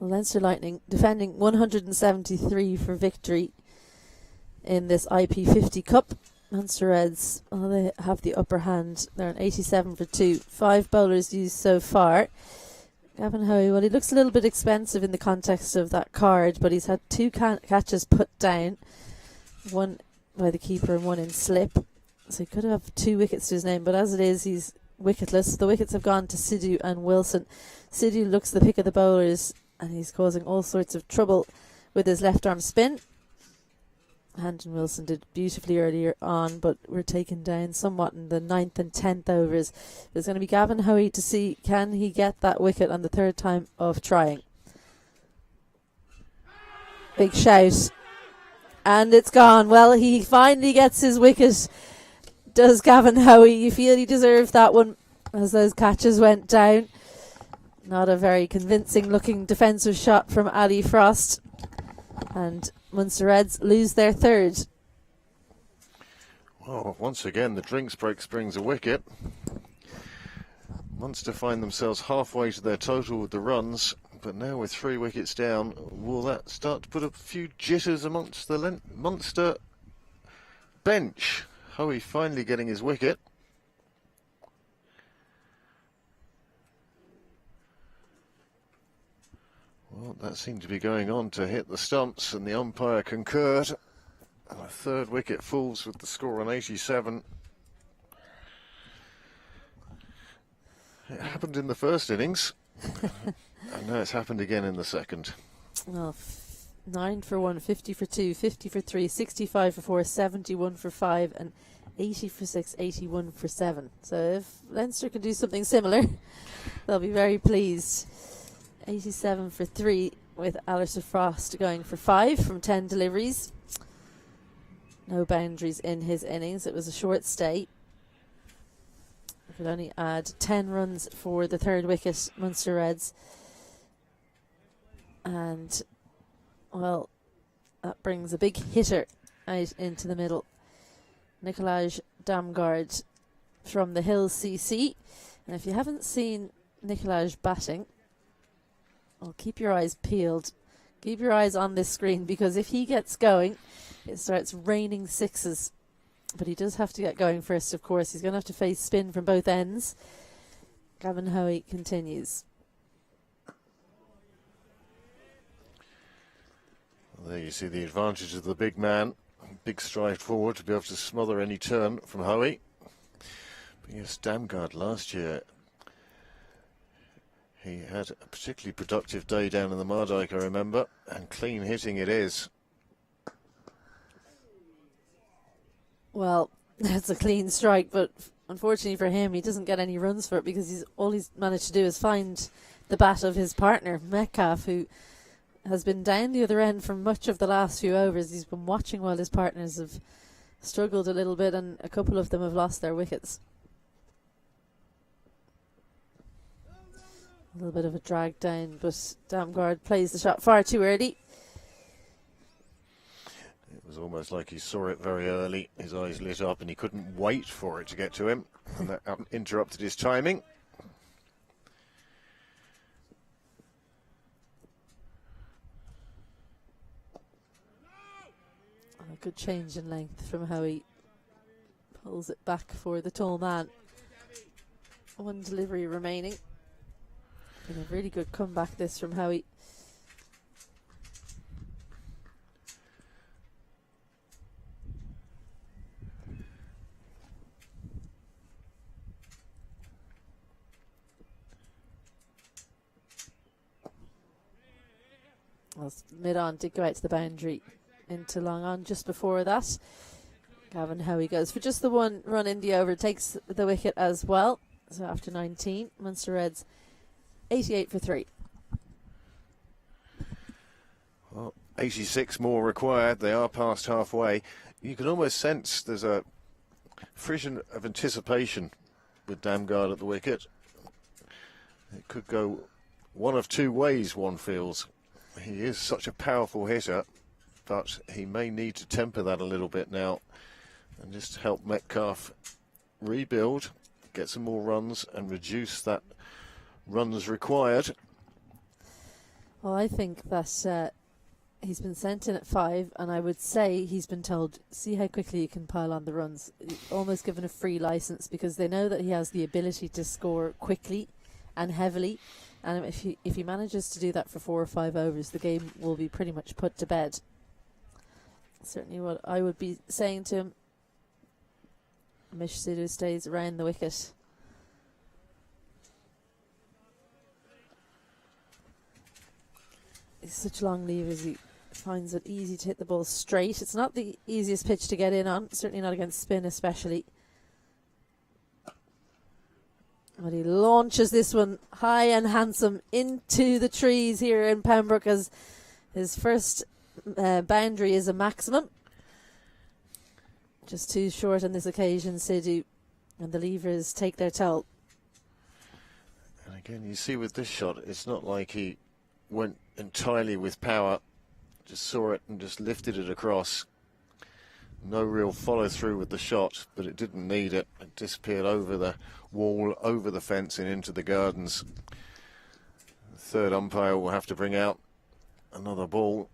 Leinster Lightning defending 173 for victory in this IP50 Cup. Munster Reds, they have the upper hand. They're on 87 for 2. 5 bowlers used so far. Gavin Hoey, well, he looks a little bit expensive in the context of that card, but he's had 2 catches put down, one by the keeper and one in slip. So he could have 2 wickets to his name, but as it is, he's wicketless. The wickets have gone to Sidhu and Wilson. Sidhu looks the pick of the bowlers, and he's causing all sorts of trouble with his left arm spin. Handon Wilson did beautifully earlier on, but we're taken down somewhat in the 9th and 10th overs. There's going to be Gavin Hoey to see, can he get that wicket on the 3rd time of trying. Big shout. And it's gone. Well, he finally gets his wicket. Does Gavin Hoey? You feel he deserved that one as those catches went down. Not a very convincing looking defensive shot from Ali Frost. And Munster Reds lose their 3rd.
Well, once again, the drinks break brings a wicket. Munster find themselves halfway to their total with the runs, but now with 3 wickets down, will that start to put a few jitters amongst the Munster bench? Hoey finally getting his wicket. Well, that seemed to be going on to hit the stumps, and the umpire concurred. And a 3rd wicket falls with the score on 87. It happened in the first innings, and now it's happened again in the second.
Well, 9 for 1, 50 for 2, 50 for 3, 65 for 4, 71 for 5, and 80 for 6, 81 for 7. So if Leinster can do something similar, they'll be very pleased. 87 for 3 with Alistair Frost going for 5 from 10 deliveries. No boundaries in his innings. It was a short stay. He could only add 10 runs for the 3rd wicket, Munster Reds. And, well, that brings a big hitter out into the middle. Nicolaj Damgaard from the Hills CC. And if you haven't seen Nicolaj batting, well, keep your eyes peeled. Keep your eyes on this screen, because if he gets going, it starts raining sixes. But he does have to get going first, of course. He's going to have to face spin from both ends. Gavin Hoey continues.
Well, there you see the advantage of the big man. Big stride forward to be able to smother any turn from Hoey. But yes, Damgaard last year, he had a particularly productive day down in the Mardyke, I remember, and clean hitting it is.
Well, that's a clean strike, but unfortunately for him, he doesn't get any runs for it, because all he's managed to do is find the bat of his partner, Metcalf, who has been down the other end for much of the last few overs. He's been watching while his partners have struggled a little bit, and a couple of them have lost their wickets. A little bit of a drag down, but Damgaard plays the shot far too early.
It was almost like he saw it very early. His eyes lit up and he couldn't wait for it to get to him. And that interrupted his timing.
A good change in length from how he pulls it back for the tall man. 1 delivery remaining. And a really good comeback this from Hoey. Well, mid-on did go out to the boundary into long on just before that. Gavin Hoey goes for just the 1 run in the over, takes the wicket as well. So after 19, Munster Reds 88 for 3.
Well, 86 more required. They are past halfway. You can almost sense there's a frisson of anticipation with Damgaard at the wicket. It could go one of 2 ways, one feels. He is such a powerful hitter, but he may need to temper that a little bit now and just help Metcalf rebuild, get some more runs and reduce that runs required.
Well, I think that he's been sent in at 5, and I would say he's been told, see how quickly you can pile on the runs. Almost given a free license, because they know that he has the ability to score quickly and heavily. And if he manages to do that for 4 or 5 overs, the game will be pretty much put to bed. Certainly what I would be saying to him. Mish Sidhu stays around the wicket. He's such long levers, he finds it easy to hit the ball straight. It's not the easiest pitch to get in on, certainly not against spin especially. But he launches this one high and handsome into the trees here in Pembroke, as his first boundary is a maximum. Just too short on this occasion, Sidhu, and the levers take their toll.
And again, you see with this shot, it's not like he went entirely with power, just saw it and just lifted it across. No real follow through with the shot, but it didn't need it. It disappeared over the wall, over the fence and into the gardens. The third umpire will have to bring out another ball.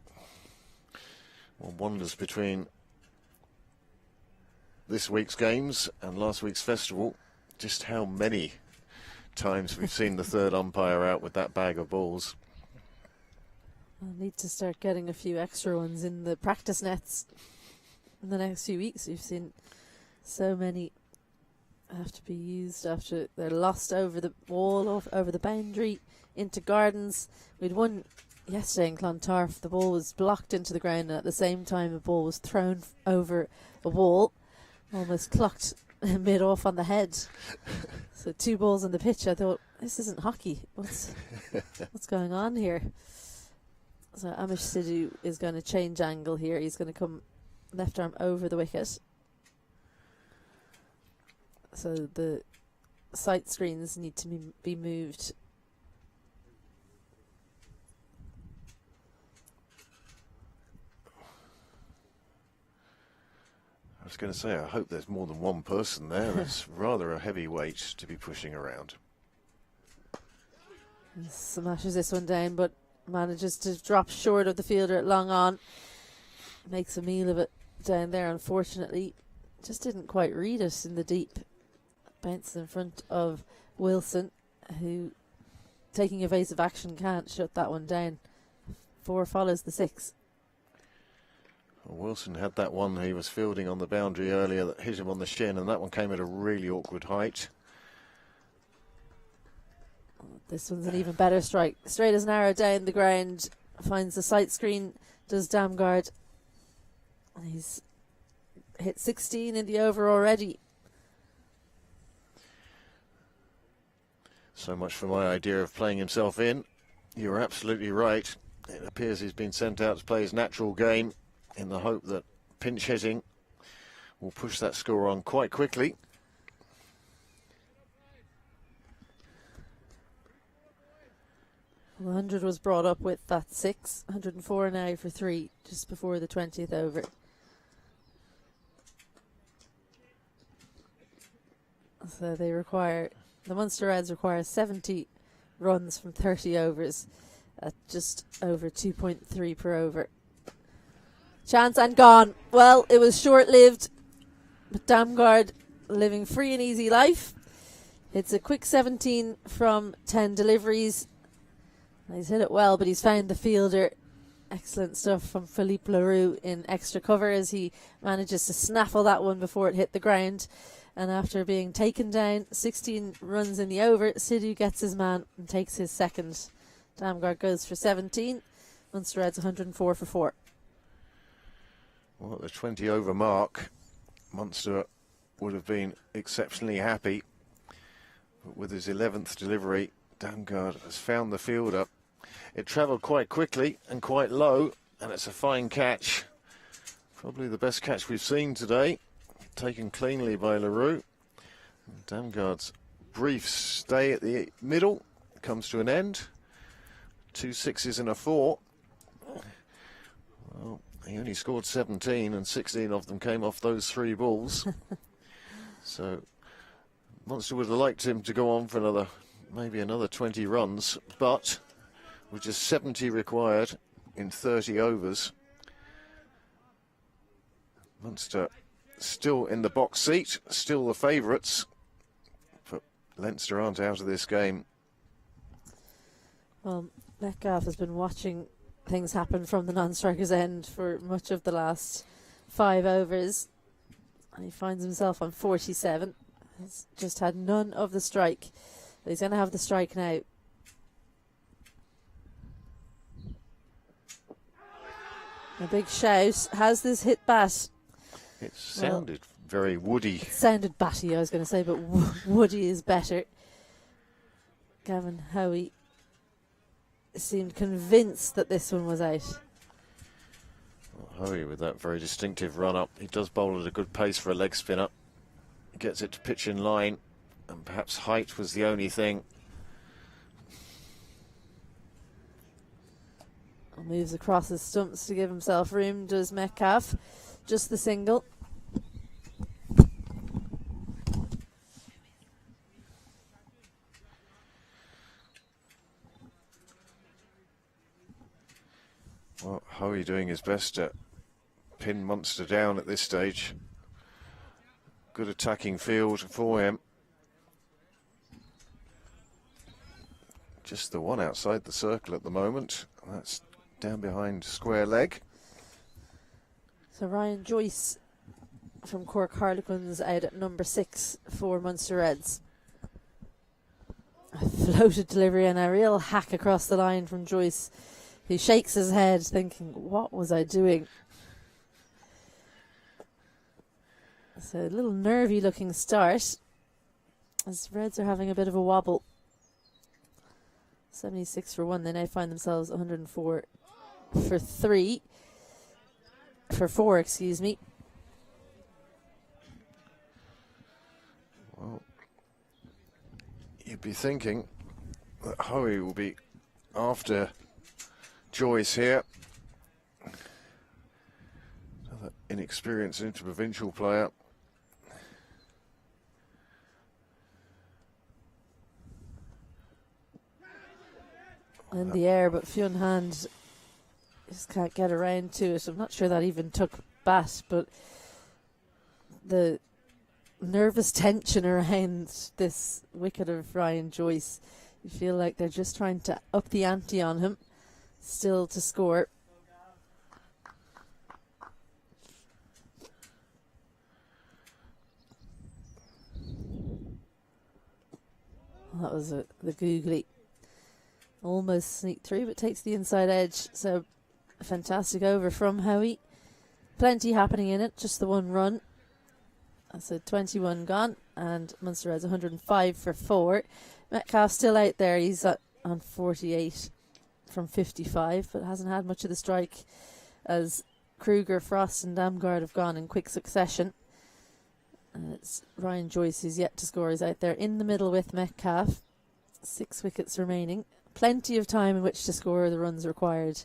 One wonders between this week's games and last week's festival just how many times we've seen the third umpire out with that bag of balls.
I'll need to start getting a few extra ones in the practice nets in the next few weeks. We've seen so many have to be used after they're lost over the wall, over the boundary, into gardens. We'd one yesterday in Clontarf. The ball was blocked into the ground, and at the same time a ball was thrown over a wall, almost clocked mid off on the head. So 2 balls on the pitch. I thought, this isn't hockey. What's going on here? So Amish Sidhu is going to change angle here. He's going to come left arm over the wicket. So the sight screens need to be moved.
I was going to say, I hope there's more than one person there. It's rather a heavy weight to be pushing around.
Smashes this one down, but manages to drop short of the fielder at long on. Makes a meal of it down there, unfortunately. Just didn't quite read it in the deep. Bounce in front of Wilson, who, taking evasive action, can't shut that one down. 4 follows the 6.
Well, Wilson had that one he was fielding on the boundary earlier that hit him on the shin, and that one came at a really awkward height.
This one's an even better strike. Straight as an arrow down the ground. Finds the sight screen. Does Damgard. He's hit 16 in the over already.
So much for my idea of playing himself in. You're absolutely right. It appears he's been sent out to play his natural game in the hope that pinch hitting will push that score on quite quickly.
Well, 100 was brought up with that 6. 104 now for 3, just before the 20th over. So they require, the Munster Reds require 70 runs from 30 overs at just over 2.3 per over. Chance and gone. Well, it was short-lived, but Damgard living free and easy life. It's a quick 17 from 10 deliveries. He's hit it well, but he's found the fielder. Excellent stuff from Philippe Leroux in extra cover as he manages to snaffle that one before it hit the ground. And after being taken down, 16 runs in the over, Sidhu gets his man and takes his second. Damgard goes for 17. Munster Reds 104 for 4.
Well, at the 20 over mark, Munster would have been exceptionally happy. But with his 11th delivery, Damgard has found the fielder. It travelled quite quickly and quite low, and it's a fine catch. Probably the best catch we've seen today. Taken cleanly by Leroux. Damgard's brief stay at the middle comes to an end. 2 6s and a 4. Well, he only scored 17 and 16 of them came off those 3 balls. So Munster would have liked him to go on for maybe another 20 runs, but with just 70 required in 30 overs. Munster still in the box seat, still the favourites, but Leinster aren't out of this game.
Well, Metcalf has been watching things happen from the non-striker's end for much of the last 5 overs, and he finds himself on 47. He's just had none of the strike. He's going to have the strike now. A big shout. Has this hit bat?
It sounded very woody.
It sounded batty, I was going to say, but woody is better. Gavin Howie seemed convinced that this one was out.
Well, Howie with that very distinctive run up. He does bowl at a good pace for a leg spinner. He gets it to pitch in line, and perhaps height was the only thing.
Moves across his stumps to give himself room, does Metcalf. Just the single.
Well, Howie doing his best to pin Munster down at this stage. Good attacking field for him. Just the one outside the circle at the moment. That's down behind square leg.
So Ryan Joyce from Cork Harlequins out at number 6 for Munster Reds. A floated delivery and a real hack across the line from Joyce, who shakes his head thinking, what was I doing? So a little nervy looking start as Reds are having a bit of a wobble. 76 for 1. They now find themselves 104 for 3. For 4, excuse me.
Well, you'd be thinking that Howie will be after Joyce here. Another inexperienced interprovincial player.
In the air, but Fionn Hand just can't get around to it. I'm not sure that even took bat, but the nervous tension around this wicket of Ryan Joyce, you feel like they're just trying to up the ante on him, still to score. That was the googly. Almost sneaked through, but takes the inside edge. So, a fantastic over from Howie. Plenty happening in it, just the one run. That's a 21 gone, and Munster has 105 for 4. Metcalf still out there. He's on 48 from 55, but hasn't had much of the strike as Kruger, Frost, and Damgard have gone in quick succession. And it's Ryan Joyce who's yet to score. He's out there in the middle with Metcalf. 6 wickets remaining. Plenty of time in which to score the runs required,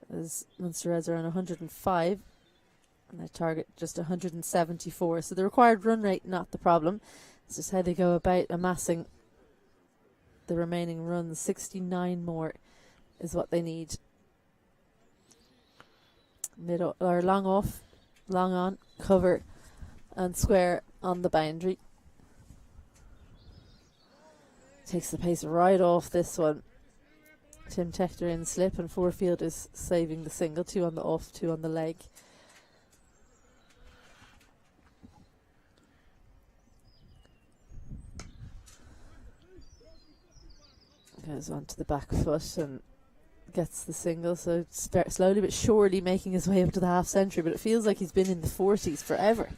as Munster Reds are on 105 and they target just 174. So the required run rate, not the problem. It's just how they go about amassing the remaining runs. 69 more is what they need. Or long off, long on, cover and square on the boundary. Takes the pace right off this one. Tim Tector in slip, and Forefield is saving the single. 2 on the off, 2 on the leg. Goes on to the back foot and gets the single. So slowly but surely making his way up to the half century, but it feels like he's been in the 40s forever.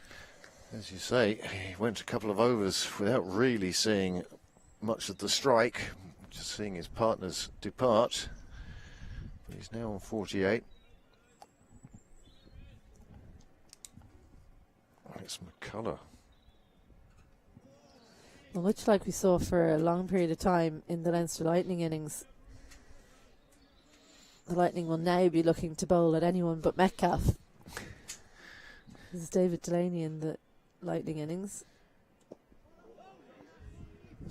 As you say, he went a couple of overs without really seeing much of the strike, just seeing his partners depart. But he's now on 48. It's McCullough.
Well, much like we saw for a long period of time in the Leinster Lightning innings, the Lightning will now be looking to bowl at anyone but Metcalf. This is David Delaney in the Lightning innings.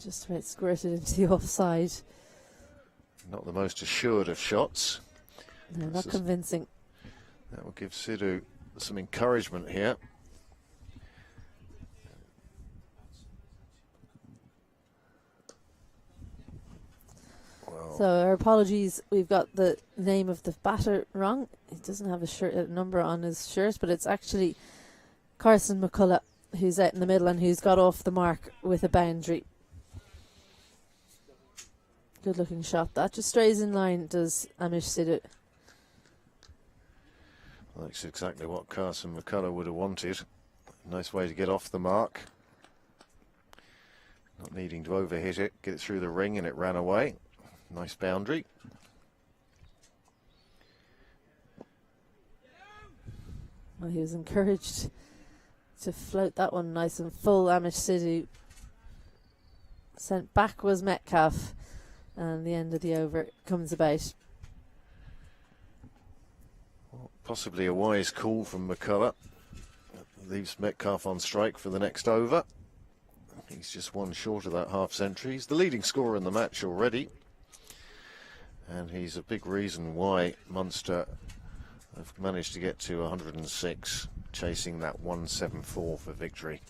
Just about squirted into the offside.
Not the most assured of shots.
No, not convincing.
That will give Sidhu some encouragement here.
So our apologies, we've got the name of the batter wrong. He doesn't have a number on his shirt, but it's actually Carson McCullough who's out in the middle and who's got off the mark with a boundary. Good looking shot. That just strays in line, does Amish Sidhu.
Well, that's exactly what Carson McCullough would have wanted. Nice way to get off the mark. Not needing to overhit it, get it through the ring, and it ran away. Nice boundary.
Well, he was encouraged to float that one nice and full. Amish Sidhu sent back was Metcalf, and the end of the over comes about.
Well, possibly a wise call from McCullough. Leaves Metcalf on strike for the next over. He's just one short of that half century. He's the leading scorer in the match already. And he's a big reason why Munster have managed to get to 106, chasing that 174 for victory.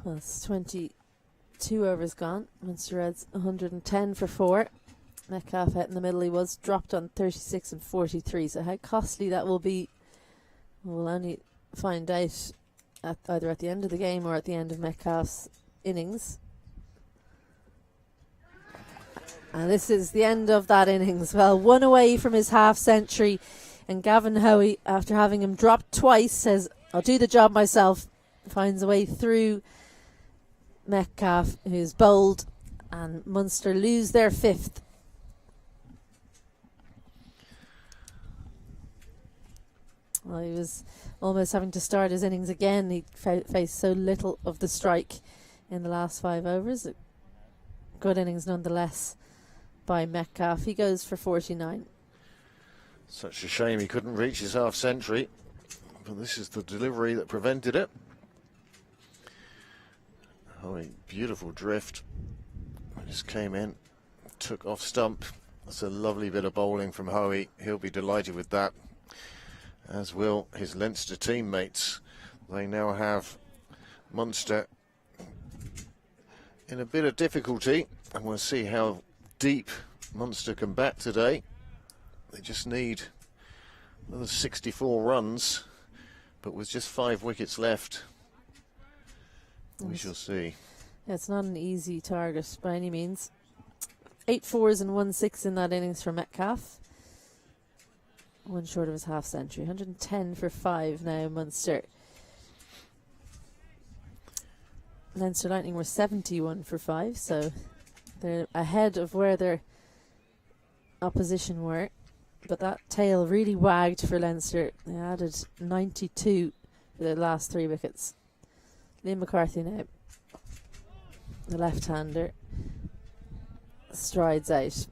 Well, it's 22 overs gone. Munster Reds 110 for 4. Metcalf out in the middle, he was dropped on 36 and 43. So how costly that will be, we'll only find out either at the end of the game or at the end of Metcalf's innings. And this is the end of that innings. Well, one away from his half century. And Gavin Hoey, after having him dropped twice, says, I'll do the job myself. Finds a way through Metcalf, who's bowled. And Munster lose their 5th. Well, he was almost having to start his innings again. He faced so little of the strike in the last 5 overs. Good innings nonetheless by Metcalf. He goes for 49.
Such a shame he couldn't reach his half century, but this is the delivery that prevented it. Oh, beautiful drift. Just came in, took off stump. That's a lovely bit of bowling from Hoey. He'll be delighted with that, as will his Leinster teammates. They now have Munster in a bit of difficulty, and we'll see how deep Munster can bat today. They just need another 64 runs, but with just 5 wickets left, we shall see.
Yeah, it's not an easy target by any means. 8 fours and 1 6 in that innings for Metcalf. One short of his half century. 110 for 5 now, Munster. Leinster Lightning were 71 for 5, so they're ahead of where their opposition were. But that tail really wagged for Leinster. They added 92 for their last 3 wickets. Liam McCarthy now, the left-hander, strides out.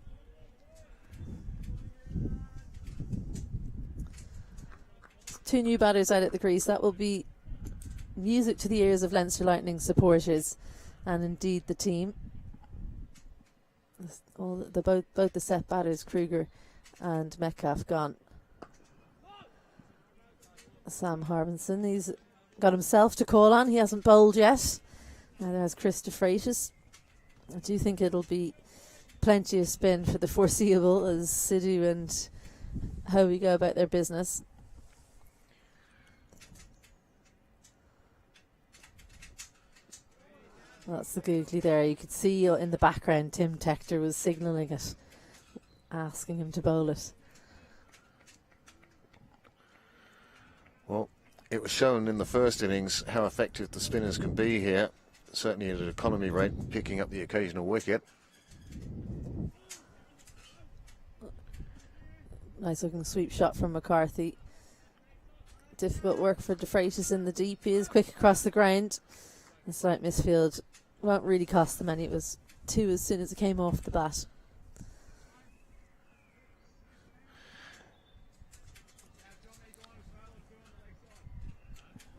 Two new batters out at the crease. That will be music to the ears of Leinster Lightning supporters and indeed the team. Both the set batters, Kruger and Metcalf, gone. Sam Harbinson, he's got himself to call on. He hasn't bowled yet. Now there's Chris de Freitas. I do think it'll be plenty of spin for the foreseeable as Sidhu and Hoey go about their business. Well, that's the googly there. You could see in the background Tim Tector was signalling it, asking him to bowl it.
Well, it was shown in the first innings how effective the spinners can be here, certainly at an economy rate, picking up the occasional wicket.
Nice looking sweep shot from McCarthy. Difficult work for de Freitas in the deep. He is quick across the ground. The slight misfield won't really cost them any. It was 2 as soon as it came off the bat.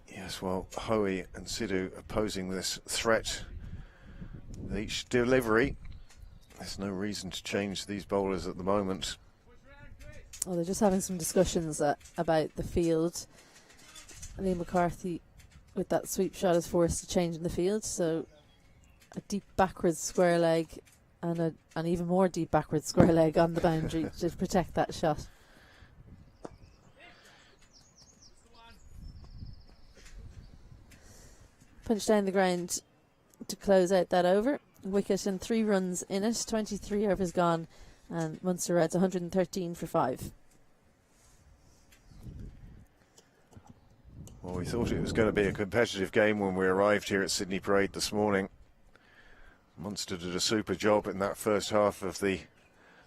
Yes, well, Hoey and Sidhu opposing this threat with each delivery. There's no reason to change these bowlers at the moment.
Well, they're just having some discussions about the field. Liam McCarthy, with that sweep shot, is forced to change in the field. So a deep backwards square leg and an even more deep backwards square leg on the boundary to protect that shot. Punch down the ground to close out that over. Wicket and 3 runs in it. 23 overs gone, and Munster Reds 113 for 5.
Well, we thought it was going to be a competitive game when we arrived here at Sydney Parade this morning. Munster did a super job in that first half of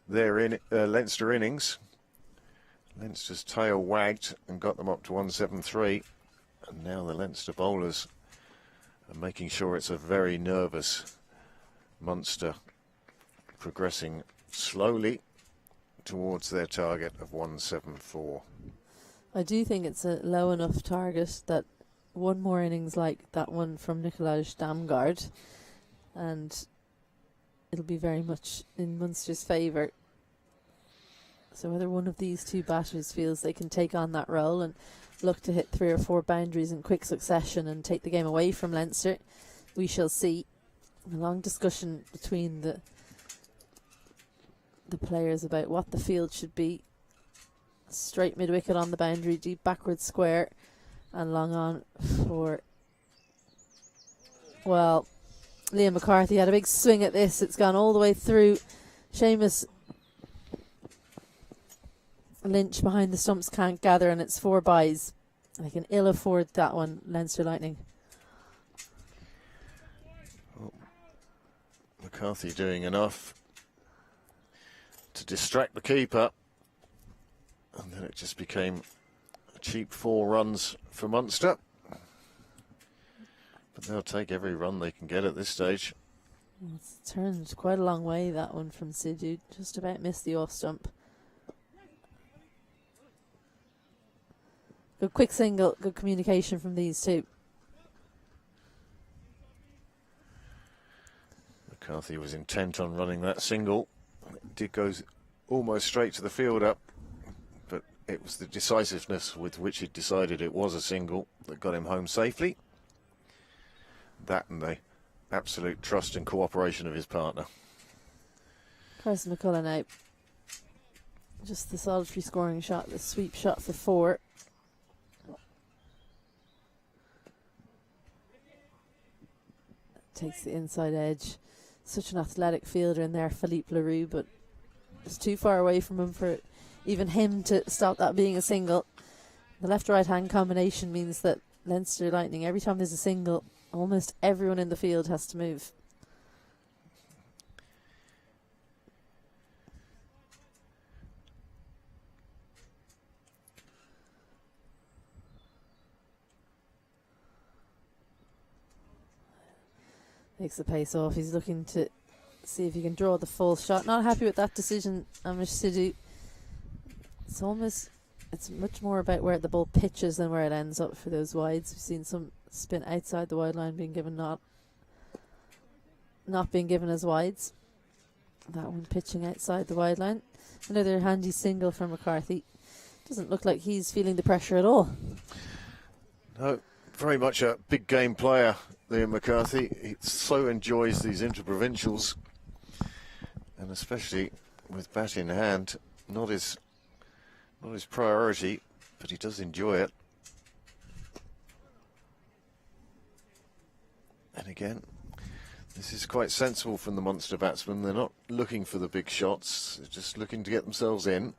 their Leinster innings. Leinster's tail wagged and got them up to 173, and now the Leinster bowlers are making sure it's a very nervous Munster, progressing slowly towards their target of 174.
I do think it's a low enough target that one more innings like that one from Nicolaj Damgaard, and it'll be very much in Munster's favour. So whether one of these two batters feels they can take on that role and look to hit 3 or 4 boundaries in quick succession and take the game away from Leinster, we shall see. A long discussion between the players about what the field should be. Straight mid-wicket on the boundary, deep backward square, and long on for, well, Liam McCarthy had a big swing at this. It's gone all the way through. Seamus Lynch behind the stumps can't gather, and it's 4 byes. They can ill afford that one, Leinster Lightning.
Well, McCarthy doing enough to distract the keeper, and then it just became a cheap 4 runs for Munster. But they'll take every run they can get at this stage.
It's turned quite a long way, that one from Sidhu. Just about missed the off stump. Good quick single, good communication from these two.
McCarthy was intent on running that single. It did go almost straight to the fielder, but it was the decisiveness with which he decided it was a single that got him home safely. That and the absolute trust and cooperation of his partner.
Carson McCullough now. Just the solitary scoring shot, the sweep shot for 4. Takes the inside edge. Such an athletic fielder in there, Philippe Leroux, but it's too far away from him for even him to stop that being a single. The left-right hand combination means that Leinster Lightning, every time there's a single, almost everyone in the field has to move. Takes the pace off. He's looking to see if he can draw the full shot. Not happy with that decision, Amish Sidhu. It's much more about where the ball pitches than where it ends up for those wides. We've seen some spin outside the wide line being given, not being given as wides. That one pitching outside the wide line. Another handy single from McCarthy. Doesn't look like he's feeling the pressure at all.
No, very much a big game player, Liam McCarthy. He so enjoys these interprovincials, and especially with bat in hand, not his priority, but he does enjoy it. And again, this is quite sensible from the Munster batsmen. They're not looking for the big shots, they're just looking to get themselves in.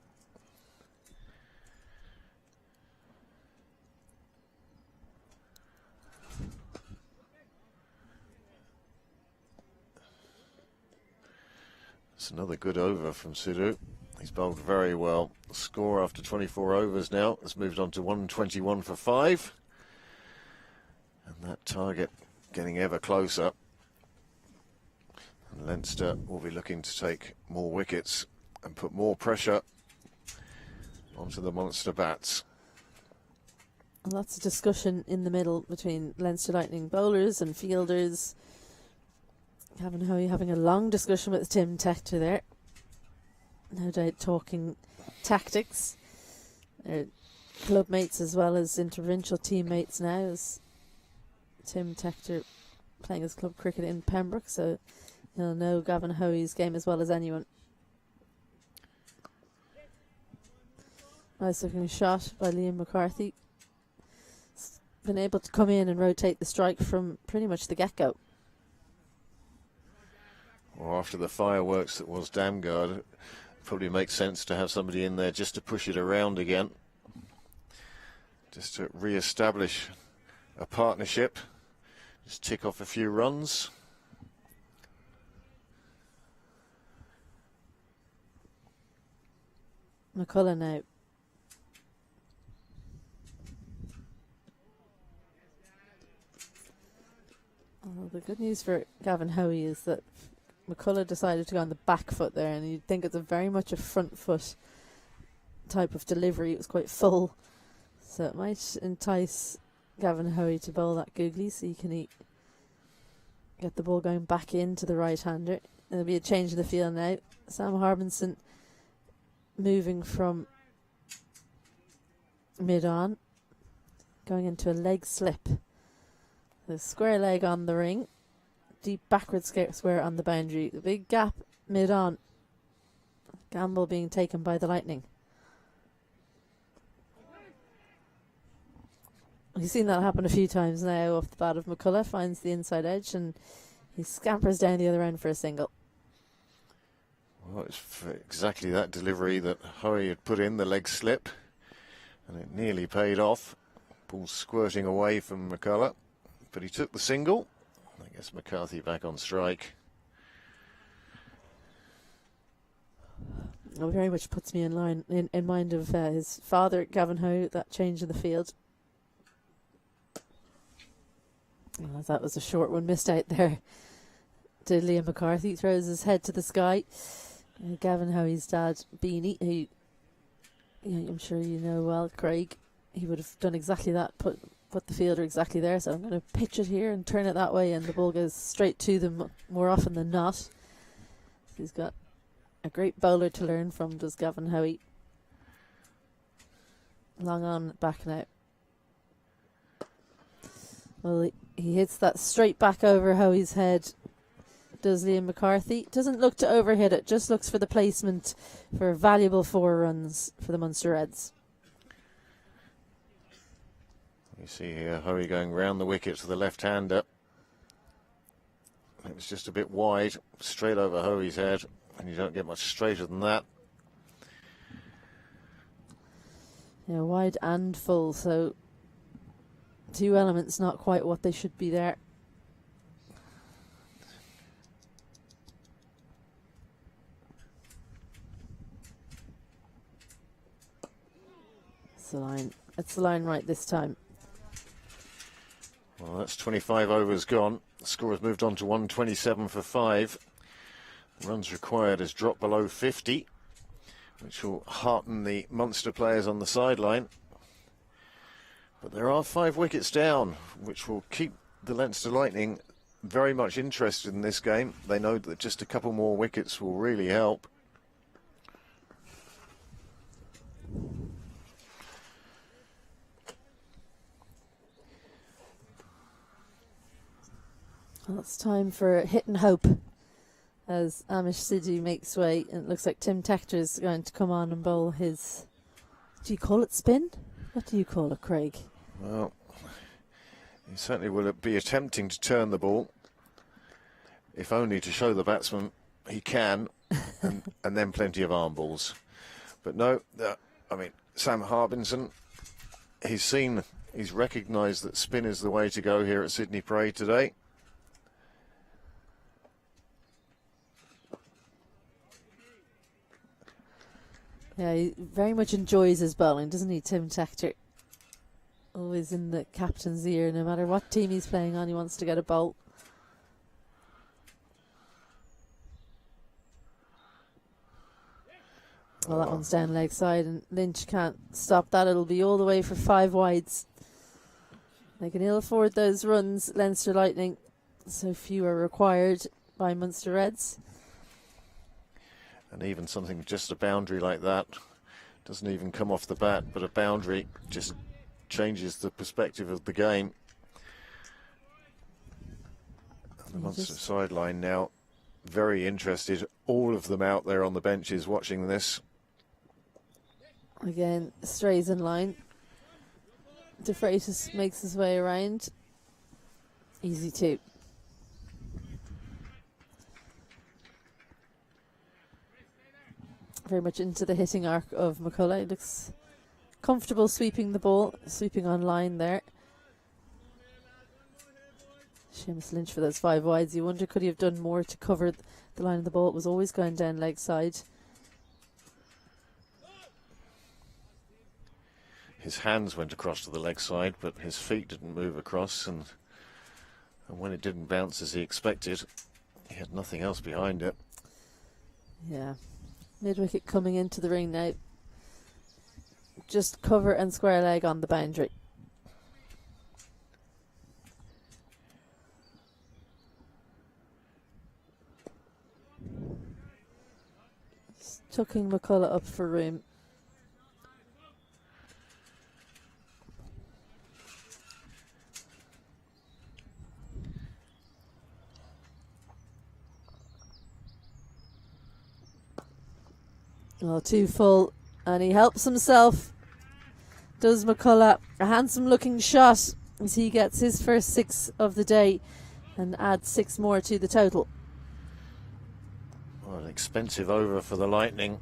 It's another good over from Sidhu. He's bowled very well. The score after 24 overs now has moved on to 121 for 5. And that target getting ever closer. And Leinster will be looking to take more wickets and put more pressure onto the Munster bats.
Lots of discussion in the middle between Leinster Lightning bowlers and fielders. Gavin Hoey having a long discussion with Tim Tector there. No doubt talking tactics. They're club mates as well as interprovincial teammates now, as Tim Tector playing his club cricket in Pembroke, so he'll know Gavin Hoey's game as well as anyone. Nice looking shot by Liam McCarthy. He's been able to come in and rotate the strike from pretty much the get-go.
Well, after the fireworks that was Damgard, it probably makes sense to have somebody in there just to push it around again. Just to re-establish a partnership. Just tick off a few runs.
McCullough now. Well, the good news for Gavin Hoey is that McCullough decided to go on the back foot there, and you'd think it's very much a front foot type of delivery. It was quite full, so it might entice Gavin Hoey to bowl that googly so he can get the ball going back into the right-hander. There'll be a change in the field now. Sam Harbinson moving from mid-on, going into a leg slip. The square leg on the ring, deep backward square on the boundary. The big gap mid-on. Gamble being taken by the Lightning. We've seen that happen a few times now off the bat of McCullough. Finds the inside edge and he scampers down the other end for a single.
Well, it's for exactly that delivery that Hoey had put in, the leg slip, and it nearly paid off. Ball squirting away from McCullough, but he took the single. I guess McCarthy back on strike.
It very much puts me in mind of his father, Gavin Hoey, that change in the field. Well, that was a short one missed out there. To Liam McCarthy, throws his head to the sky. Gavin Hoey's dad, Beanie, who I'm sure you know well, Craig, he would have done exactly that, put the fielder exactly there. So I'm going to pitch it here and turn it that way, and the ball goes straight to them more often than not. He's got a great bowler to learn from, does Gavin Hoey. Long on back now. Well, he hits that straight back over Hoey's head, does Liam McCarthy. Doesn't look to overhit it, just looks for the placement for valuable 4 runs for the Munster Reds.
You see here Hoey going round the wicket to the left-hander. It was just a bit wide, straight over Hoey's head, and you don't get much straighter than that.
Yeah, wide and full, so 2 elements not quite what they should be there. It's the line right this time.
Well, that's 25 overs gone. The score has moved on to 127 for 5. The runs required has dropped below 50, which will hearten the Munster players on the sideline. But there are 5 wickets down, which will keep the Leinster Lightning very much interested in this game. They know that just a couple more wickets will really help.
Well, it's time for hit and hope as Amish Sidhu makes way, and it looks like Tim Tector is going to come on and bowl his, do you call it spin? What do you call it, Craig?
Well, he certainly will be attempting to turn the ball, if only to show the batsman he can, and then plenty of arm balls. But no, I mean, Sam Harbinson, he's recognised that spin is the way to go here at Sydney Parade today.
Yeah, he very much enjoys his bowling, doesn't he, Tim Tector? Always in the captain's ear, no matter what team he's playing on, he wants to get a bowl. Well, that one's down leg side, and Lynch can't stop that. It'll be all the way for 5 wides. They can ill afford those runs, Leinster Lightning. So few are required. by Munster Reds.
And even something just a boundary like that doesn't even come off the bat, but a boundary just changes the perspective of the game. And the Munster sideline now very interested. All of them out there on the benches watching this.
Again, strays in line. De Freitas makes his way around. Easy two. Very much into the hitting arc of McCullough. He looks comfortable sweeping the ball, sweeping on line there. Seamus Lynch for those 5 wides. You wonder, could he have done more to cover the line of the ball? It was always going down leg side.
His hands went across to the leg side, but his feet didn't move across, and when it didn't bounce as he expected, he had nothing else behind it.
Yeah. Mid-wicket coming into the ring now. Just cover and square leg on the boundary. Just tucking McCullough up for room. Well, too full, and he helps himself. Does McCullough. A handsome looking shot as he gets his first 6 of the day and adds 6 more to the total.
Well, an expensive over for the Lightning.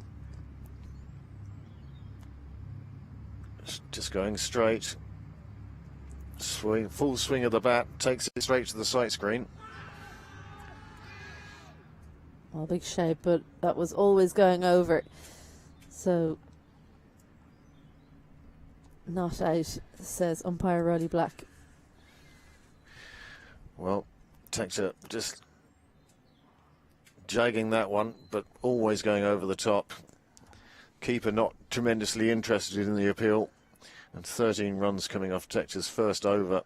Just going straight. Swing, full swing of the bat, takes it straight to the sight screen.
Well, big shape, but that was always going over. So, not out, says umpire Riley Black.
Well, Texter just jagging that one, but always going over the top. Keeper not tremendously interested in the appeal. And 13 runs coming off Texter's first over.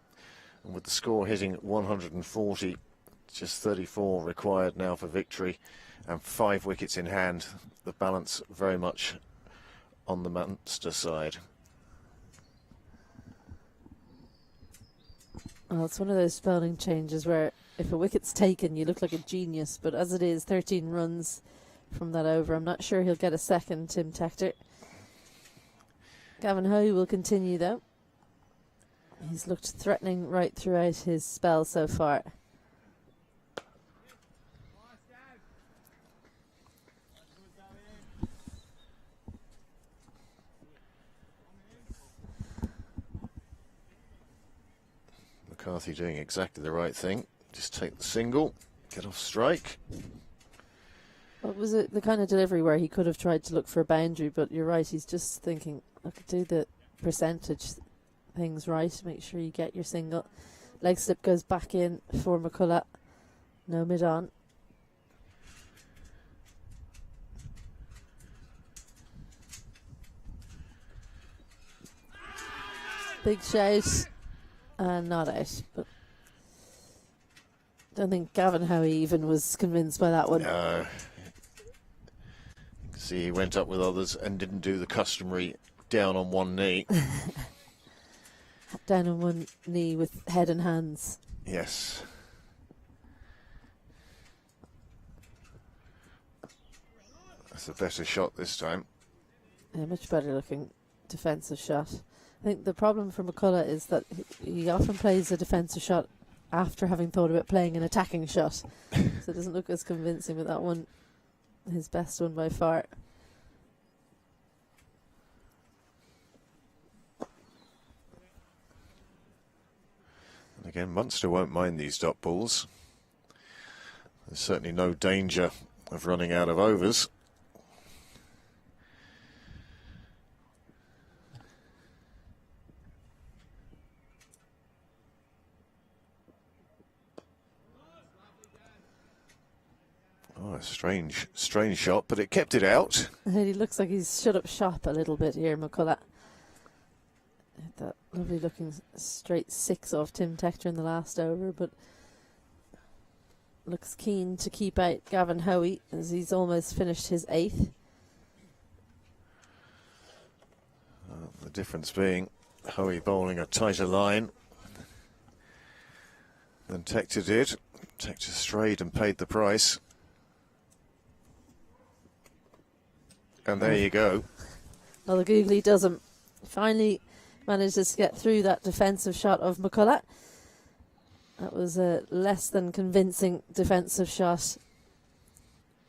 And with the score hitting 140, just 34 required now for victory. And 5 wickets in hand. The balance very much on the Munster side.
Well, it's one of those spelling changes where if a wicket's taken, you look like a genius. But as it is, 13 runs from that over. I'm not sure he'll get a second, Tim Texter. Gavin Hoey will continue, though. He's looked threatening right throughout his spell so far.
McCarthy doing exactly the right thing. Just take the single, get off strike.
What was it? The kind of delivery where he could have tried to look for a boundary, but you're right, he's just thinking, I could do the percentage things right, make sure you get your single. Leg slip goes back in for McCullough. No mid-on. Big shout. And not out, but don't think Gavin Hoey even was convinced by that one.
No. You can see he went up with others and didn't do the customary down on one knee.
Down on one knee with head and hands.
Yes. That's a better shot this time.
Yeah, much better looking defensive shot. I think the problem for McCullough is that he often plays a defensive shot after having thought about playing an attacking shot. So it doesn't look as convincing, but that one, his best one by far.
And again, Munster won't mind these dot balls. There's certainly no danger of running out of overs. Oh, a strange shot, but it kept it out.
He looks like he's shut up shop a little bit here, McCullough. That lovely looking straight 6 off Tim Texter in the last over, but looks keen to keep out Gavin Hoey as he's almost finished his 8th.
The difference being Hoey bowling a tighter line than Tector did. Tector strayed and paid the price. And there you go.
Well, the googly doesn't. Finally manages to get through that defensive shot of McCullough. That was a less than convincing defensive shot.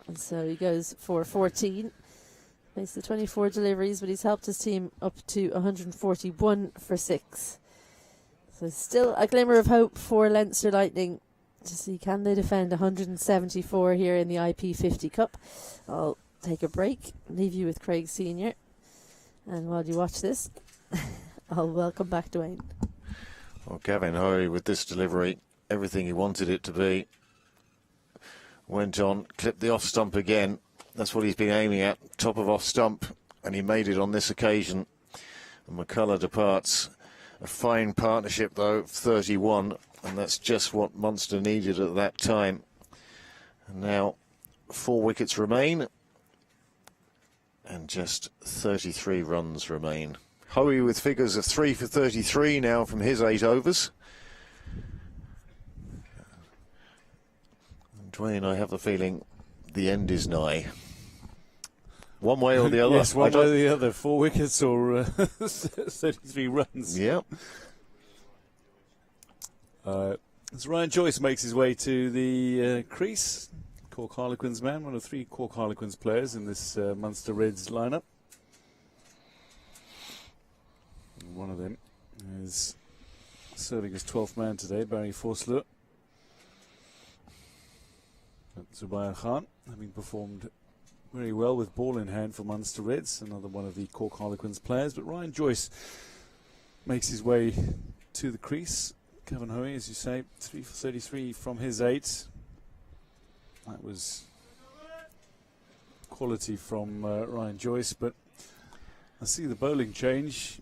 And so he goes for 14. Makes the 24 deliveries, but he's helped his team up to 141 for 6. So still a glimmer of hope for Leinster Lightning to see can they defend 174 here in the IP50 Cup. I'll take a break, leave you with Craig Senior, and while you watch this, I'll welcome back Dwayne.
Well, Gavin Hoey with this delivery, everything he wanted it to be. Went on, clipped the off stump again. That's what he's been aiming at, top of off stump, and he made it on this occasion. And McCullough departs. A fine partnership though, 31, and that's just what Munster needed at that time. And now 4 wickets remain, and just 33 runs remain. Hoey with figures of 3 for 33 now from his 8 overs. And Dwayne, I have the feeling the end is nigh. One way or the other.
Yes, one way or the other. 4 wickets or 33 runs.
Yep.
As Ryan Joyce makes his way to the crease, Cork Harlequins man, one of 3 Cork Harlequins players in this Munster Reds lineup. And one of them is serving as 12th man today, Barry Forsloo. Zubair Khan, having performed very well with ball in hand for Munster Reds, another one of the Cork Harlequins players. But Ryan Joyce makes his way to the crease. Gavin Hoey, as you say, 3 for 33 from his 8. That was quality from Ryan Joyce, but I see the bowling change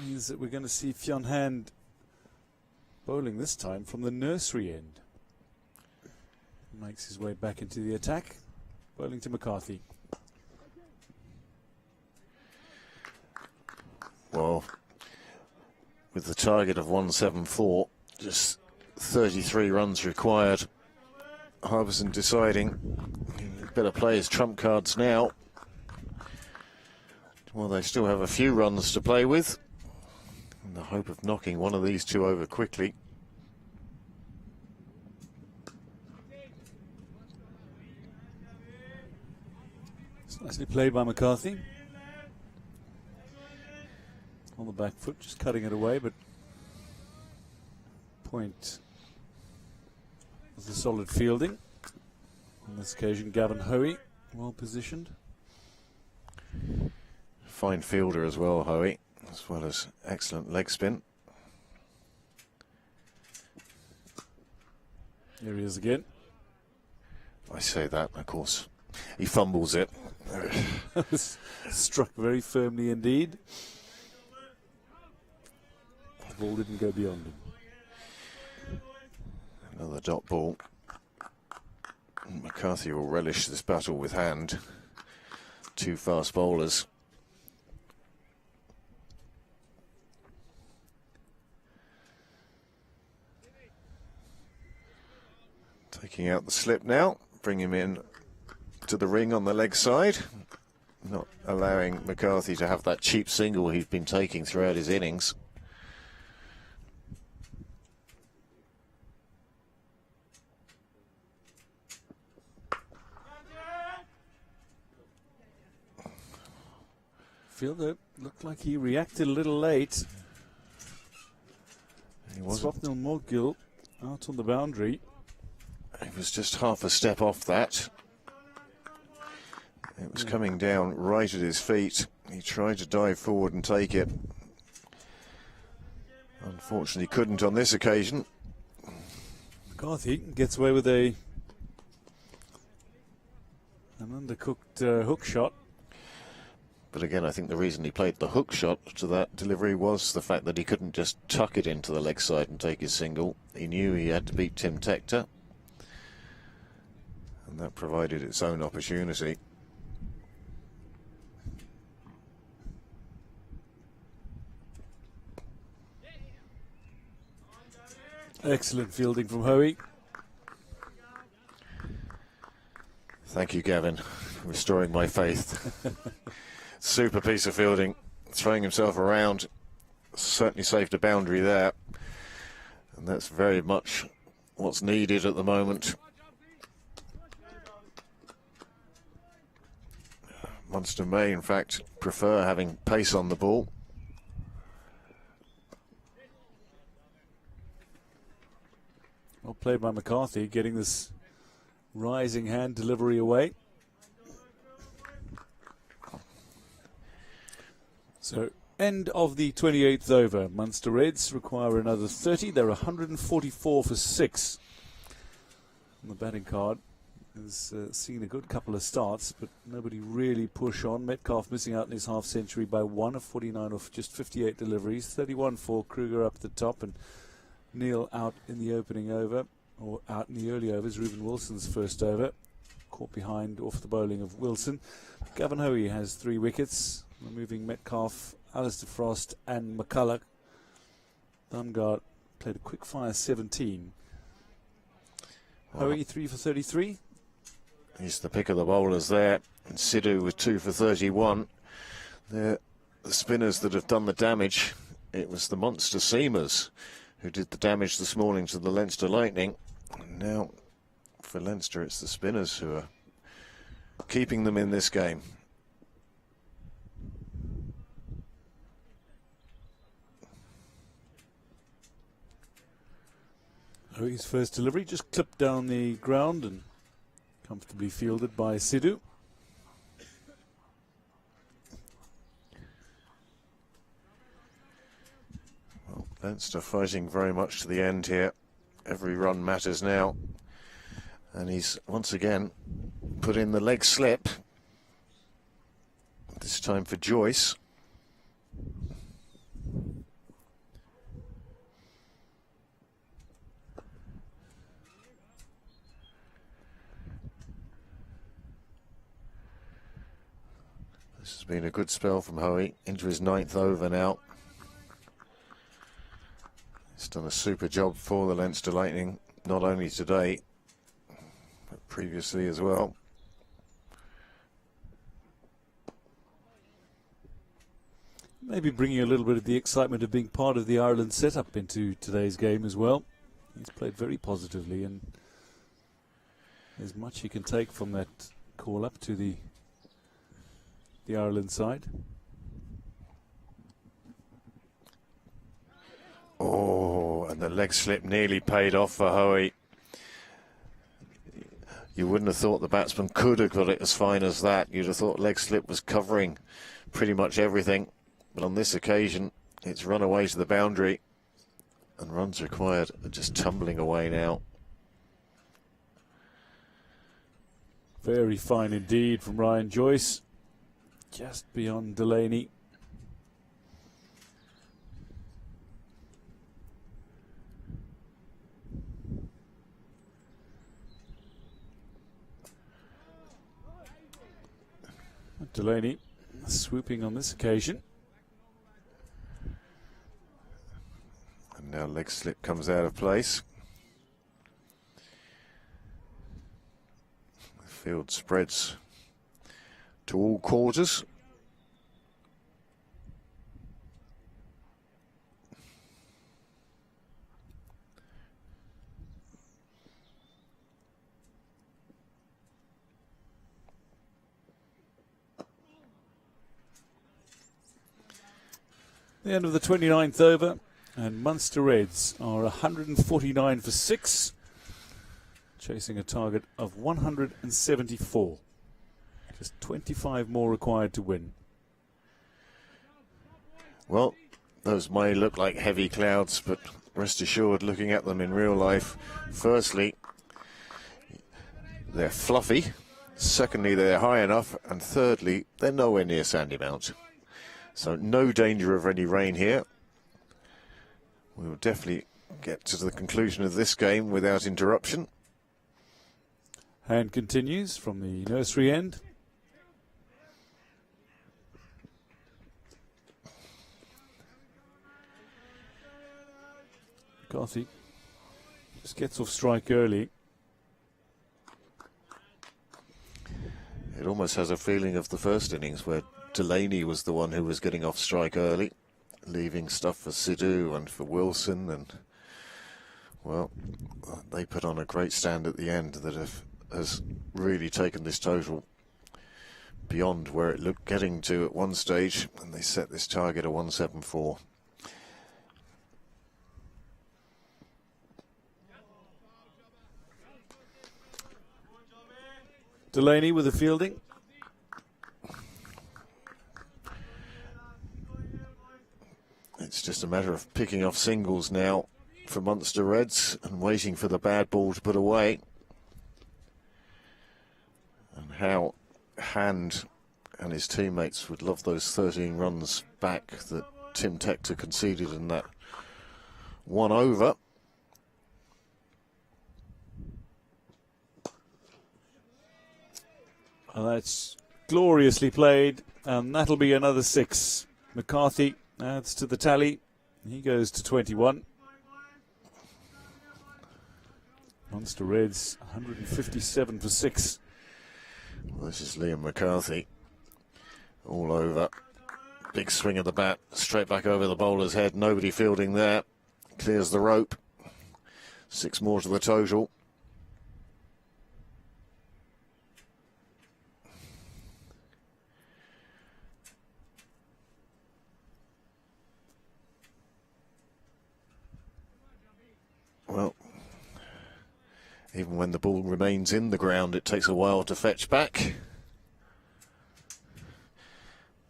means that we're going to see Fionn Hand bowling this time from the nursery end. Makes his way back into the attack. Bowling to McCarthy.
Well, with the target of 174, just 33 runs required. Harbison deciding he'd better play his trump cards now. Well, they still have a few runs to play with, in the hope of knocking one of these 2 over quickly.
Nicely played by McCarthy. On the back foot, just cutting it away, but point was a solid fielding. On this occasion, Gavin Hoey, well positioned.
Fine fielder as well, Hoey, as well as excellent leg spin.
Here he is again.
I say that, of course. He fumbles it.
Struck very firmly indeed. The ball didn't go beyond him.
Another dot ball. McCarthy will relish this battle with Hand. 2 fast bowlers. Taking out the slip now. Bring him in to the ring on the leg side, not allowing McCarthy to have that cheap single he's been taking throughout his innings.
Fielder looked like he reacted a little late. Swapnil Morgill out on the boundary.
He was just half a step off that. It was coming down right at his feet. He tried to dive forward and take it. Unfortunately couldn't on this occasion.
McCarthy gets away with an undercooked hook shot.
But again, I think the reason he played the hook shot to that delivery was the fact that he couldn't just tuck it into the leg side and take his single. He knew he had to beat Tim Tector. And that provided its own opportunity.
Excellent fielding from Hoey.
Thank you, Gavin, restoring my faith. Super piece of fielding, throwing himself around. Certainly saved a boundary there. And that's very much what's needed at the moment. Munster may, in fact, prefer having pace on the ball.
Well played by McCarthy, getting this rising hand delivery away. So, end of the 28th over. Munster Reds require another 30. They're 144 for 6. On the batting card has seen a good couple of starts, but nobody really push on. Metcalf missing out in his half century by 1 of 49 off just 58 deliveries. 31 for Kruger up the top, and Neil out in the opening over, or out in the early overs. Reuben Wilson's first over, caught behind off the bowling of Wilson. Gavin Hoey has 3 wickets, removing Metcalf, Alistair Frost and McCulloch. Damgard played a quick fire 17.
Well,
Hoey 3 for 33.
He's the pick of the bowlers there. And Sidhu with 2 for 31. They're the spinners that have done the damage. It was the Munster seamers who did the damage this morning to the Leinster Lightning. And now, for Leinster, it's the spinners who are keeping them in this game.
Hoey's first delivery just clipped down the ground and comfortably fielded by Sidhu.
Well, Leinster fighting very much to the end here. Every run matters now. And he's once again put in the leg slip. This time for Joyce. This has been a good spell from Hoey, into his 9th over now. He's done a super job for the Leinster Lightning, not only today, but previously as well.
Maybe bringing a little bit of the excitement of being part of the Ireland setup into today's game as well. He's played very positively, and there's much you can take from that call up to the Ireland side.
Oh, and the leg slip nearly paid off for Hoey. You wouldn't have thought the batsman could have got it as fine as that. You'd have thought leg slip was covering pretty much everything. But on this occasion, it's run away to the boundary. And runs required are just tumbling away now.
Very fine indeed from Ryan Joyce. Just beyond Delaney. Delaney swooping on this occasion.
And now leg slip comes out of place. The field spreads to all quarters.
The end of the 29th over, and Munster Reds are 149 for 6, chasing a target of 174. Just 25 more required to win.
Well, those may look like heavy clouds, but rest assured, looking at them in real life, firstly, they're fluffy. Secondly, they're high enough. And thirdly, they're nowhere near Sandymount. So no danger of any rain here. We will definitely get to the conclusion of this game without interruption.
Hand continues from the nursery end. McCarthy just gets off strike early.
It almost has a feeling of the first innings where Delaney was the one who was getting off strike early, leaving stuff for Sidhu and for Wilson, and well, they put on a great stand at the end that has really taken this total beyond where it looked getting to at one stage, and they set this target at 174.
Delaney with the fielding.
It's just a matter of picking off singles now for Munster Reds and waiting for the bad ball to put away. And how Hand and his teammates would love those 13 runs back that Tim Tector conceded in that one over.
Well, that's gloriously played, and that'll be another 6. McCarthy adds to the tally. He goes to 21. Munster Reds 157 for 6.
Well, this is Liam McCarthy all over. Big swing of the bat, straight back over the bowler's head. Nobody fielding there. Clears the rope. 6 more to the total. Well, even when the ball remains in the ground, it takes a while to fetch back.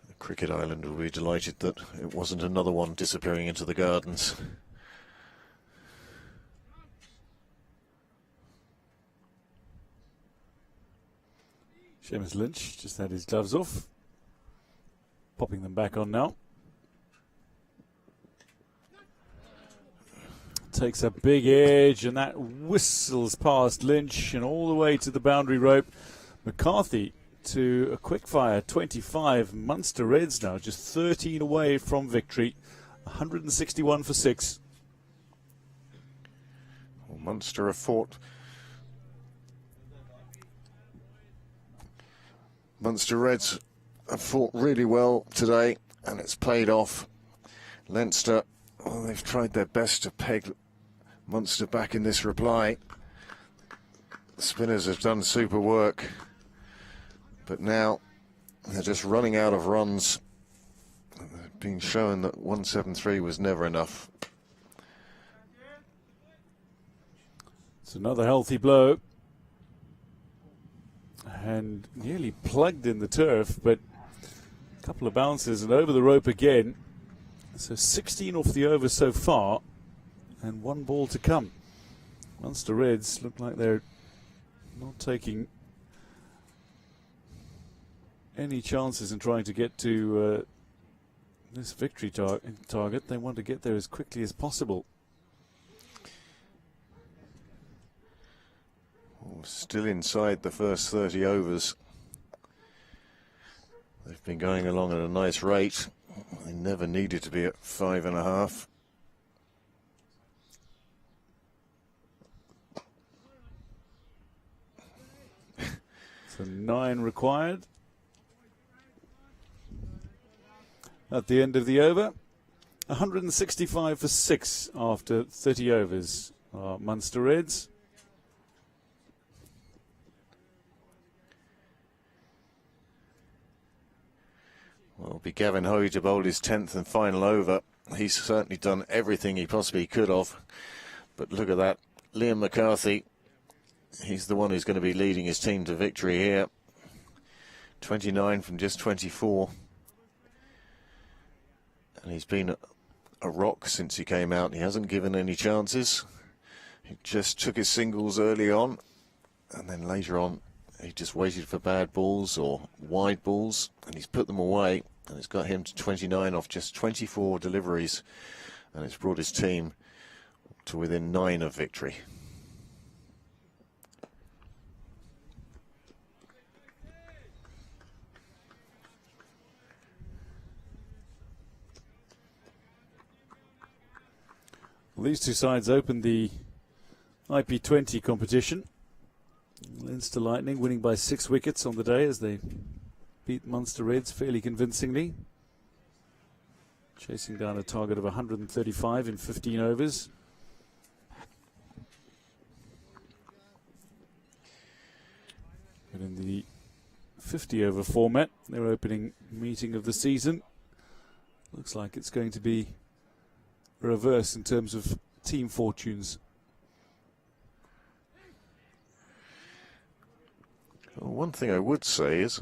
The Cricket Island will be delighted that it wasn't another one disappearing into the gardens.
Seamus Lynch just had his gloves off. Popping them back on now. Takes a big edge, and that whistles past Lynch and all the way to the boundary rope. McCarthy to a quick fire 25. Munster Reds now just 13 away from victory. 161 for 6.
Well, Munster have fought. Munster Reds have fought really well today, and it's paid off. Leinster, well, they've tried their best to peg Munster back in this reply. The spinners have done super work, but now they're just running out of runs. They've been shown that 173 was never enough.
It's another healthy blow. And nearly plugged in the turf, but a couple of bounces and over the rope again. So 16 off the over so far, and 1 ball to come. Munster Reds look like they're not taking any chances in trying to get to this victory target. They want to get there as quickly as possible.
Still inside the first 30 overs. They've been going along at a nice rate. They never needed to be at 5.5.
So 9 required. At the end of the over, 165 for 6 after 30 overs are Munster Reds.
Well, it'll be Gavin Hoey to bowl his 10th and final over. He's certainly done everything he possibly could have. But look at that. Liam McCarthy, he's the one who's going to be leading his team to victory here. 29 from just 24. And he's been a rock since he came out. He hasn't given any chances. He just took his singles early on. And then later on, he just waited for bad balls or wide balls. And he's put them away. And it's got him to 29 off just 24 deliveries. And it's brought his team to within 9 of victory.
Well, these two sides opened the IP20 competition. Leinster Lightning winning by 6 wickets on the day as they beat Munster Reds fairly convincingly. Chasing down a target of 135 in 15 overs. But in the 50-over format, their opening meeting of the season, looks like it's going to be a reverse in terms of team fortunes.
Well, one thing I would say is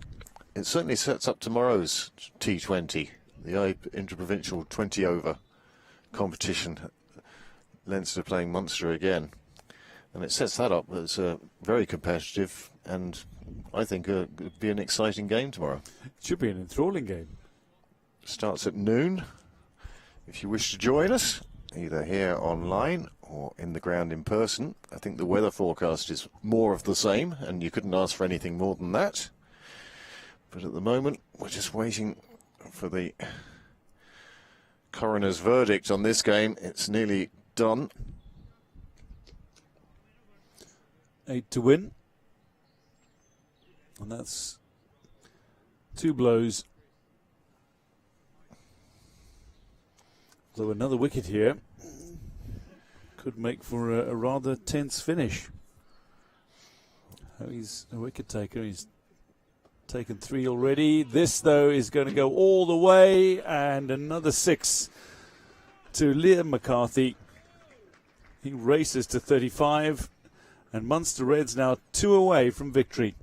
it certainly sets up tomorrow's T20, the interprovincial 20-over competition. Leinster playing Munster again. And it sets that up as very competitive, and I think it'll be an exciting game tomorrow.
It should be an enthralling game.
Starts at noon. If you wish to join us, either here online or in the ground in person. I think the weather forecast is more of the same, and you couldn't ask for anything more than that. But at the moment, we're just waiting for the coroner's verdict on this game. It's nearly done.
8 to win. And that's 2 blows. Though another wicket here could make for a rather tense finish. Oh, he's a wicket taker. He's taken 3 already. This, though, is going to go all the way. And another 6 to Liam McCarthy. He races to 35. And Munster Reds now 2 away from victory.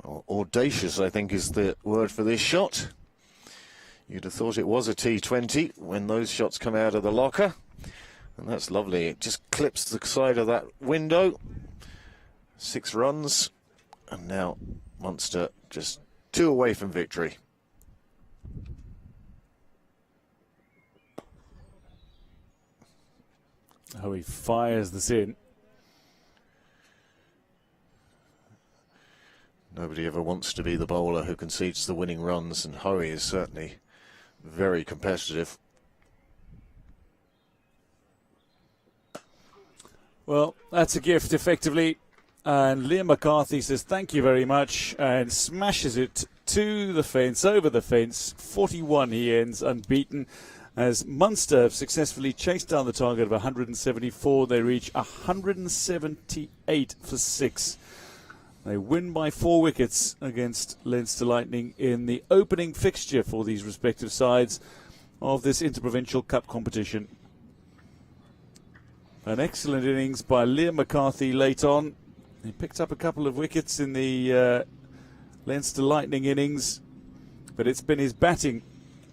Well, audacious, I think, is the word for this shot. You'd have thought it was a T20 when those shots come out of the locker. And that's lovely. It just clips the side of that window. 6 runs. And now Munster just 2 away from victory.
Oh, he fires this in.
Nobody ever wants to be the bowler who concedes the winning runs, and Hoey is certainly very competitive.
Well, that's a gift, effectively. And Liam McCarthy says thank you very much and smashes it to the fence, over the fence. 41 he ends unbeaten as Munster have successfully chased down the target of 174. They reach 178 for 6. They win by 4 wickets against Leinster Lightning in the opening fixture for these respective sides of this Interprovincial Cup competition. An excellent innings by Liam McCarthy late on. He picked up a couple of wickets in the Leinster Lightning innings, but it's been his batting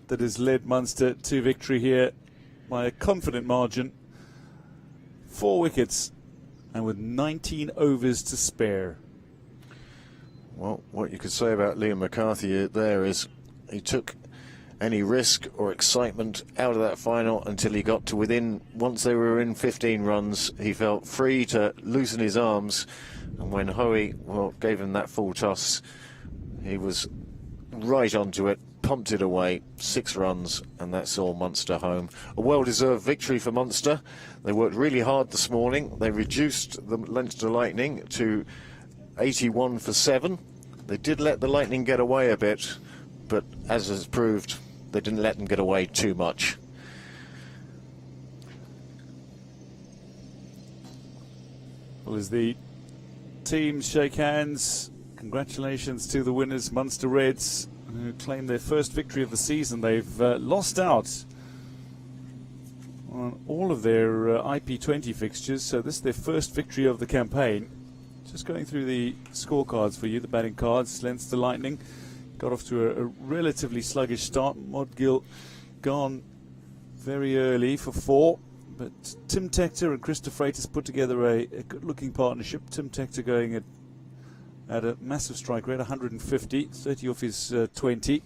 that has led Munster to victory here by a confident margin. 4 wickets and with 19 overs to spare.
Well, what you could say about Liam McCarthy there is he took any risk or excitement out of that final until he got to within, once they were in 15 runs, he felt free to loosen his arms. And when Hoey, well, gave him that full toss, he was right onto it, pumped it away, 6 runs, and that's all Munster home. A well-deserved victory for Munster. They worked really hard this morning. They reduced the Leinster Lightning to 81 for 7. They did let the Lightning get away a bit, but as has proved, they didn't let them get away too much.
Well, as the teams shake hands, congratulations to the winners, Munster Reds, who claim their first victory of the season. They've lost out on all of their IP20 fixtures, so this is their first victory of the campaign. Just going through the scorecards for you, the batting cards. Leinster Lightning got off to a relatively sluggish start. Modgill gone very early for 4, but Tim Tector and Chris de Freitas put together a good-looking partnership. Tim Tector going at a massive strike rate, 150, 30 off his 20.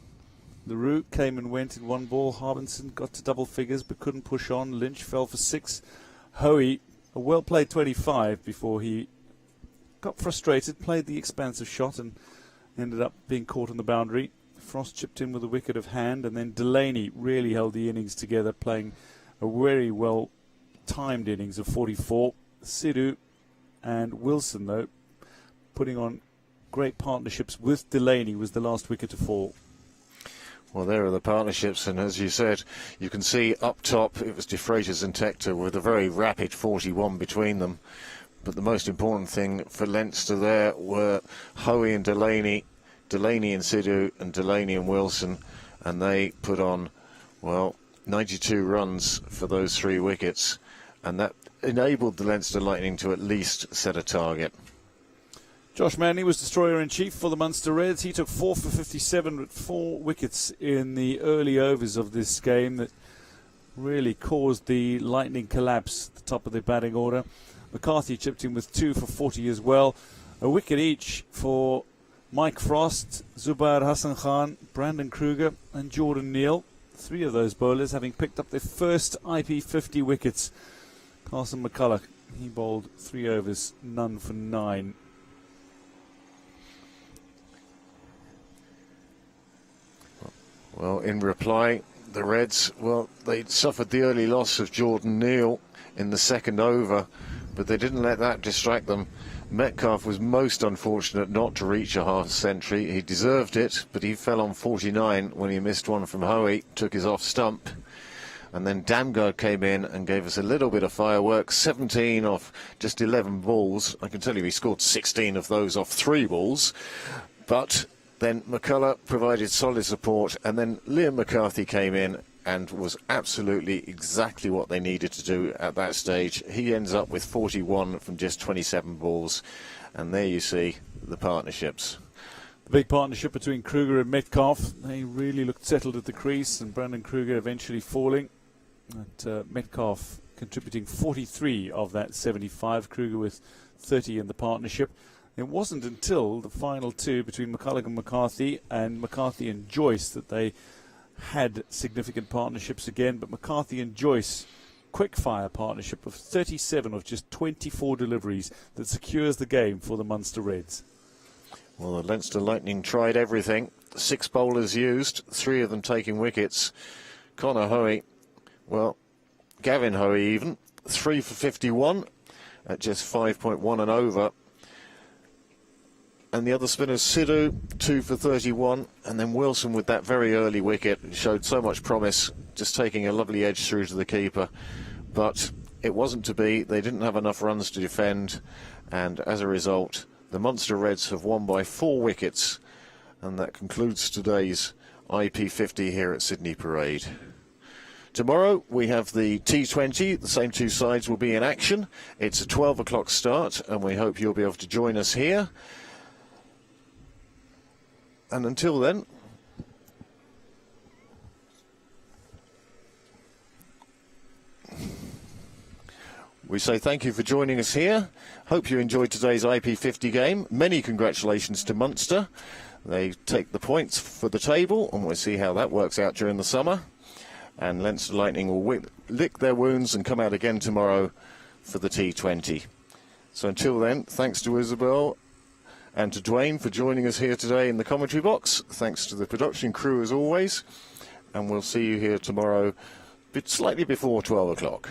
LaRue came and went in 1 ball. Harbinson got to double figures but couldn't push on. Lynch fell for 6. Hoey, a well-played 25 before he got frustrated, played the expansive shot and ended up being caught on the boundary. Frost chipped in with a wicket of hand, and then Delaney really held the innings together, playing a very well timed innings of 44. Sidhu and Wilson, though, putting on great partnerships with Delaney, was the last wicket to fall.
Well, there are the partnerships, and as you said, you can see up top it was De Freitas and Tector with a very rapid 41 between them. But the most important thing for Leinster there were Hoey and Delaney, Delaney and Sidhu, and Delaney and Wilson, and they put on, well, 92 runs for those 3 wickets, and that enabled the Leinster Lightning to at least set a target.
Josh Manley was destroyer-in-chief for the Munster Reds. He took 4 for 57 with 4 wickets in the early overs of this game that really caused the Lightning collapse at the top of the batting order. McCarthy chipped in with 2 for 40 as well. A wicket each for Mike Frost, Zubair Hassan Khan, Brandon Kruger and Jordan Neal. 3 of those bowlers having picked up their first IP50 wickets. Carson McCulloch, he bowled 3 overs, none for 9.
Well, in reply, the Reds, well, they suffered the early loss of Jordan Neal in the second over, but they didn't let that distract them. Metcalf was most unfortunate not to reach a half century. He deserved it, but he fell on 49 when he missed one from Hoey, took his off stump. And then Damgard came in and gave us a little bit of fireworks, 17 off just 11 balls. I can tell you he scored 16 of those off 3 balls. But then McCulloch provided solid support, and then Liam McCarthy came in and was absolutely exactly what they needed to do at that stage. He ends up with 41 from just 27 balls, and there you see the partnerships.
The big partnership between Kruger and Metcalf. They really looked settled at the crease, and Brandon Kruger eventually falling. Metcalf contributing 43 of that 75, Kruger with 30 in the partnership. It wasn't until the final 2 between McCulloch and McCarthy and Joyce that they had significant partnerships again, but McCarthy and Joyce, quick-fire partnership of 37 of just 24 deliveries that secures the game for the Munster Reds.
Well, the Leinster Lightning tried everything. 6 bowlers used, 3 of them taking wickets. Connor Hoey, well, Gavin Hoey even, 3 for 51 at just 5.1 and over. And the other spinners, Sidhu, 2 for 31, and then Wilson with that very early wicket showed so much promise, just taking a lovely edge through to the keeper. But it wasn't to be. They didn't have enough runs to defend, and as a result, the Munster Reds have won by 4 wickets, and that concludes today's IP50 here at Sydney Parade. Tomorrow we have the T20. The same 2 sides will be in action. It's a 12 o'clock start, and we hope you'll be able to join us here. And until then, we say thank you for joining us here. Hope you enjoyed today's IP50 game. Many congratulations to Munster. They take the points for the table, and we'll see how that works out during the summer. And Leinster Lightning will lick their wounds and come out again tomorrow for the T20. So until then, thanks to Isabel and to Dwayne for joining us here today in the commentary box. Thanks to the production crew as always. And we'll see you here tomorrow, slightly before 12 o'clock.